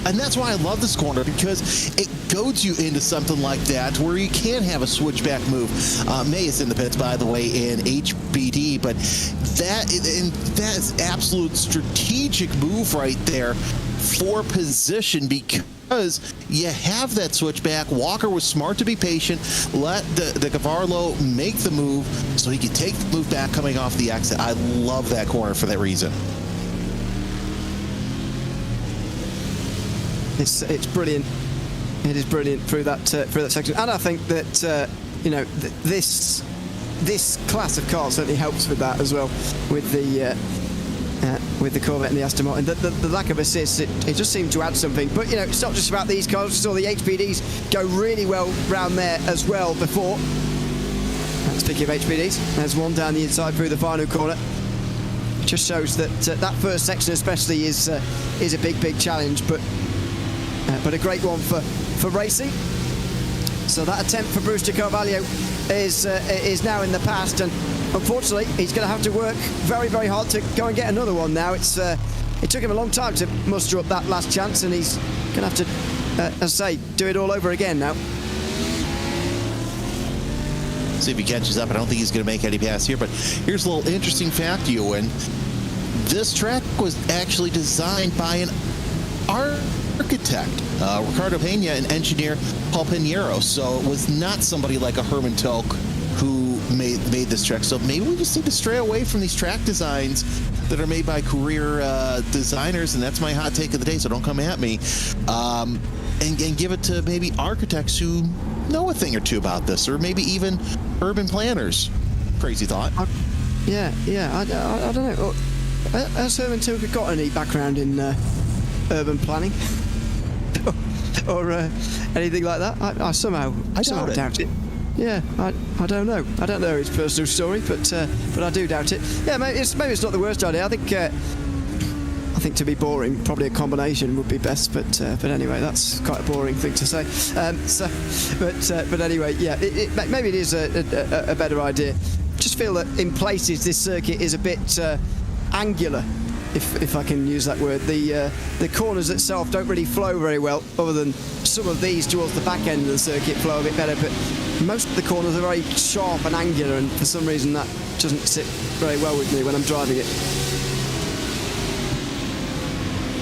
And that's why I love this corner, because it goads you into something like that where you can have a switchback move. May is in the pits, by the way, in HBD, but that is absolute strategic move right there for position, because you have that switchback. Walker was smart to be patient, let de Carvalho make the move so he could take the move back coming off the exit. I love that corner for that reason. It's brilliant. It is brilliant through that section, and I think that you know, this class of cars certainly helps with that as well, with the Corvette and the Aston Martin. The lack of assists, it just seemed to add something. But you know, it's not just about these cars. We saw the HPDs go really well round there as well before. Speaking of HPDs, there's one down the inside through the final corner. It just shows that that first section especially is a big challenge, but a great one for racing. So that attempt for Bruce de Carvalho is now in the past, and unfortunately he's going to have to work very hard to go and get another one now. It took him a long time to muster up that last chance, and he's going to have to as I say, do it all over again now. See if he catches up. I don't think he's going to make any pass here, but here's a little interesting fact, Ewan. This track was actually designed by an architect, Ricardo Pena, and engineer Paul Pinheiro. So it was not somebody like a Herman Tilke who made this track. So maybe we just need to stray away from these track designs that are made by career designers, and that's my hot take of the day, so don't come at me. And give it to maybe architects who know a thing or two about this, or maybe even urban planners. Crazy thought. Yeah, I don't know. Has Herman Tilke got any background in urban planning? or anything like that? I somehow doubt it. Yeah, I don't know. I don't know his personal story, but I do doubt it. Yeah, maybe it's not the worst idea. I think to be boring, probably a combination would be best. But anyway, that's quite a boring thing to say. But anyway, yeah, maybe it is a better idea. Just feel that in places this circuit is a bit angular, if I can use that word. The corners itself don't really flow very well, other than some of these towards the back end of the circuit flow a bit better, but most of the corners are very sharp and angular, and for some reason that doesn't sit very well with me when I'm driving it.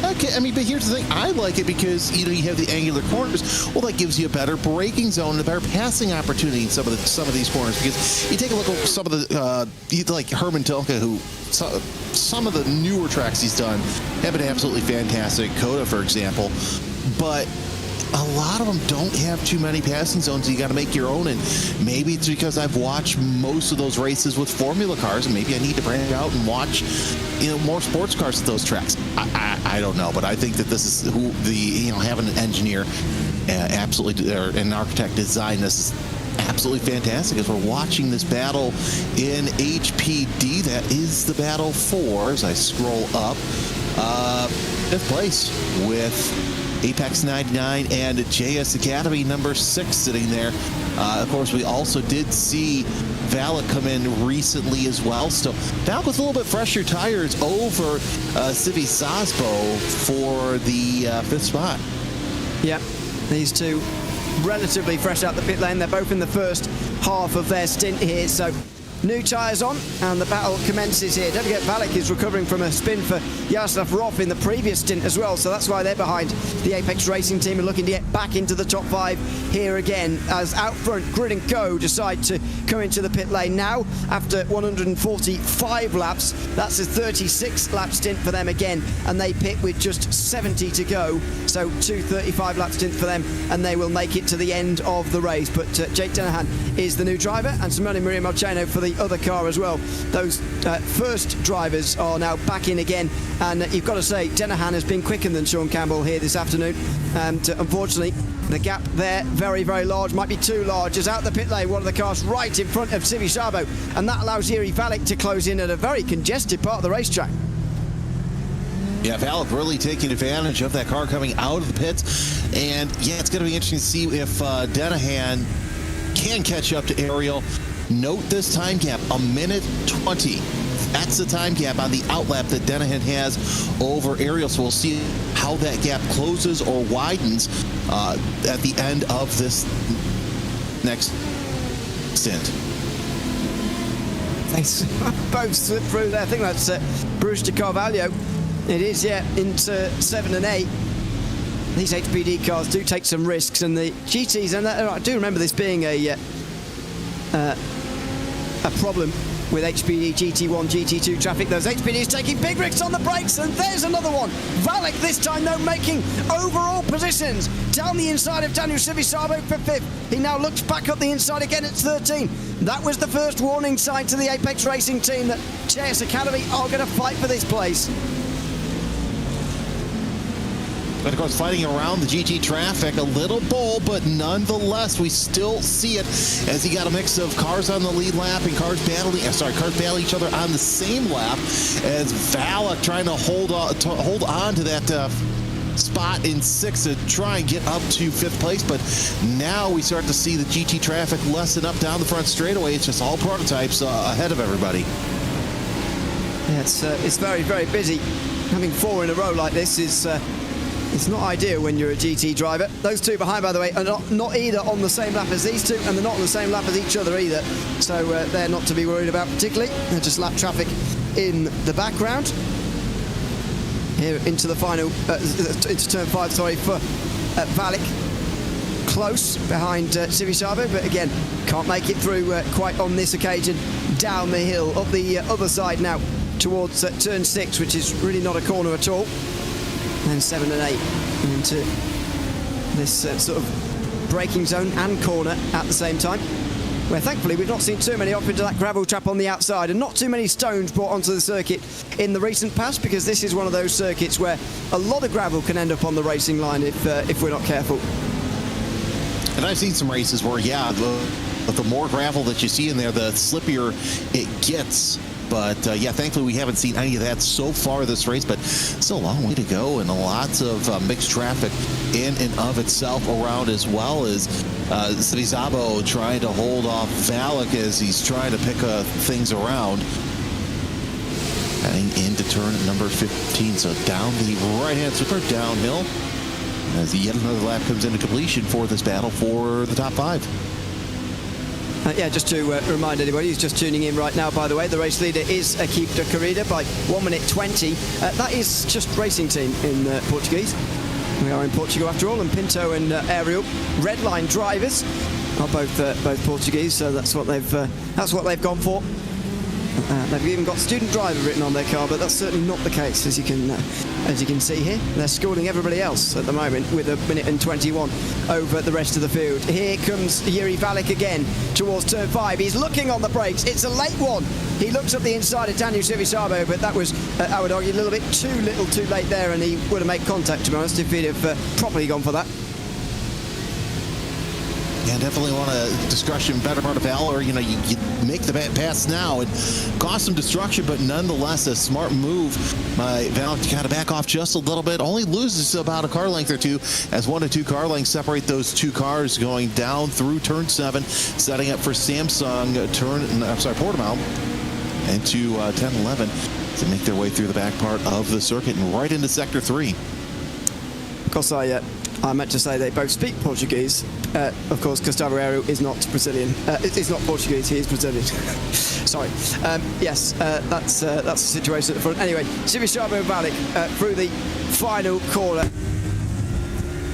Okay, I mean, but here's the thing. I like it because, you have the angular corners. Well, that gives you a better braking zone and a better passing opportunity in some of these corners. Because you take a look at some of the, like Herman Tilke, who some of the newer tracks he's done have been absolutely fantastic. Coda, for example. But a lot of them don't have too many passing zones. You got to make your own, and maybe it's because I've watched most of those races with formula cars, and maybe I need to branch out and watch, more sports cars at those tracks. I don't know, but I think that this is having an engineer, absolutely, or an architect design this is absolutely fantastic. As we're watching this battle in HPD, that is the battle for, as I scroll up, 5th place with Apex 99 and JS Academy number 6 sitting there. Of course, we also did see Valak come in recently as well. So Valak with a little bit fresher tires over Sivi Sasbo for the 5th spot. Yeah, these two relatively fresh out the pit lane. They're both in the first half of their stint here. So new tyres on, and the battle commences here. Don't forget, Valak is recovering from a spin for Yaroslav Roth in the previous stint as well, so that's why they're behind the Apex Racing team and looking to get back into the top 5 here again, as out front Grid & Co decide to come into the pit lane now after 145 laps. That's a 36-lap stint for them again, and they pit with just 70 to go, so 2 35-lap stints for them, and they will make it to the end of the race. But Jake Denahan is the new driver, and Simone Maria Marcheno for the other car as well. Those first drivers are now back in again, and you've got to say Denahan has been quicker than Sean Campbell here this afternoon, and unfortunately the gap there very, very large, might be too large, as out the pit lane one of the cars right in front of Sivi Sabo, and that allows Jiri Valak to close in at a very congested part of the racetrack. Yeah, Valak really taking advantage of that car coming out of the pits, and yeah, it's going to be interesting to see if Denahan can catch up to Ariel. Note this time gap, 1:20. That's the time gap on the outlap that Denahan has over Ariel. So we'll see how that gap closes or widens at the end of this next stint. Thanks. Both slipped through there. I think that's Bruce de Carvalho. It is, yeah, into 7 and 8. These HPD cars do take some risks, and the GTs, and I do remember this being a problem with HPD GT1, GT2 traffic. Those HPDs taking big risks on the brakes, and there's another one. Valak this time, though, making overall positions down the inside of Daniel Sivisabo for 5th. He now looks back up the inside again at 13. That was the first warning sign to the Apex Racing team that JS Academy are going to fight for this place. And of course, fighting around the GT traffic, a little bold, but nonetheless, we still see it as he got a mix of cars on the lead lap and cars battling each other on the same lap, as Valak trying to hold on to that spot in 6th to try and get up to 5th place. But now we start to see the GT traffic lessen up down the front straightaway. It's just all prototypes ahead of everybody. Yeah, it's very, very busy. Having 4 in a row like this is It's not ideal when you're a GT driver. Those two behind, by the way, are not either on the same lap as these two, and they're not on the same lap as each other either. So they're not to be worried about particularly. They're just lap traffic in the background. Here into the final, into turn 5, sorry, for Valek. Close behind Civisabo, but again, can't make it through quite on this occasion. Down the hill, up the other side now, towards turn 6, which is really not a corner at all. And 7 and 8 into this sort of braking zone and corner at the same time, where thankfully we've not seen too many up into that gravel trap on the outside, and not too many stones brought onto the circuit in the recent past, because this is one of those circuits where a lot of gravel can end up on the racing line if we're not careful. And I've seen some races where, yeah, the more gravel that you see in there, the slippier it gets. But, yeah, thankfully we haven't seen any of that so far this race, but still a long way to go, and lots of mixed traffic in and of itself around, as well as Civisabo trying to hold off Valek as he's trying to pick things around. Heading into turn number 15, so down the right-hand super downhill, as yet another lap comes into completion for this battle for the top 5. Yeah, just to remind anybody who's just tuning in right now, by the way, the race leader is Equipe de Corrida by 1 minute 20. That is just racing team in Portuguese. We are in Portugal after all, and Pinto and Ariel, Redline drivers, are both Portuguese, so that's what they've gone for. They've even got student driver written on their car, but that's certainly not the case, as you can see here. They're schooling everybody else at the moment with 1 minute and 21 over the rest of the field. Here comes Jiri Valek again towards turn 5. He's looking on the brakes. It's a late one. He looks up the inside of Daniel Civisabo, but that was, I would argue, a little bit too late there, and he would have made contact, to be honest, if he'd have properly gone for that. Yeah, definitely want a discretion, better part of valor. You know, you make the pass now and cause some destruction, but nonetheless a smart move by Valek to kind of back off just a little bit. Only loses about a car length or two, as 1 to 2 car lengths separate those two cars going down through turn 7, setting up for Samsung Portimao into 10-11 to make their way through the back part of the circuit and right into sector 3. Of course, I meant to say they both speak Portuguese. Of course, Gustavo Ariel is not Brazilian. He's not Portuguese, he is Brazilian. Sorry. Yes, that's the situation at the front. Anyway, Civisabo and Valek through the final corner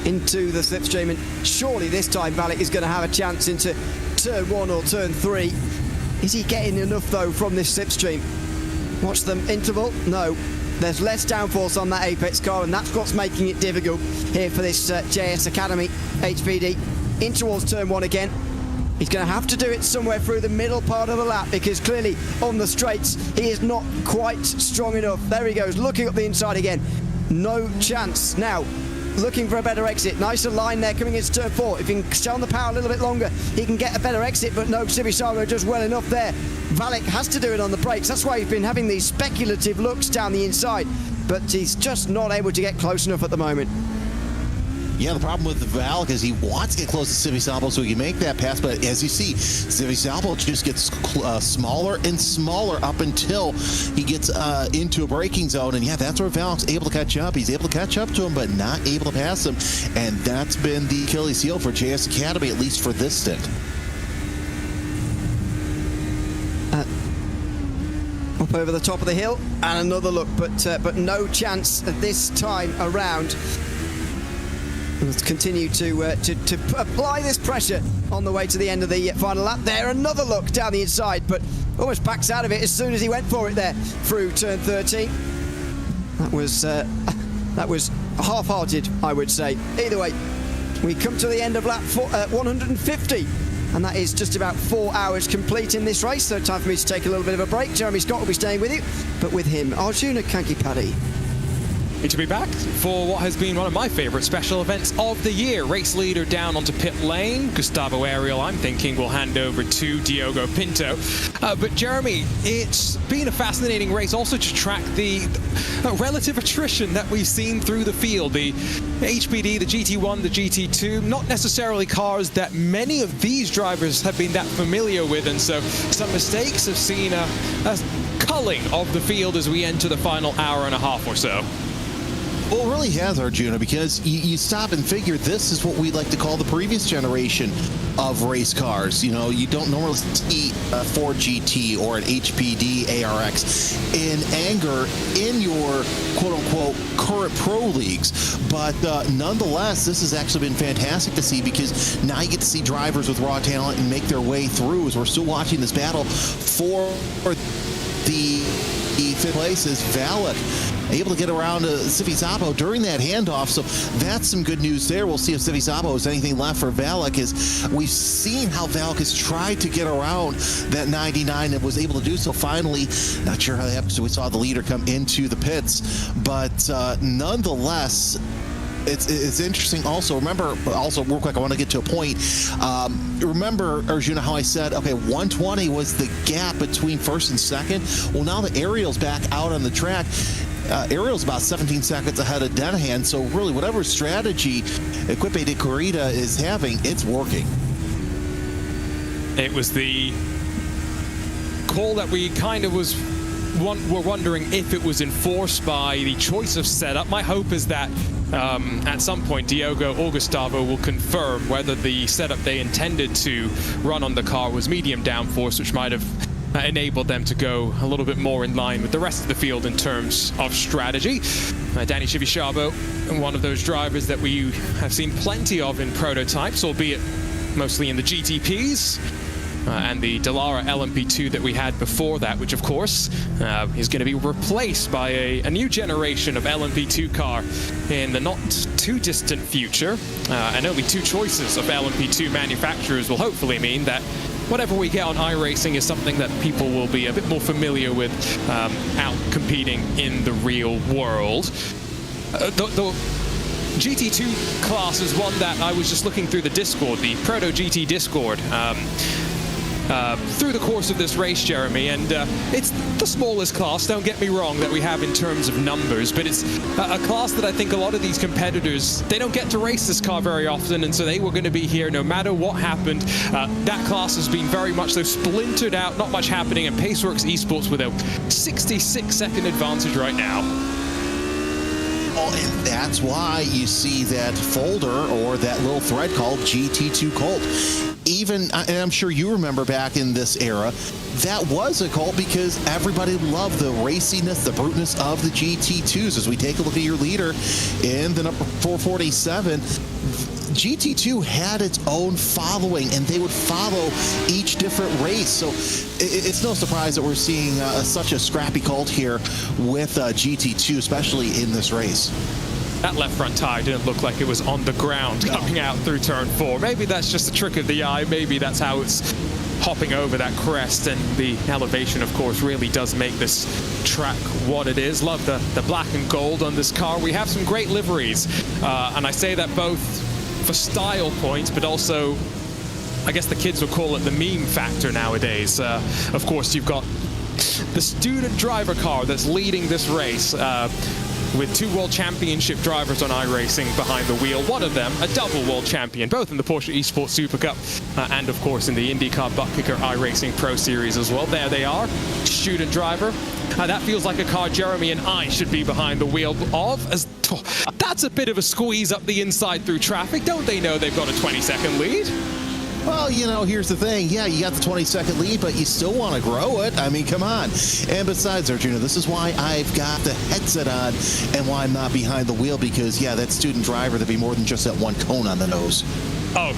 into the slipstream, and surely this time Valek is going to have a chance into turn 1 or turn 3. Is he getting enough, though, from this slipstream? Watch them interval. No. There's less downforce on that Apex car, and that's what's making it difficult here for this JS Academy HPD. In towards turn 1 again. He's going to have to do it somewhere through the middle part of the lap, because clearly on the straights he is not quite strong enough. There he goes, looking up the inside again. No chance. Now, looking for a better exit. Nicer line there coming into turn 4. If he can stay on the power a little bit longer, he can get a better exit, but no, Civisabo does well enough there. Valek has to do it on the brakes. That's why he's been having these speculative looks down the inside, but he's just not able to get close enough at the moment. Yeah, the problem with Valek is he wants to get close to Civisabo so he can make that pass, but as you see, Civisabo just gets smaller and smaller up until he gets into a braking zone, and yeah, that's where Valek's able to catch up. He's able to catch up to him, but not able to pass him, and that's been the Achilles heel for JS Academy, at least for this stint. Up over the top of the hill, and another look, but no chance this time around. Let's continue to apply this pressure on the way to the end of the final lap. There, another look down the inside, but almost backs out of it as soon as he went for it there through turn 13. That was half-hearted, I would say. Either way, we come to the end of lap 150. And that is just about 4 hours complete in this race, so time for me to take a little bit of a break. Jeremy Scott will be staying with you, but with him, Arjuna Kankipadi. To be back for what has been one of my favourite special events of the year. Race leader down onto pit lane. Gustavo Ariel, I'm thinking, will hand over to Diogo Pinto. But Jeremy, it's been a fascinating race also to track the relative attrition that we've seen through the field. The HPD, the GT1, the GT2, not necessarily cars that many of these drivers have been that familiar with, and so some mistakes have seen a culling of the field as we enter the final hour and a half or so. Well, it really has, Arjuna, because you stop and figure this is what we like to call the previous generation of race cars. You know, you don't normally see a Ford GT or an HPD ARX in anger in your quote-unquote current pro leagues. But nonetheless, this has actually been fantastic to see, because now you get to see drivers with raw talent and make their way through, as we're still watching this battle for the fifth place is Valak, able to get around Sifisapo during that handoff. So that's some good news there. We'll see if Sifisapo has anything left for Valak, as we've seen how Valak has tried to get around that 99 and was able to do so finally. Not sure how that happened. So we saw the leader come into the pits, but nonetheless, it's interesting. Also, remember, real quick, I want to get to a point. Remember, Arjuna, how I said, okay, 120 was the gap between first and second. Well, now the Ariel's back out on the track. Ariel's about 17 seconds ahead of Denahan. So really, whatever strategy Equipe de Corrida is having, it's working. It was the call that we kind of were wondering if it was enforced by the choice of setup. My hope is that at some point Diogo or Gustavo will confirm whether the setup they intended to run on the car was medium downforce, which might have enabled them to go a little bit more in line with the rest of the field in terms of strategy. Danny Chivisciabo, one of those drivers that we have seen plenty of in prototypes, albeit mostly in the GTPs. And the Dallara LMP2 that we had before that, which of course is going to be replaced by a new generation of LMP2 car in the not too distant future. And only two choices of LMP2 manufacturers will hopefully mean that whatever we get on iRacing is something that people will be a bit more familiar with out competing in the real world. The GT2 class is one that I was just looking through the Discord, the Proto GT Discord, through the course of this race, Jeremy, and it's the smallest class, don't get me wrong, that we have in terms of numbers, but it's a class that I think a lot of these competitors, they don't get to race this car very often, and so they were going to be here no matter what happened. That class has been very much so splintered out, not much happening, and Paceworks Esports with a 66-second advantage right now. And that's why you see that folder or that little thread called GT2 Cult. Even, and I'm sure you remember back in this era, that was a cult because everybody loved the raciness, the bruteness of the GT2s. As we take a look at your leader in the number 447, GT2 had its own following, and they would follow each different race. So it's no surprise that we're seeing such a scrappy cult here with GT2, especially in this race. That left front tire didn't look like it was on the ground coming out through turn 4. Maybe that's just a trick of the eye. Maybe that's how it's hopping over that crest, and the elevation, of course, really does make this track what it is. Love the black and gold on this car. We have some great liveries, and I say that both for style points, but also, I guess the kids would call it the meme factor nowadays. Of course, you've got the student driver car that's leading this race, with two World Championship drivers on iRacing behind the wheel. One of them, a double World Champion, both in the Porsche Esports Super Cup and, of course, in the IndyCar Butt Kicker iRacing Pro Series as well. There they are, student driver. That feels like a car Jeremy and I should be behind the wheel of. That's a bit of a squeeze up the inside through traffic. Don't they know they've got a 20-second lead? Well, you know, here's the thing. Yeah, you got the 20-second lead, but you still want to grow it. I mean, come on. And besides, Arjuna, this is why I've got the headset on and why I'm not behind the wheel, because, yeah, that student driver, there'd be more than just that one cone on the nose. Oh,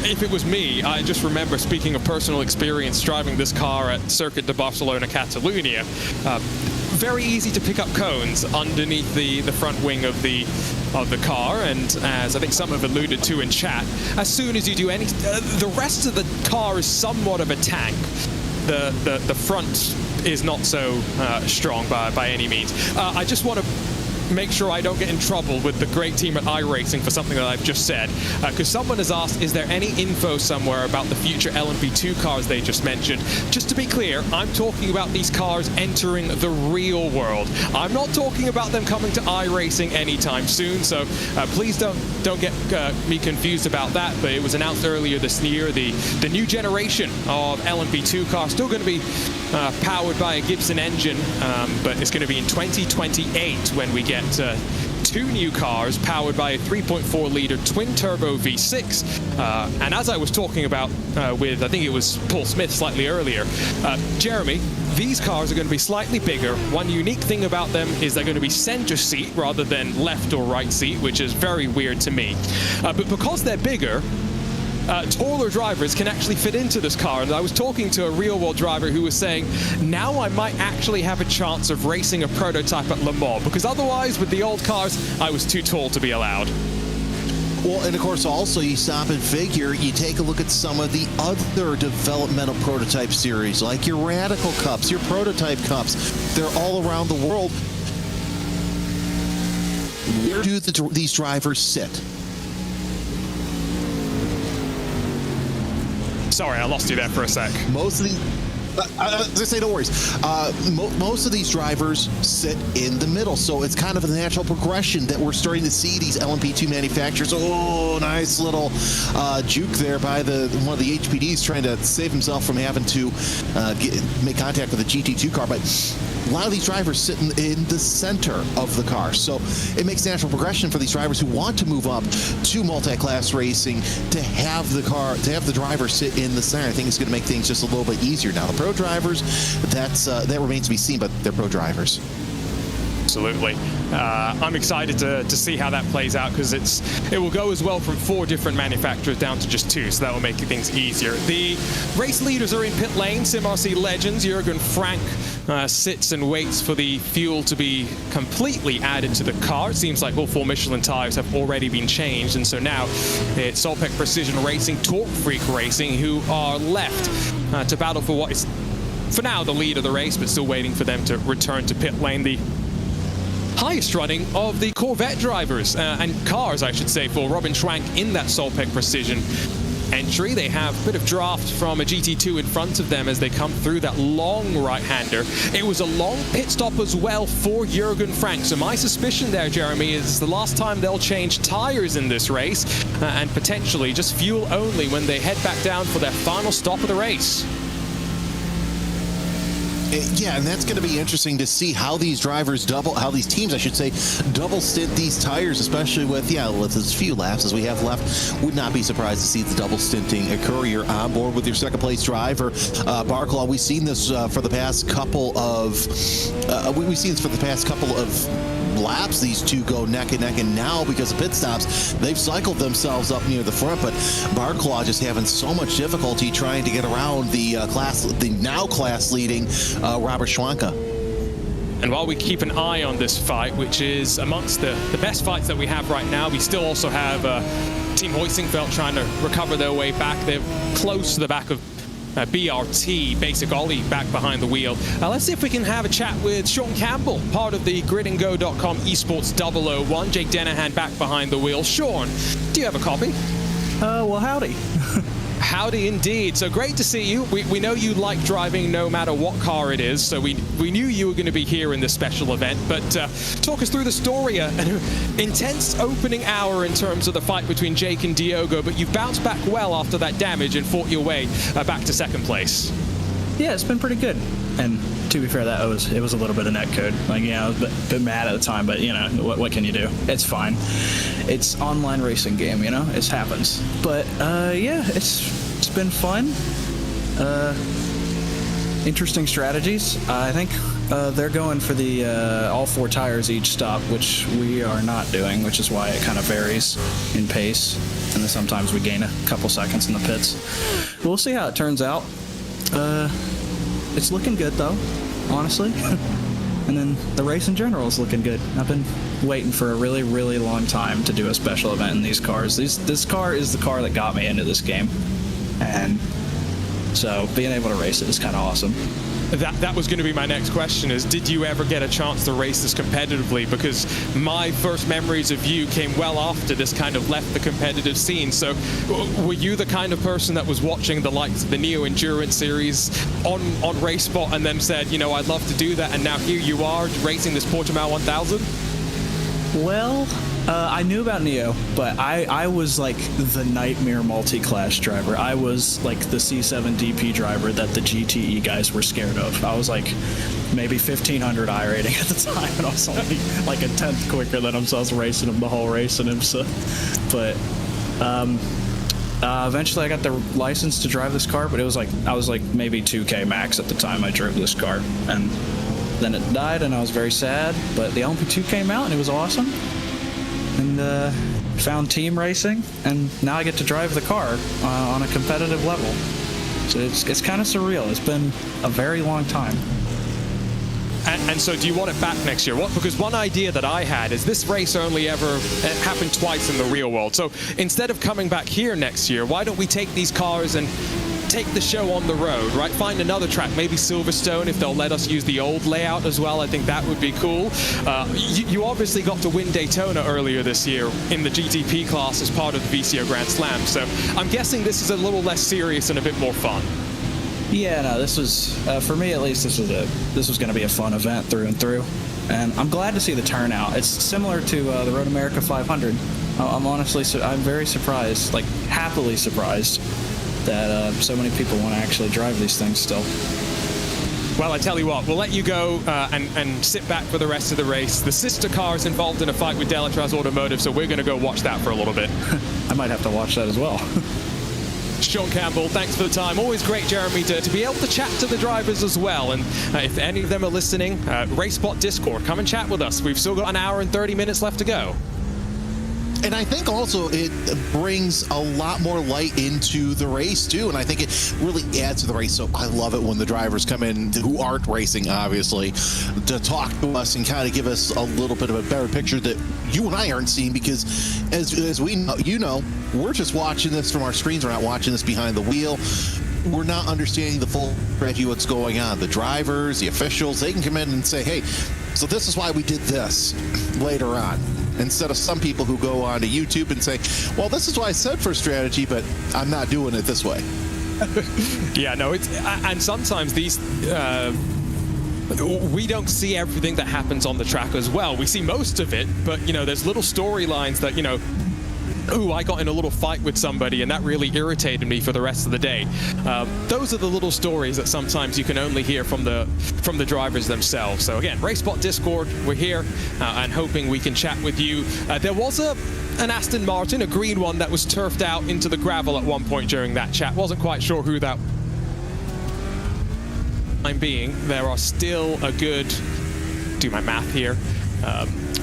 if it was me, I just remember, speaking of personal experience, driving this car at Circuit de Barcelona, Catalunya. Very easy to pick up cones underneath the front wing of the car, and as I think some have alluded to in chat, as soon as you do any, the rest of the car is somewhat of a tank. The front is not so strong by any means. I just want to make sure I don't get in trouble with the great team at iRacing for something that I've just said, because someone has asked, is there any info somewhere about the future LMP2 cars they just mentioned? Just to be clear, I'm talking about these cars entering the real world. I'm not talking about them coming to iRacing anytime soon, so please don't get me confused about that. But it was announced earlier this year, the new generation of LMP2 cars, still going to be powered by a Gibson engine, but it's going to be in 2028 when we get two new cars powered by a 3.4-liter twin-turbo V6. And as I was talking about with, I think it was Paul Smith slightly earlier, Jeremy, these cars are going to be slightly bigger. One unique thing about them is they're going to be center seat rather than left or right seat, which is very weird to me. But because they're bigger, taller drivers can actually fit into this car. And I was talking to a real-world driver who was saying, now I might actually have a chance of racing a prototype at Le Mans, because otherwise, with the old cars, I was too tall to be allowed. Well, and of course, also, you stop and figure, you take a look at some of the other developmental prototype series, like your Radical Cups, your Prototype Cups. They're all around the world. Where do these drivers sit? Sorry, I lost you there for a sec. Most of these, I was gonna say, no worries. Most of these drivers sit in the middle, so it's kind of a natural progression that we're starting to see these LMP2 manufacturers. Oh, nice little juke there by one of the HPDs trying to save himself from having to make contact with a GT2 car, but a lot of these drivers sit in the center of the car, so it makes natural progression for these drivers who want to move up to multi-class racing to have the driver sit in the center. I think it's going to make things just a little bit easier. Now, the pro drivers, that remains to be seen, but they're pro drivers. Absolutely. I'm excited to see how that plays out, because it will go as well from 4 different manufacturers down to just 2, so that will make things easier. The race leaders are in pit lane. SimRC legends Jürgen Frank sits and waits for the fuel to be completely added to the car. It seems like all 4 Michelin tires have already been changed, and so now it's Solpec Precision Racing, Torque Freak Racing, who are left to battle for what is, for now, the lead of the race, but still waiting for them to return to pit lane. The highest running of the Corvette drivers and cars, I should say, for Robin Schwank in that Solpec Precision entry. They have a bit of draft from a GT2 in front of them as they come through that long right-hander. It was a long pit stop as well for Jürgen Frank. So my suspicion there, Jeremy, is the last time they'll change tires in this race and potentially just fuel only when they head back down for their final stop of the race. Yeah, and that's going to be interesting to see how these how these teams, I should say, double stint these tires, especially with as few laps as we have left. Would not be surprised to see the double stinting occur. You're on board with your second place driver, Barklaw. We've seen this for the past couple of laps. These two go neck and neck, and now because of pit stops, they've cycled themselves up near the front, but Barklaw just having so much difficulty trying to get around the now class leading Robert Schwanka. And while we keep an eye on this fight, which is amongst the best fights that we have right now, we still also have Team Hoisingfeld trying to recover their way back. They're close to the back of BRT, Basic Ollie, back behind the wheel. Let's see if we can have a chat with Sean Campbell, part of the gridandgo.com esports 001. Jake Dennehan back behind the wheel. Sean, do you have a copy? Well, howdy. Howdy indeed. So great to see you. We know you like driving no matter what car it is, so we knew you were going to be here in this special event. But talk us through the story. An intense opening hour in terms of the fight between Jake and Diogo, but you've bounced back well after that damage and fought your way back to second place. Yeah, it's been pretty good. And to be fair, it was a little bit of netcode. I was a bit mad at the time, but what can you do? It's fine. It's online racing game, it happens. But yeah, it's been fun. Interesting strategies. I think they're going for the all 4 tires each stop, which we are not doing, which is why it kind of varies in pace. And then sometimes we gain a couple seconds in the pits. We'll see how it turns out. It's looking good, though, honestly. And then the race in general is looking good. I've been waiting for a really, really long time to do a special event in these cars. This car is the car that got me into this game. And so being able to race it is kind of awesome. That was going to be my next question, is did you ever get a chance to race this competitively? Because my first memories of you came well after this kind of left the competitive scene. So were you the kind of person that was watching the likes of the Neo Endurance series on RaceSpot and then said, I'd love to do that, and now here you are racing this Portimao 1000? Well, I knew about Neo, but I was like the nightmare multi-class driver. I was like the C7 DP driver that the GTE guys were scared of. I was like maybe 1500 I rating at the time, and I was only like a tenth quicker than him, so I was racing him the whole race in him. So, but eventually I got the license to drive this car, but it was like I was like maybe 2K max at the time I drove this car, and then it died, and I was very sad, but the LMP2 came out, and it was awesome. And found team racing, and now I get to drive the car on a competitive level. So it's kind of surreal. It's been a very long time. And so do you want it back next year? Because one idea that I had is this race only ever happened twice in the real world. So instead of coming back here next year, why don't we take these cars and take the show on the road, right? Find another track, maybe Silverstone, if they'll let us use the old layout as well. I think that would be cool. You obviously got to win Daytona earlier this year in the GTP class as part of the VCO Grand Slam. So I'm guessing this is a little less serious and a bit more fun. Yeah, no, this was, for me at least, this was going to be a fun event through and through. And I'm glad to see the turnout. It's similar to the Road America 500. I'm very surprised, like happily surprised, that so many people want to actually drive these things still. Well, I tell you what, we'll let you go and sit back for the rest of the race. The sister car is involved in a fight with Delatraz Automotive, so we're going to go watch that for a little bit. I might have to watch that as well. Sean Campbell, thanks for the time. Always great, Jeremy, to be able to chat to the drivers as well. And if any of them are listening, RaceBot Discord, come and chat with us. We've still got an hour and 30 minutes left to go. And I think also it brings a lot more light into the race too, and I think it really adds to the race. So I love it when the drivers come in who aren't racing, obviously, to talk to us and kind of give us a little bit of a better picture that you and I aren't seeing, because as we know, we're just watching this from our screens. We're not watching this behind the wheel. We're not understanding the full strategy, what's going on. The drivers, the officials, they can come in and say, hey, so this is why we did this later on. Instead of some people who go on to YouTube and say, well, this is what I said for strategy, but I'm not doing it this way. Yeah, no, and sometimes these, we don't see everything that happens on the track as well. We see most of it, but, there's little storylines that, ooh, I got in a little fight with somebody and that really irritated me for the rest of the day. Those are the little stories that sometimes you can only hear from the drivers themselves. So again, RaceBot Discord, we're here and hoping we can chat with you. There was an Aston Martin, a green one, that was turfed out into the gravel at one point during that chat. Wasn't quite sure who that time being. There are still a good, do my math here,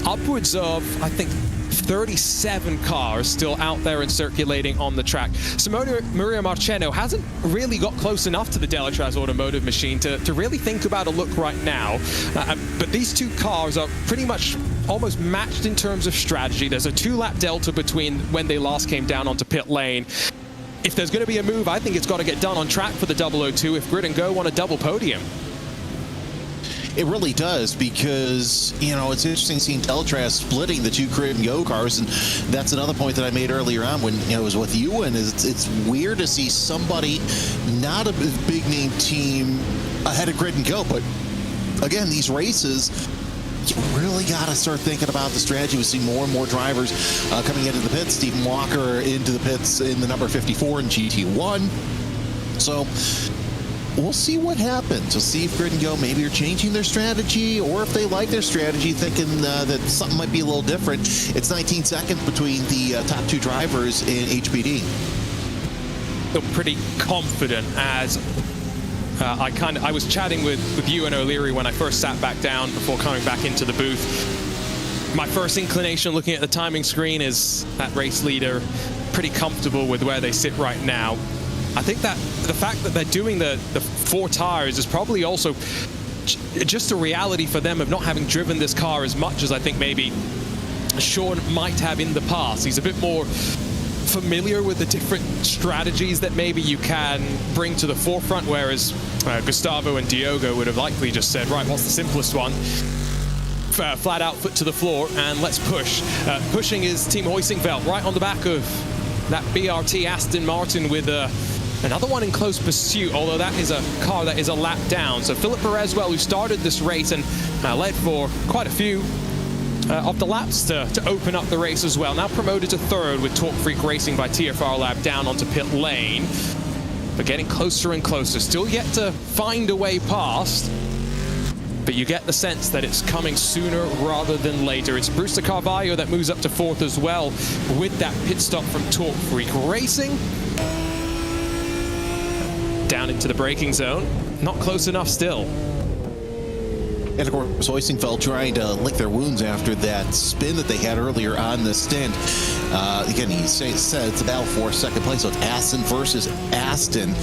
upwards of, I think, 37 cars still out there and circulating on the track. Simone Maria Marcheno hasn't really got close enough to the Delatraz Automotive machine to really think about a look right now. But these two cars are pretty much almost matched in terms of strategy. There's a 2-lap delta between when they last came down onto pit lane. If there's going to be a move, I think it's got to get done on track for the 002 if Grid and Go want a double podium. It really does, because, it's interesting seeing Delatraz splitting the two Grid and Go cars, and that's another point that I made earlier on when it was with you, and it's weird to see somebody not a big name team ahead of Grid and Go, but again, these races, you really got to start thinking about the strategy. We see more and more drivers coming into the pits. Stephen Walker into the pits in the number 54 in GT1. So we'll see what happens. We'll see if Grid and Go maybe are changing their strategy, or if they like their strategy, thinking that something might be a little different. It's 19 seconds between the top two drivers in HPD. Feel pretty confident as I was chatting with you and O'Leary when I first sat back down before coming back into the booth. My first inclination looking at the timing screen is that race leader pretty comfortable with where they sit right now. I think that the fact that they're doing the 4 tires is probably also just a reality for them of not having driven this car as much as I think maybe Sean might have in the past. He's a bit more familiar with the different strategies that maybe you can bring to the forefront, whereas Gustavo and Diogo would have likely just said, right, what's the simplest one? Flat out foot to the floor and let's push. Pushing is Team Hoisingveld right on the back of that BRT Aston Martin with another one in close pursuit, although that is a car that is a lap down. So Philip Perez, who started this race and led for quite a few of the laps to open up the race as well. Now promoted to third with Talk Freak Racing by TFR Lab down onto pit lane. But getting closer and closer. Still yet to find a way past. But you get the sense that it's coming sooner rather than later. It's Brewster Carvalho that moves up to fourth as well with that pit stop from Talk Freak Racing. Down into the braking zone. Not close enough still. And of course, Hoisingfeld trying to lick their wounds after that spin that they had earlier on the stint. Again, he said it's a battle for second place, so it's Aston versus Aston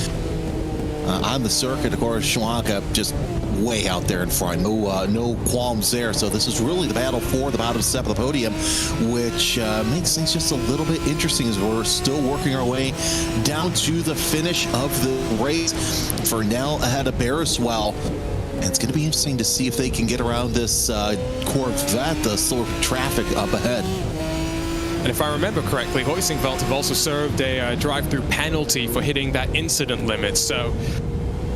on the circuit. Of course, Schwanka just way out there in front. No qualms there. So this is really the battle for the bottom step of the podium, which makes things just a little bit interesting as we're still working our way down to the finish of the race. Fernell ahead of Bearswell. And it's going to be interesting to see if they can get around this Corvette, the slower traffic up ahead. And if I remember correctly, Hoisingveld have also served a drive-through penalty for hitting that incident limit. So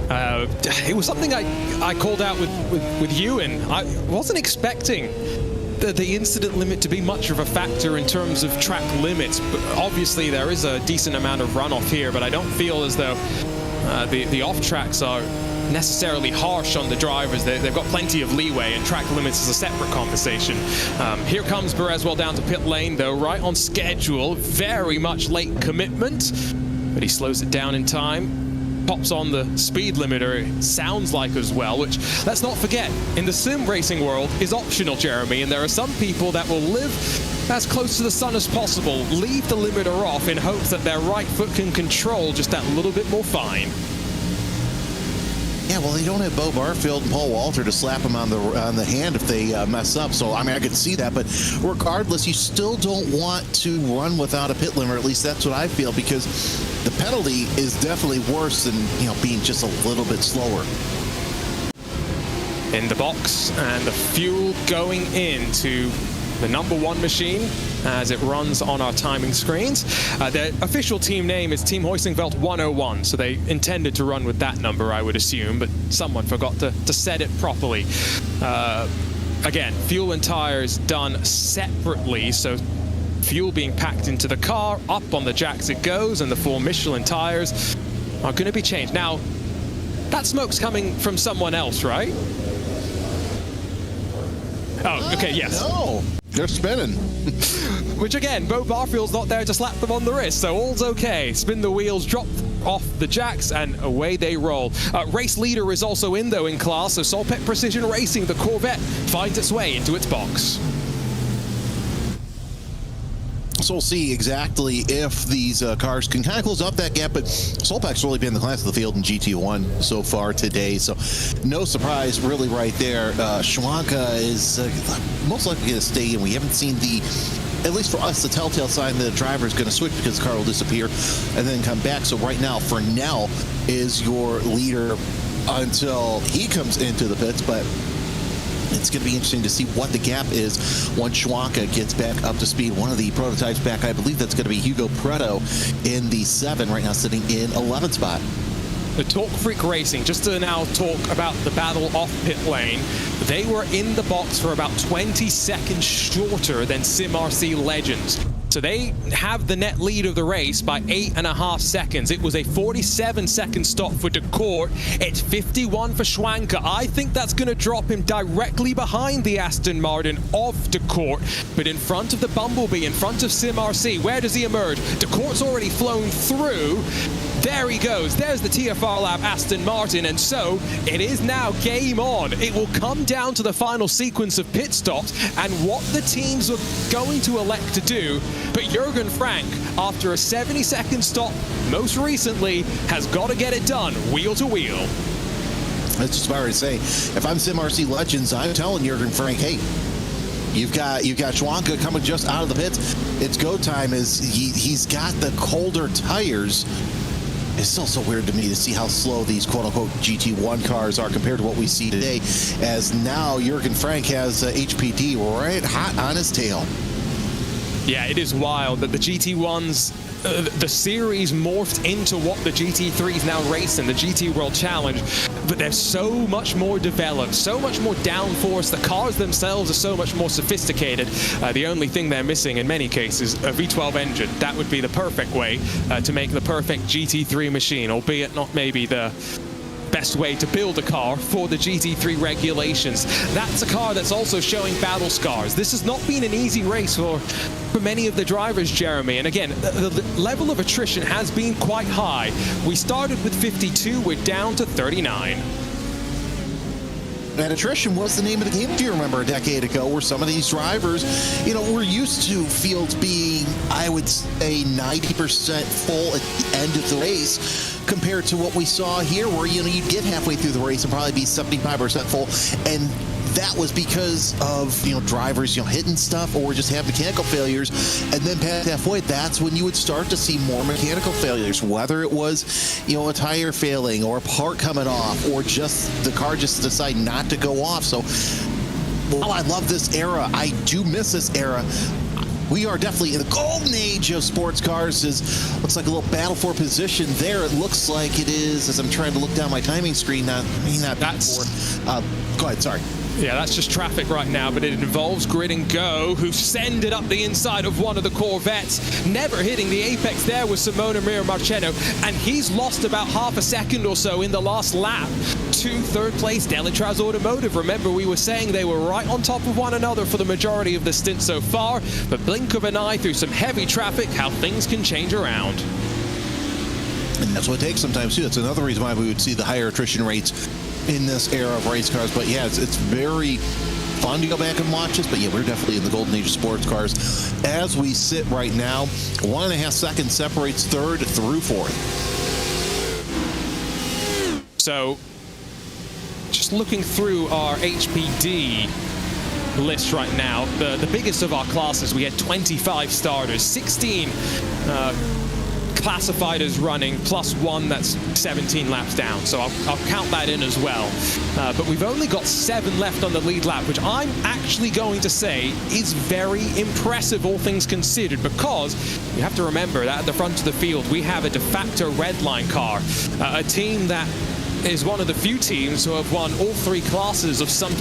it was something I called out with you, and I wasn't expecting the incident limit to be much of a factor in terms of track limits. But obviously, there is a decent amount of runoff here, but I don't feel as though the off-tracks are necessarily harsh on the drivers. They've got plenty of leeway, and track limits is a separate conversation. Here comes Bearswell down to pit lane, though, right on schedule. Very much late commitment, but he slows it down in time. Pops on the speed limiter, it sounds like, as well, which, let's not forget, in the sim racing world is optional, Jeremy, and there are some people that will live as close to the sun as possible, leave the limiter off in hopes that their right foot can control just that little bit more fine. Yeah, well, they don't have Bo Barfield and Paul Walter to slap them on the hand if they mess up. So, I mean, I could see that. But regardless, you still don't want to run without a pit limiter. At least that's what I feel, because the penalty is definitely worse than, being just a little bit slower. In the box, and the fuel going into the number one machine as it runs on our timing screens. The official team name is Team Hoisingveld 101, so they intended to run with that number, I would assume, but someone forgot to set it properly. Again, fuel and tires done separately, so fuel being packed into the car, up on the jacks it goes, and the 4 Michelin tires are going to be changed. Now, that smoke's coming from someone else, right? Oh, okay, yes. No, they're spinning. Which again, Bo Barfield's not there to slap them on the wrist, so all's okay. Spin the wheels, drop off the jacks, and away they roll. Race leader is also in, though, in class, so Solpet Precision Racing, the Corvette, finds its way into its box. So we'll see exactly if these cars can kind of close up that gap, but Solpek's really been the class of the field in GT1 so far today, so no surprise really right there. Schwanka is most likely going to stay in. We haven't seen at least for us, the telltale sign that the driver is going to switch because the car will disappear and then come back. So right now, Fernell is your leader until he comes into the pits, but it's going to be interesting to see what the gap is once Schwanka gets back up to speed. One of the prototypes back, I believe that's going to be Hugo Preto in the 7, right now sitting in 11th spot. The Talk Freak Racing, just to now talk about the battle off pit lane, they were in the box for about 20 seconds shorter than SimRC Legends. So they have the net lead of the race by 8.5 seconds. It was a 47-second stop for DeCourt. It's 51 for Schwanka. I think that's going to drop him directly behind the Aston Martin of DeCourt. But in front of the Bumblebee, in front of SimRC, where does he emerge? DeCourt's already flown through. There he goes. There's the TFR Lab Aston Martin. And so it is now game on. It will come down to the final sequence of pit stops and what the teams are going to elect to do. But Jürgen Frank, after a 70-second stop most recently, has got to get it done wheel to wheel. That's just what I would say. If I'm SimRC Legends, I'm telling Jürgen Frank, hey, you've got Schwanka coming just out of the pits. It's go time. He's got the colder tires. It's still so weird to me to see how slow these quote-unquote GT1 cars are compared to what we see today, as now Jürgen Frank has HPD right hot on his tail. Yeah, it is wild that the GT1s the series morphed into what the GT3 is now racing, the GT World Challenge, but they're so much more developed, so much more downforce. The cars themselves are so much more sophisticated. The only thing they're missing in many cases, a V12 engine. That would be the perfect way to make the perfect GT3 machine, albeit not maybe the best way to build a car for the GT3 regulations. That's a car that's also showing battle scars. This has not been an easy race for many of the drivers, Jeremy. And again, the level of attrition has been quite high. We started with 52, we're down to 39. And attrition was the name of the game, if you remember, a decade ago, where some of these drivers, you know, we're used to fields being, I would say, 90% full at the end of the race, compared to what we saw here, where, you know, you'd get halfway through the race and probably be 75% full. And that was because of, you know, drivers, you know, hitting stuff or just have mechanical failures. And then past halfway, that's when you would start to see more mechanical failures, whether it was, you know, a tire failing or a part coming off or just the car just decide not to go off. So while I love this era, I do miss this era. We are definitely in the golden age of sports cars. Looks like a little battle for position there. It looks like it is, as I'm trying to look down my timing screen. Go ahead, sorry. Yeah, that's just traffic right now, but it involves Grid and Go, who send it up the inside of one of the Corvettes, never hitting the apex there with Simona Marcheno, and he's lost about half a second or so in the last lap to third place Delitraz Automotive. Remember, we were saying they were right on top of one another for the majority of the stint so far, but blink of an eye through some heavy traffic, how things can change around. And that's what it takes sometimes, too. That's another reason why we would see the higher attrition rates in this era of race cars. But yeah, it's very fun to go back and watch this. But yeah, we're definitely in the golden age of sports cars. As we sit right now, 1.5 seconds separates third through fourth. So just looking through our HPD list right now, the biggest of our classes, we had 25 starters, 16 classified as running, plus one that's 17 laps down. So I'll count that in as well. But we've only got 7 left on the lead lap, which I'm actually going to say is very impressive, all things considered, because you have to remember that at the front of the field, we have a de facto redline car, a team that is one of the few teams who have won all 3 classes of some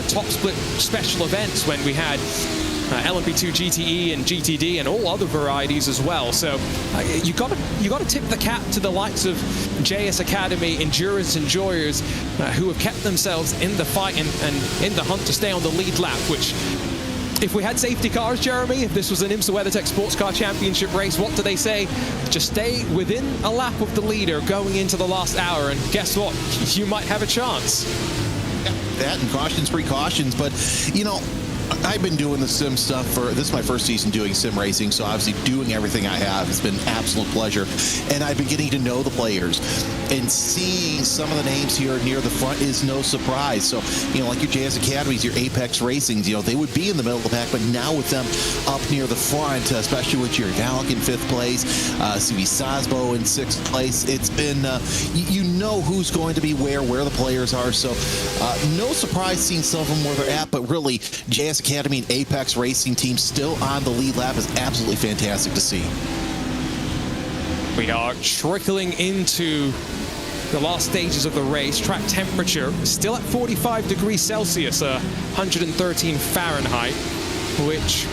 top split special events when we had LMP2 GTE and GTD and all other varieties as well. So you got to tip the cap to the likes of JS Academy, Endurance Enjoyers, who have kept themselves in the fight and in the hunt to stay on the lead lap, which, if we had safety cars, Jeremy, if this was an IMSA WeatherTech Sports Car Championship race, what do they say? Just stay within a lap of the leader going into the last hour, and guess what? You might have a chance. Yeah, that and cautions, precautions, but, you know, I've been doing the sim stuff this is my first season doing sim racing, so obviously doing everything I have has been an absolute pleasure. And I've been getting to know the players, and seeing some of the names here near the front is no surprise. So, you know, like your JS Academies, your Apex Racings, you know, they would be in the middle of the pack, but now with them up near the front, especially with your Gallic in 5th place, CV Sasbo in 6th place, it's been, you know who's going to be where the players are. So no surprise seeing some of them where they're at, but really JS Academy and Apex Racing team still on the lead lap is absolutely fantastic to see. We are trickling into the last stages of the race. Track temperature is still at 45 degrees Celsius, 113 Fahrenheit, which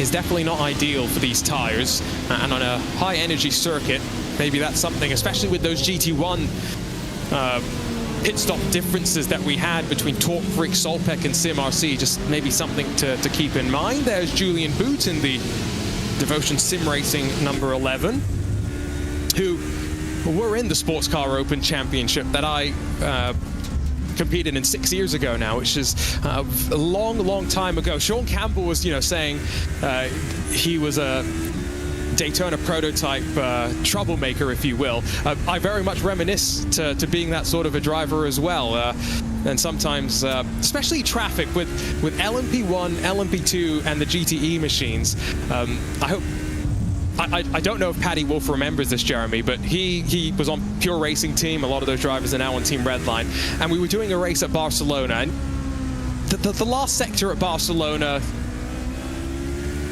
is definitely not ideal for these tires. And on a high energy circuit, maybe that's something, especially with those GT1 pit stop differences that we had between Torque Freak, Solpec, and SimRC, just maybe something to keep in mind. There's Julian Boot in the Devotion Sim Racing number 11, who were in the Sports Car Open Championship that I competed in 6 years ago now, which is a long time ago. Sean Campbell was, you know, saying he was a Daytona prototype troublemaker, if you will. I very much reminisce to being that sort of a driver as well. And sometimes, especially traffic with LMP1, LMP2, and the GTE machines. I don't know if Paddy Wolf remembers this, Jeremy, but he was on Pure Racing Team. A lot of those drivers are now on Team Redline. And we were doing a race at Barcelona. And the last sector at Barcelona,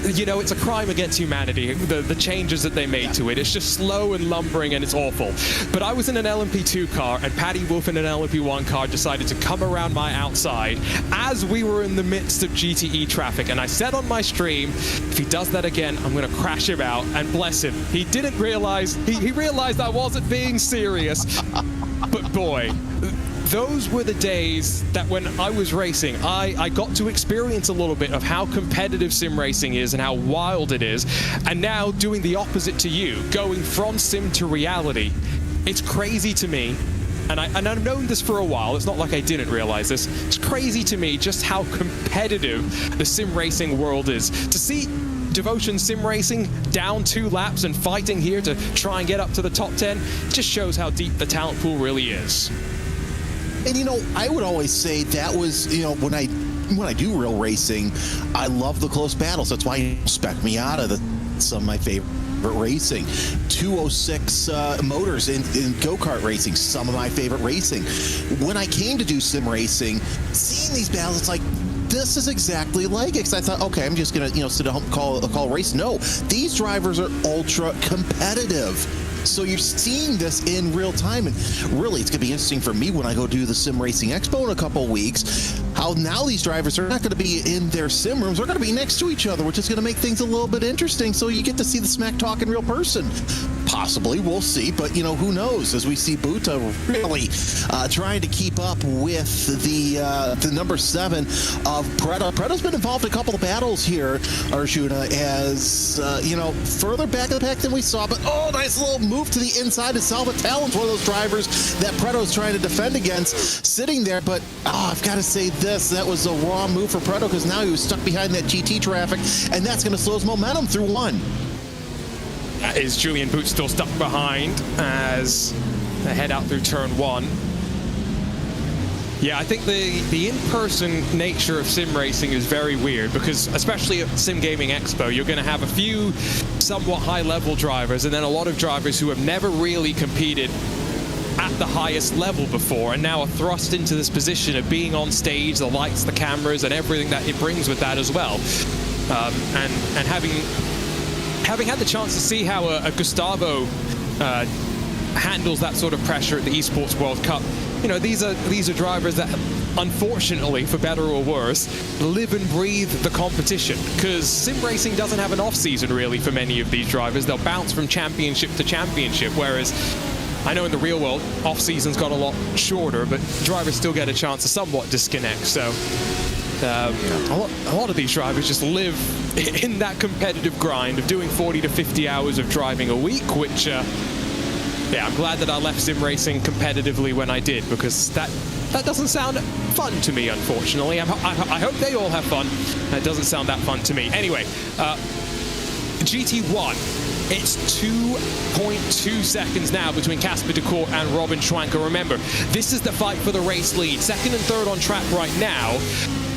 you know, it's a crime against humanity, the changes that they made to it. It's just slow and lumbering and it's awful. But I was in an LMP2 car and Paddy Wolf in an LMP1 car decided to come around my outside as we were in the midst of GTE traffic. And I said on my stream, if he does that again, I'm going to crash him out. And bless him, he didn't realize, he realized I wasn't being serious. But boy, those were the days that when I was racing, I got to experience a little bit of how competitive sim racing is and how wild it is. And now doing the opposite to you, going from sim to reality, it's crazy to me. And I've known this for a while. It's not like I didn't realize this. It's crazy to me just how competitive the sim racing world is. To see Devotion Sim Racing down 2 laps and fighting here to try and get up to the top 10 just shows how deep the talent pool really is. And you know, I would always say that was, you know, when I do real racing, I love the close battles. That's why you spec me out of some of my favorite racing. 206 motors in go-kart racing, some of my favorite racing. When I came to do sim racing, seeing these battles, it's like, this is exactly like it. Because I thought, okay, I'm just gonna, you know, sit at home, call a race. No, these drivers are ultra competitive. So you're seeing this in real time, and really, it's going to be interesting for me when I go do the Sim Racing Expo in a couple of weeks, how now these drivers are not going to be in their sim rooms, they're going to be next to each other, which is going to make things a little bit interesting, so you get to see the smack talk in real person. Possibly, we'll see, but, you know, who knows, as we see Buta really trying to keep up with the number 7 of Preto. Preto's been involved in a couple of battles here, Arjuna, as, you know, further back in the pack than we saw, but, oh, nice little move to the inside, and Salva Talon's one of those drivers that Preto's trying to defend against, sitting there, but, oh, I've got to say this, that was a wrong move for Preto, because now he was stuck behind that GT traffic, and that's going to slow his momentum through 1. Is Julian Boots still stuck behind as they head out through turn 1? Yeah, I think the in-person nature of sim racing is very weird because, especially at Sim Gaming Expo, you're going to have a few somewhat high-level drivers and then a lot of drivers who have never really competed at the highest level before and now are thrust into this position of being on stage, the lights, the cameras, and everything that it brings with that as well. And having had the chance to see how a Gustavo handles that sort of pressure at the Esports World Cup, you know, these are drivers that, unfortunately, for better or worse, live and breathe the competition, because sim racing doesn't have an off-season really for many of these drivers. They'll bounce from championship to championship, whereas I know in the real world, off-season's got a lot shorter, but drivers still get a chance to somewhat disconnect. So a lot of these drivers just live in that competitive grind of doing 40 to 50 hours of driving a week, which, yeah, I'm glad that I left sim racing competitively when I did, because that doesn't sound fun to me, unfortunately. I hope they all have fun. That doesn't sound that fun to me. Anyway, GT1. It's 2.2 seconds now between Casper de Court and Robin Schwanker. Remember, this is the fight for the race lead. Second and third on track right now,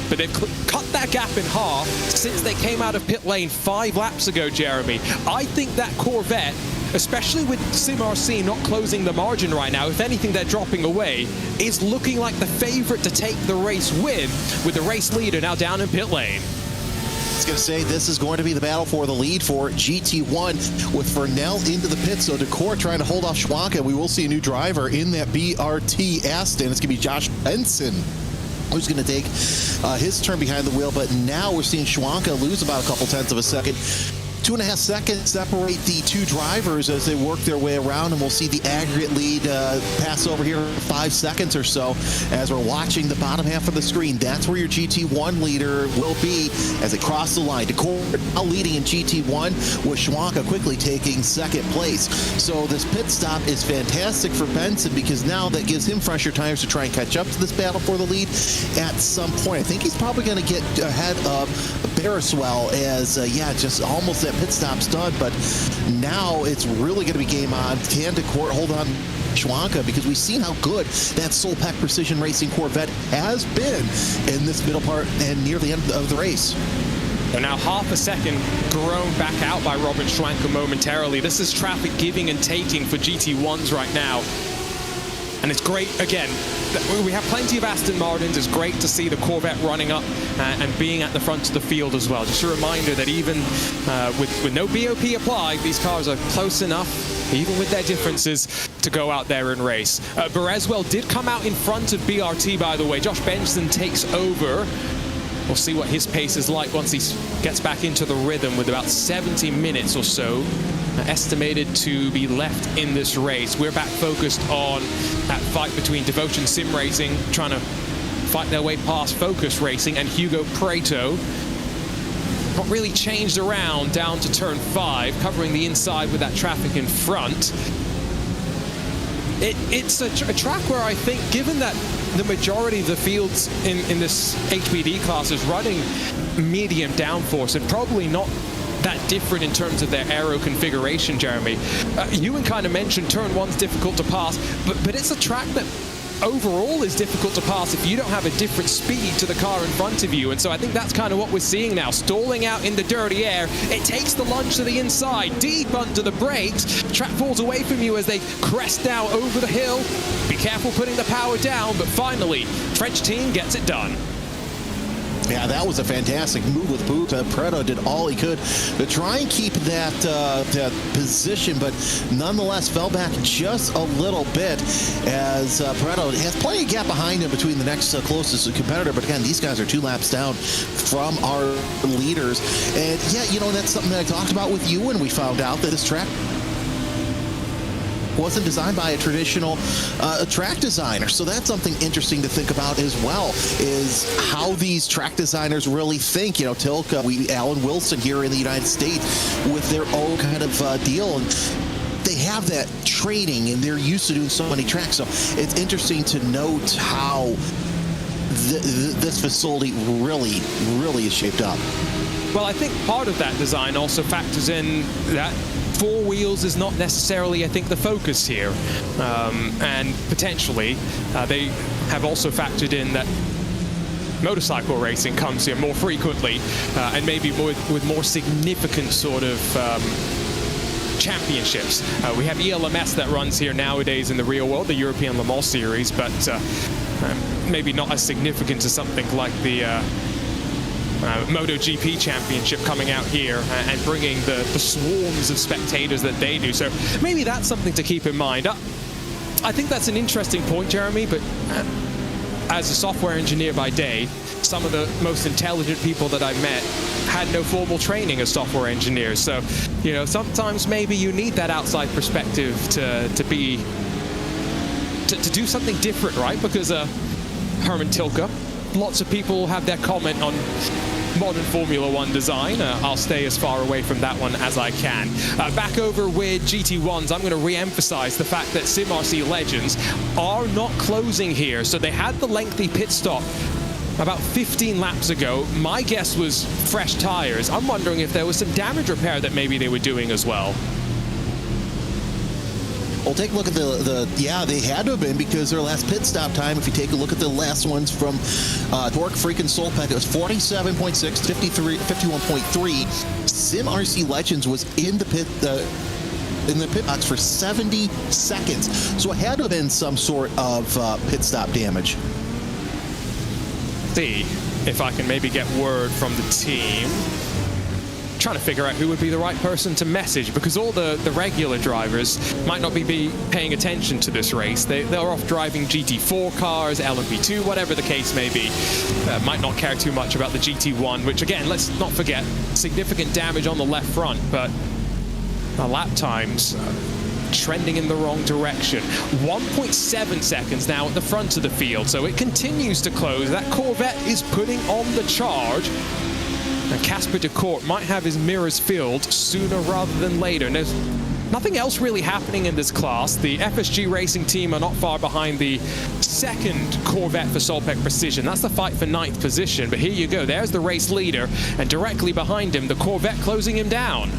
but they've cut that gap in half since they came out of pit lane 5 laps ago, Jeremy. I think that Corvette, especially with SimRC not closing the margin right now, if anything, they're dropping away, is looking like the favorite to take the race win, with the race leader now down in pit lane. I was going to say, this is going to be the battle for the lead for GT1 with Fernell into the pit. So Decor trying to hold off Schwanka. We will see a new driver in that BRT Aston. It's going to be Josh Benson, who's going to take his turn behind the wheel. But now we're seeing Schwanka lose about a couple tenths of a second. 2.5 seconds separate the two drivers as they work their way around, and we'll see the aggregate lead pass over here 5 seconds or so as we're watching the bottom half of the screen. That's where your GT1 leader will be as they cross the line. Decor now leading in GT1 with Schwanka quickly taking second place. So this pit stop is fantastic for Benson because now that gives him fresher tires to try and catch up to this battle for the lead at some point. I think he's probably going to get ahead of Bereswell as, yeah, just almost that pit stop's done, but now it's really going to be game on. Can Decor hold on Schwanka, because we've seen how good that Solpack Precision Racing Corvette has been in this middle part and near the end of the race. They're now half a second grown back out by Robin Schwanka momentarily. This is traffic giving and taking for GT1s right now. And it's great, again, we have plenty of Aston Martins. It's great to see the Corvette running up and being at the front of the field as well. Just a reminder that even with no BOP applied, these cars are close enough, even with their differences, to go out there and race. Bereswell did come out in front of BRT, by the way. Josh Benson takes over. We'll see what his pace is like once he gets back into the rhythm, with about 70 minutes or so estimated to be left in this race. We're back focused on that fight between Devotion Sim Racing, trying to fight their way past Focus Racing, and Hugo Preto. Not really changed around down to turn 5, covering the inside with that traffic in front. It's a track where I think, given that the majority of the fields in this HPD class is running medium downforce, and probably not that different in terms of their aero configuration, Jeremy. Ewan kind of mentioned turn 1's difficult to pass, but it's a track that overall is difficult to pass if you don't have a different speed to the car in front of you. And so I think that's kind of what we're seeing now. Stalling out in the dirty air. It takes the lunge to the inside, deep under the brakes. Track falls away from you as they crest now over the hill. Be careful putting the power down, but finally, French team gets it done. Yeah, that was a fantastic move with Boot. Preto did all he could to try and keep that position, but nonetheless fell back just a little bit as Preto has plenty of gap behind him between the next closest competitor. But again, these guys are 2 laps down from our leaders. And yeah, you know, that's something that I talked about with you when we found out that this track wasn't designed by a traditional track designer. So that's something interesting to think about as well, is how these track designers really think. You know, Tilke, Alan Wilson here in the United States with their own kind of deal. And they have that training and they're used to doing so many tracks. So it's interesting to note how this facility really is shaped up. Well, I think part of that design also factors in that 4 wheels is not necessarily, I think, the focus here. And potentially, they have also factored in that motorcycle racing comes here more frequently and maybe with more significant sort of championships. We have ELMS that runs here nowadays in the real world, the European Le Mans Series, but maybe not as significant as something like the MotoGP championship coming out here and bringing the swarms of spectators that they do. So maybe that's something to keep in mind. I think that's an interesting point, Jeremy, but as a software engineer by day, some of the most intelligent people that I've met had no formal training as software engineers. So, you know, sometimes maybe you need that outside perspective to do something different, right? Because Herman Tilke, lots of people have their comment on modern Formula One design. I'll stay as far away from that one as I can. Back over with GT1s, I'm going to re-emphasize the fact that SimRC Legends are not closing here. So they had the lengthy pit stop about 15 laps ago. My guess was fresh tires. I'm wondering if there was some damage repair that maybe they were doing as well. Well, take a look at yeah, they had to have been, because their last pit stop time, if you take a look at the last ones from Torque freaking Solpec, it was 47.6, 51.3. SimRC Legends was in the pit box for 70 seconds. So it had to have been some sort of pit stop damage. See if I can maybe get word from the team. Trying to figure out who would be the right person to message, because all the regular drivers might not be paying attention to this race. They're off driving GT4 cars, LMP2, whatever the case may be. Might not care too much about the GT1, which again, let's not forget, significant damage on the left front, but the lap times trending in the wrong direction. 1.7 seconds now at the front of the field, so it continues to close. That Corvette is putting on the charge. And Casper de Court might have his mirrors filled sooner rather than later. And there's nothing else really happening in this class. The FSG Racing team are not far behind the second Corvette for Solpec Precision. That's the fight for 9th position. But here you go. There's the race leader. And directly behind him, the Corvette closing him down.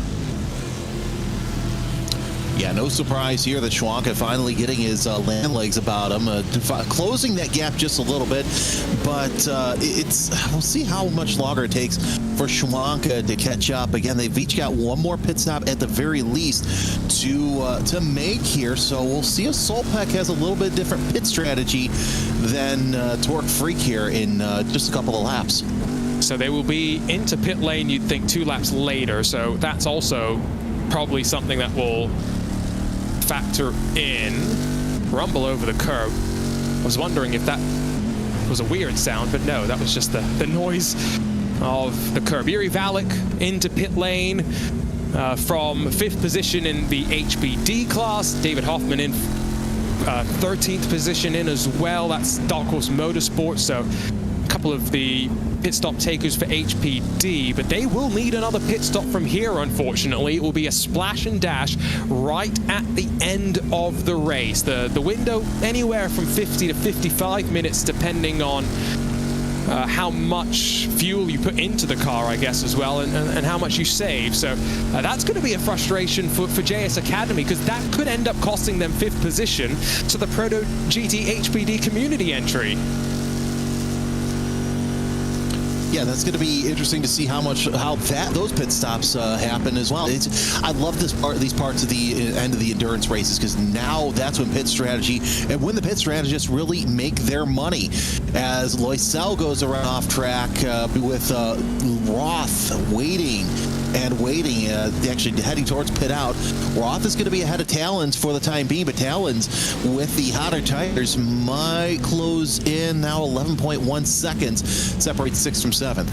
Yeah, no surprise here that Schwanka finally getting his land legs about him, closing that gap just a little bit. But we'll see how much longer it takes for Schwanka to catch up. Again, they've each got one more pit stop at the very least to make here. So we'll see if Solpec has a little bit different pit strategy than Torque Freak here in just a couple of laps. So they will be into pit lane, you'd think, 2 laps later. So that's also probably something that will factor in. Rumble over the curb. I was wondering if that was a weird sound, but no, that was just the noise of the curb. Yuri Valek into pit lane from 5th position in the HBD class. David Hoffman in 13th position in as well. That's Dark Horse Motorsports. So a couple of the pit stop takers for HPD, but they will need another pit stop from here, unfortunately. It will be a splash and dash right at the end of the race. The window anywhere from 50 to 55 minutes, depending on how much fuel you put into the car, I guess, as well, and how much you save. So that's going to be a frustration for JS Academy, because that could end up costing them 5th position to the Proto GT HPD community entry. Yeah, that's going to be interesting to see how those pit stops happen as well. I love these parts of the end of the endurance races, because now that's when pit strategy and when the pit strategists really make their money. As Loisel goes around off track with Roth waiting, actually heading towards pit out. Roth is going to be ahead of Talons for the time being, but Talons with the hotter tires might close in now. 11.1 seconds separates 6th from 7th.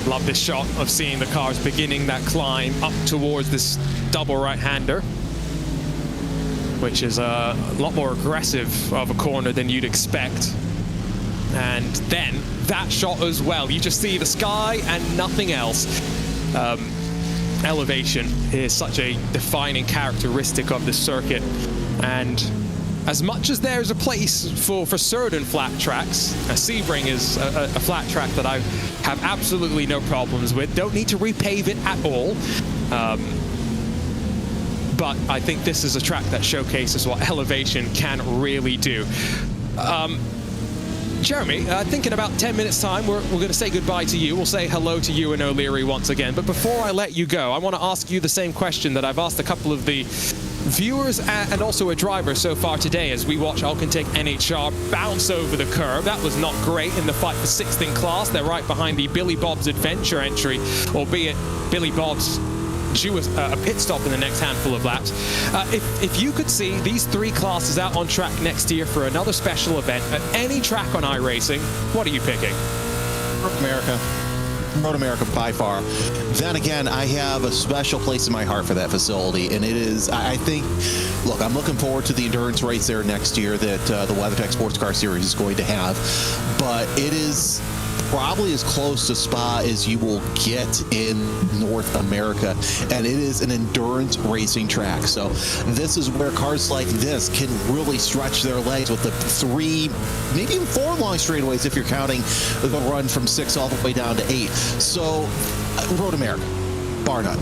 Love this shot of seeing the cars beginning that climb up towards this double right-hander, which is a lot more aggressive of a corner than you'd expect. And then that shot as well. You just see the sky and nothing else. Elevation is such a defining characteristic of the circuit. And as much as there's a place for certain flat tracks, Sebring is a flat track that I have absolutely no problems with. Don't need to repave it at all. But I think this is a track that showcases what elevation can really do. Jeremy, I think in about 10 minutes time, we're going to say goodbye to you. We'll say hello to you and O'Leary once again. But before I let you go, I want to ask you the same question that I've asked a couple of the viewers and also a driver so far today, as we watch Alcantech NHR bounce over the curb. That was not great in the fight for 6th in class. They're right behind the Billy Bob's Adventure entry, albeit Billy Bob's due a pit stop in the next handful of laps. If you could see these 3 classes out on track next year for another special event at any track on iRacing, what are you picking? Road America by far. Then again, I have a special place in my heart for that facility, and it is, I think, look, I'm looking forward to the endurance race there next year that the WeatherTech Sports Car Series is going to have, but it is probably as close to Spa as you will get in North America, and it is an endurance racing track. So this is where cars like this can really stretch their legs with the 3, maybe even 4 long straightaways if you're counting the run from 6 all the way down to 8. So Road America, bar none.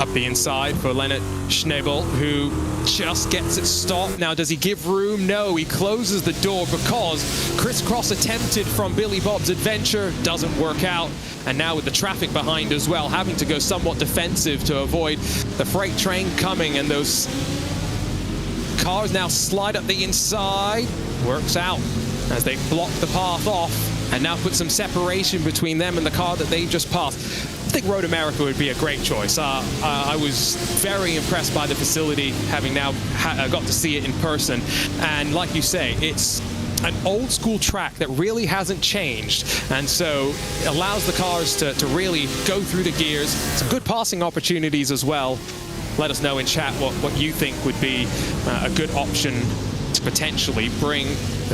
Up the inside for Leonard Schnabel, who just gets it stopped. Now, does he give room? No, he closes the door because crisscross attempted from Billy Bob's Adventure, doesn't work out. And now with the traffic behind as well, having to go somewhat defensive to avoid the freight train coming, and those cars now slide up the inside. Works out as they block the path off and now put some separation between them and the car that they just passed. I think Road America would be a great choice. I was very impressed by the facility, having now got to see it in person. And like you say, it's an old school track that really hasn't changed, and so it allows the cars to really go through the gears. Some good passing opportunities as well. Let us know in chat what you think would be a good option to potentially bring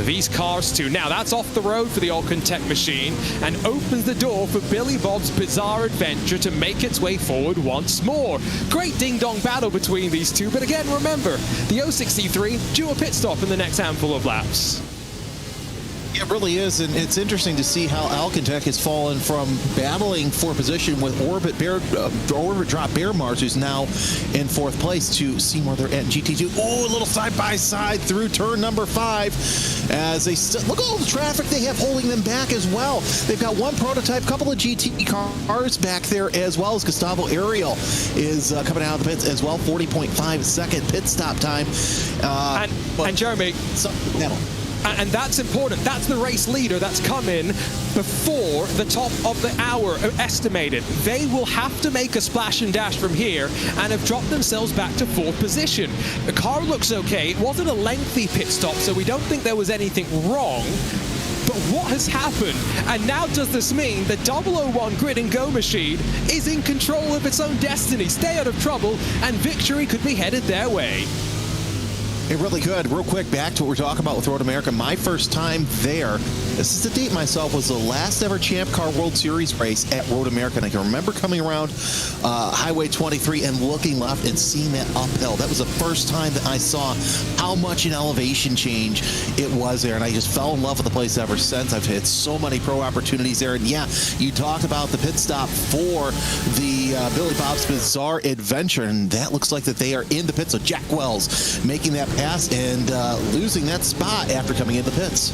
these cars to. Now that's off the road for the Alcantech machine and opens the door for Billy Bob's Bizarre Adventure to make its way forward once more. Great ding-dong battle between these two, but again, remember, the 063 due a pit stop in the next handful of laps. It really is, and it's interesting to see how Alcantech has fallen from battling for position with Orbit Drop Bear Mars, who's now in 4th place, to see where they're at in GT2. Oh, a little side-by-side through turn number 5 as they look at all the traffic they have holding them back as well. They've got one prototype, couple of GT cars back there, as well as Gustavo Ariel is coming out of the pits as well. 40.5 second pit stop time. And Jeremy, and that's important. That's the race leader that's come in before the top of the hour estimated. They will have to make a splash and dash from here and have dropped themselves back to 4th position. The car looks okay. It wasn't a lengthy pit stop, so we don't think there was anything wrong. But what has happened? And now does this mean the 001 Grid and Go machine is in control of its own destiny? Stay out of trouble, and victory could be headed their way. It really could. Real quick, back to what we're talking about with Road America. My first time there, this is to date myself, was the last ever Champ Car World Series race at Road America. And I can remember coming around Highway 23 and looking left and seeing that uphill. That was the first time that I saw how much an elevation change it was there. And I just fell in love with the place ever since. I've had so many pro opportunities there. And yeah, you talked about the pit stop for the Billy Bob's Bizarre Adventure. And that looks like that they are in the pits. So Jack Wells making that pass and losing that spot after coming in the pits.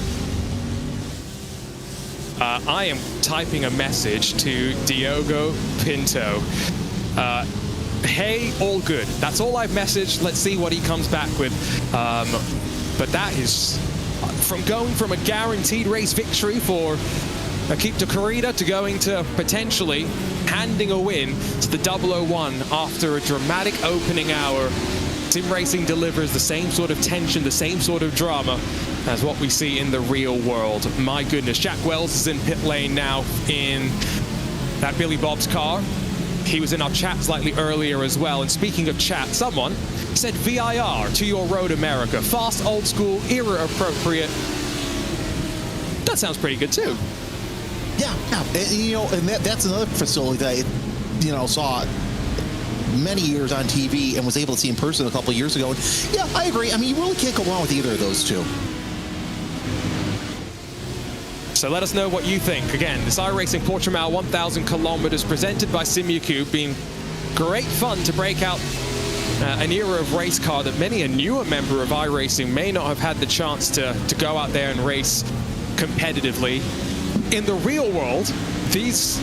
I am typing a message to Diogo Pinto. Hey, all good. That's all I've messaged. Let's see what he comes back with. But that is from going from a guaranteed race victory for Equipe de Corrida to going to potentially handing a win to the 001 after a dramatic opening hour. Sim racing delivers the same sort of tension, the same sort of drama as what we see in the real world. My goodness, Jack Wells is in pit lane now in that Billy Bob's car. He was in our chat slightly earlier as well. And speaking of chat, someone said VIR to your Road America. Fast, old school, era appropriate. That sounds pretty good too. Yeah. And that's another facility that I, saw many years on TV and was able to see in person a couple of years ago. And yeah, I agree. I mean, you really can't go wrong with either of those two. So let us know what you think. Again, this iRacing Portimao 1,000 kilometers presented by SimuCube, being great fun to break out an era of race car that many a newer member of iRacing may not have had the chance to go out there and race competitively. In the real world, these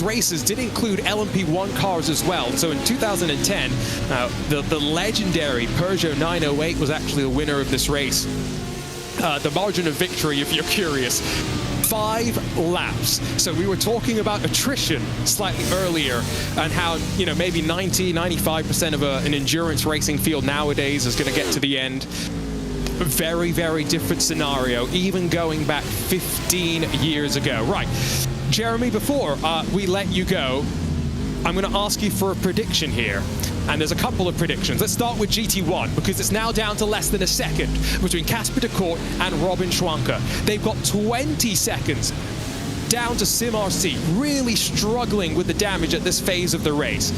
races did include LMP1 cars as well. So in 2010, the legendary Peugeot 908 was actually the winner of this race. The margin of victory, if you're curious, 5 laps. So we were talking about attrition slightly earlier and how, maybe 95% of an endurance racing field nowadays is going to get to the end. Very, very different scenario, even going back 15 years ago. Right. Jeremy, before we let you go, I'm going to ask you for a prediction here. And there's a couple of predictions. Let's start with GT1, because it's now down to less than a second between Casper de Kort and Robin Schwanker. They've got 20 seconds down to Sim RC, really struggling with the damage at this phase of the race.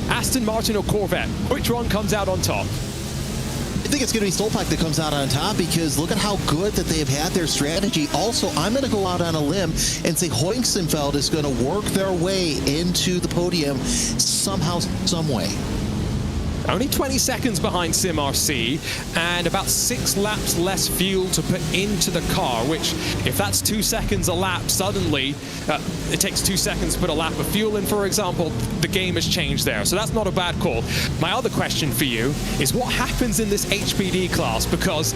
Aston Martin or Corvette, which one comes out on top? I think it's going to be Stolpak that comes out on top, because look at how good that they have had their strategy. Also, I'm going to go out on a limb and say Hoyingsenfeld is going to work their way into the podium somehow, some way. Only 20 seconds behind Sim RC and about 6 laps less fuel to put into the car, which, if that's 2 seconds a lap, suddenly it takes 2 seconds to put a lap of fuel in, for example, the game has changed there. So that's not a bad call. My other question for you is what happens in this HPD class? Because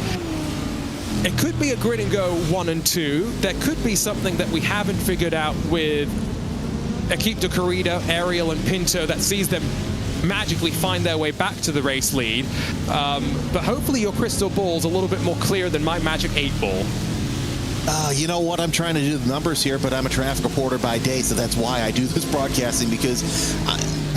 it could be a grid and go 1 and 2. There could be something that we haven't figured out with Equipe de Corrida, Ariel and Pinto that sees them magically find their way back to the race lead. But hopefully your crystal ball's a little bit more clear than my magic 8-ball. You know what? I'm trying to do the numbers here, but I'm a traffic reporter by day, so that's why I do this broadcasting, because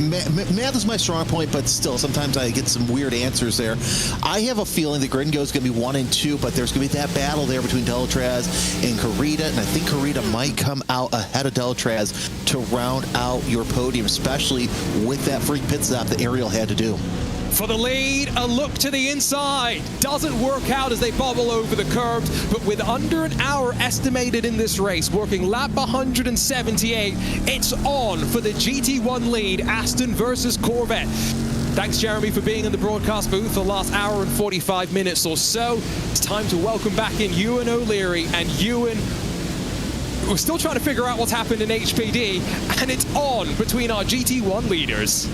math is my strong point, but still, sometimes I get some weird answers there. I have a feeling that Grid and Go is going to be 1 and 2, but there's going to be that battle there between Delatraz and Corrida, and I think Corrida might come out ahead of Delatraz to round out your podium, especially with that freak pit stop that Ariel had to do. for the lead. A look to the inside. Doesn't work out as they bobble over the curbs, but with under an hour estimated in this race, working lap 178, it's on for the GT1 lead, Aston versus Corvette. Thanks, Jeremy, for being in the broadcast booth for the last hour and 45 minutes or so. It's time to welcome back in Ewan O'Leary. And Ewan, we're still trying to figure out what's happened in HPD, and it's on between our GT1 leaders.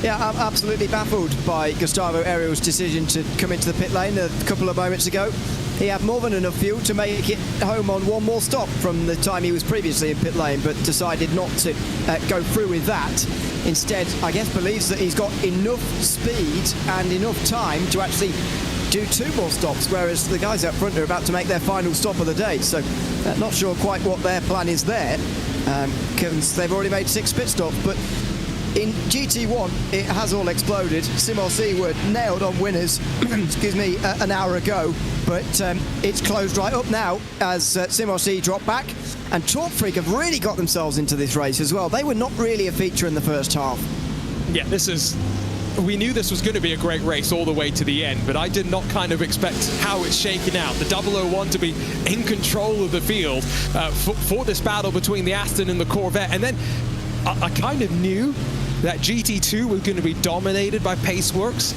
Yeah, I'm absolutely baffled by Gustavo Ariel's decision to come into the pit lane a couple of moments ago. He had more than enough fuel to make it home on one more stop from the time he was previously in pit lane, but decided not to go through with that. Instead, I guess believes that he's got enough speed and enough time to actually do 2 more stops, whereas the guys up front are about to make their final stop of the day. So not sure quite what their plan is there, because they've already made 6 pit stops. But in GT1, it has all exploded. SimRC were nailed on winners, excuse me, an hour ago, but it's closed right up now as SimRC drop back. And Chalk Freak have really got themselves into this race as well. They were not really a feature in the first half. Yeah, we knew this was going to be a great race all the way to the end, but I did not kind of expect how it's shaken out. The 001 to be in control of the field for this battle between the Aston and the Corvette. And then I kind of knew that GT2 was going to be dominated by Paceworks,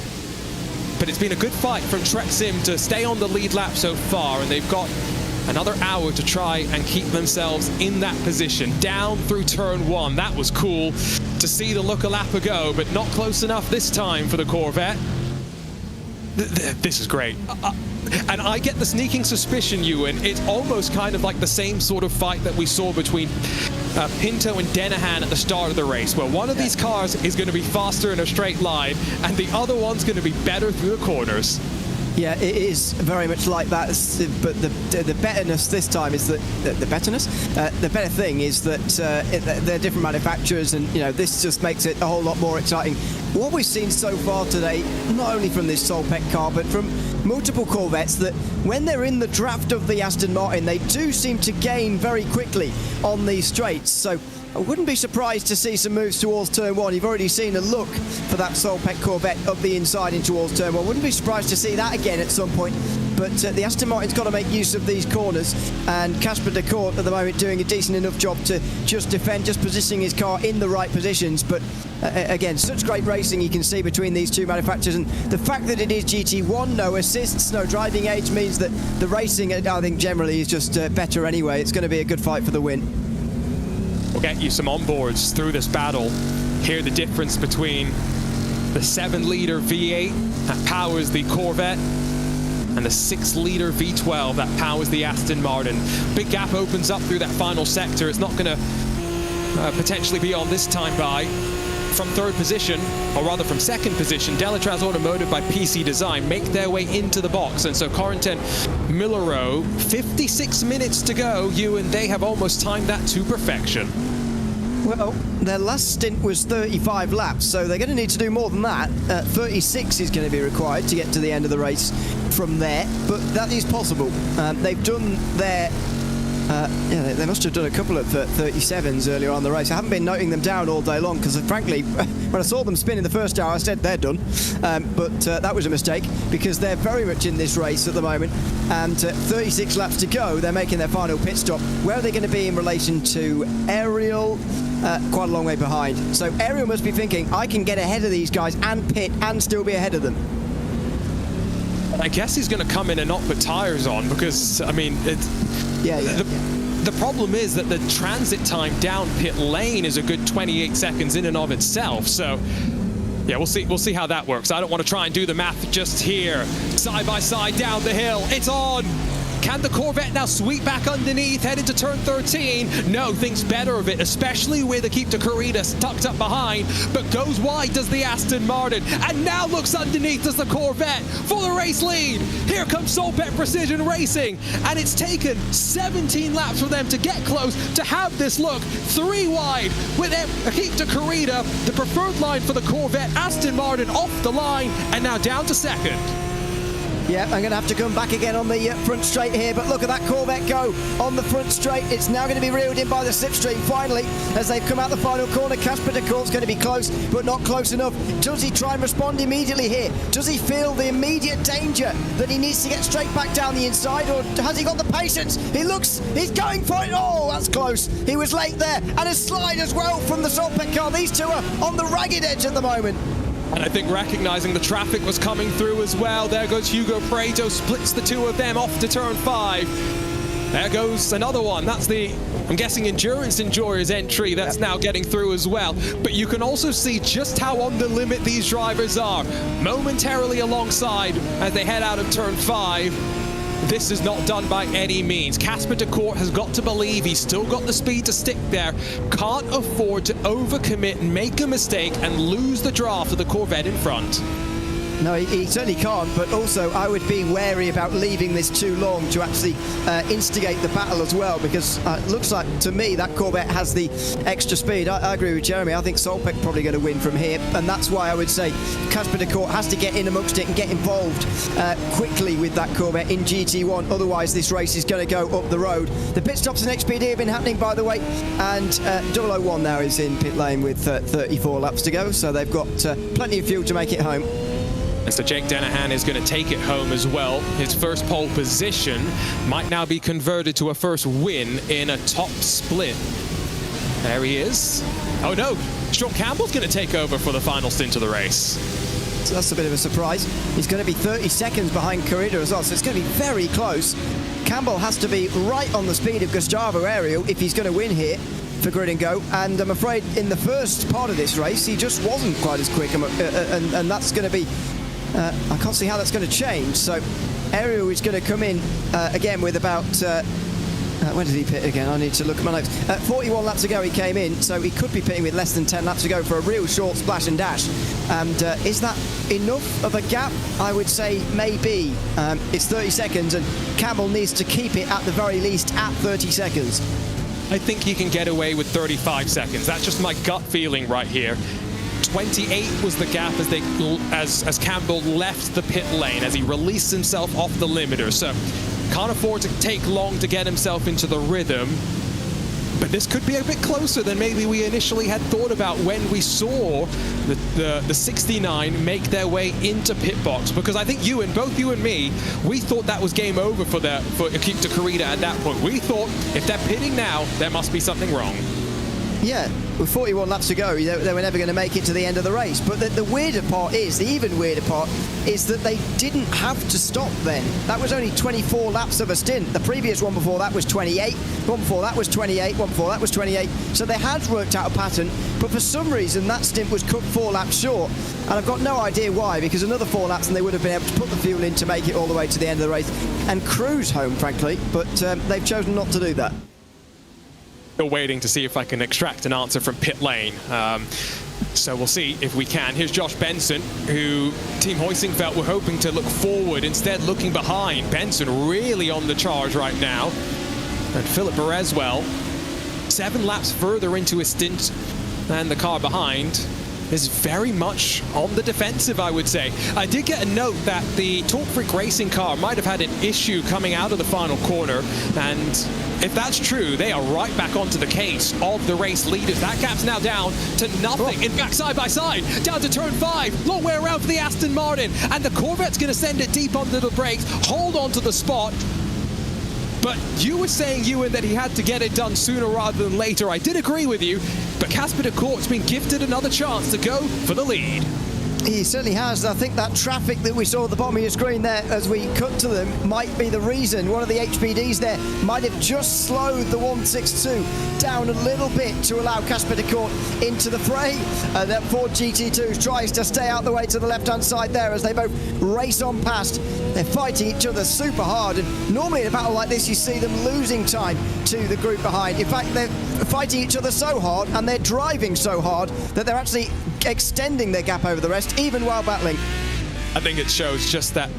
but it's been a good fight from Trek Sim to stay on the lead lap so far, and they've got another hour to try and keep themselves in that position. Down through turn 1, that was cool to see the look a lap ago, but not close enough this time for the Corvette. This is great. And I get the sneaking suspicion, Ewan, it's almost kind of like the same sort of fight that we saw between Pinto and Denahan at the start of the race, where one of these cars is going to be faster in a straight line and the other one's going to be better through the corners. Yeah, it is very much like that, but the betterness this time is that the better thing is that they're different manufacturers, and this just makes it a whole lot more exciting. What we've seen so far today, not only from this Solpec car, but from multiple Corvettes, that when they're in the draft of the Aston Martin, they do seem to gain very quickly on these straights. So I wouldn't be surprised to see some moves towards turn 1. You've already seen a look for that Solpec Corvette up the inside in towards turn 1. Wouldn't be surprised to see that again at some point. But the Aston Martin's got to make use of these corners, and Casper de Court at the moment doing a decent enough job to just defend, just positioning his car in the right positions. But again, such great racing you can see between these two manufacturers, and the fact that it is GT1, no assists, no driving age, means that the racing, I think, generally is just better anyway. It's going to be a good fight for the win. We'll get you some onboards through this battle. Hear the difference between the 7-liter V8 that powers the Corvette and the 6-liter V12 that powers the Aston Martin. Big gap opens up through that final sector. It's not going to potentially be on this time by. From third position, or rather from second position, Delatraz Automotive by PC Design make their way into the box. And so Corentin Millero, 56 minutes to go, and they have almost timed that to perfection. Well, their last stint was 35 laps, so they're going to need to do more than that. 36 is going to be required to get to the end of the race from there, but that is possible. They've done their... they must have done a couple of 37s earlier on in the race. I haven't been noting them down all day long because, frankly, when I saw them spin in the first hour, I said they're done. But that was a mistake because they're very much in this race at the moment. And 36 laps to go, they're making their final pit stop. Where are they going to be in relation to Ariel? Quite a long way behind. So Ariel must be thinking, I can get ahead of these guys and pit and still be ahead of them. I guess he's going to come in and not put tyres on because, I mean, the problem is that the transit time down pit lane is a good 28 seconds in and of itself. So, yeah, we'll see how that works. I don't want to try and do the math just here. Side by side down the hill. It's on. Can the Corvette now sweep back underneath, head into turn 13? No, thinks better of it, especially with Akita Kurita tucked up behind, but goes wide does the Aston Martin, and now looks underneath does the Corvette for the race lead. Here comes Solpec Precision Racing, and it's taken 17 laps for them to get close to have this look. 3 wide with Akita Kurita, the preferred line for the Corvette. Aston Martin off the line, and now down to second. Yeah, I'm going to have to come back again on the front straight here, but look at that Corvette go on the front straight. It's now going to be reeled in by the slipstream finally as they've come out the final corner. Casper de Court's going to be close, but not close enough. Does he try and respond immediately here? Does he feel the immediate danger that he needs to get straight back down the inside, or has he got the patience? He's going for it. Oh, that's close. He was late there, and a slide as well from the Solpec car. These two are on the ragged edge at the moment. And I think recognizing the traffic was coming through as well. There goes Hugo Prieto, splits the two of them off to turn 5. There goes another one. That's the, I'm guessing, Endurance Enjoyer's entry that's now getting through as well. But you can also see just how on the limit these drivers are. Momentarily alongside as they head out of turn 5. This is not done by any means. Casper de Court has got to believe he's still got the speed to stick there. Can't afford to overcommit and make a mistake and lose the draft of the Corvette in front. No, he certainly can't, but also I would be wary about leaving this too long to actually instigate the battle as well, because it looks like, to me, that Corvette has the extra speed. I agree with Jeremy. I think Solpec probably going to win from here, and that's why I would say Casper de Court has to get in amongst it and get involved quickly with that Corvette in GT1, otherwise this race is going to go up the road. The pit stops in XPD have been happening, by the way, and 001 now is in pit lane with 34 laps to go, so they've got plenty of fuel to make it home. And so Jake Dennehan is going to take it home as well. His first pole position might now be converted to a first win in a top split. There he is. Oh no, Sean Campbell's going to take over for the final stint of the race. So that's a bit of a surprise. He's going to be 30 seconds behind Corrida as well, so it's going to be very close. Campbell has to be right on the speed of Gustavo Aerial if he's going to win here for Grid and Go, and I'm afraid in the first part of this race he just wasn't quite as quick, and that's going to be I can't see how that's going to change. So Aerial is going to come in again with about when did he pit again? I need to look at my notes. 41 laps ago he came in, so he could be pitting with less than 10 laps to go for a real short splash and dash. And is that enough of a gap? I would say maybe. It's 30 seconds and Campbell needs to keep it at the very least at 30 seconds. I think he can get away with 35 seconds. That's just my gut feeling right here. 28 was the gap as Campbell left the pit lane, as he released himself off the limiter. So can't afford to take long to get himself into the rhythm. But this could be a bit closer than maybe we initially had thought about when we saw the 69 make their way into pit box. Because I think both you and me, we thought that was game over for Akita Corrida at that point. We thought if they're pitting now, there must be something wrong. Yeah, with 41 laps to go, they were never going to make it to the end of the race. But the weirder part is, the even weirder part, is that they didn't have to stop then. That was only 24 laps of a stint. The previous one before that was 28, one before that was 28, one before that was 28. So they had worked out a pattern, but for some reason that stint was cut 4 laps short. And I've got no idea why, because another 4 laps and they would have been able to put the fuel in to make it all the way to the end of the race and cruise home, frankly. But they've chosen not to do that. Still waiting to see if I can extract an answer from pit lane. So we'll see if we can. Here's Josh Benson, who Team Hoisingfeld were hoping to look forward, instead looking behind. Benson really on the charge right now. And Philip Bereswell, 7 laps further into his stint than the car behind, is very much on the defensive, I would say. I did get a note that the Talk Freak Racing car might have had an issue coming out of the final corner, and if that's true, they are right back onto the case of the race leaders. That gap's now down to nothing. In fact, side by side, down to turn 5. Long way around for the Aston Martin, and the Corvette's going to send it deep onto the brakes, hold on to the spot. But you were saying, Ewan, that he had to get it done sooner rather than later. I did agree with you, but Casper de Court's been gifted another chance to go for the lead. He certainly has. I think that traffic that we saw at the bottom of your screen there as we cut to them might be the reason. One of the HPDs there might have just slowed the 162 down a little bit to allow Casper de Court into the fray. That Ford GT2 tries to stay out the way to the left-hand side there as they both race on past. They're fighting each other super hard, and normally in a battle like this you see them losing time to the group behind. In fact, they're fighting each other so hard and they're driving so hard that they're actually extending their gap over the rest, even while battling. I think it shows just that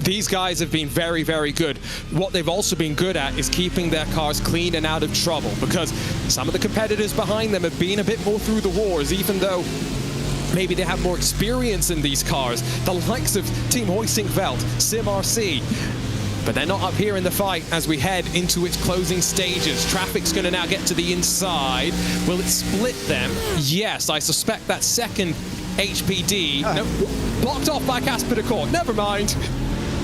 these guys have been very, very good. What they've also been good at is keeping their cars clean and out of trouble, because some of the competitors behind them have been a bit more through the wars, even though Maybe they have more experience in these cars, the likes of Team Hoising Veld, Sim RC. But they're not up here in the fight as we head into its closing stages. Traffic's going to now get to the inside. Will it split them? Yes, I suspect that second HPD. No, blocked off by Casper de Court. Never mind.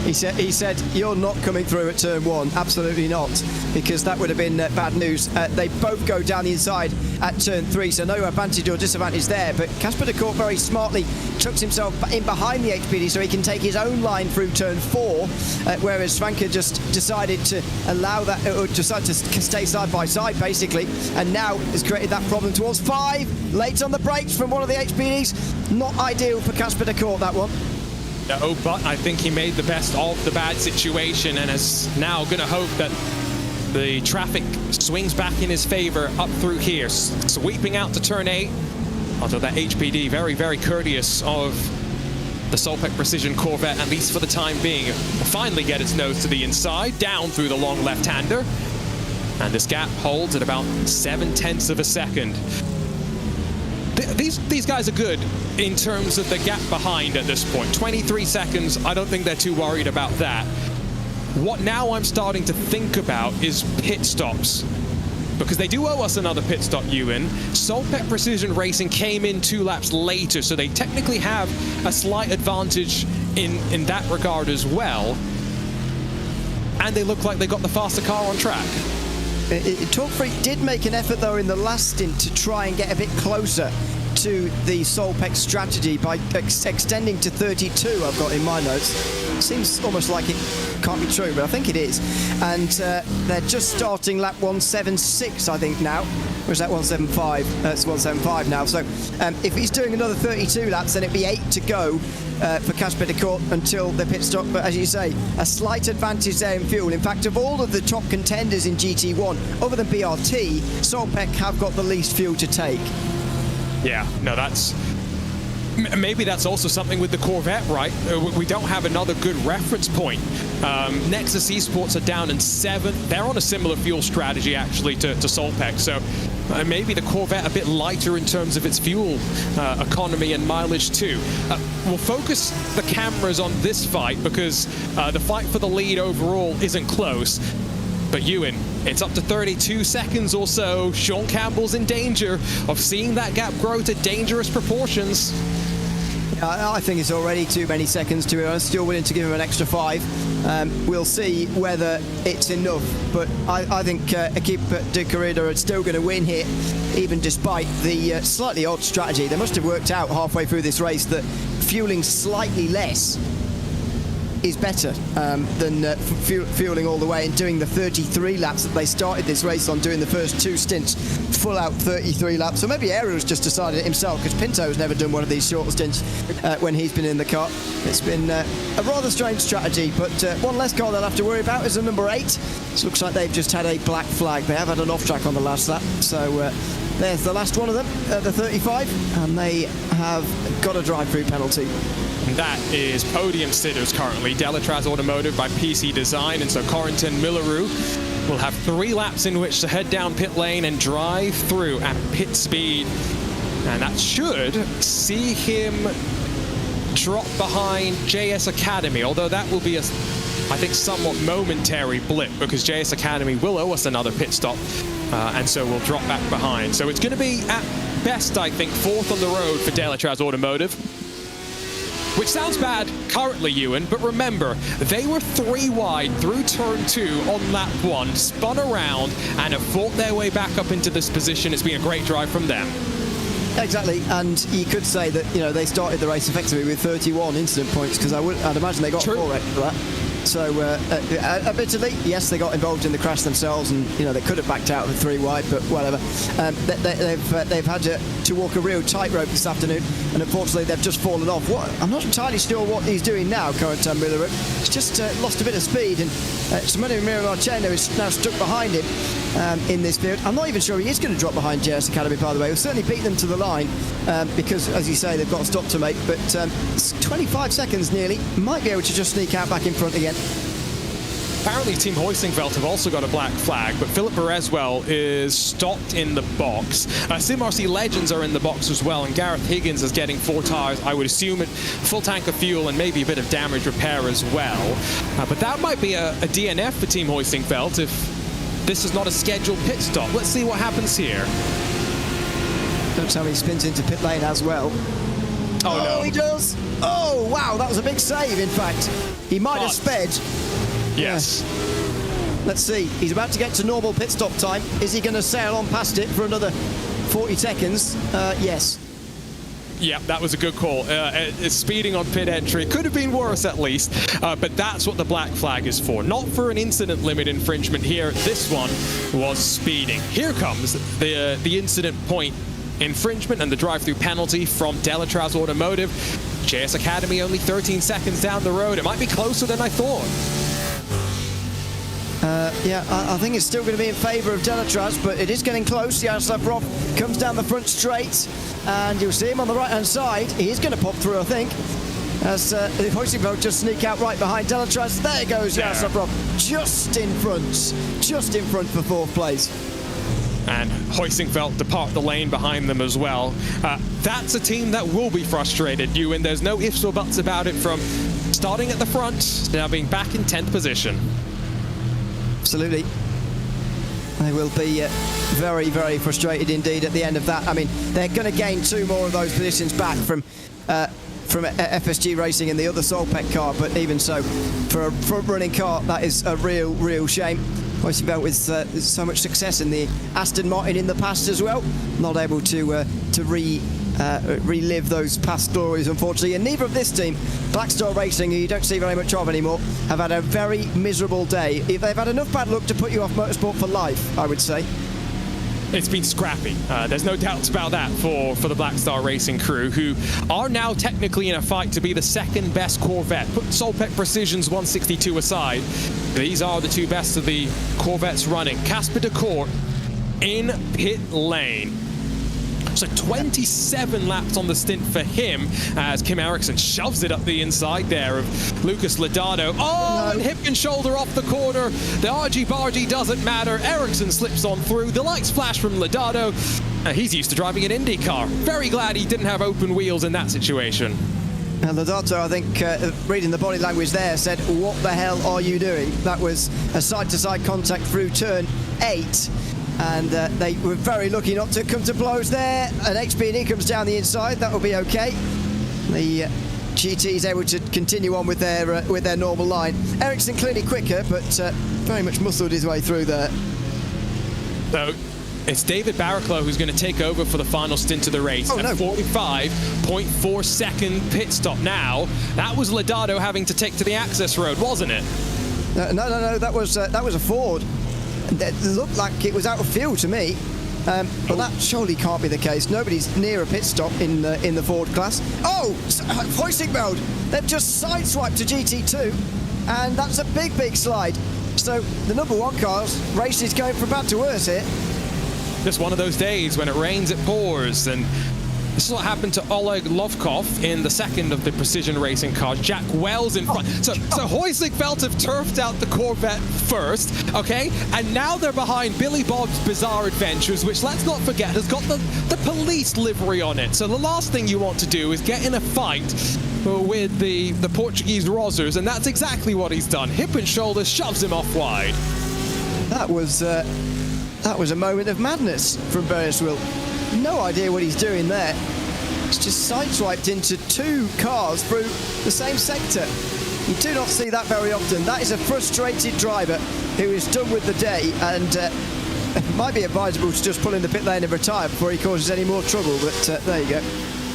He said, you're not coming through at turn 1. Absolutely not, because that would have been bad news. They both go down the inside at turn 3, so no advantage or disadvantage there. But Casper de Court very smartly tucks himself in behind the HPD so he can take his own line through turn 4, whereas Svanke just decided to allow that, or decided to stay side by side, basically, and now has created that problem towards 5. Late on the brakes from one of the HPDs. Not ideal for Casper de Court, that one. No, but I think he made the best of the bad situation and is now going to hope that the traffic swings back in his favor up through here. Sweeping out to turn 8. Although that HPD very, very courteous of the Solpec Precision Corvette, at least for the time being, will finally get its nose to the inside, down through the long left-hander. And this gap holds at about 0.7 of a second. These guys are good in terms of the gap behind at this point. 23 seconds, I don't think they're too worried about that. What now I'm starting to think about is pit stops. Because they do owe us another pit stop, Ewan. Solpec Precision Racing came in 2 laps later, so they technically have a slight advantage in that regard as well. And they look like they got the faster car on track. Talk Freak did make an effort, though, in the last stint to try and get a bit closer to the Solpec strategy by extending to 32, I've got in my notes. Seems almost like it can't be true, but I think it is. And they're just starting lap 176, I think, now. Or is that 175? It's 175 now. So if he's doing another 32 laps, then it'd be 8 to go for Casper de Court until the pit stop. But as you say, a slight advantage there in fuel. In fact, of all of the top contenders in GT1, other than BRT, Solpec have got the least fuel to take. Yeah, no, that's... Maybe that's also something with the Corvette, right? We don't have another good reference point. Nexus Esports are down in 7th. They're on a similar fuel strategy, actually, to Solpec. So maybe the Corvette a bit lighter in terms of its fuel economy and mileage, too. We'll focus the cameras on this fight because the fight for the lead overall isn't close. But Ewan, it's up to 32 seconds or so. Sean Campbell's in danger of seeing that gap grow to dangerous proportions. I think it's already too many seconds, to be honest. Still willing to give him an extra 5. We'll see whether it's enough. But I think Equipe de Corrida are still going to win here, even despite the slightly odd strategy. They must have worked out halfway through this race that fueling slightly less is better than fueling all the way and doing the 33 laps that they started this race on, doing the first 2 stints full out 33 laps. So maybe Ariel's just decided it himself, because Pinto's never done one of these short stints when he's been in the car. It's been a rather strange strategy, but one less car they'll have to worry about is the number 8. It looks like they've just had a black flag. They have had an off track on the last lap, so there's the last one of them, the 35, and they have got a drive-through penalty. And that is podium sitters currently. Delatraz Automotive by PC Design, and so Corentin Millerou will have 3 laps in which to head down pit lane and drive through at pit speed. And that should see him drop behind JS Academy, although that will be I think, somewhat momentary blip, because JS Academy will owe us another pit stop, and so we'll drop back behind. So it's going to be, at best, I think, 4th on the road for Delatraz Automotive. Which sounds bad currently, Ewan, but remember, they were 3 wide through turn 2 on lap 1, spun around, and have fought their way back up into this position. It's been a great drive from them. Exactly, and you could say that, you know, they started the race effectively with 31 incident points, because I'd imagine they got 4 extra that. So, admittedly, yes, they got involved in the crash themselves, and you know they could have backed out with 3 wide, but whatever. They've had to walk a real tightrope this afternoon, and unfortunately they've just fallen off. I'm not entirely sure what he's doing now, Corentin Millerou. He's just lost a bit of speed, and Simone Marcello is now stuck behind him in this field. I'm not even sure he is going to drop behind JS Academy, by the way. He'll certainly beat them to the line, because, as you say, they've got a stop to make, but 25 seconds nearly, might be able to just sneak out back in front again. apparently Team Hoisingveld have also got a black flag, but Philip Bereswell is stopped in the box. SimRC Legends are in the box as well, and Gareth Higgins is getting 4 tires, I would assume, at full tank of fuel and maybe a bit of damage repair as well. But that might be a DNF for Team Hoisingveld if this is not a scheduled pit stop. Let's see what happens here. Don't tell me he spins into pit lane as well. Oh, no. He does. Oh, wow, that was a big save, in fact. He might have sped. Yes. Let's see. He's about to get to normal pit stop time. Is he going to sail on past it for another 40 seconds? Yes. Yeah, that was a good call. It's speeding on pit entry. Could have been worse, at least. But that's what the black flag is for. Not for an incident limit infringement here. This one was speeding. Here comes the incident point infringement and the drive-through penalty from Delatraz Automotive. JS Academy only 13 seconds down the road. It might be closer than I thought. Yeah, I think it's still going to be in favour of Delatraz, but it is getting close. Yaroslav Roth comes down the front straight, and you'll see him on the right-hand side. He is going to pop through, I think, as Hoisingveld just sneak out right behind Delatraz. There goes Yaroslav Roth, just in front for 4th place. And Hoisingveld depart the lane behind them as well. That's a team that will be frustrated, Ewan. There's no ifs or buts about it, from starting at the front to now being back in 10th position. Absolutely. They will be very, very frustrated indeed at the end of that. I mean, they're going to gain 2 more of those positions back from FSG Racing and the other Solpec car, but even so, for a front-running car, that is a real shame. Hoisingveld with so much success in the Aston Martin in the past as well, not able to relive those past glories, unfortunately. And neither of this team, Blackstar Racing, who you don't see very much of anymore, have had a very miserable day. They've had enough bad luck to put you off motorsport for life, I would say. It's been scrappy. There's no doubts about that for the Blackstar Racing crew, who are now technically in a fight to be the 2nd best Corvette. Put Solpec Precision's 162 aside, these are the 2 best of the Corvettes running. Casper de Court in pit lane. So 27 laps on the stint for him, as Kim Eriksson shoves it up the inside there of Lucas Lodato. Oh, and hip and shoulder off the corner. The argy-bargy doesn't matter. Eriksson slips on through. The lights flash from Lodato. He's used to driving an Indy car. Very glad he didn't have open wheels in that situation. And Lodato, I think, reading the body language there, said, "What the hell are you doing?" That was a side-to-side contact through turn 8. And they were very lucky not to come to blows there. An HB&E comes down the inside. That will be okay. The GT is able to continue on with their normal line. Eriksson clearly quicker, but very much muscled his way through there. So it's David Barraclough who's going to take over for the final stint of the race. 45.4 second pit stop now. That was Lodato having to take to the access road, wasn't it? No. That was a Ford. It looked like it was out of fuel to me, but that surely can't be the case. Nobody's near a pit stop in the Ford class. Oh, Hoisingveld! They've just sideswiped to GT2, and that's a big slide. So the number 1 car's race is going from bad to worse here. Just one of those days when it rains, it pours, and this is what happened to Oleg Lovkov in the 2nd of the Precision Racing cars. Jack Wells in front. So Hoisingveld have turfed out the Corvette first, okay? And now they're behind Billy Bob's Bizarre Adventures, which, let's not forget, has got the police livery on it. So the last thing you want to do is get in a fight with the Portuguese Rozzers, and that's exactly what he's done. Hip and shoulder, shoves him off wide. That was a moment of madness from Bereswell. No idea what he's doing there. He's just sideswiped into 2 cars through the same sector. You do not see that very often. That is a frustrated driver who is done with the day, and it might be advisable to just pull in the pit lane and retire before he causes any more trouble, but there you go.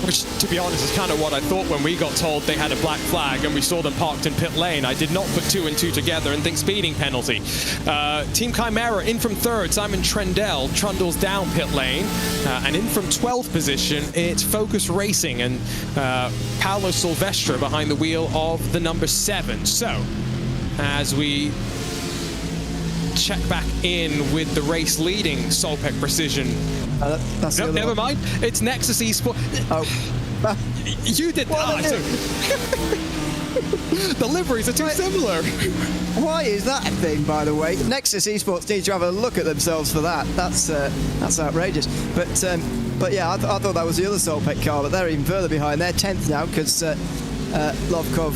Which, to be honest, is kind of what I thought when we got told they had a black flag and we saw them parked in pit lane. I did not put 2 and 2 together and think speeding penalty. Team Chimera in from 3rd. Simon trundles down pit lane. And in from 12th position, it's Focus Racing and Paolo Silvestre behind the wheel of the number 7. So, as we check back in with the race leading Solpec Precision. That's no, never mind. It's Nexus Esports. Oh. You did that. The liveries are too similar. Why is that a thing, by the way? Nexus Esports needs to have a look at themselves for that. That's outrageous. But yeah, I thought that was the other Solpec car, but they're even further behind. They're 10th now because Lovkov,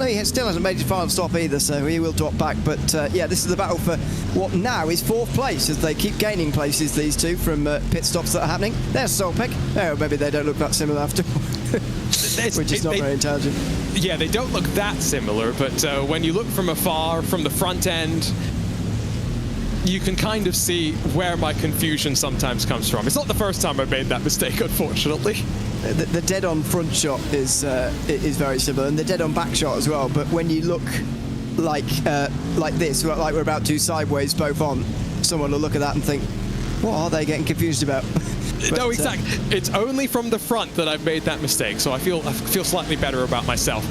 he still hasn't made his final stop either, so he will drop back. But yeah, this is the battle for what now is 4th place as they keep gaining places, these two, from pit stops that are happening. There's Solpec. Oh, maybe they don't look that similar after all. Which is not very intelligent. Yeah, they don't look that similar, but when you look from afar, from the front end, you can kind of see where my confusion sometimes comes from. It's not the first time I've made that mistake, unfortunately. The dead-on front shot is very similar, and the dead-on back shot as well. But when you look like this, like we're about to sideways both on, someone will look at that and think, what are they getting confused about? But, no, exactly. It's only from the front that I've made that mistake, so I feel slightly better about myself.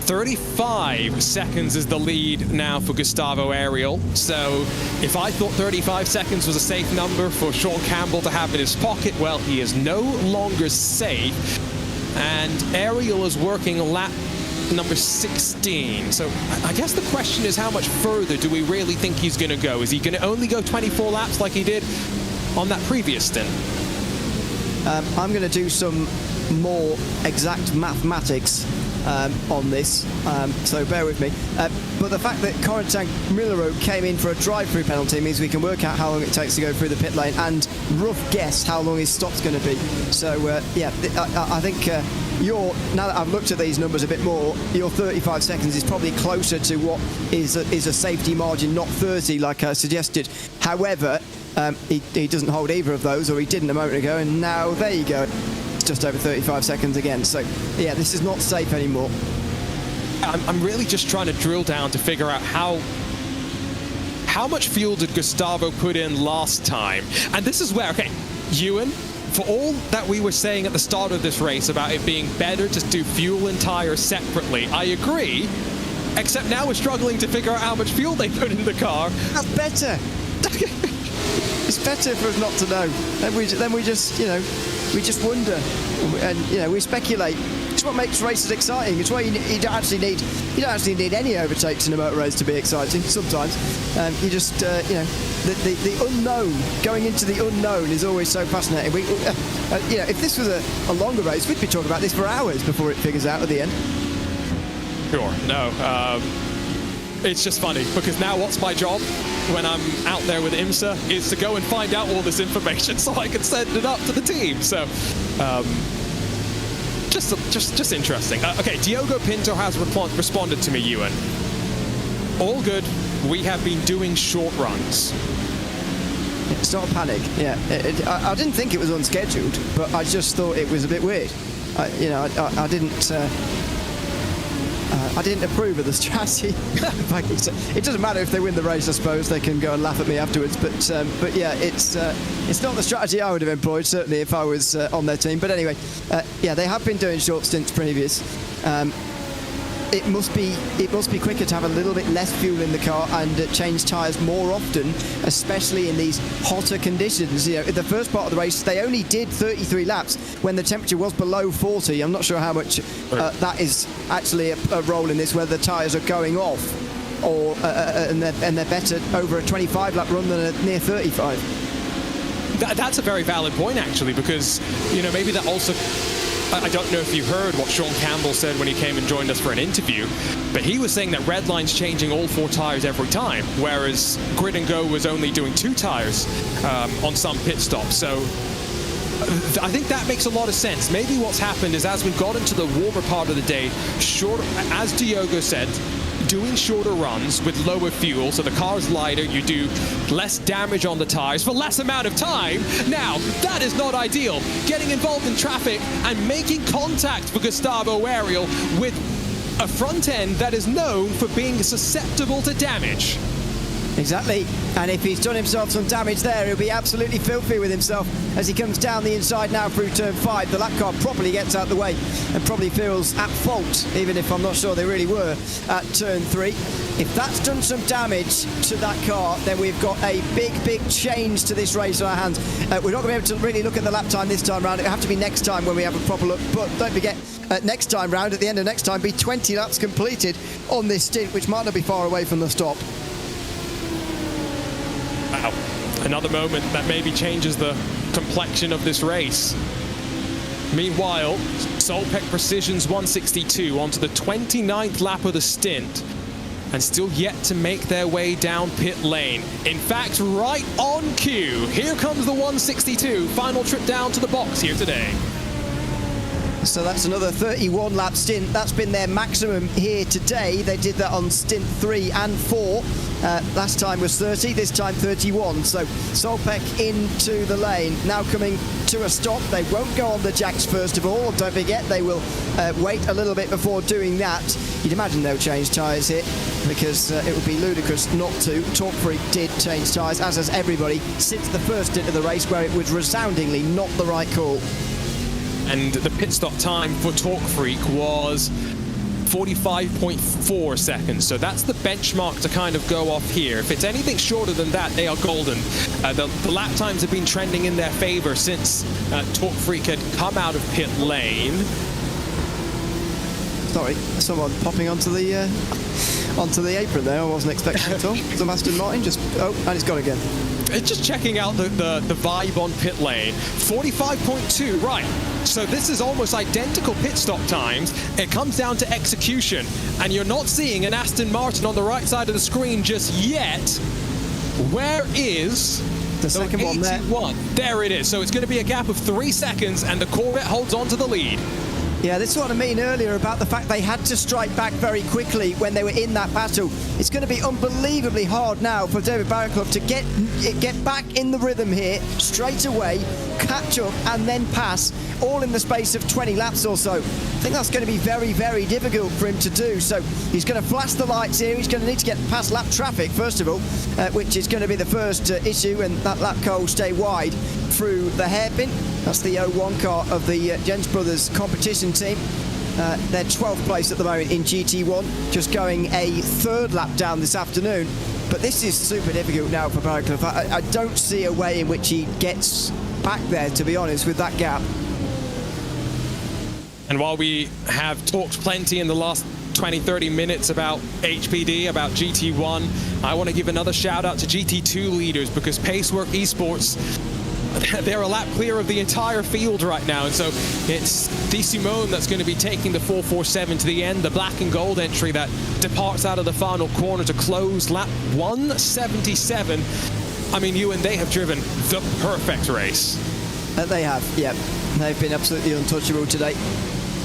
35 seconds is the lead now for Gustavo Ariel. So if I thought 35 seconds was a safe number for Sean Campbell to have in his pocket, well, he is no longer safe. And Ariel is working lap number 16. So I guess the question is, how much further do we really think he's going to go? Is he going to only go 24 laps like he did on that previous stint? I'm going to do some more exact mathematics on this, so bear with me. But the fact that Corentin Milero came in for a drive-through penalty means we can work out how long it takes to go through the pit lane and rough guess how long his stop's going to be. So yeah, I think now that I've looked at these numbers a bit more, your 35 seconds is probably closer to what is a safety margin, not 30 like I suggested. However, he doesn't hold either of those, or he didn't a moment ago, and now there you go. Just over 35 seconds again. So yeah, this is not safe anymore. I'm really just trying to drill down to figure out how much fuel did Gustavo put in last time. And this is where, okay, Ewan, for all that we were saying at the start of this race about it being better to do fuel and tires separately, I agree, except now we're struggling to figure out how much fuel they put in the car. That's better. It's better for us not to know. Then we just, we just wonder, and we speculate. It's what makes races exciting. It's why you don't actually need any overtakes in a motor race to be exciting. Sometimes you just the unknown, going into the unknown is always so fascinating. If this was a longer race, we'd be talking about this for hours before it figures out at the end. Sure. No. It's just funny because now what's my job when I'm out there with IMSA is to go and find out all this information so I can send it up to the team. So just interesting. Okay, Diogo Pinto has responded to me, Ewan. All good. We have been doing short runs. It's not a panic. Yeah, I didn't think it was unscheduled, but I just thought it was a bit weird. I didn't approve of the strategy. It doesn't matter if they win the race, I suppose. They can go and laugh at me afterwards. But yeah, it's not the strategy I would have employed, certainly if I was on their team. But anyway, yeah, they have been doing short stints previous. It must be quicker to have a little bit less fuel in the car and change tyres more often, especially in these hotter conditions. In the first part of the race, they only did 33 laps when the temperature was below 40. I'm not sure how much that is actually a role in this, whether the tyres are going off or and they're better over a 25-lap run than a near 35. That's a very valid point, actually, because maybe that also. I don't know if you heard what Sean Campbell said when he came and joined us for an interview, but he was saying that Redline's changing all 4 tires every time, whereas Grid and Go was only doing 2 tires on some pit stops. So I think that makes a lot of sense. Maybe what's happened is as we've got into the warmer part of the day, as Diogo said, doing shorter runs with lower fuel, so the car's lighter, you do less damage on the tires for less amount of time. Now, that is not ideal. Getting involved in traffic and making contact for Gustavo Ariel with a front end that is known for being susceptible to damage. Exactly, and if he's done himself some damage there, he'll be absolutely filthy with himself as he comes down the inside now through turn 5. The lap car properly gets out of the way and probably feels at fault, even if I'm not sure they really were, at turn 3. If that's done some damage to that car, then we've got a big change to this race on our hands. We're not going to be able to really look at the lap time this time round. It'll have to be next time when we have a proper look, but don't forget, next time round, at the end of next time, be 20 laps completed on this stint, which might not be far away from the stop. Wow. Another moment that maybe changes the complexion of this race. Meanwhile, Solpec Precision's 162 onto the 29th lap of the stint and still yet to make their way down pit lane. In fact, right on cue, here comes the 162, final trip down to the box here today. So that's another 31 lap stint. That's been their maximum here today. They did that on stint 3 and 4. Last time was 30, this time 31. So Solpec into the lane, now coming to a stop. They won't go on the jacks first of all. Don't forget, they will wait a little bit before doing that. You'd imagine they'll change tyres here because it would be ludicrous not to. Torque Freak did change tyres, as has everybody, since the first stint of the race where it was resoundingly not the right call. And the pit stop time for Torque Freak was 45.4 seconds. So that's the benchmark to kind of go off here. If it's anything shorter than that, they are golden. The lap times have been trending in their favor since Torque Freak had come out of pit lane. Sorry, someone popping onto the apron there. I wasn't expecting at all. Some Aston Martin just... Oh, and it's gone again. Just checking out the vibe on pit lane. 45.2, right. So this is almost identical pit stop times. It comes down to execution. And you're not seeing an Aston Martin on the right side of the screen just yet. Where is the second 81? one there? There it is. So it's going to be a gap of 3 seconds, and the Corvette holds on to the lead. Yeah, this is what I mean earlier about the fact they had to strike back very quickly when they were in that battle. It's going to be unbelievably hard now for David Barraclough to get back in the rhythm here straight away, catch up and then pass, all in the space of 20 laps or so. I think that's going to be very difficult for him to do. So he's going to flash the lights here. He's going to need to get past lap traffic first of all, which is going to be the first issue, and that lap car will stay wide through the hairpin. That's the 01 car of the Jens Brothers competition team. They're 12th place at the moment in GT1, just going a third lap down this afternoon. But this is super difficult now for Barraclough. I don't see a way in which he gets back there, to be honest, with that gap. And while we have talked plenty in the last 20-30 minutes about HPD, about GT1, I want to give another shout out to GT2 leaders, because Pacework Esports, they're a lap clear of the entire field right now, and so it's Di Simone that's going to be taking the 447 to the end, the black and gold entry that departs out of the final corner to close lap 177. I mean, Ewan, they have driven the perfect race. They have, yeah. They've been absolutely untouchable today.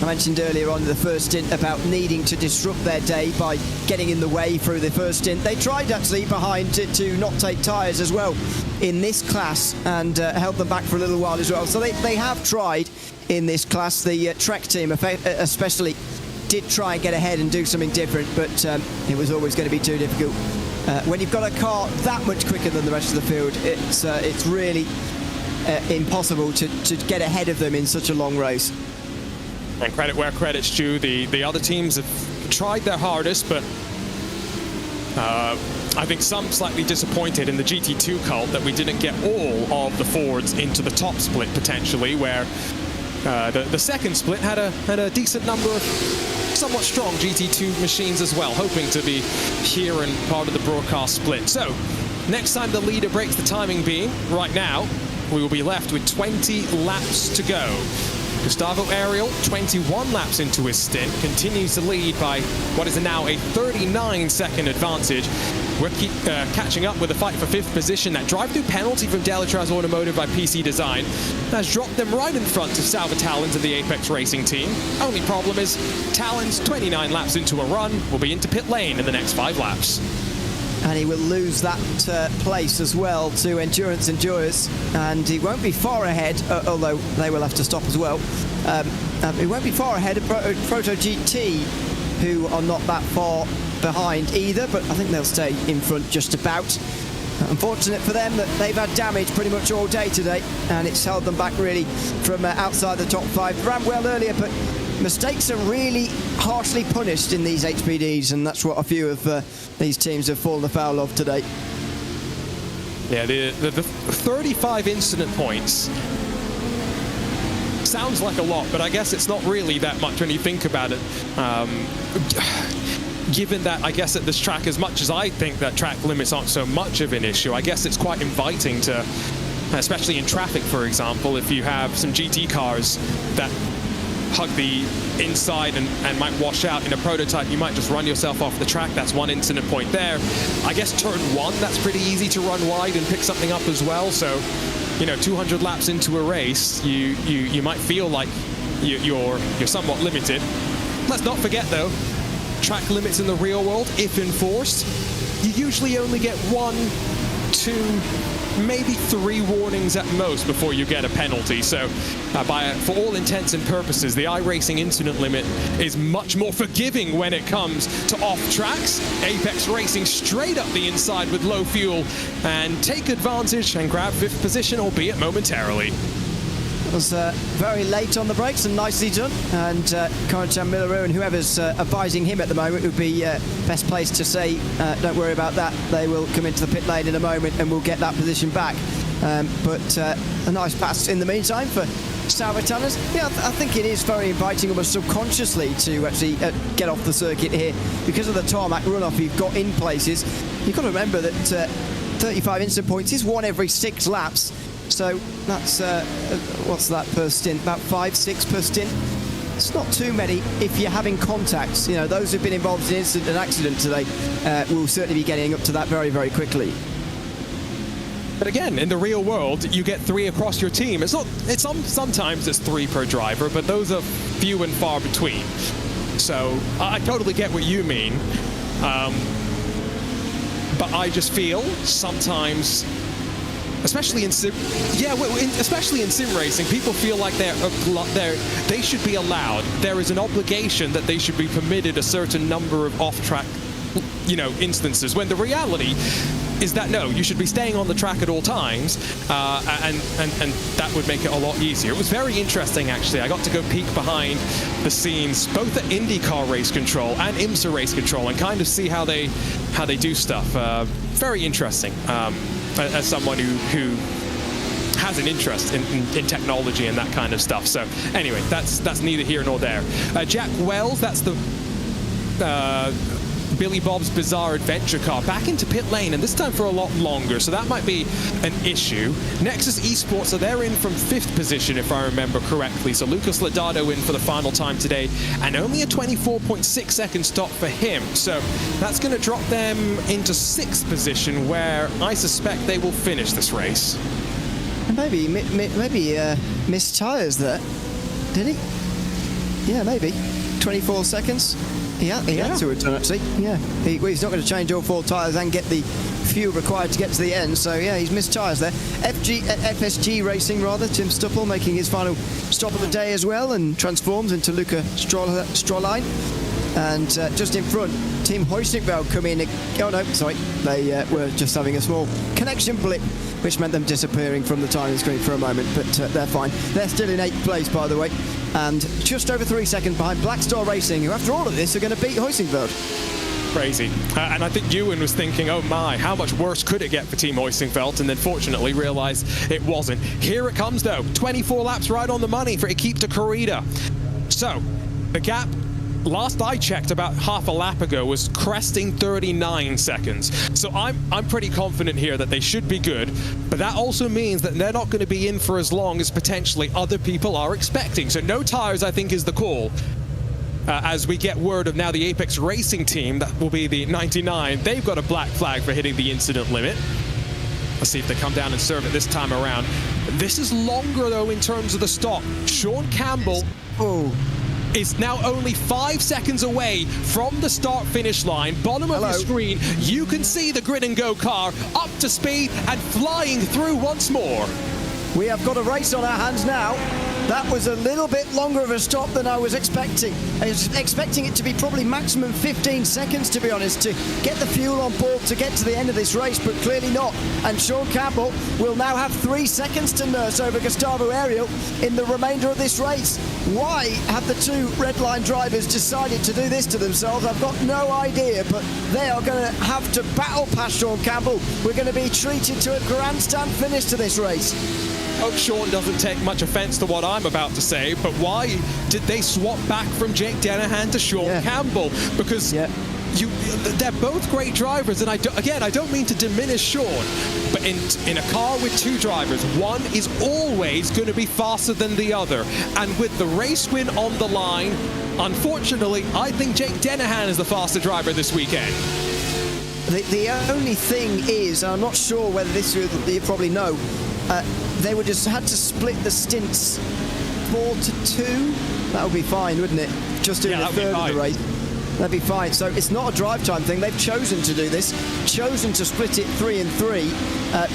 I mentioned earlier on in the first stint about needing to disrupt their day by getting in the way through the first stint. They tried actually behind to not take tyres as well in this class and held them back for a little while as well. So they have tried in this class. The Trek team especially did try and get ahead and do something different, but it was always going to be too difficult. When you've got a car that much quicker than the rest of the field, it's really impossible to get ahead of them in such a long race. And credit where credit's due. The other teams have tried their hardest, but I think some slightly disappointed in the GT2 cult that we didn't get all of the Fords into the top split potentially, where the second split had a decent number of somewhat strong GT2 machines as well, hoping to be here and part of the broadcast split. So next time the leader breaks the timing beam, right now we will be left with 20 laps to go. Gustavo Ariel, 21 laps into his stint, continues to lead by what is now a 39-second advantage. We're catching up with a fight for 5th position. That drive-through penalty from Delatraz Automotive by PC Design has dropped them right in front of Salva Talons of the Apex Racing team. Only problem is Talons, 29 laps into a run, will be into pit lane in the next 5 laps. And he will lose that place as well to Endurance Endurers, and he won't be far ahead, although they will have to stop as well. He won't be far ahead of Proto GT, who are not that far behind either, but I think they'll stay in front just about. Unfortunate for them that they've had damage pretty much all day today, and it's held them back really from outside the top 5. Ran well earlier, but mistakes are really harshly punished in these HPDs, and that's what a few of these teams have fallen afoul of today. Yeah, the 35 incident points sounds like a lot, but I guess it's not really that much when you think about it. Given that, I guess at this track, as much as I think that track limits aren't so much of an issue, I guess it's quite inviting to, especially in traffic, for example, if you have some GT cars that hug the inside and might wash out in a prototype, you might just run yourself off the track. That's one incident point there. I guess turn 1, that's pretty easy to run wide and pick something up as well. So, you know, 200 laps into a race, you might feel like you're somewhat limited. Let's not forget though, track limits in the real world, if enforced, you usually only get 1, 2, maybe 3 warnings at most before you get a penalty. So for all intents and purposes, the iRacing incident limit is much more forgiving when it comes to off tracks. Apex Racing straight up the inside with low fuel and take advantage and grab 5th position, albeit momentarily. Was very late on the brakes and nicely done, and Corentin Miller and whoever's advising him at the moment would be best placed to say don't worry about that, they will come into the pit lane in a moment and we'll get that position back. But a nice pass in the meantime for Salvatanas. Yeah, I think it is very inviting almost subconsciously to actually get off the circuit here because of the tarmac runoff you've got in places. You've got to remember that 35 instant points is 1 every 6 laps. So that's, what's that per stint? About 5, 6 per stint. It's not too many if you're having contacts. You know, those who've been involved in an accident today will certainly be getting up to that very, very quickly. But again, in the real world, you get 3 across your team. Sometimes it's 3 per driver, but those are few and far between. So I totally get what you mean. But I just feel sometimes, especially in sim racing, people feel like they should be allowed. There is an obligation that they should be permitted a certain number of off-track, instances. When the reality is that no, you should be staying on the track at all times, and that would make it a lot easier. It was very interesting, actually. I got to go peek behind the scenes, both at IndyCar Race Control and IMSA Race Control, and kind of see how they do stuff. Very interesting. As someone who has an interest in technology and that kind of stuff. So anyway, that's neither here nor there. Jack Wells, that's the Billy Bob's Bizarre Adventure car, back into pit lane, and this time for a lot longer, so that might be an issue. Nexus Esports, so they're in from 5th position, if I remember correctly. So Lucas Lodato in for the final time today, and only a 24.6 second stop for him. So that's going to drop them into 6th position, where I suspect they will finish this race. Maybe missed tyres there, did he? Yeah, maybe. 24 seconds. He had to return, actually. Yeah, he's not going to change all 4 tyres and get the fuel required to get to the end. So yeah, he's missed tyres there. FSG Racing, Tim Stuppel making his final stop of the day as well, and transforms into Luca Stroline. And just in front, Team Hoistingveld come in. Oh no, sorry, they were just having a small connection blip, which meant them disappearing from the timing screen for a moment, but they're fine. They're still in 8th place, by the way, and just over 3 seconds behind Black Star Racing, who after all of this are going to beat Hoistingveld. Crazy. And I think Ewan was thinking, oh my, how much worse could it get for Team Hoistingveld, and then fortunately realised it wasn't. Here it comes though, 24 laps right on the money for Equipe de Corrida. So, the gap, last I checked about half a lap ago, was cresting 39 seconds. So I'm pretty confident here that they should be good, but that also means that they're not going to be in for as long as potentially other people are expecting. So no tyres, I think, is the call. As we get word of now the Apex Racing team, that will be the 99, they've got a black flag for hitting the incident limit. Let's see if they come down and serve it this time around. This is longer though in terms of the stop. Sean Campbell is now only 5 seconds away from the start-finish line. Bottom of your screen, you can see the Grid and Go car up to speed and flying through once more. We have got a race on our hands now. That was a little bit longer of a stop than I was expecting. I was expecting it to be probably maximum 15 seconds, to be honest, to get the fuel on board to get to the end of this race, but clearly not. And Sean Campbell will now have 3 seconds to nurse over Gustavo Ariel in the remainder of this race. Why have the two red line drivers decided to do this to themselves? I've got no idea, but they are going to have to battle past Sean Campbell. We're going to be treated to a grandstand finish to this race. Hope Sean doesn't take much offense to what I'm about to say, but why did they swap back from Jake Dennehan to Sean Campbell? Because they're both great drivers, and I don't mean to diminish Sean, but in a car with two drivers, one is always going to be faster than the other. And with the race win on the line, unfortunately, I think Jake Dennehan is the faster driver this weekend. The only thing is, I'm not sure whether this you probably know, they would just had to split the stints 4-2. That would be fine, wouldn't it? Just doing a third of the race. That'd be fine. So it's not a drive time thing. They've chosen to do this, chosen to split it 3 and 3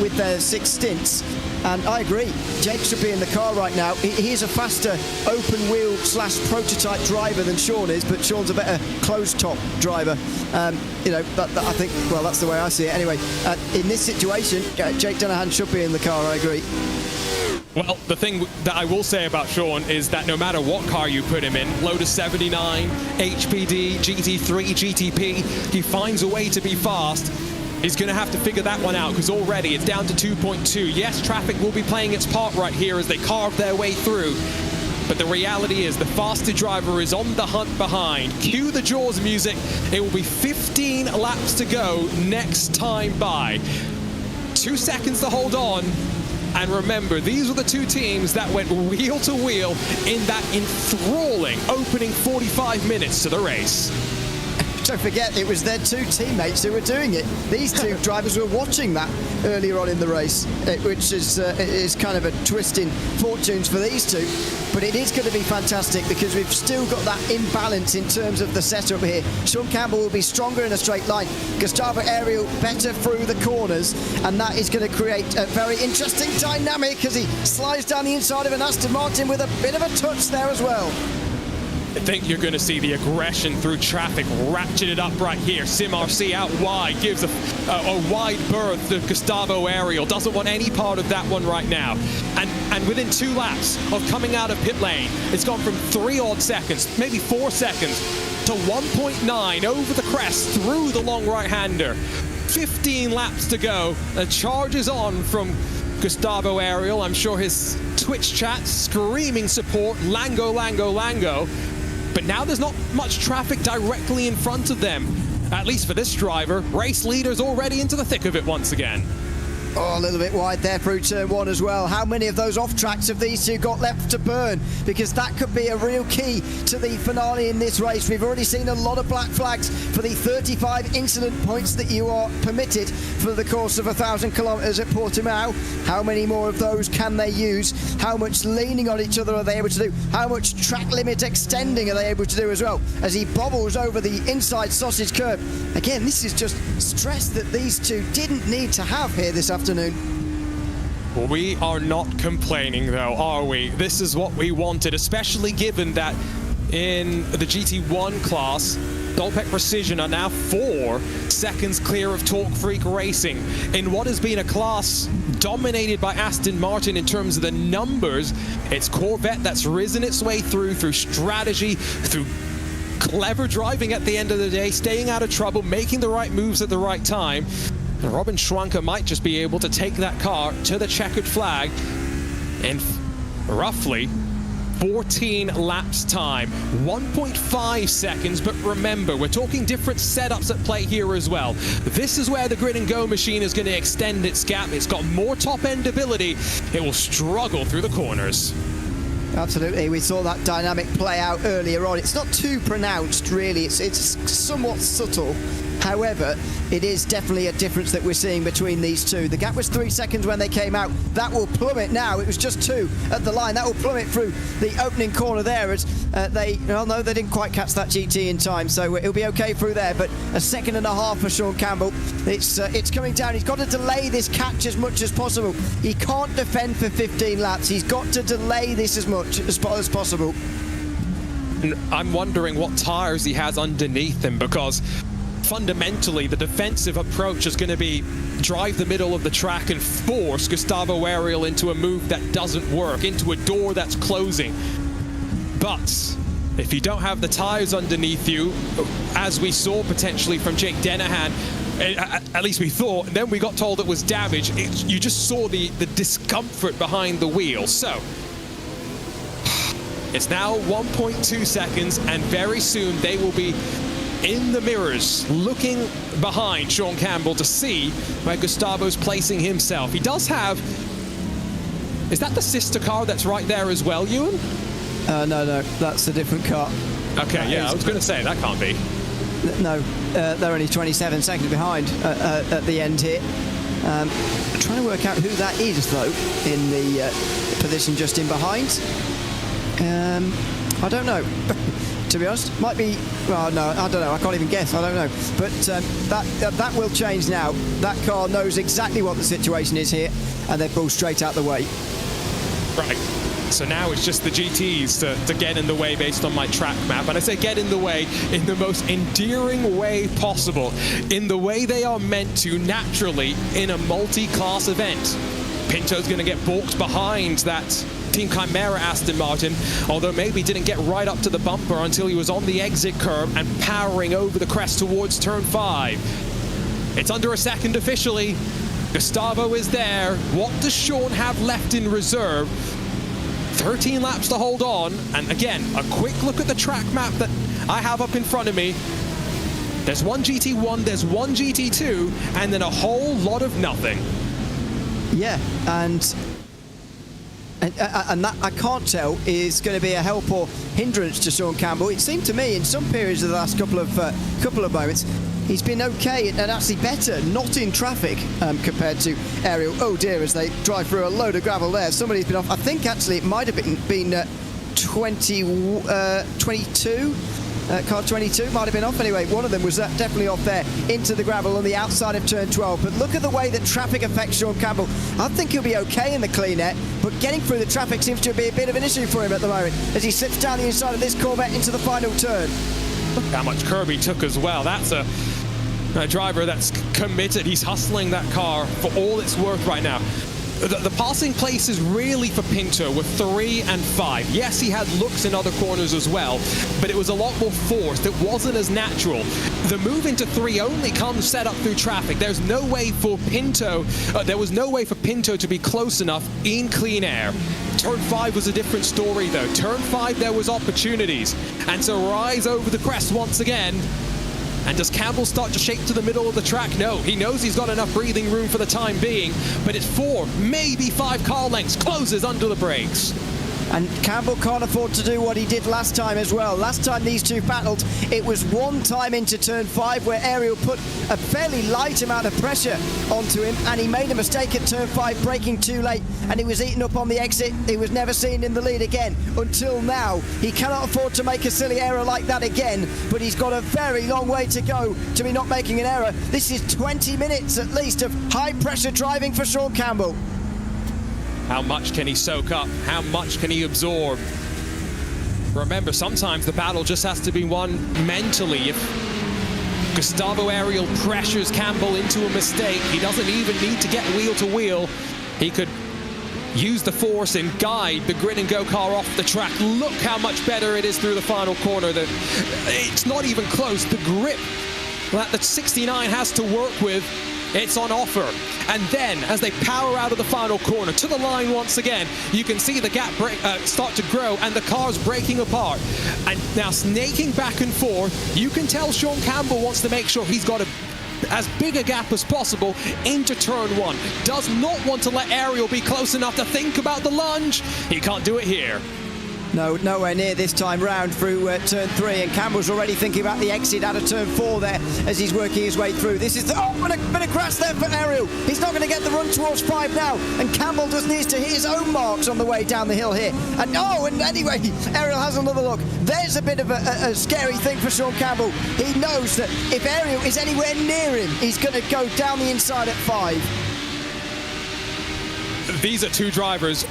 with their 6 stints. And I agree, Jake should be in the car right now. He's a faster open wheel / prototype driver than Sean is, but Sean's a better closed top driver. You know, I think, well, that's the way I see it. Anyway, in this situation, Jake Dennehan should be in the car, I agree. Well, the thing that I will say about Sean is that no matter what car you put him in, Lotus 79, HPD, GT3, GTP, he finds a way to be fast. He's going to have to figure that one out, because already it's down to 2.2. Yes, traffic will be playing its part right here as they carve their way through. But the reality is the faster driver is on the hunt behind. Cue the Jaws music. It will be 15 laps to go next time by. 2 seconds to hold on. And remember, these were the two teams that went wheel to wheel in that enthralling opening 45 minutes to the race. Don't forget, it was their two teammates who were doing it. These two drivers were watching that earlier on in the race, which is kind of a twist in fortunes for these two. But it is going to be fantastic because we've still got that imbalance in terms of the setup here. Sean Campbell will be stronger in a straight line. Gustavo Ariel better through the corners, and that is going to create a very interesting dynamic as he slides down the inside of an Aston Martin with a bit of a touch there as well. I think you're going to see the aggression through traffic ratcheted up right here. Sim RC out wide, gives a wide berth to Gustavo Ariel. Doesn't want any part of that one right now. And within 2 laps of coming out of pit lane, it's gone from 3 odd seconds, maybe 4 seconds, to 1.9 over the crest through the long right-hander. 15 laps to go. The charge is on from Gustavo Ariel. I'm sure his Twitch chat screaming support, Lango, Lango, Lango. But now there's not much traffic directly in front of them, at least for this driver. Race leader's already into the thick of it once again. Oh, a little bit wide there through turn 1 as well. How many of those off-tracks have these two got left to burn? Because that could be a real key to the finale in this race. We've already seen a lot of black flags for the 35 incident points that you are permitted for the course of 1,000 kilometres at Portimao. How many more of those can they use? How much leaning on each other are they able to do? How much track limit extending are they able to do as well? As he bobbles over the inside sausage curb. Again, this is just stress that these two didn't need to have here this afternoon. We are not complaining though, are we? This is what we wanted, especially given that in the GT1 class, Dolpec Precision are now 4 seconds clear of Torque Freak Racing in what has been a class dominated by Aston Martin in terms of the numbers. It's Corvette that's risen its way through strategy, through clever driving at the end of the day, staying out of trouble, making the right moves at the right time. And Robin Schwanker might just be able to take that car to the checkered flag in roughly 14 laps time, 1.5 seconds, but remember, we're talking different setups at play here as well. This is where the grid and go machine is going to extend its gap. It's got more top end ability. It will struggle through the corners. Absolutely, we saw that dynamic play out earlier on. It's not too pronounced, really. It's somewhat subtle, However, it is definitely a difference that we're seeing between these two. The gap was 3 seconds when they came out. That will plummet now. It was just 2 at the line. That will plummet through the opening corner there as they didn't quite catch that GT in time, so it'll be okay through there. But a second and a half for Sean Campbell. It's coming down. He's got to delay this catch as much as possible. He can't defend for 15 laps. He's got to delay this as much as possible. I'm wondering what tires he has underneath him, because fundamentally the defensive approach is going to be drive the middle of the track and force Gustavo Ariel into a move that doesn't work, into a door that's closing. But if you don't have the tires underneath you, as we saw potentially from Jake Dennehan, at least we thought, and then we got told it was damage, you just saw the discomfort behind the wheel. So it's now 1.2 seconds, and very soon they will be in the mirrors looking behind Sean Campbell to see where Gustavo's placing himself. He does have... Is that the sister car that's right there as well, Ewan? No, that's a different car. Okay, yeah, I was going to say, that can't be. No, they're only 27 seconds behind at the end here. I'm trying to work out who that is, though, in the position just in behind. I don't know. To be honest, might be. Well, no, I don't know. I can't even guess. I don't know. But that will change now. That car knows exactly what the situation is here, and they pull straight out the way. Right. So now it's just the GTs to get in the way based on my track map. And I say get in the way in the most endearing way possible, in the way they are meant to naturally in a multi-class event. Pinto's going to get balked behind that Team Chimera Aston Martin, although maybe didn't get right up to the bumper until he was on the exit curb and powering over the crest towards turn 5. It's under a second officially. Gustavo is there. What does Sean have left in reserve? 13 laps to hold on, and again, a quick look at the track map that I have up in front of me. There's one GT1, there's one GT2, and then a whole lot of nothing. Yeah, and that I can't tell is going to be a help or hindrance to Sean Campbell. It seemed to me in some periods of the last couple of moments he's been okay and actually better, not in traffic compared to Ariel. Oh dear, as they drive through a load of gravel there. Somebody's been off. I think actually it might have been 22. Car 22 might have been off. Anyway, one of them was definitely off there into the gravel on the outside of turn 12. But look at the way that traffic affects Sean Campbell. I think he'll be okay in the clean air, but getting through the traffic seems to be a bit of an issue for him at the moment as he slips down the inside of this Corvette into the final turn. Look how much curb he took as well. That's a driver that's committed. He's hustling that car for all it's worth right now. The passing place is really for Pinto with 3 and 5. Yes, he had looks in other corners as well, but it was a lot more forced. It wasn't as natural. The move into 3 only comes set up through traffic. There's no way for Pinto, there was no way for Pinto to be close enough in clean air. Turn 5 was a different story though. Turn 5 there was opportunities. And to rise over the crest once again. And does Campbell start to shake to the middle of the track? No, he knows he's got enough breathing room for the time being, but it's 4, maybe 5 car lengths, closes under the brakes. And Campbell can't afford to do what he did last time as well. Last time these two battled, it was one time into turn 5 where Ariel put a fairly light amount of pressure onto him, and he made a mistake at turn 5, braking too late, and he was eaten up on the exit. He was never seen in the lead again until now. He cannot afford to make a silly error like that again, but he's got a very long way to go to be not making an error. This is 20 minutes at least of high pressure driving for Sean Campbell. How much can he soak up? How much can he absorb? Remember, sometimes the battle just has to be won mentally. If Gustavo Ariel pressures Campbell into a mistake, he doesn't even need to get wheel to wheel. He could use the force and guide the Grid and Go car off the track. Look how much better it is through the final corner. It's not even close. The grip that the 69 has to work with, it's on offer. And then, as they power out of the final corner to the line once again, you can see the gap start to grow and the car's breaking apart. And now snaking back and forth, you can tell Sean Campbell wants to make sure he's got as big a gap as possible into turn 1. Does not want to let Ariel be close enough to think about the lunge. He can't do it here. No, nowhere near this time round through turn 3, and Campbell's already thinking about the exit out of turn 4 there as he's working his way through. This is the, bit of crash there for Ariel. He's not going to get the run towards 5 now, and Campbell just needs to hit his own marks on the way down the hill here. And anyway, Ariel has another look. There's a bit of a scary thing for Sean Campbell. He knows that if Ariel is anywhere near him, he's going to go down the inside at 5. These are two drivers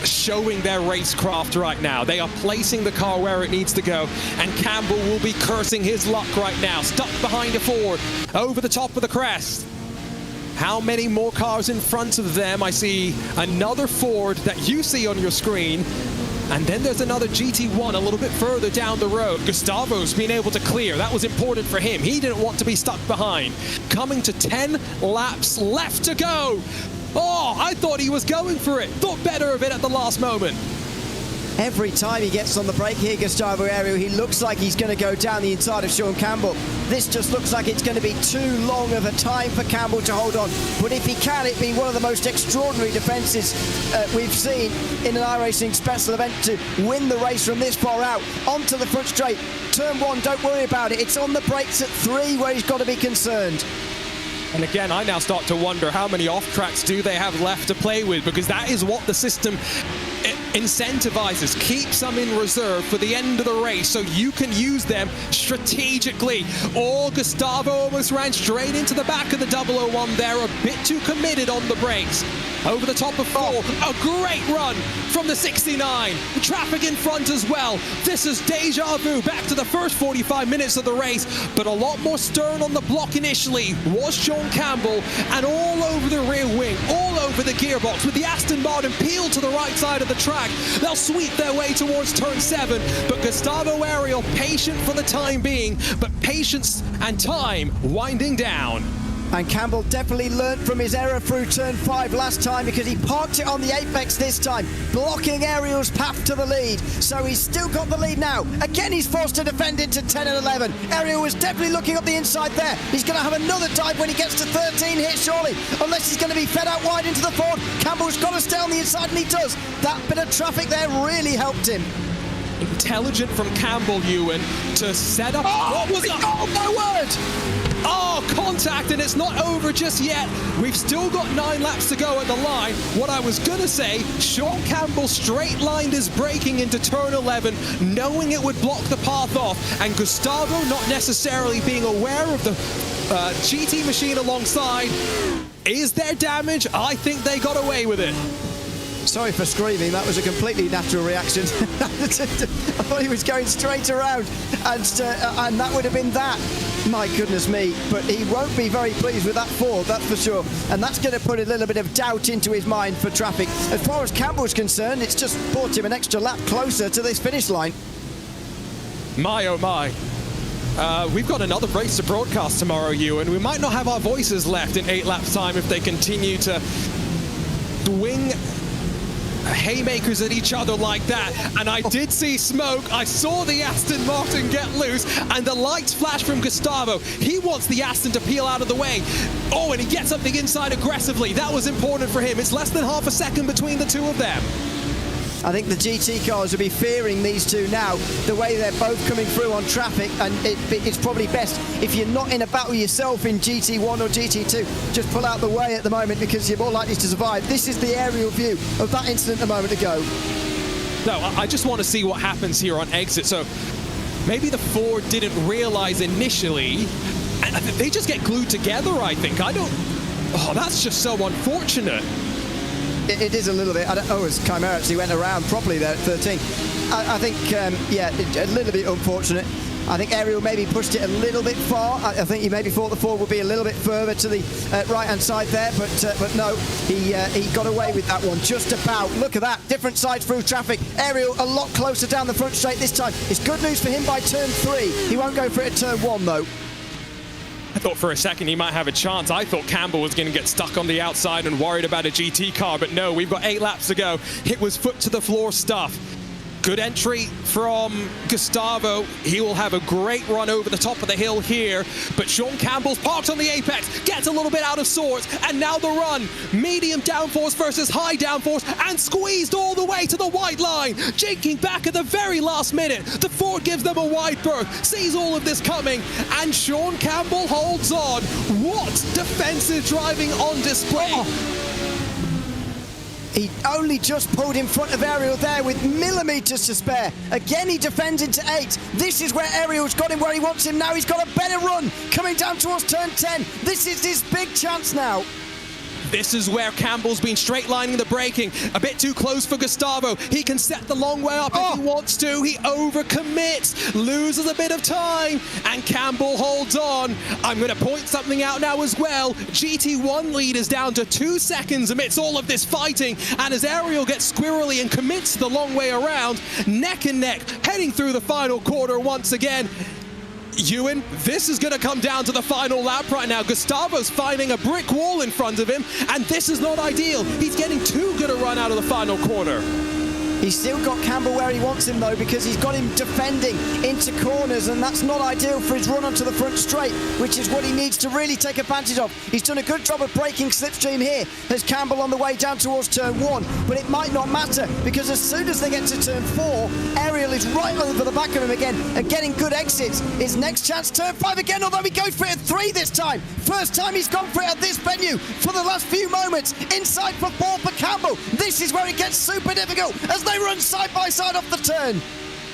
showing their racecraft right now. They are placing the car where it needs to go, and Campbell will be cursing his luck right now, stuck behind a Ford over the top of the crest. How many more cars in front of them? I see another Ford that you see on your screen, and then there's another GT1 a little bit further down the road. Gustavo's been able to clear. That was important for him. He didn't want to be stuck behind. Coming to 10 laps left to go. Oh, I thought he was going for it. Thought better of it at the last moment. Every time he gets on the brake here, Gustavo Ariel, he looks like he's going to go down the inside of Sean Campbell. This just looks like it's going to be too long of a time for Campbell to hold on. But if he can, it'd be one of the most extraordinary defences we've seen in an iRacing special event to win the race from this far out. Onto the front straight. Turn 1, don't worry about it. It's on the brakes at 3 where he's got to be concerned. And again, I now start to wonder how many off-tracks do they have left to play with, because that is what the system incentivizes. Keep some in reserve for the end of the race so you can use them strategically. Oh, Gustavo almost ran straight into the back of the 001 there, a bit too committed on the brakes. Over the top of 4, a great run from the 69. Traffic in front as well. This is deja vu back to the first 45 minutes of the race, but a lot more stern on the block initially was Sean Campbell, and all over the rear wing, all over the gearbox, with the Aston Martin peeled to the right side of the track. They'll sweep their way towards turn 7, but Gustavo Ariel patient for the time being, but patience and time winding down. And Campbell definitely learnt from his error through turn 5 last time, because he parked it on the apex this time, blocking Ariel's path to the lead. So he's still got the lead now. Again, he's forced to defend into 10 and 11. Ariel was definitely looking up the inside there. He's going to have another dive when he gets to 13 here, surely, unless he's going to be fed out wide into the Ford. Campbell's got to stay on the inside, and he does. That bit of traffic there really helped him. Intelligent from Campbell, Ewan, to set up... what was that? Oh, my word! Oh, contact, and it's not over just yet. We've still got 9 laps to go at the line. What I was going to say, Sean Campbell straight-lined his braking into turn 11, knowing it would block the path off, and Gustavo not necessarily being aware of the GT machine alongside. Is there damage? I think they got away with it. Sorry for screaming, that was a completely natural reaction. I thought he was going straight around, and that would have been that. My goodness me, but he won't be very pleased with that Ford, that's for sure. And that's going to put a little bit of doubt into his mind for traffic. As far as Campbell's concerned, it's just brought him an extra lap closer to this finish line. My, oh my. We've got another race to broadcast tomorrow, Ewan. We might not have our voices left in 8 laps time if they continue to swing haymakers at each other like that. And I did see smoke. I saw the Aston Martin get loose, and the lights flash from Gustavo. He wants the Aston to peel out of the way. Oh, and he gets up the inside aggressively. That was important for him. It's less than half a second between the two of them. I think the GT cars will be fearing these two now, the way they're both coming through on traffic, and it's probably best if you're not in a battle yourself in GT1 or GT2, just pull out the way at the moment, because you're more likely to survive. This is the aerial view of that incident a moment ago. No, I just want to see what happens here on exit. So maybe the Ford didn't realize initially, and they just get glued together, I think. Oh, that's just so unfortunate. It is a little bit. As Chimera actually went around properly there at 13. I think, yeah, a little bit unfortunate. I think Ariel maybe pushed it a little bit far. I think he maybe thought the Ford would be a little bit further to the right-hand side there, but no, he got away with that one just about. Look at that, different sides through traffic. Ariel a lot closer down the front straight this time. It's good news for him by turn 3. He won't go for it at turn 1 though. I thought for a second he might have a chance. I thought Campbell was going to get stuck on the outside and worried about a GT car, but no, we've got 8 laps to go. It was foot to the floor stuff. Good entry from Gustavo. He will have a great run over the top of the hill here, but Sean Campbell's parked on the apex, gets a little bit out of sorts, and now the run. Medium downforce versus high downforce, and squeezed all the way to the white line. Jinking back at the very last minute. The Ford gives them a wide berth, sees all of this coming, and Sean Campbell holds on. What defensive driving on display. He only just pulled in front of Ariel there with millimeters to spare. Again, he defends into 8. This is where Ariel's got him where he wants him now. He's got a better run coming down towards turn 10. This is his big chance now. This is where Campbell's been straight lining the braking. A bit too close for Gustavo. He can set the long way up if he wants to. He overcommits, loses a bit of time, and Campbell holds on. I'm going to point something out now as well. GT1 lead is down to 2 seconds amidst all of this fighting, and as Ariel gets squirrely and commits the long way around, neck and neck, heading through the final quarter once again. Ewan, this is going to come down to the final lap right now. Gustavo's finding a brick wall in front of him, and this is not ideal. He's getting too good a run out of the final corner. He's still got Campbell where he wants him though, because he's got him defending into corners, and that's not ideal for his run onto the front straight, which is what he needs to really take advantage of. He's done a good job of breaking slipstream here as Campbell on the way down towards turn 1, but it might not matter, because as soon as they get to turn 4, Ariel is right over the back of him again and getting good exits. His next chance, turn 5 again, although he goes for it at 3 this time. First time he's gone for it at this venue for the last few moments. Inside for 4 for Campbell. This is where it gets super difficult as they run side by side off the turn.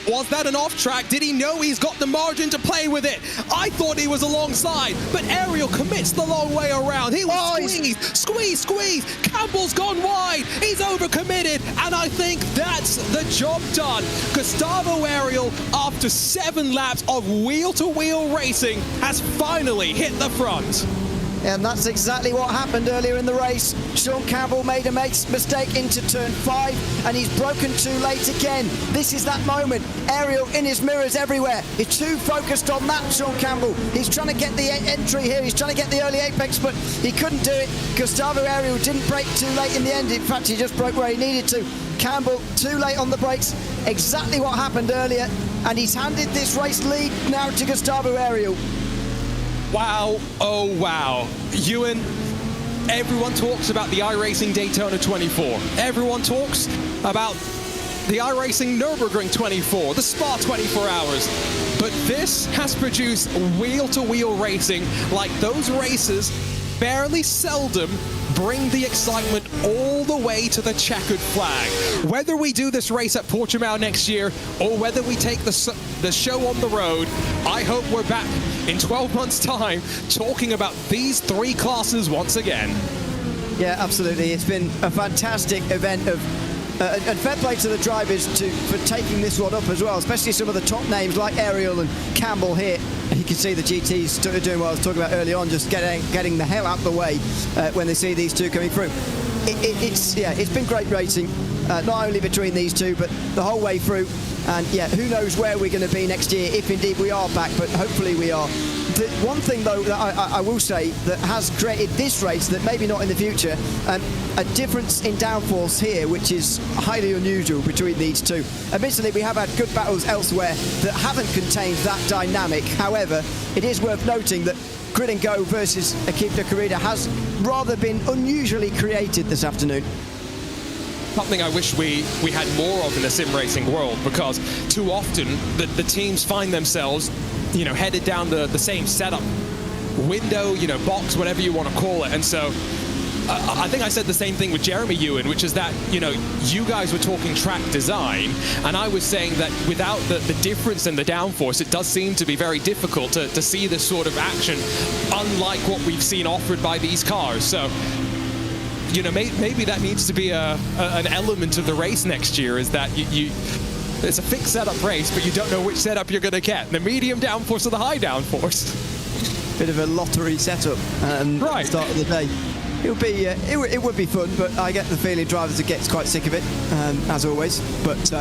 Was that an off track? Did he know he's got the margin to play with it? I thought he was alongside, but Ariel commits the long way around. He was squeezed. Campbell's gone wide. He's overcommitted, and I think that's the job done. Gustavo Ariel, after 7 laps of wheel-to-wheel racing, has finally hit the front. And that's exactly what happened earlier in the race. Sean Campbell made a mistake into turn 5, and he's broken too late again. This is that moment. Ariel in his mirrors everywhere. He's too focused on that, Sean Campbell. He's trying to get the entry here. He's trying to get the early apex, but he couldn't do it. Gustavo Ariel didn't brake too late in the end. In fact, he just broke where he needed to. Campbell too late on the brakes. Exactly what happened earlier. And he's handed this race lead now to Gustavo Ariel. Wow, oh wow. Ewan, everyone talks about the iRacing Daytona 24. Everyone talks about the iRacing Nürburgring 24, the Spa 24 hours. But this has produced wheel-to-wheel racing like those races fairly seldom bring the excitement all the way to the checkered flag. Whether we do this race at Portimao next year or whether we take the show on the road, I hope we're back in 12 months' time talking about these 3 classes once again. Yeah, absolutely. It's been a fantastic event and fair play to the drivers for taking this one up as well, especially some of the top names like Ariel and Campbell here. You can see the GTs doing what I was talking about early on, just getting the hell out of the way when they see these two coming through. It's been great racing, not only between these two, but the whole way through. And yeah, who knows where we're going to be next year, if indeed we are back, but hopefully we are. The one thing though that I will say that has created this race, that maybe not in the future, a difference in downforce here, which is highly unusual between these two. Admittedly, we have had good battles elsewhere that haven't contained that dynamic. However, it is worth noting that Grid and Go versus Equipe de Corrida has rather been unusually created this afternoon. Something I wish we had more of in the sim racing world, because too often the teams find themselves, headed down the same setup window, box, whatever you want to call it. And so I think I said the same thing with Jeremy Ewan, which is that, you guys were talking track design, and I was saying that without the difference in the downforce, it does seem to be very difficult to see this sort of action, unlike what we've seen offered by these cars. So, maybe that needs to be an element of the race next year, is that it's a fixed setup race, but you don't know which setup you're going to get, the medium downforce or the high downforce. Bit of a lottery setup at the start of the day. It would be fun, but I get the feeling drivers would get quite sick of it, as always. But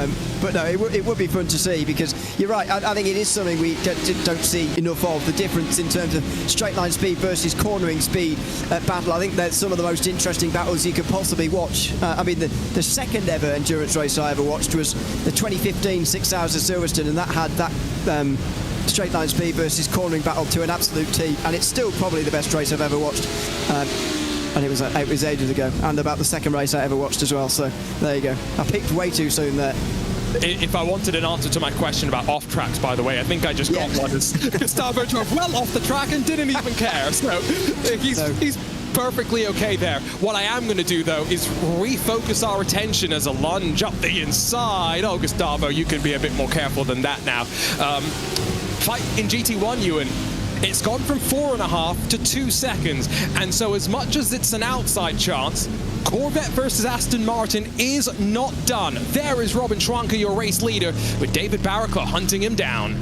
no, it would be fun to see, because you're right. I think it is something we don't see enough of, the difference in terms of straight line speed versus cornering speed battle. I think that's some of the most interesting battles you could possibly watch. I mean, the second ever endurance race I ever watched was the 2015 6 Hours of Silverstone, and that had that straight line speed versus cornering battle to an absolute T, and it's still probably the best race I've ever watched. And it was ages ago, and about the second race I ever watched as well. So there you go. I picked way too soon there. If I wanted an answer to my question about off tracks, by the way, I think I just got one. Gustavo drove well off the track and didn't even care. So he's perfectly okay there. What I am going to do, though, is refocus our attention as a lunge up the inside. Oh, Gustavo, you can be a bit more careful than that now. Fight in GT1, Ewan. It's gone from 4.5 to 2 seconds, and so as much as it's an outside chance, Corvette versus Aston Martin is not done. There is Robin Schwanke, your race leader, with David Barraclough hunting him down.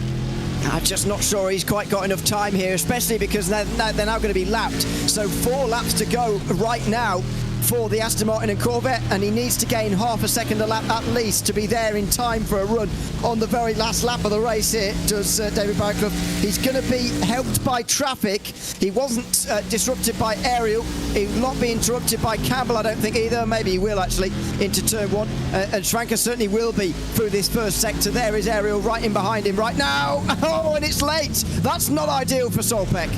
I'm just not sure he's quite got enough time here, especially because they're now going to be lapped. So 4 laps to go right now for the Aston Martin and Corvette, and he needs to gain half a second a lap at least to be there in time for a run on the very last lap of the race here, does David Barraclough. He's going to be helped by traffic. He wasn't disrupted by Ariel. He will not be interrupted by Campbell, I don't think either. Maybe he will actually into turn 1. And Schwanke certainly will be through this first sector. There is Ariel right in behind him right now. Oh, and it's late. That's not ideal for Solpeck.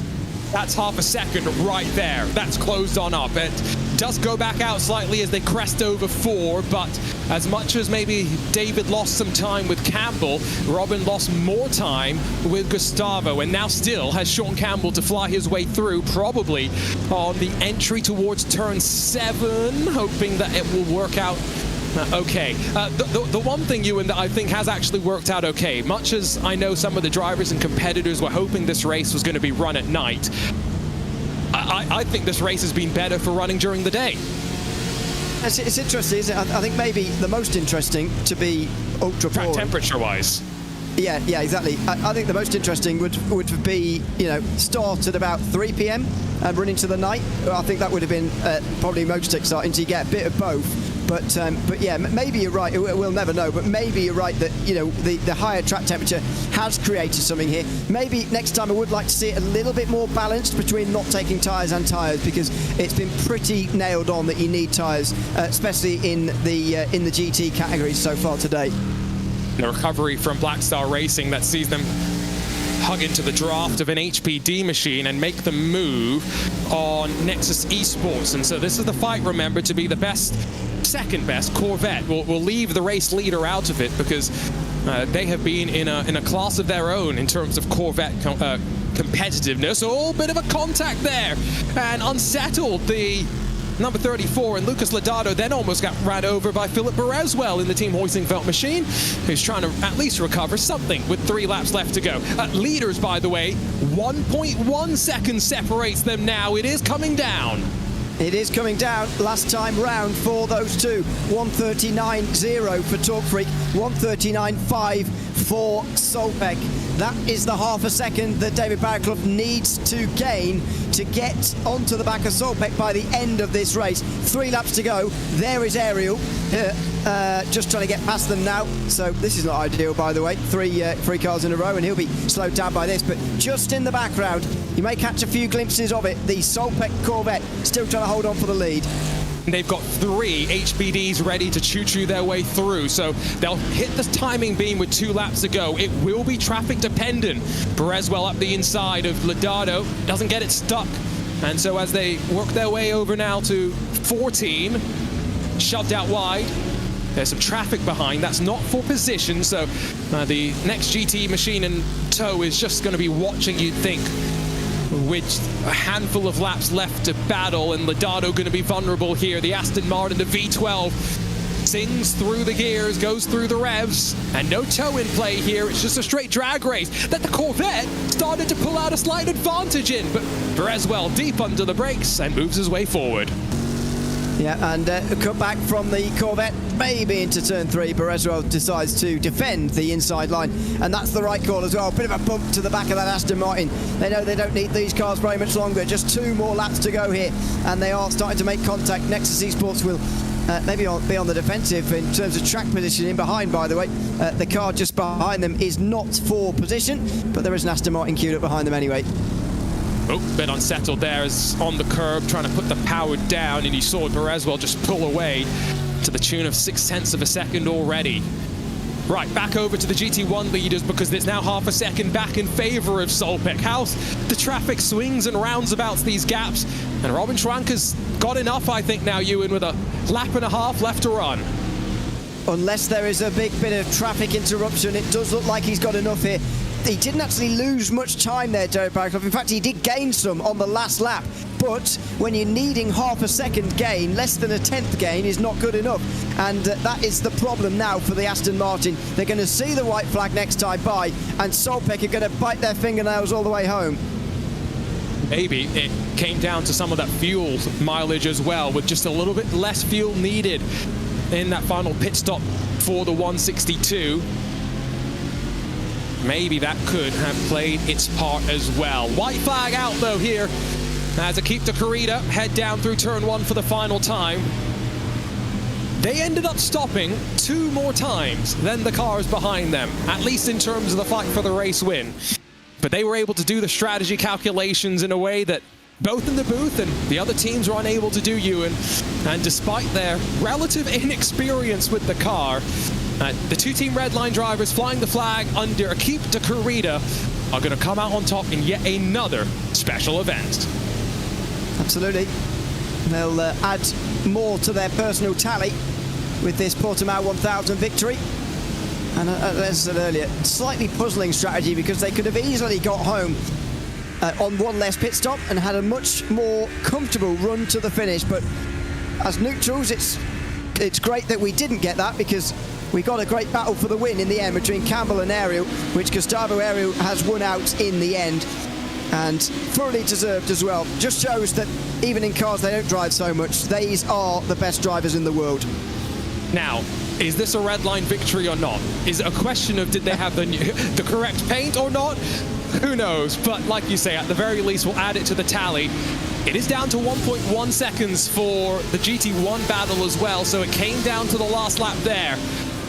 That's half a second right there. That's closed on up. It does go back out slightly as they crest over 4, but as much as maybe David lost some time with Campbell, Robin lost more time with Gustavo, and now still has Sean Campbell to fly his way through, probably on the entry towards turn 7, hoping that it will work out okay. The one thing, Ewan, that I think has actually worked out okay, much as I know some of the drivers and competitors were hoping this race was going to be run at night, I think this race has been better for running during the day. It's interesting, isn't it? I think maybe the most interesting to be ultra track temperature-wise. Yeah, exactly. I think the most interesting would be, start at about 3 p.m. and run into the night. I think that would have been probably most exciting, so you get a bit of both. But yeah, maybe you're right. We'll never know. But maybe you're right that the higher track temperature has created something here. Maybe next time I would like to see it a little bit more balanced between not taking tyres and tyres, because it's been pretty nailed on that you need tyres, especially in the GT categories so far today. The recovery from Black Star Racing that sees them hug into the draft of an HPD machine and make the move on Nexus Esports. And so this is the fight, remember, to be the best, second best Corvette. We'll leave the race leader out of it, because they have been in a class of their own in terms of Corvette competitiveness. Oh, bit of a contact there, and unsettled the number 34, and Lucas Lodato then almost got ran over by Philip Bereswell in the Team Hoisingveld machine, who's trying to at least recover something with 3 laps left to go. Leaders, by the way, 1.1 seconds separates them now. It is coming down. It is coming down last time round for those two. 1:39.0 for Torque Freak, 1:39.5 for Solpeck. That is the half a second that David Barraclough needs to gain to get onto the back of Solpeck by the end of this race. 3 laps to go. There is Ariel, just trying to get past them now. So this is not ideal, by the way. 3 cars in a row, and he'll be slowed down by this. But just in the background, you may catch a few glimpses of it. The Solpeck Corvette still trying to hold on for the lead. They've got 3 HPDs ready to choo-choo their way through, so they'll hit the timing beam with 2 laps to go. It will be traffic dependent. Bereswell up the inside of Lodato, doesn't get it stuck. And so as they work their way over now to 14, shoved out wide, there's some traffic behind. That's not for position, so the next GT machine in tow is just going to be watching, you'd think, with a handful of laps left to battle, and Lodato going to be vulnerable here. The Aston Martin, the V12, sings through the gears, goes through the revs, and no tow in play here. It's just a straight drag race that the Corvette started to pull out a slight advantage in, but Bereswell deep under the brakes and moves his way forward. Yeah, and cut back from the Corvette, maybe into turn 3. Perezwell decides to defend the inside line, and that's the right call as well. Bit of a bump to the back of that Aston Martin. They know they don't need these cars very much longer. Just 2 more laps to go here, and they are starting to make contact. Nexus Esports will maybe be on the defensive in terms of track positioning behind, by the way. The car just behind them is not for position, but there is an Aston Martin queued up behind them anyway. Oh, bit unsettled there, as on the curb, trying to put the power down, and you saw Perezwell just pull away to the tune of 0.6 of a second already. Right, back over to the GT1 leaders, because there's now half a second back in favour of Solpec. How the traffic swings and roundabouts these gaps, and Robin Schwanker's got enough, I think, now, Ewan, with a lap and a half left to run. Unless there is a big bit of traffic interruption, it does look like he's got enough here. He didn't actually lose much time there, Derek Barraclough. In fact, he did gain some on the last lap. But when you're needing half a second gain, less than a 10th gain is not good enough. And that is the problem now for the Aston Martin. They're going to see the white flag next time by, and Solpec are going to bite their fingernails all the way home. Maybe it came down to some of that fuel mileage as well, with just a little bit less fuel needed in that final pit stop for the 162. Maybe that could have played its part as well. White flag out, though, here as Akip de Corrida head down through turn 1 for the final time. They ended up stopping 2 more times than the cars behind them, at least in terms of the fight for the race win. But they were able to do the strategy calculations in a way that both in the booth and the other teams were unable to do, Ewan. And despite their relative inexperience with the car, the 2 Team Redline drivers flying the flag under Akip de Corrida are going to come out on top in yet another special event. Absolutely. They'll add more to their personal tally with this Portimao 1000 victory. And as I said earlier, slightly puzzling strategy, because they could have easily got home on 1 less pit stop and had a much more comfortable run to the finish. But as neutrals, it's great that we didn't get that, because we got a great battle for the win in the end between Campbell and Ariel, which Gustavo Ariel has won out in the end, and thoroughly deserved as well. Just shows that even in cars they don't drive so much, these are the best drivers in the world. Now, is this a red line victory or not? Is it a question of did they have the correct paint or not? Who knows? But like you say, at the very least, we'll add it to the tally. It is down to 1.1 seconds for the GT1 battle as well, so it came down to the last lap there.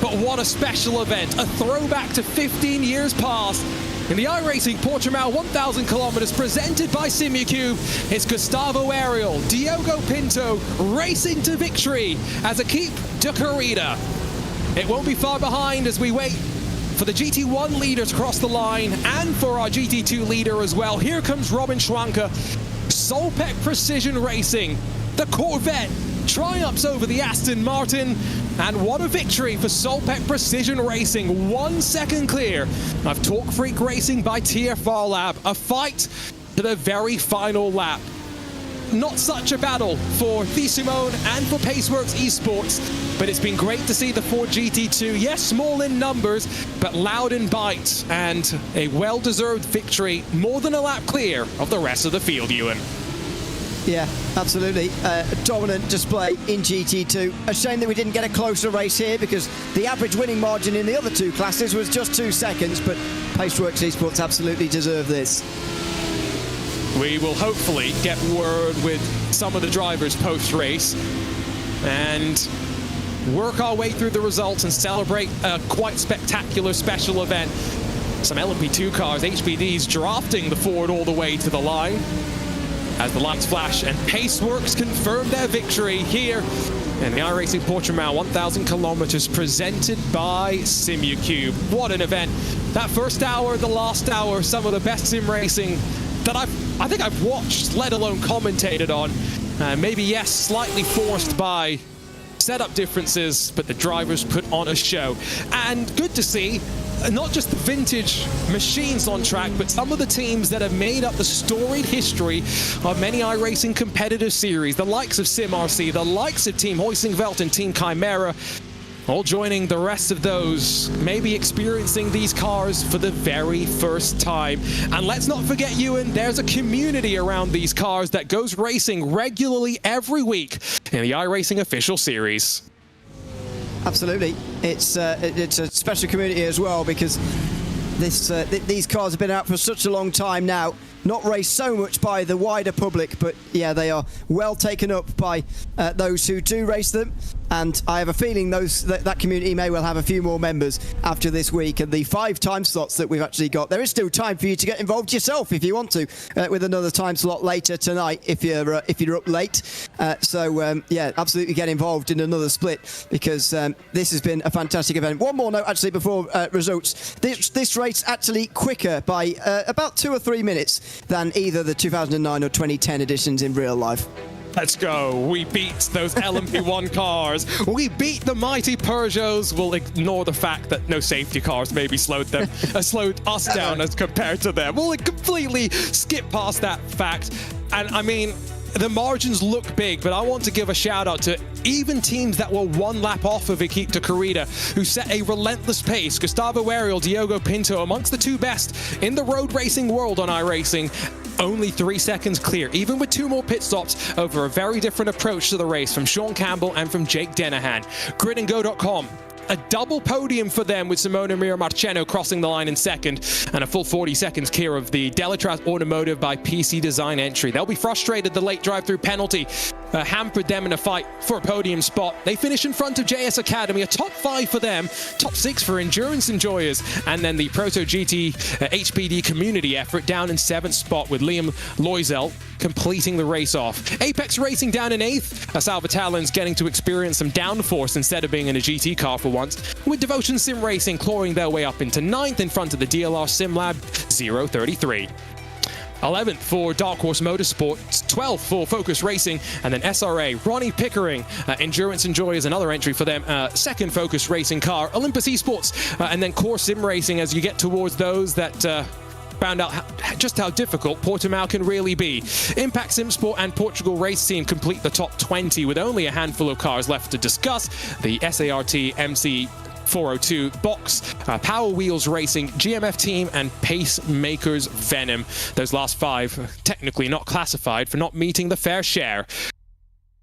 But what a special event, a throwback to 15 years past. In the iRacing Portimao 1000 kilometers presented by Simucube, it's Gustavo Ariel, Diogo Pinto racing to victory as Akip de Corrida. It won't be far behind as we wait for the GT1 leader to cross the line, and for our GT2 leader as well. Here comes Robin Schwanker. Solpec Precision Racing, the Corvette, triumphs over the Aston Martin, and what a victory for Solpec Precision Racing. 1 second clear of Talk Freak Racing by TFR Lab. A fight to the very final lap. Not such a battle for The Simone and for Paceworks Esports, but it's been great to see the Ford GT2, yes, small in numbers, but loud in bite, and a well-deserved victory, more than a lap clear of the rest of the field, Ewan. Yeah, absolutely. A dominant display in GT2. A shame that we didn't get a closer race here, because the average winning margin in the other 2 classes was just 2 seconds, but Paceworks Esports absolutely deserve this. We will hopefully get word with some of the drivers post-race and work our way through the results and celebrate a quite spectacular special event. Some LMP2 cars, HBDs, drafting the Ford all the way to the line as the lights flash, and Paceworks confirm their victory here in the iRacing Portimao 1000 kilometers presented by Simucube. What an event. That first hour, the last hour, some of the best sim racing that I think I've watched, let alone commentated on. Maybe, yes, slightly forced by setup differences, but the drivers put on a show. And good to see not just the vintage machines on track, but some of the teams that have made up the storied history of many iRacing competitive series, the likes of SimRC, the likes of Team Hoisingveld and Team Chimera. all joining the rest of those maybe experiencing these cars for the very first time. And let's not forget, Ewan, there's a community around these cars that goes racing regularly every week in the iRacing official series. Absolutely. It's a special community as well, because these cars have been out for such a long time now, not raced so much by the wider public, but yeah, they are well taken up by those who do race them. And I have a feeling that community may well have a few more members after this week. And the 5 time slots that we've actually got, there is still time for you to get involved yourself if you want to, with another time slot later tonight if you're up late. Yeah, absolutely get involved in another split, because this has been a fantastic event. One more note actually before results. This race actually quicker by about 2 or 3 minutes than either the 2009 or 2010 editions in real life. Let's go. We beat those LMP1 cars. We beat the mighty Peugeots. We'll ignore the fact that no safety cars maybe slowed us down as compared to them. We'll completely skip past that fact. And I mean, the margins look big, but I want to give a shout out to even teams that were 1 lap off of Equipe de Corrida, who set a relentless pace. Gustavo Ariel, Diogo Pinto, amongst the 2 best in the road racing world on iRacing. Only 3 seconds clear, even with 2 more pit stops, over a very different approach to the race from Sean Campbell and from Jake Dennehan. Gridandgo.com. A double podium for them, with Simona Miramarceno crossing the line in second, and a full 40 seconds clear of the Delatraz Automotive by PC Design entry. They'll be frustrated the late drive-through penalty hampered them in a fight for a podium spot. They finish in front of JS Academy, a top 5 for them, top 6 for endurance enjoyers, and then the Proto GT HPD community effort down in 7th spot, with Liam Loisel completing the race off. Apex Racing down in 8th, Salvatalans getting to experience some downforce instead of being in a GT car for once, with Devotion Sim Racing clawing their way up into 9th in front of the DLR SimLab 033. 11th for Dark Horse Motorsport, 12th for Focus Racing, and then SRA, Ronnie Pickering, Endurance Enjoyers, another entry for them, 2nd Focus Racing car, Olympus Esports, and then Core Sim Racing as you get towards those that found out just how difficult Portimao can really be. Impact Simsport and Portugal Race Team complete the top 20 with only a handful of cars left to discuss. The SART MC 402 Box, Power Wheels Racing, GMF Team, and Pacemakers Venom. Those last 5 technically not classified for not meeting the fair share.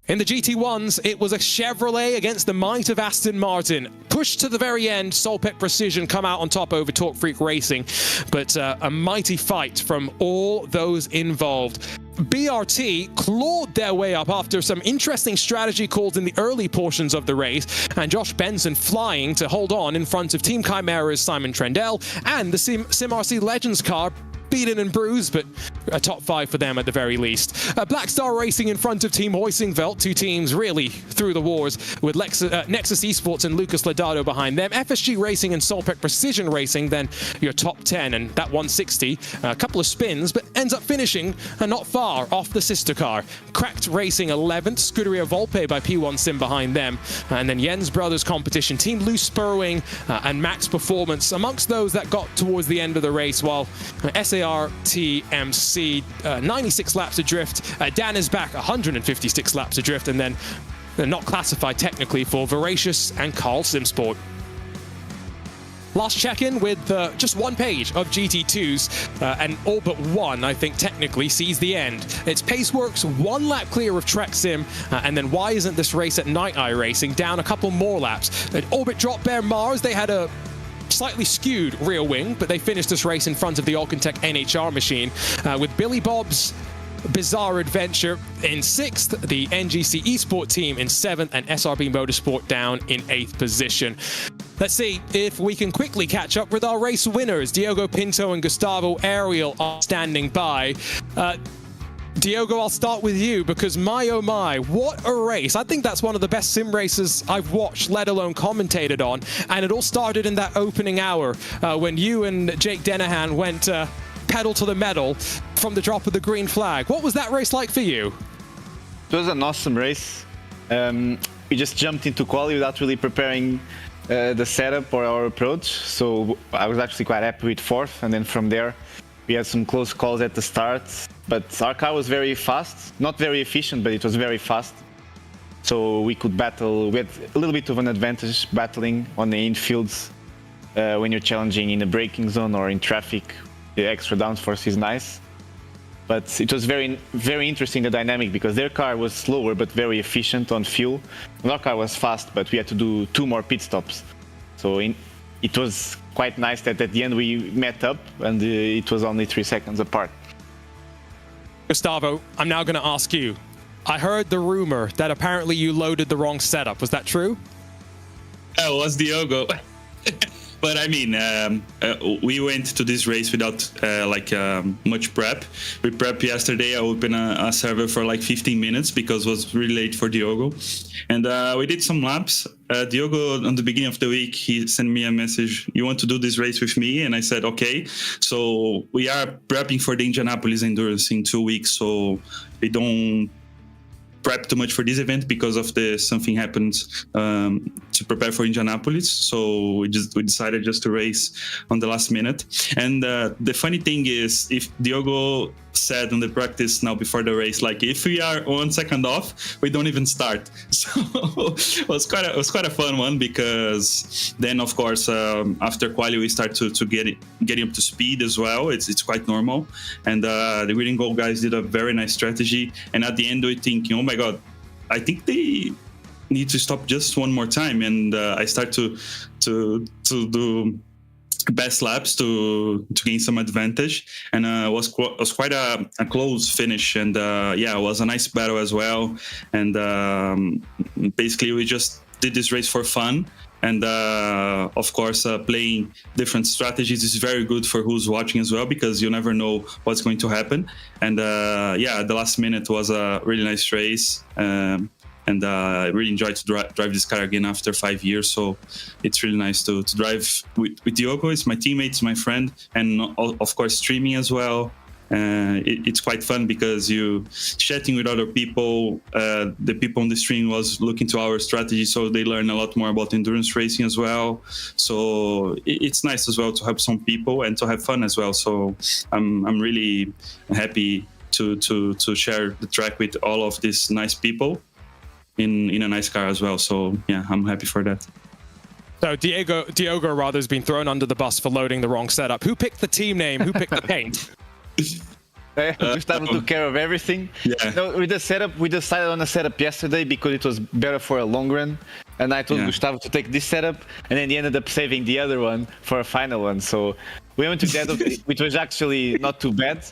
In the GT1s, it was a Chevrolet against the might of Aston Martin. Pushed to the very end, Solpec Precision come out on top over Torque Freak Racing, but a mighty fight from all those involved. BRT clawed their way up after some interesting strategy calls in the early portions of the race, and Josh Benson flying to hold on in front of Team Chimera's Simon Trendell and the SimRC Legends car, beaten and bruised, but a top 5 for them at the very least. Black Star Racing in front of Team Hoisingveld, 2 teams really through the wars, with Nexus Esports and Lucas Ladado behind them. FSG Racing and Solpec Precision Racing, then your top 10, and that 160, a couple of spins, but ends up finishing not far off the sister car. Cracked Racing 11th, Scuderia Volpe by P1 Sim behind them, and then Jens Brothers Competition, Team Loose Spurwing, and Max Performance amongst those that got towards the end of the race, while SARTMC 96 laps adrift, Dan is back 156 laps adrift, and then they're not classified technically for Voracious and Carl Simsport. Last check-in with just 1 page of GT2s, and all but 1, I think, technically sees the end. It's Paceworks 1 lap clear of Trek Sim, and then why isn't this race at night iRacing down a couple more laps. At Orbit Drop Bear Mars, they had a slightly skewed rear wing, but they finished this race in front of the Alcantech NHR machine, with Billy Bob's Bizarre Adventure in 6th, the NGC Esport team in 7th, and SRB Motorsport down in 8th position. Let's see if we can quickly catch up with our race winners. Diogo Pinto and Gustavo Ariel are standing by. Diogo, I'll start with you, because my oh my, what a race. I think that's one of the best sim races I've watched, let alone commentated on. And it all started in that opening hour when you and Jake Dennehan went pedal to the metal from the drop of the green flag. What was that race like for you? It was an awesome race. We just jumped into quali without really preparing the setup or our approach. So I was actually quite happy with 4th. And then from there, we had some close calls at the start. But our car was very fast. Not very efficient, but it was very fast. so we could battle. We had a little bit of an advantage battling on the infields when you're challenging in a braking zone or in traffic. The extra downforce is nice. But it was very, very interesting, the dynamic, because their car was slower but very efficient on fuel. Our car was fast, but we had to do 2 more pit stops. So it was quite nice that at the end we met up and it was only 3 seconds apart. Gustavo, I'm now going to ask you. I heard the rumor that apparently you loaded the wrong setup. Was that true? It was Diogo. But I mean, we went to this race without much prep. We prepped yesterday. I opened a server for like 15 minutes because it was really late for Diogo. And we did some laps. Diogo, on the beginning of the week, he sent me a message, you want to do this race with me? And I said, okay. So we are prepping for the Indianapolis Endurance in 2 weeks. So we don't prep too much for this event because of something happened to prepare for Indianapolis. So we decided just to race on the last minute. And the funny thing is, if Diogo said on the practice now before the race, like if we are 1 second off, we don't even start. So it was quite a fun one, because then of course after quali we start to getting up to speed as well. It's quite normal, and the Green Gold guys did a very nice strategy. And at the end we're thinking, oh my god, I think they need to stop just one more time. And I start to do best laps to gain some advantage, and was quite a close finish. And it was a nice battle as well. And basically we just did this race for fun. And of course, playing different strategies is very good for who's watching as well, because you never know what's going to happen. And the last minute was a really nice race. And I really enjoyed to drive this car again after 5 years. So it's really nice to drive with Diogo. It's my teammate, it's my friend, and of course streaming as well. It's quite fun because you chatting with other people. The people on the stream was looking to our strategy, so they learn a lot more about endurance racing as well. So it's nice as well to have some people and to have fun as well. So I'm really happy to share the track with all of these nice people in a nice car as well. So yeah, I'm happy for that. So Diogo rather has been thrown under the bus for loading the wrong setup. Who picked the team name? Who picked the paint? Gustavo took care of everything. Yeah. No, with the setup, we decided on a setup yesterday because it was better for a long run. And I told Gustavo to take this setup, and then he ended up saving the other one for a final one. So we went to that, which was actually not too bad.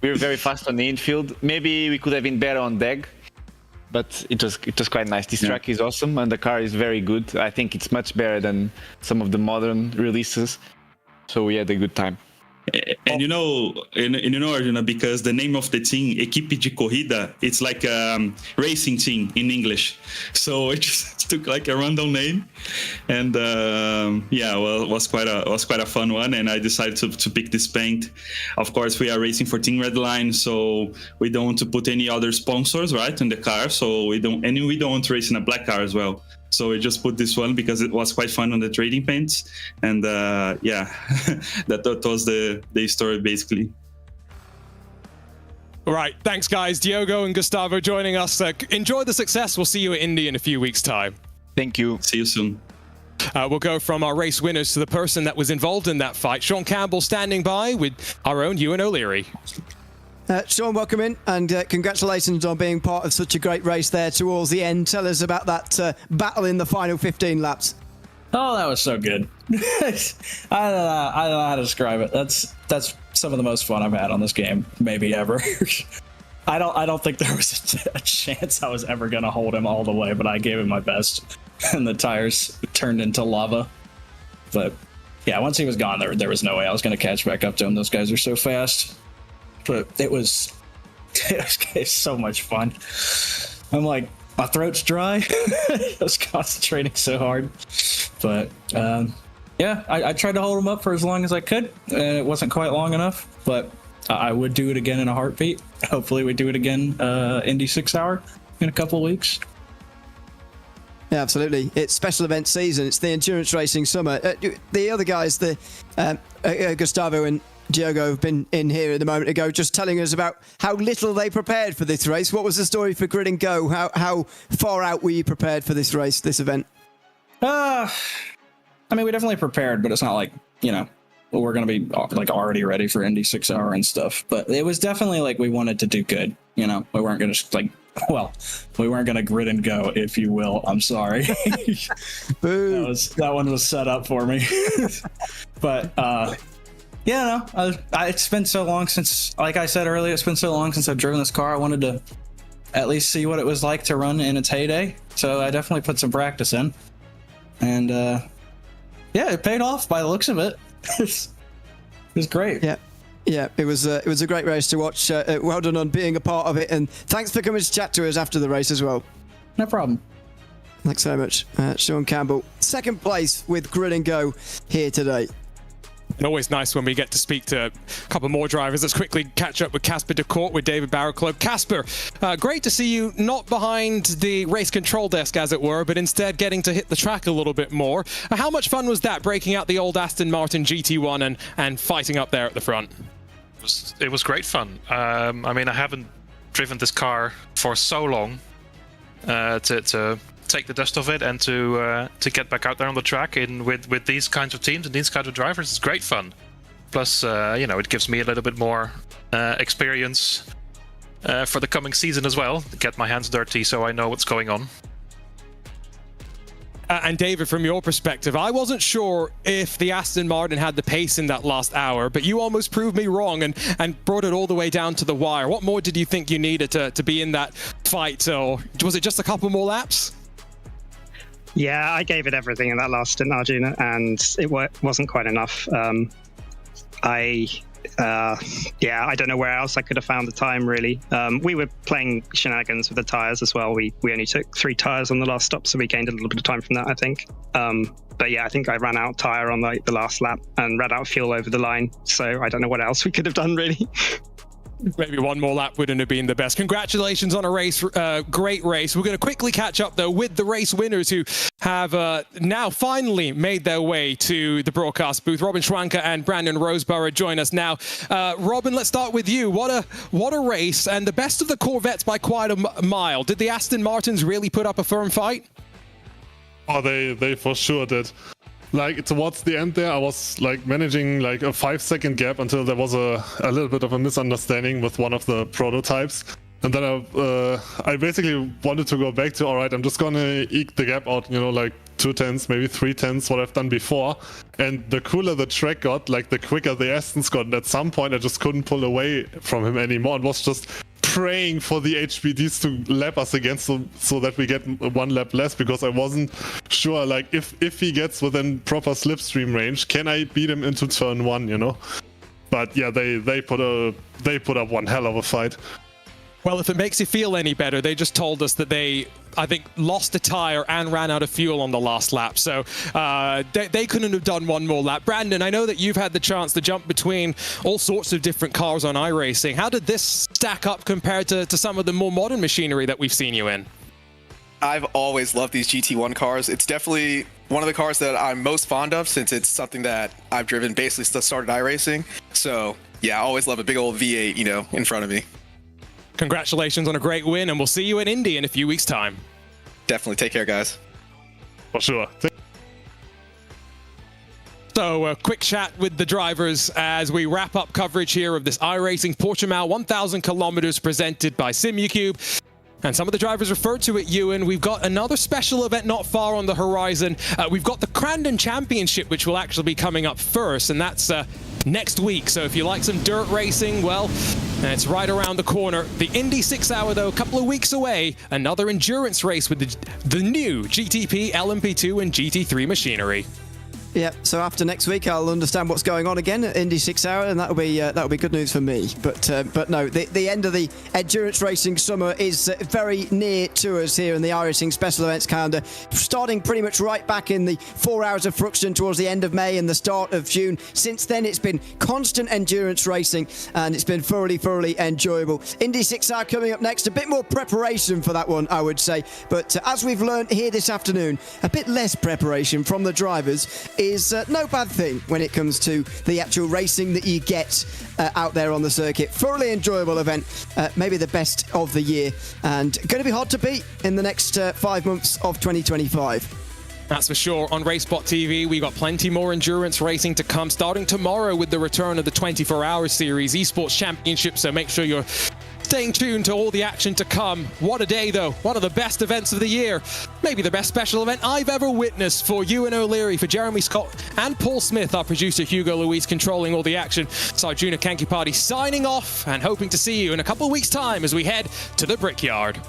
We were very fast on the infield. Maybe we could have been better on DEG, but it was quite nice. This track is awesome, and the car is very good. I think it's much better than some of the modern releases. So we had a good time. And you know, Arjuna, because the name of the team, Equipe de Corrida, it's like racing team in English. So it just took like a random name, and it was quite a fun one. And I decided to pick this paint. Of course, we are racing for Team Redline, so we don't want to put any other sponsors right in the car. So we don't want to race in a black car as well. So we just put this one because it was quite fun on the trading paints. And that was the story basically. All right, thanks guys. Diogo and Gustavo joining us. Enjoy the success. We'll see you at Indy in a few weeks' time. Thank you. See you soon. We'll go from our race winners to the person that was involved in that fight. Sean Campbell standing by with our own Ewan O'Leary. Sean, welcome in, and congratulations on being part of such a great race there towards the end. Tell us about that battle in the final 15 laps. Oh, that was so good. I don't know how to describe it. That's some of the most fun I've had on this game, maybe ever. I don't think there was a chance I was ever going to hold him all the way, but I gave it my best, and the tires turned into lava. But yeah, once he was gone, there was no way I was going to catch back up to him. Those guys are so fast. But it was so much fun. I'm like, my throat's dry. I was concentrating so hard. But I tried to hold him up for as long as I could, and it wasn't quite long enough. But I would do it again in a heartbeat. Hopefully we do it again Indy 6 hour in a couple of weeks. Yeah, absolutely. It's special event season. It's the endurance racing summer. The other guys, Gustavo and Diogo, have been in here a moment ago just telling us about how little they prepared for this race. What was the story for Grid and Go? How far out were you prepared for this race, this event? I mean, we definitely prepared, but it's not like, we're going to be like already ready for Indy 6 Hour and stuff. But it was definitely like we wanted to do good. We weren't going to we weren't going to grid and go, if you will. I'm sorry. That one was set up for me. But it's been so long since, like I said earlier, it's been so long since I've driven this car. I wanted to at least see what it was like to run in its heyday. So I definitely put some practice in. And it paid off by the looks of it. It was great. Yeah, it was a great race to watch. Well done on being a part of it, and thanks for coming to chat to us after the race as well. No problem. Thanks so much, Sean Campbell. Second place with Grid and Go here today. And always nice when we get to speak to a couple more drivers. Let's quickly catch up with Casper de Court with David Barraclough. Casper, great to see you not behind the race control desk, as it were, but instead getting to hit the track a little bit more. How much fun was that, breaking out the old Aston Martin GT1 and fighting up there at the front? It was great fun. I mean, I haven't driven this car for so long to take the dust off it and to get back out there on the track with these kinds of teams and these kinds of drivers. It's great fun. Plus, it gives me a little bit more experience for the coming season as well. Get my hands dirty so I know what's going on. And David, from your perspective, I wasn't sure if the Aston Martin had the pace in that last hour, but you almost proved me wrong and brought it all the way down to the wire. What more did you think you needed to be in that fight, or was it just a couple more laps? Yeah, I gave it everything in that last stint, Arjuna, and it wasn't quite enough. I don't know where else I could have found the time, really. We were playing shenanigans with the tyres as well. We only took 3 tyres on the last stop, so we gained a little bit of time from that, I think. But yeah, I think I ran out tyre on the last lap and ran out fuel over the line. So I don't know what else we could have done, really. Maybe one more lap wouldn't have been the best. Congratulations on a race, great race. We're going to quickly catch up, though, with the race winners who have now finally made their way to the broadcast booth. Robin Schwanker and Brandon Roseborough join us now. Robin, let's start with you. What a race, and the best of the Corvettes by quite a mile. Did the Aston Martins really put up a firm fight? Oh, they for sure did. Like, towards the end there, I was like managing like a 5-second gap until there was a little bit of a misunderstanding with one of the prototypes. And then I basically wanted to go back to, all right, I'm just gonna eke the gap out, like 2 tenths, maybe 3 tenths, what I've done before. And the cooler the track got, like the quicker the Astons got. And at some point I just couldn't pull away from him anymore and was just praying for the HBDs to lap us again so that we get 1 lap less, because I wasn't sure, like, if he gets within proper slipstream range, can I beat him into turn 1, But yeah, they put up one hell of a fight. Well, if it makes you feel any better, they just told us that they, I think, lost a tire and ran out of fuel on the last lap. So they couldn't have done one more lap. Brandon, I know that you've had the chance to jump between all sorts of different cars on iRacing. How did this stack up compared to some of the more modern machinery that we've seen you in? I've always loved these GT1 cars. It's definitely one of the cars that I'm most fond of, since it's something that I've driven basically since I started iRacing. So yeah, I always love a big old V8, in front of me. Congratulations on a great win, and we'll see you in Indy in a few weeks' time. Definitely. Take care, guys. For sure. So a quick chat with the drivers as we wrap up coverage here of this iRacing Portimao 1,000 kilometers presented by SimuCube. And some of the drivers referred to it, Ewan. We've got another special event not far on the horizon. We've got the Crandon Championship, which will actually be coming up first, and that's next week. So if you like some dirt racing, well, it's right around the corner. The Indy 6 Hour, though, a couple of weeks away. Another endurance race with the new GTP, LMP2, and GT3 machinery. Yeah, so after next week, I'll understand what's going on again at Indy 6 Hour, and that'll be good news for me. But no, the end of the endurance racing summer is very near to us here in the iRacing special events calendar, starting pretty much right back in the 4 hours of Fruxton towards the end of May and the start of June. Since then, it's been constant endurance racing, and it's been thoroughly enjoyable. Indy 6 Hour coming up next, a bit more preparation for that one, I would say. But as we've learned here this afternoon, a bit less preparation from the drivers is no bad thing when it comes to the actual racing that you get out there on the circuit. Thoroughly enjoyable event, maybe the best of the year, and going to be hard to beat in the next 5 months of 2025. That's for sure. On RaceBot TV, we got plenty more endurance racing to come, starting tomorrow with the return of the 24-hour series esports championship, so make sure you're staying tuned to all the action to come. What a day, though. One of the best events of the year. Maybe the best special event I've ever witnessed. For Ewan O'Leary, for Jeremy Scott, and Paul Smith, our producer Hugo Luis controlling all the action. So Arjuna Kankipati signing off and hoping to see you in a couple of weeks' time as we head to the Brickyard.